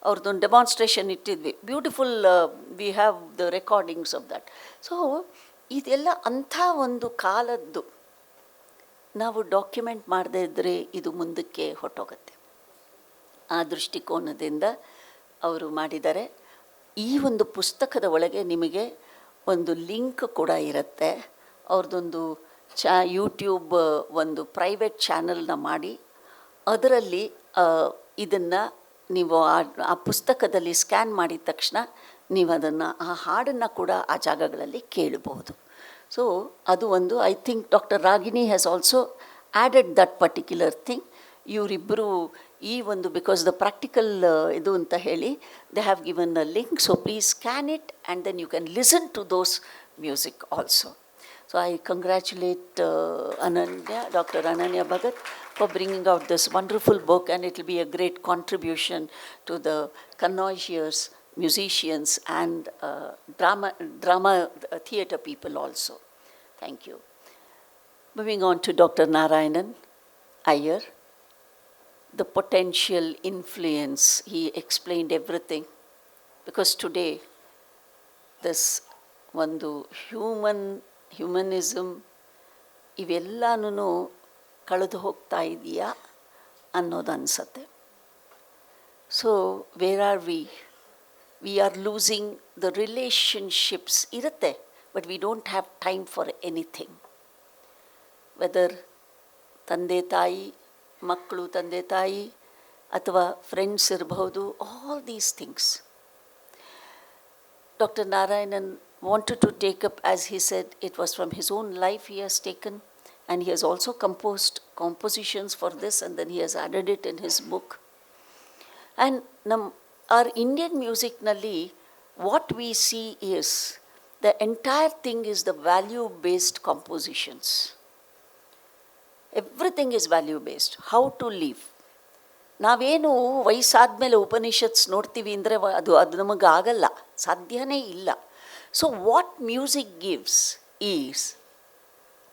ಅವ್ರದ್ದೊಂದು ಡೆಮಾನ್ಸ್ಟ್ರೇಷನ್ ಇಟ್ಟಿದ್ವಿ, beautiful, we have the recordings of that. So ಇದೆಲ್ಲ ಅಂಥ ಒಂದು ಕಾಲದ್ದು ನಾವು ಡಾಕ್ಯುಮೆಂಟ್ ಮಾಡದೇ ಇದ್ದರೆ ಇದು ಮುಂದಕ್ಕೆ ಹೊರಟೋಗುತ್ತೆ. ಆ ದೃಷ್ಟಿಕೋನದಿಂದ ಅವರು ಮಾಡಿದ್ದಾರೆ. ಈ ಒಂದು ಪುಸ್ತಕದ ಒಳಗೆ ನಿಮಗೆ ಒಂದು ಲಿಂಕ್ ಕೂಡ ಇರುತ್ತೆ. ಅವ್ರದ್ದೊಂದು ಯೂಟ್ಯೂಬ್ ಒಂದು ಪ್ರೈವೇಟ್ ಚಾನಲ್ನ ಮಾಡಿ ಅದರಲ್ಲಿ ಇದನ್ನು ನೀವು ಆ ಪುಸ್ತಕದಲ್ಲಿ ಸ್ಕ್ಯಾನ್ ಮಾಡಿದ ತಕ್ಷಣ ನೀವು ಅದನ್ನು, ಆ ಹಾಡನ್ನು ಕೂಡ ಆ ಜಾಗಗಳಲ್ಲಿ ಕೇಳಬಹುದು. ಸೊ ಅದು ಒಂದು, I think doctor Ragini has also added that particular thing. ಇವರಿಬ್ಬರು ಈ ಒಂದು, ಬಿಕಾಸ್ ದ ಪ್ರಾಕ್ಟಿಕಲ್ ಇದು ಅಂತ ಹೇಳಿ they have given a link. So please scan it and then you can listen to those music also. So I congratulate Dr. Ananya Bhagat for bringing out this wonderful book, and it will be a great contribution to the connoisseurs, musicians and drama theatre people also. Thank you. Moving on to Dr. Narayanan Iyer, the potential influence. He explained everything, because today this ಒಂದು humanism ಇವೆಲ್ಲನೂ ಕಳೆದು ಹೋಗ್ತಾ ಇದೆಯಾ ಅನ್ನೋದು ಅನಿಸತ್ತೆ. So where are we are losing the relationships ಇರುತ್ತೆ, but we don't have time for anything. Whether ತಂದೆ ತಾಯಿ ಮಕ್ಕಳು, ತಂದೆ ತಾಯಿ ಅಥವಾ ಫ್ರೆಂಡ್ಸ್ ಇರಬಹುದು, all these things. Dr. Narayanan wanted to take up, as he said, it was from his own life he has taken, and he has also composed compositions for this, and then he has added it in his book. And our Indian music nalli, what we see is the entire thing is the value-based compositions. Everything is value-based. How to live. ನಾವೇನು ವಯಸ್ಸಾದ್ಮೇಲೆ ಉಪನಿಷತ್ಸ್ ನೋಡ್ತೀವಿ ಅಂದರೆ ಅದು ನಮಗೆ ಆಗಲ್ಲ, ಸಾಧ್ಯನೇ ಇಲ್ಲ. So what music gives is,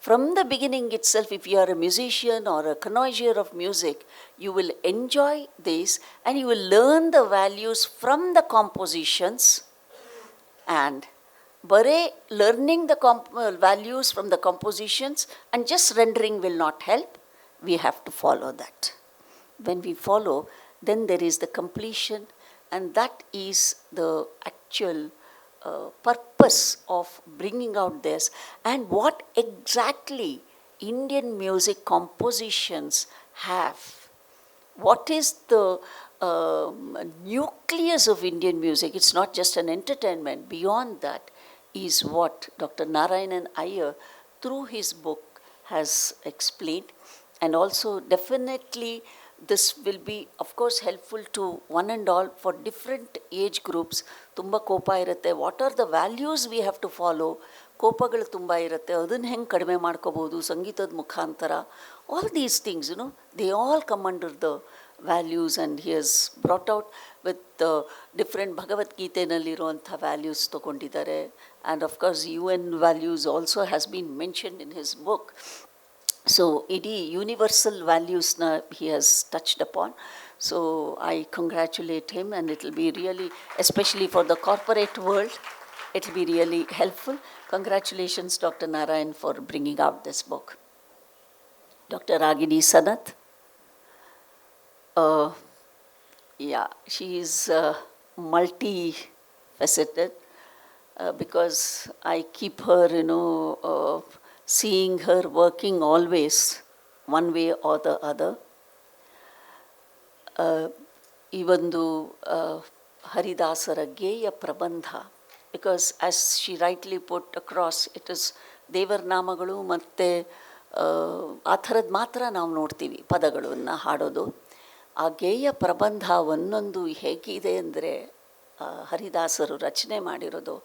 from the beginning itself, if you are a musician or a connoisseur of music, you will enjoy this and you will learn the values from the compositions. And ಬರೇ learning the values from the compositions and just rendering will not help. We have to follow that. When we follow, then there is the completion, and that is the actual purpose of bringing out this. And what exactly Indian music compositions have, what is the nucleus of Indian music, it's not just an entertainment, beyond that is what Dr. Narayanan Iyer through his book has explained. And also definitely this will be, of course, helpful to one and all for different age groups. ತುಂಬ ಕೋಪ ಇರುತ್ತೆ, what are the values we have to follow. ಕೋಪಗಳು ತುಂಬ ಇರುತ್ತೆ, ಅದನ್ನು ಹೆಂಗೆ ಕಡಿಮೆ ಮಾಡ್ಕೋಬೋದು ಸಂಗೀತದ ಮುಖಾಂತರ. All these things, they all come under the values, and he has brought out with different ಭಗವದ್ಗೀತೆನಲ್ಲಿರುವಂಥ ವ್ಯಾಲ್ಯೂಸ್ ತೊಗೊಂಡಿದ್ದಾರೆ. And of course UN values also has been mentioned in his book. So, idi universal values na he has touched upon. So, I congratulate him, and it will be really, especially for the corporate world, it will be really helpful. Congratulations, Dr. Narayan, for bringing out this book. Dr. Ragini Sanath. Yeah, she is multi-faceted because I keep her, seeing her working always one way or the other. ಈ ಒಂದು ಹರಿದಾಸರ ಗೇಯ ಪ್ರಬಂಧ, because as she rightly put across, it is ದೇವರ ನಾಮಗಳು ಮತ್ತು ಆ ಥರದ್ದು ಮಾತ್ರ ನಾವು ನೋಡ್ತೀವಿ ಪದಗಳನ್ನು ಹಾಡೋದು. ಆ ಗೇಯ ಪ್ರಬಂಧ ಒಂದೊಂದು ಹೇಗಿದೆ ಅಂದರೆ ಹರಿದಾಸರು ರಚನೆ ಮಾಡಿರೋದು,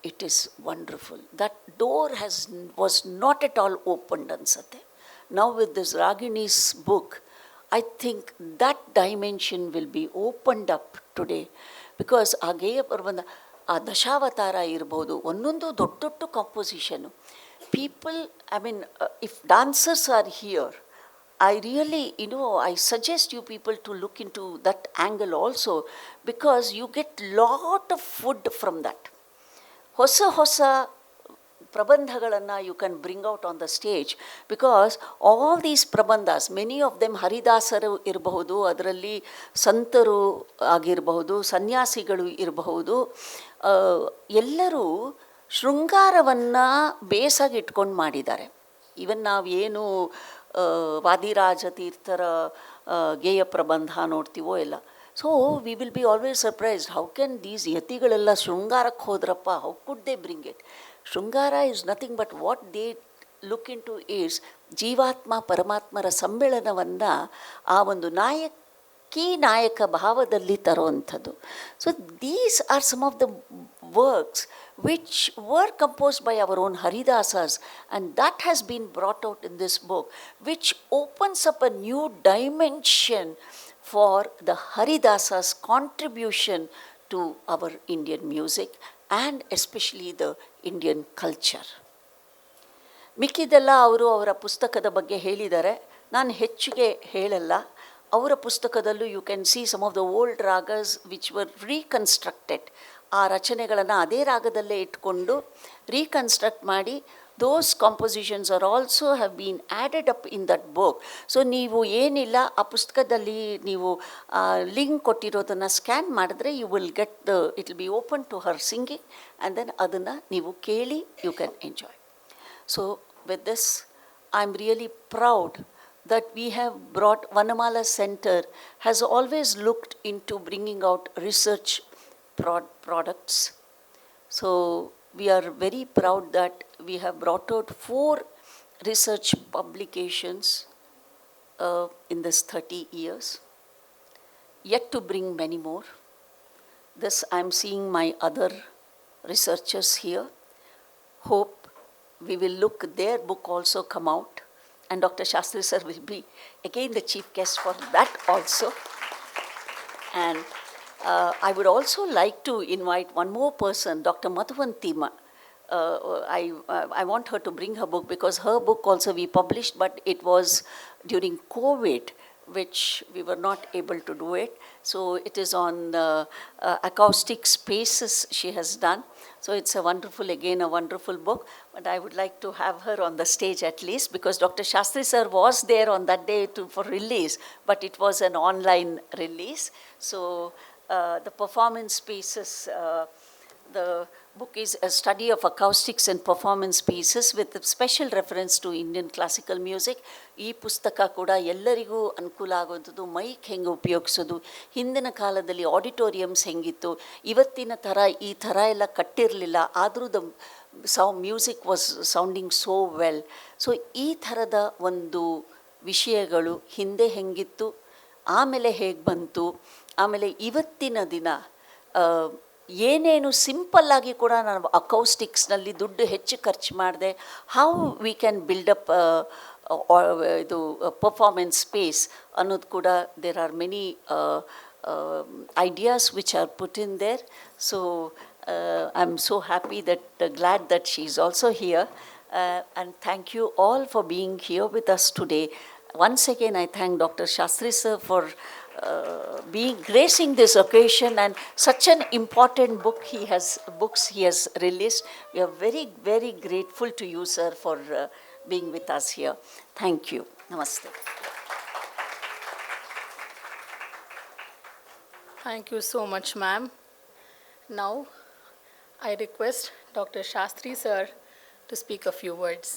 it is wonderful. That door was not at all opened ಅನ್ಸುತ್ತೆ. Now with this raginis book, I think that dimension will be opened up today, because ಆ ಗೇಯ ಪ್ರಬಂಧ, ಆ ದಶಾವತಾರ ಇರ್ಬೋದು, ಒಂದೊಂದು ದೊಡ್ಡ ದೊಡ್ಡ composition. People, I mean, if dancers are here, I really, I suggest you people to look into that angle also, because you get lot of food from that. ಹೊಸ ಪ್ರಬಂಧಗಳನ್ನು you can bring out on the stage, because all these prabandhas, many of them ಹರಿದಾಸರು ಇರಬಹುದು, ಅದರಲ್ಲಿ ಸಂತರು ಆಗಿರಬಹುದು, ಸನ್ಯಾಸಿಗಳು ಇರಬಹುದು, ಎಲ್ಲರೂ ಶೃಂಗಾರವನ್ನು ಬೇಸಾಗಿ ಇಟ್ಕೊಂಡು ಮಾಡಿದ್ದಾರೆ. ಈವನ್ ನಾವು ಏನು ವಾದಿರಾಜ ತೀರ್ಥರ ಗೇಯ ಪ್ರಬಂಧ ನೋಡ್ತೀವೋ ಎಲ್ಲ. So we will be always surprised, how can these ಯತಿಗಳೆಲ್ಲ ಶೃಂಗಾರಕ್ಕೆ ಹೋದ್ರಪ್ಪ, how could they bring it. Shringara is nothing but what they look in to is jeevatma ಪರಮಾತ್ಮರ ಸಮ್ಮೇಳನವನ್ನು ಆ ಒಂದು ನಾಯಕ ಭಾವದಲ್ಲಿ ತರುವಂಥದ್ದು. So these are some of the works which were composed by our own Haridasas, and that has been brought out in this book, which opens up a new dimension for the Haridasas' contribution to our Indian music and especially the Indian culture. ಮಿಕ್ಕಿದೆಲ್ಲ ಅವರು ಅವರ ಪುಸ್ತಕದ ಬಗ್ಗೆ ಹೇಳಿದ್ದಾರೆ, ನಾನು ಹೆಚ್ಚಿಗೆ ಹೇಳಲ್ಲ. ಅವರ ಪುಸ್ತಕದಲ್ಲೂ you can see some of the old ragas which were reconstructed. ಆ ರಚನೆಗಳನ್ನು ಅದೇ ರಾಗದಲ್ಲೇ ಇಟ್ಕೊಂಡು ರೀಕನ್ಸ್ಟ್ರಕ್ಟ್ ಮಾಡಿ, those compositions are also have been added up in that book. So ನೀವು ಏನಿಲ್ಲ, ಆ ಪುಸ್ತಕದಲ್ಲಿ ನೀವು ಲಿಂಕ್ ಕೊಟ್ಟಿರೋದನ್ನು ಸ್ಕ್ಯಾನ್ ಮಾಡಿದ್ರೆ you will get it will be open to her singing, and then ಅದನ್ನು ನೀವು ಕೇಳಿ you can enjoy. So with this I am really proud that we have brought Vanamala Center has always looked into bringing out research products. So we are very proud that we have brought out 4 research publications in this 30 years, yet to bring many more. This I am seeing my other researchers here. Hope we will look their book also come out, and Dr. Shastri sir will be again the chief guest for that also. And I would also like to invite one more person, Dr. Muthuswamy. I want her to bring her book, because her book also we published, but it was during COVID, which we were not able to do it. So it is on acoustic spaces she has done. So it's a wonderful book. But I would like to have her on the stage at least, because Dr. Shastri sir was there on that day for release, but it was an online release. So the performance spaces, the book is a study of acoustics and performance pieces with a special reference to Indian classical music. ಈ ಪುಸ್ತಕ ಕೂಡ ಎಲ್ಲರಿಗೂ ಅನುಕೂಲ ಆಗುವಂಥದ್ದು. Mic ಹೆಂಗೆ ಉಪಯೋಗಿಸೋದು, ಹಿಂದಿನ ಕಾಲದಲ್ಲಿ ಆಡಿಟೋರಿಯಮ್ಸ್ ಹೆಂಗಿತ್ತು, ಇವತ್ತಿನ ಥರ ಈ ಥರ ಎಲ್ಲ ಕಟ್ಟಿರಲಿಲ್ಲ, ಆದರೂ the music was sounding so well. So ಈ ಥರದ ಒಂದು ವಿಷಯಗಳು ಹಿಂದೆ ಹೆಂಗಿತ್ತು, ಆಮೇಲೆ ಹೇಗೆ ಬಂತು, ಆಮೇಲೆ ಇವತ್ತಿನ ದಿನ ಏನೇನು ಸಿಂಪಲ್ಲಾಗಿ ಕೂಡ ನಾನು ಅಕೌಸ್ಟಿಕ್ಸ್ನಲ್ಲಿ ದುಡ್ಡು ಹೆಚ್ಚು ಖರ್ಚು ಮಾಡಿದೆ, ಹೌ ವಿ ಕ್ಯಾನ್ ಬಿಲ್ಡಪ್ ಇದು ಪರ್ಫಾರ್ಮೆನ್ಸ್ ಸ್ಪೇಸ್ ಅನ್ನೋದು ಕೂಡ there are many ideas which are put in there. So I'm so happy that, glad that she is also here. And thank you all for being here with us today. Once again, I thank Dr. Shastri sir for gracing this occasion, and such an important books he has released. We are very, very grateful to you, sir, for being with us here. Thank you. Namaste. Thank you so much, ma'am. Now, I request Dr. Shastri sir to speak a few words.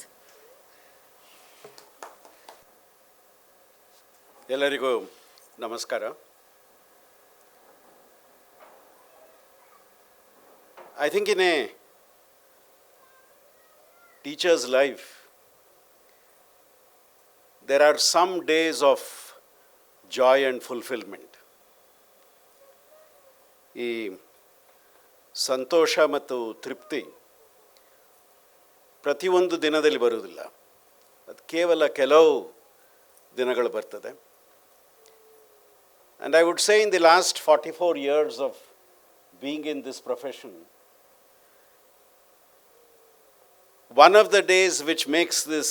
ಎಲ್ಲರಿಗೂ ನಮಸ್ಕಾರ. I think in a teacher's life, there are some days of joy and fulfillment. ಈ ಸಂತೋಷ ಮತ್ತು ತೃಪ್ತಿ ಪ್ರತಿಯೊಂದು ದಿನದಲ್ಲಿ ಬರುವುದಿಲ್ಲ, ಅದು ಕೇವಲ ಕೆಲವು ದಿನಗಳು ಬರ್ತದೆ. And I would say in the last 44 years of being in this profession, one of the days which makes this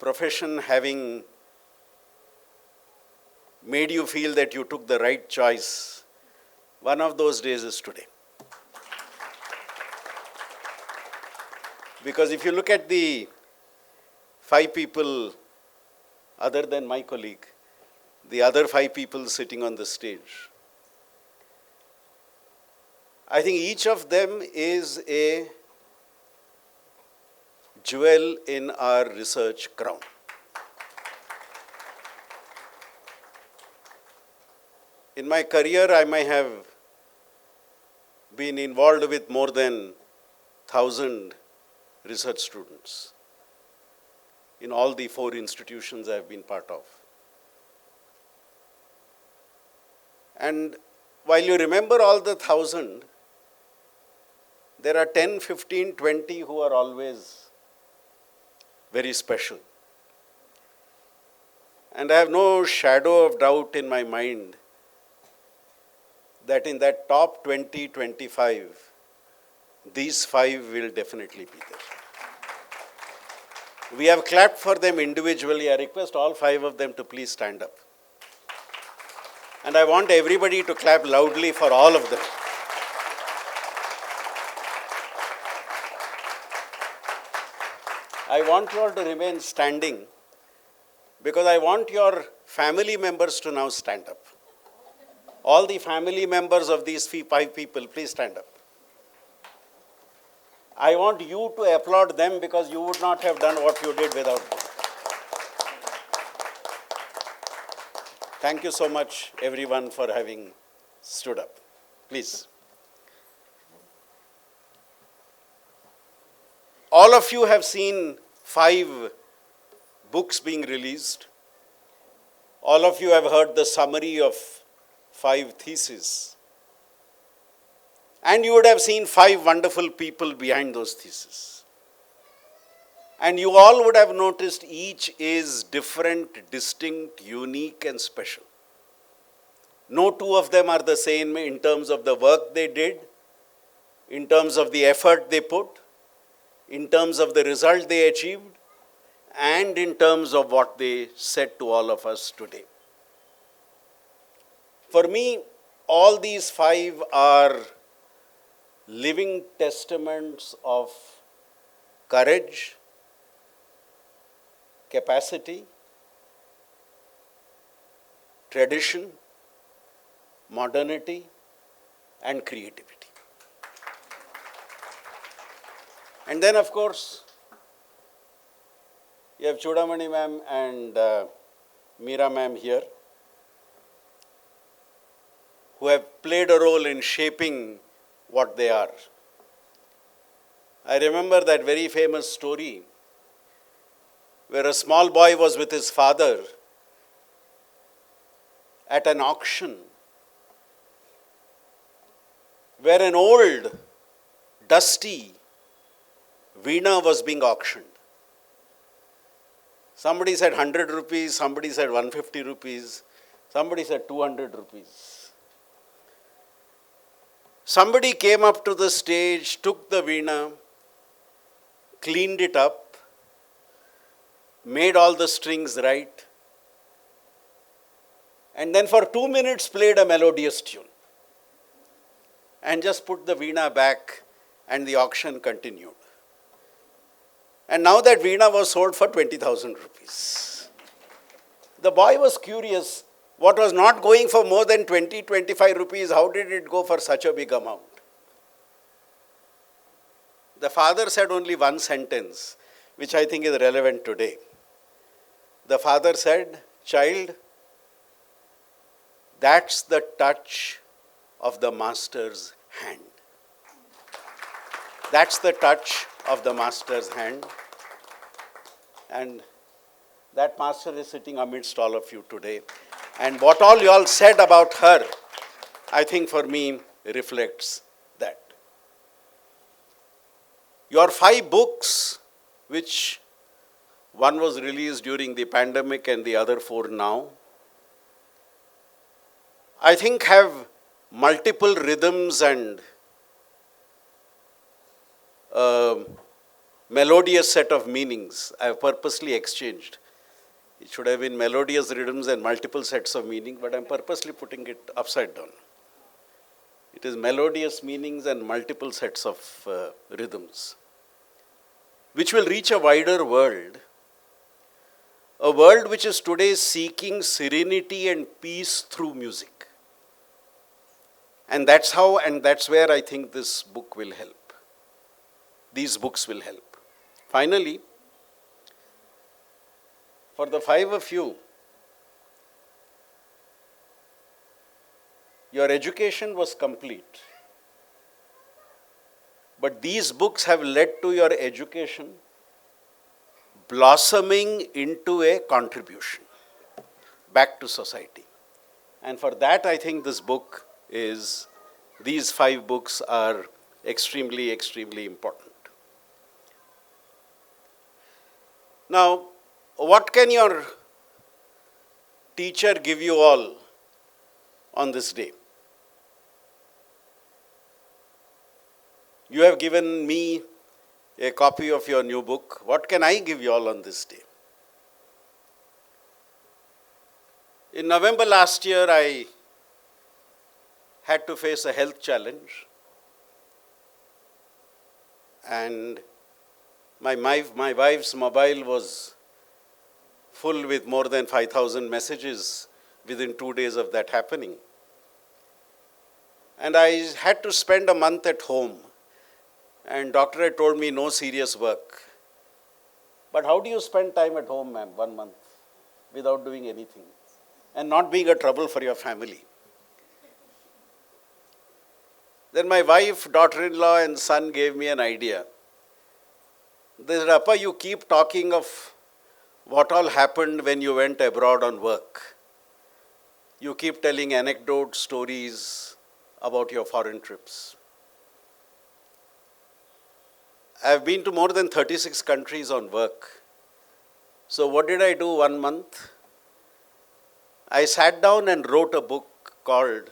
profession having made you feel that you took the right choice, one of those days is today. Because if you look at the 5 people other than my colleague, the other 5 people sitting on the stage, I think each of them is a jewel in our research crown. In my career, I may have been involved with more than 1,000 research students in all the 4 institutions I have been part of. And while you remember all the 1,000, there are 10, 15, 20 who are always very special. And I have no shadow of doubt in my mind that in that top 20, 25, these 5 will definitely be there. We have clapped for them individually. I request all 5 of them to please stand up. And I want everybody to clap loudly for all of them. I want you all to remain standing because I want your family members to now stand up. All the family members of these 5 people, please stand up. I want you to applaud them because you would not have done what you did without them. Thank you so much, everyone, for having stood up. Please. All of you have seen 5 books being released. All of you have heard the summary of 5 theses. And you would have seen 5 wonderful people behind those theses. And you all would have noticed each is different, distinct, unique and special. No 2 of them are the same in terms of the work they did, in terms of the effort they put, in terms of the result they achieved, and in terms of what they said to all of us today. For me, all these 5 are living testaments of courage, capacity, tradition, modernity, and creativity. And then, of course, you have Choodamani ma'am and Meera ma'am here, who have played a role in shaping what they are. I remember that very famous story where a small boy was with his father at an auction where an old, dusty veena was being auctioned. Somebody said 100 rupees, somebody said 150 rupees, somebody said 200 rupees. Somebody came up to the stage, took the veena, cleaned it up, made all the strings right, and then for 2 minutes played a melodious tune and just put the veena back and the auction continued. And now that veena was sold for 20,000 rupees. The boy was curious. What was not going for more than 20, 25 rupees, how did it go for such a big amount? The father said only one sentence, which I think is relevant today. The father said, "Child, that's the touch of the master's hand." That's the touch of the master's hand. And that master is sitting amidst all of you today. And what all you all said about her, I think for me reflects that. Your 5 books, which one was released during the pandemic and the other 4 now, I think have multiple rhythms and melodious set of meanings. I have purposely exchanged. It should have been melodious rhythms and multiple sets of meaning, but I'm purposely putting it upside down. It is melodious meanings and multiple sets of rhythms, which will reach a wider world, a world which is today seeking serenity and peace through music. And that's how, and that's where I think this book will help. These books will help. Finally, for the 5 of you, your education was complete. But these books have led to your education blossoming into a contribution back to society. And for that, I think this book is, these 5 books are extremely, extremely important. Now, what can your teacher give you all on this day? You have given me a copy of your new book. What can I give you all on this day? In November last year, I had to face a health challenge. And my wife's mobile was full with more than 5,000 messages within 2 days of that happening. And I had to spend a month at home. And doctor had told me no serious work. But how do you spend time at home, ma'am, 1 month without doing anything and not being a trouble for your family? Then my wife, daughter-in-law and son gave me an idea. They said, Appa, you keep talking of what all happened when you went abroad on work. You keep telling anecdotes, stories about your foreign trips. I have been to more than 36 countries on work. So what did I do 1 month? I sat down and wrote a book called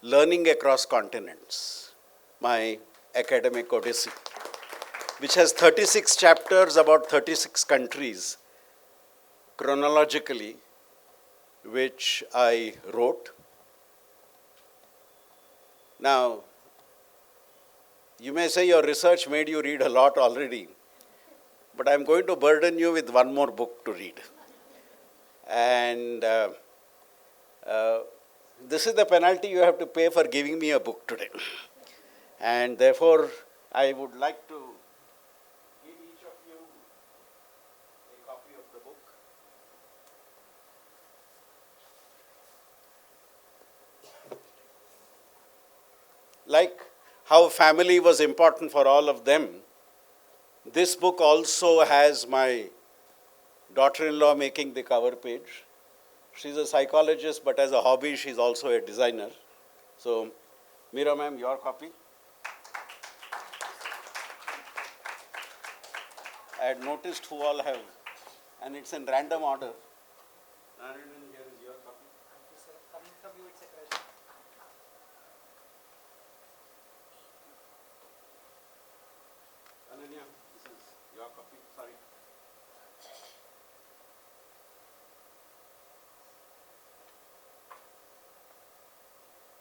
Learning Across Continents, my academic odyssey, which has 36 chapters about 36 countries chronologically, which I wrote. Now, you may say your research made you read a lot already, but I'm going to burden you with 1 more book to read. And this is the penalty you have to pay for giving me a book today. And therefore, I would like to give each of you a copy of the book. Like how family was important for all of them, this book also has my daughter-in-law making the cover page. She's a psychologist, but as a hobby, she's also a designer. So, Meera ma'am, your copy. I had noticed who all have, and it's in random order. And here is your copy. Coming from you, it's a pleasure. Ananya, this is your copy. Sorry.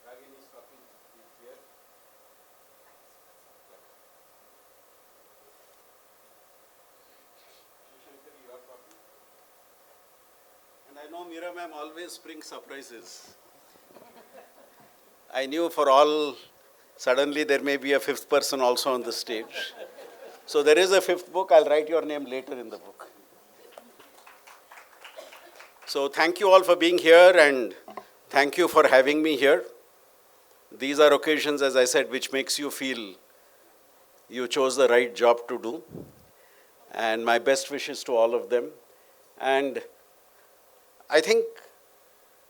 Ragini's copy is here. Shivashankari, your copy. And I know Meera ma'am always brings surprises. I knew for all, suddenly there may be a 5th person also on the stage. So there is a 5th book. I'll write your name later in the book. So thank you all for being here, and thank you for having me here. These are occasions, as I said, which makes you feel You chose the right job to do. And my best wishes to all of them. And I think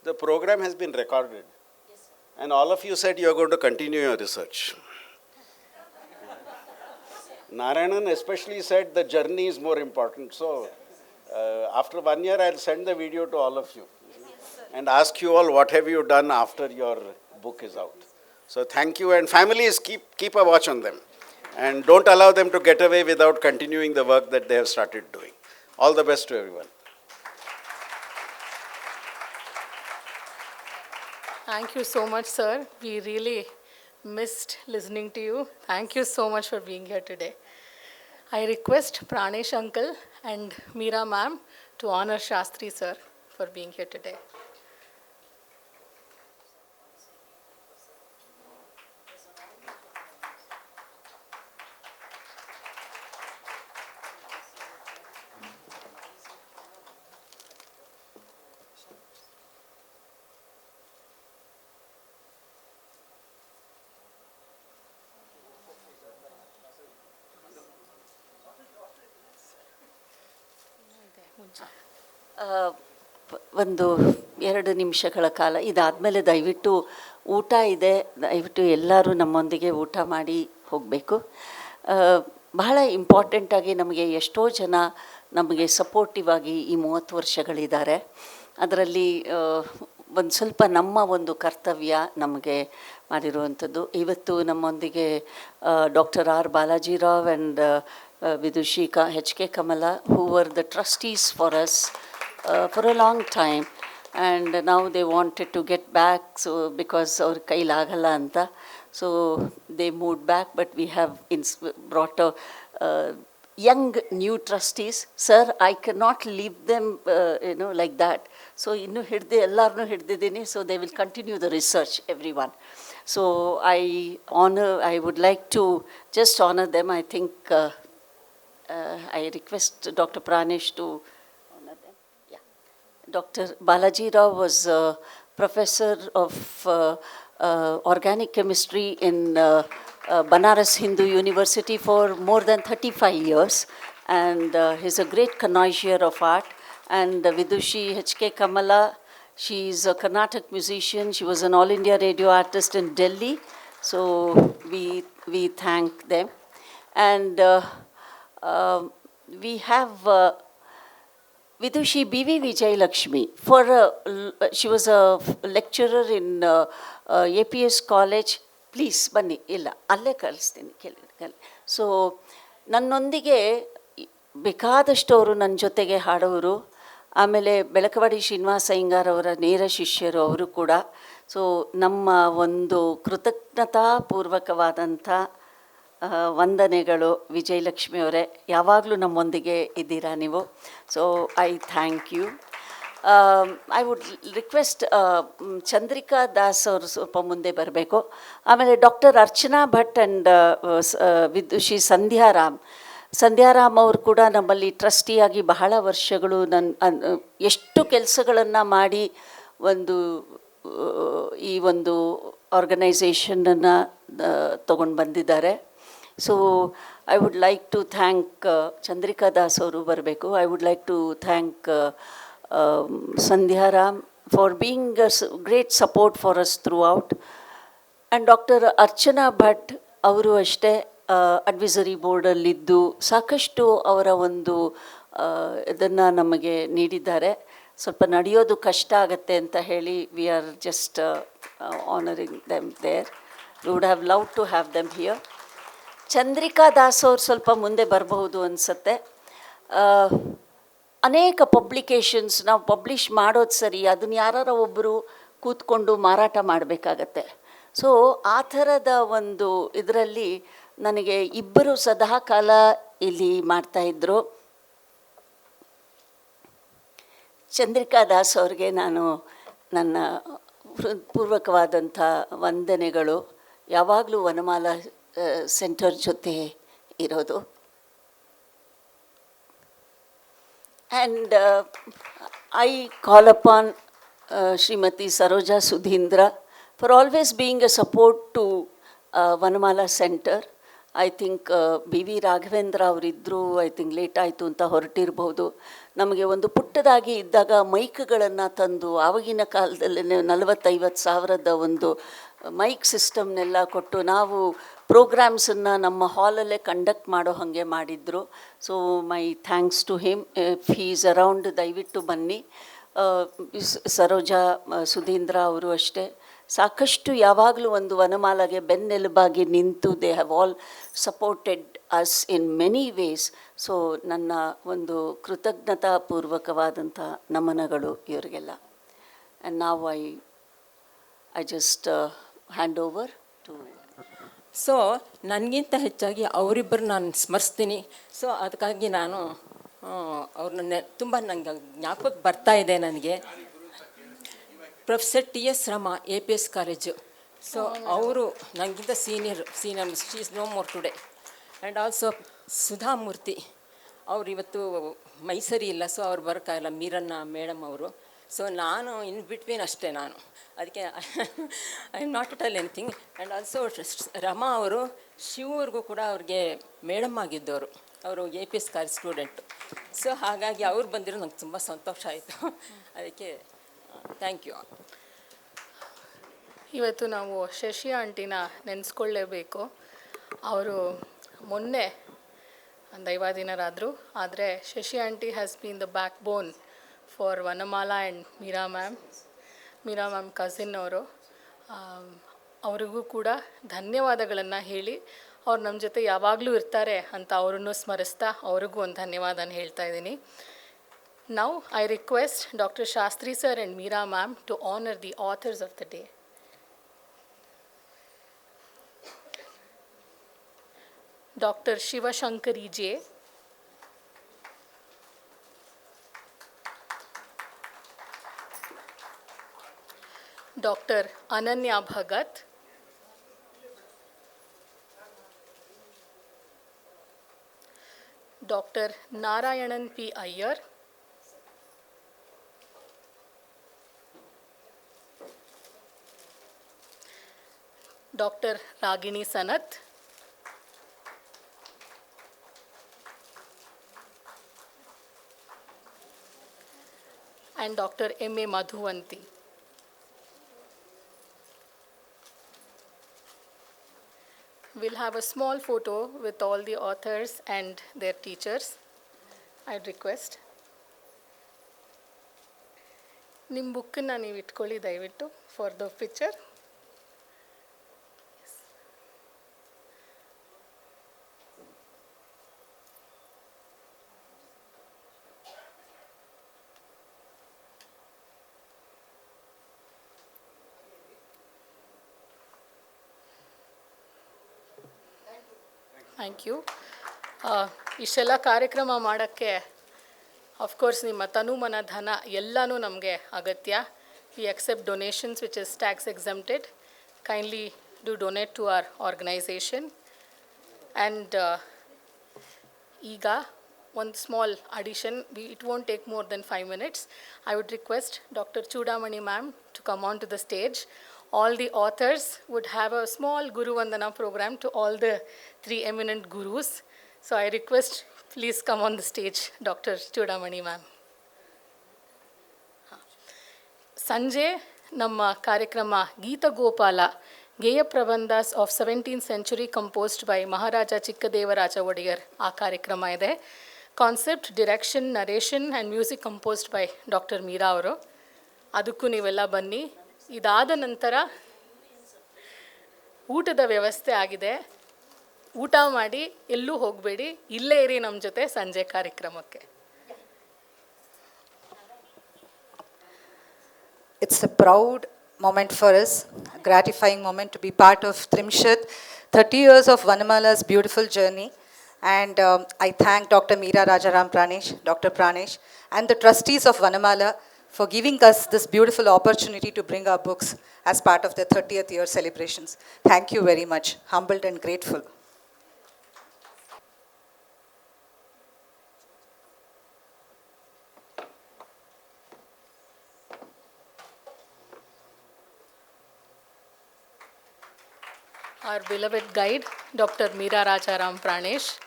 the program has been recorded. Yes, sir. And all of you said you are going to continue your research. Narayanan especially said the journey is more important. So after 1 year, I'll send the video to all of you and ask you all what have you done after your book is out. So thank you, and families, keep a watch on them. And don't allow them to get away without continuing the work that they have started doing. All the best to everyone. Thank you so much, sir. We really missed listening to you. Thank you so much for being here today. I request Pranesh uncle and Meera ma'am to honor Shastri sir for being here today. ಒಂದು 2 ನಿಮಿಷಗಳ ಕಾಲ ಇದಾದಮೇಲೆ ದಯವಿಟ್ಟು ಊಟ ಇದೆ, ದಯವಿಟ್ಟು ಎಲ್ಲರೂ ನಮ್ಮೊಂದಿಗೆ ಊಟ ಮಾಡಿ ಹೋಗಬೇಕು. ಬಹಳ ಇಂಪಾರ್ಟೆಂಟಾಗಿ ನಮಗೆ ಎಷ್ಟೋ ಜನ ನಮಗೆ ಸಪೋರ್ಟಿವ್ ಆಗಿ ಈ 30 ವರ್ಷಗಳಿದ್ದಾರೆ. ಅದರಲ್ಲಿ ಒಂದು ಸ್ವಲ್ಪ ನಮ್ಮ ಒಂದು ಕರ್ತವ್ಯ ನಮಗೆ ಮಾಡಿರುವಂಥದ್ದು. ಇವತ್ತು ನಮ್ಮೊಂದಿಗೆ doctor R Balajirao and Vidushi H.K. Kamala, who were the trustees for us for a long time, and now they wanted to get back, so because our kailagala anta, so they moved back, but we have brought a young new trustees. Sir, I cannot leave them like that, so innu hidde ellarnu hiddidini, so they will continue the research, everyone. So I would like to just honor them. I think I request Dr. Pranesh to honor them. Yeah. Dr. Balaji Rao was a professor of organic chemistry in Banaras Hindu University for more than 35 years, and he's a great connoisseur of art. And Vidushi H.K. Kamala, she is a Carnatic musician. She was an All India radio artist in Delhi, so we thank them. And we have Vidushi B V Vijayalakshmi. She was a lecturer in APS College. Please, ಬನ್ನಿ, ಇಲ್ಲ ಅಲ್ಲೇ ಕಳಿಸ್ತೀನಿ ಕೇಳಿ. So ನನ್ನೊಂದಿಗೆ ಬೇಕಾದಷ್ಟು ಅವರು ನನ್ನ ಜೊತೆಗೆ ಹಾಡೋರು. ಆಮೇಲೆ ಬೆಳಕವಾಡಿ ಶ್ರೀನಿವಾಸ ಅಯ್ಯಂಗಾರ್ ಅವರ ನೇರ ಶಿಷ್ಯರು ಅವರು ಕೂಡ. ಸೊ ನಮ್ಮ ಒಂದು ಕೃತಜ್ಞತಾಪೂರ್ವಕವಾದಂಥ ವಂದನೆಗಳು ವಿಜಯಲಕ್ಷ್ಮಿ ಅವರೇ, ಯಾವಾಗಲೂ ನಮ್ಮೊಂದಿಗೆ ಇದ್ದೀರಾ ನೀವು. So I thank you. I would request Chandrika Das ಅವರು ಸ್ವಲ್ಪ ಮುಂದೆ ಬರಬೇಕು. ಆಮೇಲೆ ಡಾಕ್ಟರ್ ಅರ್ಚನಾ ಭಟ್ ಆ್ಯಂಡ್ ವಿದುಷಿ ಸಂಧ್ಯಾರಾಮ್ ಅವರು ಕೂಡ ನಮ್ಮಲ್ಲಿ ಟ್ರಸ್ಟಿಯಾಗಿ ಬಹಳ ವರ್ಷಗಳು ಎಷ್ಟು ಕೆಲಸಗಳನ್ನು ಮಾಡಿ ಈ ಒಂದು ಆರ್ಗನೈಸೇಷನನ್ನು ತೊಗೊಂಡು ಬಂದಿದ್ದಾರೆ. So I would like to thank Chandrika Das ಅವರು ಬರಬೇಕು. I would like to thank Sandhyaram for being a great support for us throughout, and Dr. Archana Bhatt ಅವರು ಅಷ್ಟೇ ಅಡ್ವೈಸರಿ ಬೋರ್ಡಲ್ಲಿದ್ದು ಸಾಕಷ್ಟು ಅವರ ಒಂದು ಇದನ್ನು ನಮಗೆ ನೀಡಿದ್ದಾರೆ. ಸ್ವಲ್ಪ ನಡೆಯೋದು ಕಷ್ಟ ಆಗುತ್ತೆ ಅಂತ ಹೇಳಿ we are just honouring them there. We would have love to have them here. Chandrika Das ಅವರು ಸ್ವಲ್ಪ ಮುಂದೆ ಬರಬಹುದು ಅನಿಸುತ್ತೆ. ಅನೇಕ ಪಬ್ಲಿಕೇಶನ್ಸ್ ನಾವು ಪಬ್ಲಿಷ್ ಮಾಡೋದು ಸರಿ, ಅದನ್ನು ಯಾರಾರ ಒಬ್ಬರು ಕೂತ್ಕೊಂಡು ಮಾರಾಟ ಮಾಡಬೇಕಾಗತ್ತೆ. ಸೊ ಆ ಥರದ ಒಂದು ಇದರಲ್ಲಿ ನನಗೆ ಇಬ್ಬರು ಸದಾಕಾಲ ಇಲ್ಲಿ ಮಾಡ್ತಾಯಿದ್ರು. ಚಂದ್ರಿಕಾ ದಾಸ್ ಅವ್ರಿಗೆ ನಾನು ನನ್ನ ಹೃತ್ಪೂರ್ವಕವಾದಂಥ ವಂದನೆಗಳು. ಯಾವಾಗಲೂ ವನಮಾಲ ಸೆಂಟರ್ ಜೊತೆ ಇರೋದು. And I call upon Srimati Saroja Sudhindra for always being a support to Vanamala Center. I think B V Raghavendra ಅವರಿದ್ದರು, ಐ ಥಿಂಕ್ ಲೇಟ್ ಆಯಿತು ಅಂತ ಹೊರಟಿರ್ಬೋದು. ನಮಗೆ ಒಂದು ಪುಟ್ಟದಾಗಿ ಇದ್ದಾಗ ಮೈಕ್ಗಳನ್ನು ತಂದು ಆವಾಗಿನ ಕಾಲದಲ್ಲಿ 40-50 ಸಾವಿರದ ಒಂದು ಮೈಕ್ ಸಿಸ್ಟಮ್ನೆಲ್ಲ ಕೊಟ್ಟು ನಾವು ಪ್ರೋಗ್ರಾಮ್ಸನ್ನು ನಮ್ಮ ಹಾಲಲ್ಲೇ ಕಂಡಕ್ಟ್ ಮಾಡೋ ಹಾಗೆ ಮಾಡಿದರು. So my thanks to him. If he is around ದಯವಿಟ್ಟು ಬನ್ನಿ. ಸರೋಜಾ, ಸುಧೀಂದ್ರ ಅವರು ಅಷ್ಟೇ ಸಾಕಷ್ಟು ಯಾವಾಗಲೂ ಒಂದು ವನಮಾಲಾಗೆ ಬೆನ್ನೆಲುಬಾಗಿ ನಿಂತು they have all supported us in many ways. So ನನ್ನ ಒಂದು ಕೃತಜ್ಞತಾಪೂರ್ವಕವಾದಂಥ ನಮನಗಳು ಇವರಿಗೆಲ್ಲ. ಆ್ಯಂಡ್ ನಾವು I just hand over to. So ನನಗಿಂತ ಹೆಚ್ಚಾಗಿ ಅವರಿಬ್ಬರು ನಾನು ಸ್ಮರಿಸ್ತೀನಿ. ಸೊ ಅದಕ್ಕಾಗಿ ನಾನು ಅವ್ರನ್ನ ತುಂಬ ನನಗೆ ಜ್ಞಾಪಕಕ್ಕೆ ಬರ್ತಾ ಇದೆ ನನಗೆ. Professor T S Rama, APS college. So ಅವರು ನನಗಿಂತ senior she is no more today. And also Sudhamurthy ಅವರು ಇವತ್ತು ಮೈಸೂರಿ ಇಲ್ಲ, ಸೊ ಅವ್ರು ಬರೋಕ್ಕಾಗಲ್ಲ, ಮೀರನ್ನ ಮೇಡಮ್ ಅವರು. ಸೊ ನಾನು ಇನ್ ಬಿಟ್ವೀನ್ ಅಷ್ಟೇ ನಾನು, ಅದಕ್ಕೆ I am not tell anything. And also Rama ಅವರು ಶಿವ್ರಿಗೂ ಕೂಡ ಅವ್ರಿಗೆ ಮೇಡಮ್ ಆಗಿದ್ದವರು, ಅವರು APS ಕಾಲೇಜ್ ಸ್ಟೂಡೆಂಟು. ಸೊ ಹಾಗಾಗಿ ಅವ್ರು ಬಂದಿರೋ ನಂಗೆ ತುಂಬ ಸಂತೋಷ ಆಯಿತು. ಅದಕ್ಕೆ ಥ್ಯಾಂಕ್ ಯು. ಇವತ್ತು ನಾವು ಶಶಿ ಆಂಟಿನ ನೆನೆಸ್ಕೊಳ್ಳೇಬೇಕು. ಅವರು ಮೊನ್ನೆ ದೈವಾಧೀನರಾದರು. ಆದರೆ Shashi aunty has been the backbone for Vanamala and Meera ma'am cousin ಅವರು. ಅವರಿಗೂ ಕೂಡ ಧನ್ಯವಾದಗಳನ್ನು ಹೇಳಿ, ಅವ್ರು ನಮ್ಮ ಜೊತೆ ಯಾವಾಗಲೂ ಇರ್ತಾರೆ ಅಂತ ಅವರನ್ನು ಸ್ಮರಿಸ್ತಾ ಅವ್ರಿಗೂ ಒಂದು ಧನ್ಯವಾದನ ಹೇಳ್ತಾ ಇದ್ದೀನಿ. Now I request Dr. Shastri sir and Meera ma'am to honor the authors of the day. Dr. Shivashankari J, Dr. Ananya Bhagat, Dr. Narayanan P. Iyer, Dr. Ragini Sanath, and Dr. M.A. Madhuvanti. We'll have a small photo with all the authors and their teachers. I'd request. ನಿಮ್ಮ ಬುಕ್ಕನ್ನು ನೀವು ಇಟ್ಕೊಳ್ಳಿ ದಯವಿಟ್ಟು for the picture. Thank you. ಇಷ್ಟೆಲ್ಲ ಕಾರ್ಯಕ್ರಮ ಮಾಡೋಕ್ಕೆ of course ನಿಮ್ಮ ತನು ಮನ ಧನ ಎಲ್ಲನೂ ನಮಗೆ ಅಗತ್ಯ. We accept donations which is tax exempted. Kindly do donate to our organisation. And ಈಗ ಒಂದು small addition, it won't take more than 5 minutes. I would request Dr. Choodamani ma'am to come on to the stage. All the authors would have a small Guru Vandana program to all the 3 eminent gurus. So I request, please come on the stage, Dr. Choodamani ma'am. ಸಂಜೆ ನಮ್ಮ ಕಾರ್ಯಕ್ರಮ ಗೀತಗೋಪಾಲ, ಗೇಯ prabandhas of 17th century composed by Maharaja Chikkadevaraja Wodeyar ಆ ಕಾರ್ಯಕ್ರಮ ಇದೆ. Concept, direction, narration and music composed by doctor Meera ಅವರು. ಅದಕ್ಕೂ ನೀವೆಲ್ಲ ಬನ್ನಿ. ಇದಾದ ನಂತರ ಊಟದ ವ್ಯವಸ್ಥೆ ಆಗಿದೆ. ಊಟ ಮಾಡಿ ಎಲ್ಲೂ ಹೋಗಬೇಡಿ, ಇಲ್ಲೇ ಇರಿ ನಮ್ಮ ಜೊತೆ ಸಂಜೆ ಕಾರ್ಯಕ್ರಮಕ್ಕೆ. It's a proud moment for us, a gratifying moment to be part of Trimshat, 30 years of Vanamala's beautiful journey. And I thank Dr. Meera, Rajaram, Pranesh, Dr. Pranesh, and the trustees of Vanamala for giving us this beautiful opportunity to bring our books as part of the 30th year celebrations. Thank you very much. Humbled and grateful. our beloved guide, Dr. Meera Rajaram Pranesh.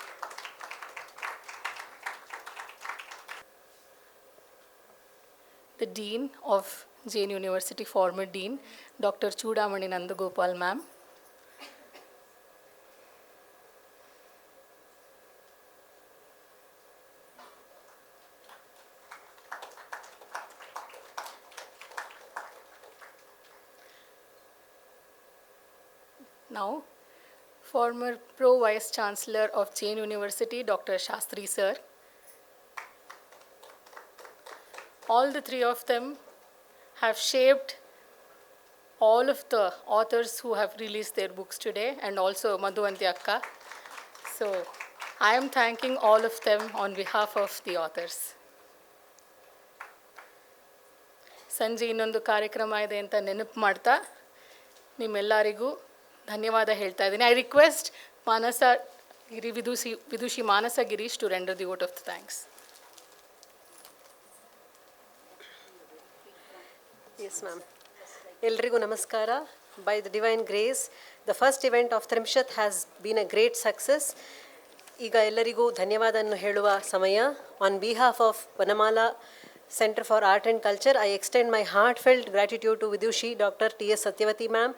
The Dean of Jain University, former Dean, Dr. Choodamani Nandagopal ma'am. Now, former Pro Vice Chancellor of Jain University, Dr. Shastri sir. All the three of them have shaped all of the authors who have released their books today, and also Madhu and Akka. So I am thanking all of them on behalf of the authors. ಸಂಜೆ ಇನ್ನೊಂದು ಕಾರ್ಯಕ್ರಮ ಇದೆ ಅಂತ ನೆನಪು ಮಾಡ್ತಾ ನಿಮ್ಮೆಲ್ಲರಿಗೂ ಧನ್ಯವಾದ ಹೇಳ್ತಾ ಇದ್ದೀನಿ. I request Manasa Vidushi Manasa Girish to render the vote of the thanks. Yes, ma'am. Eldrigu namaskara. By the divine grace, the first event of Trimshat has been a great success. Iga ellarigu ಧನ್ಯವಾದವನ್ನು ಹೇಳುವ ಸಮಯ. On behalf of Vanamala Center for Art and Culture, I extend my heartfelt gratitude to Vidushi Dr. T.S. Satyavathi ma'am,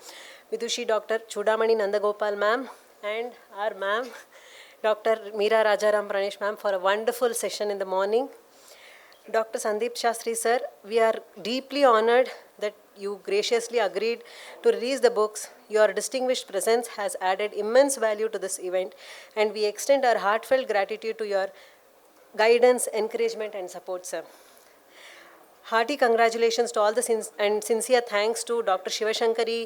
Vidushi Dr. Choodamani Nandagopal ma'am, and our ma'am, Dr. Meera Rajaram Pranesh ma'am, for a wonderful session in the morning. Dr. Sandeep Shastri sir, we are deeply honored that you graciously agreed to release the books. Your distinguished presence has added immense value to this event, and we extend our heartfelt gratitude to your guidance, encouragement and support, sir. Hearty congratulations to all the and sincere thanks to Dr. Shivashankari,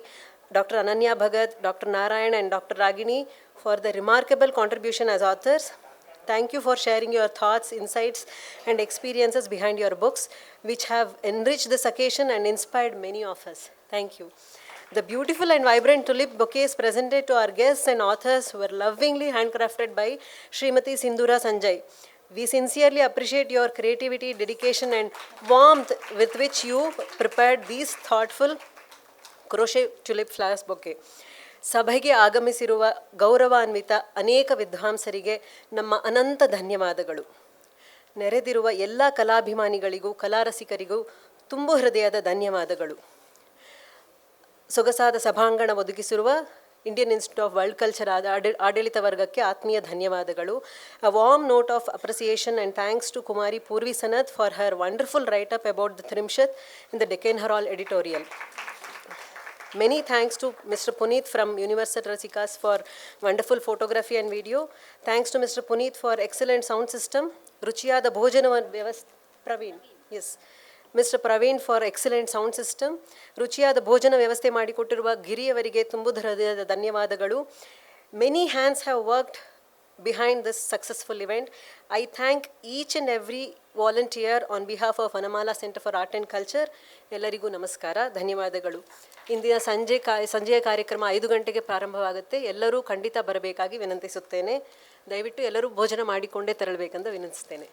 Dr. Ananya Bhagat, Dr. Narayan and Dr. Ragini for the remarkable contribution as authors. Thank you for sharing your thoughts, insights and experiences behind your books, which have enriched this occasion and inspired many of us. Thank you. The beautiful and vibrant tulip bouquets presented to our guests and authors were lovingly handcrafted by Srimati Sindura Sanjay. We sincerely appreciate your creativity, dedication and warmth with which you prepared these thoughtful crochet tulip flowers bouquet. ಸಭೆಗೆ ಆಗಮಿಸಿರುವ ಗೌರವಾನ್ವಿತ ಅನೇಕ ವಿದ್ವಾಂಸರಿಗೆ ನಮ್ಮ ಅನಂತ ಧನ್ಯವಾದಗಳು. ನೆರೆದಿರುವ ಎಲ್ಲ ಕಲಾಭಿಮಾನಿಗಳಿಗೂ ಕಲಾರಸಿಕರಿಗೂ ತುಂಬು ಹೃದಯದ ಧನ್ಯವಾದಗಳು. ಸೊಗಸಾದ ಸಭಾಂಗಣ ಒದಗಿಸಿರುವ Indian institute of world culture ಆಡಳಿತ ವರ್ಗಕ್ಕೆ ಆತ್ಮೀಯ ಧನ್ಯವಾದಗಳು. A warm note of appreciation and thanks to Kumari Purvi Sanath for her wonderful write-up about the Trimshat in the Deccan Herald editorial. Many thanks to Mr. Puneet from Universal Rasikas for wonderful photography and video. Thanks to Mr. Puneet for excellent sound system. Ruchiyada Bhojana Praveen. Yes. Mr. Praveen for excellent sound system. Ruchiyada Bhojana ವ್ಯವಸ್ಥೆ ಮಾಡಿಕೊಟ್ಟಿರುವ ಗಿರಿಯವರಿಗೆ ತುಂಬು ಹೃದಯದ ಧನ್ಯವಾದಗಳು. Many hands have worked behind this successful event. I thank each and every volunteer on behalf of Vanamala Center for Art and Culture. ಎಲ್ಲರಿಗೂ ನಮಸ್ಕಾರ, ಧನ್ಯವಾದಗಳು. ಇಂದಿನ ಸಂಜೆಯ ಕಾರ್ಯಕ್ರಮ 5 ಗಂಟೆಗೆ ಪ್ರಾರಂಭವಾಗುತ್ತೆ. ಎಲ್ಲರೂ ಖಂಡಿತ ಬರಬೇಕಾಗಿ ವಿನಂತಿಸುತ್ತೇನೆ. ದಯವಿಟ್ಟು ಎಲ್ಲರೂ ಭೋಜನ ಮಾಡಿಕೊಂಡೇ ತೆರಳಬೇಕೆಂದು ವಿನಂತಿಸುತ್ತೇನೆ.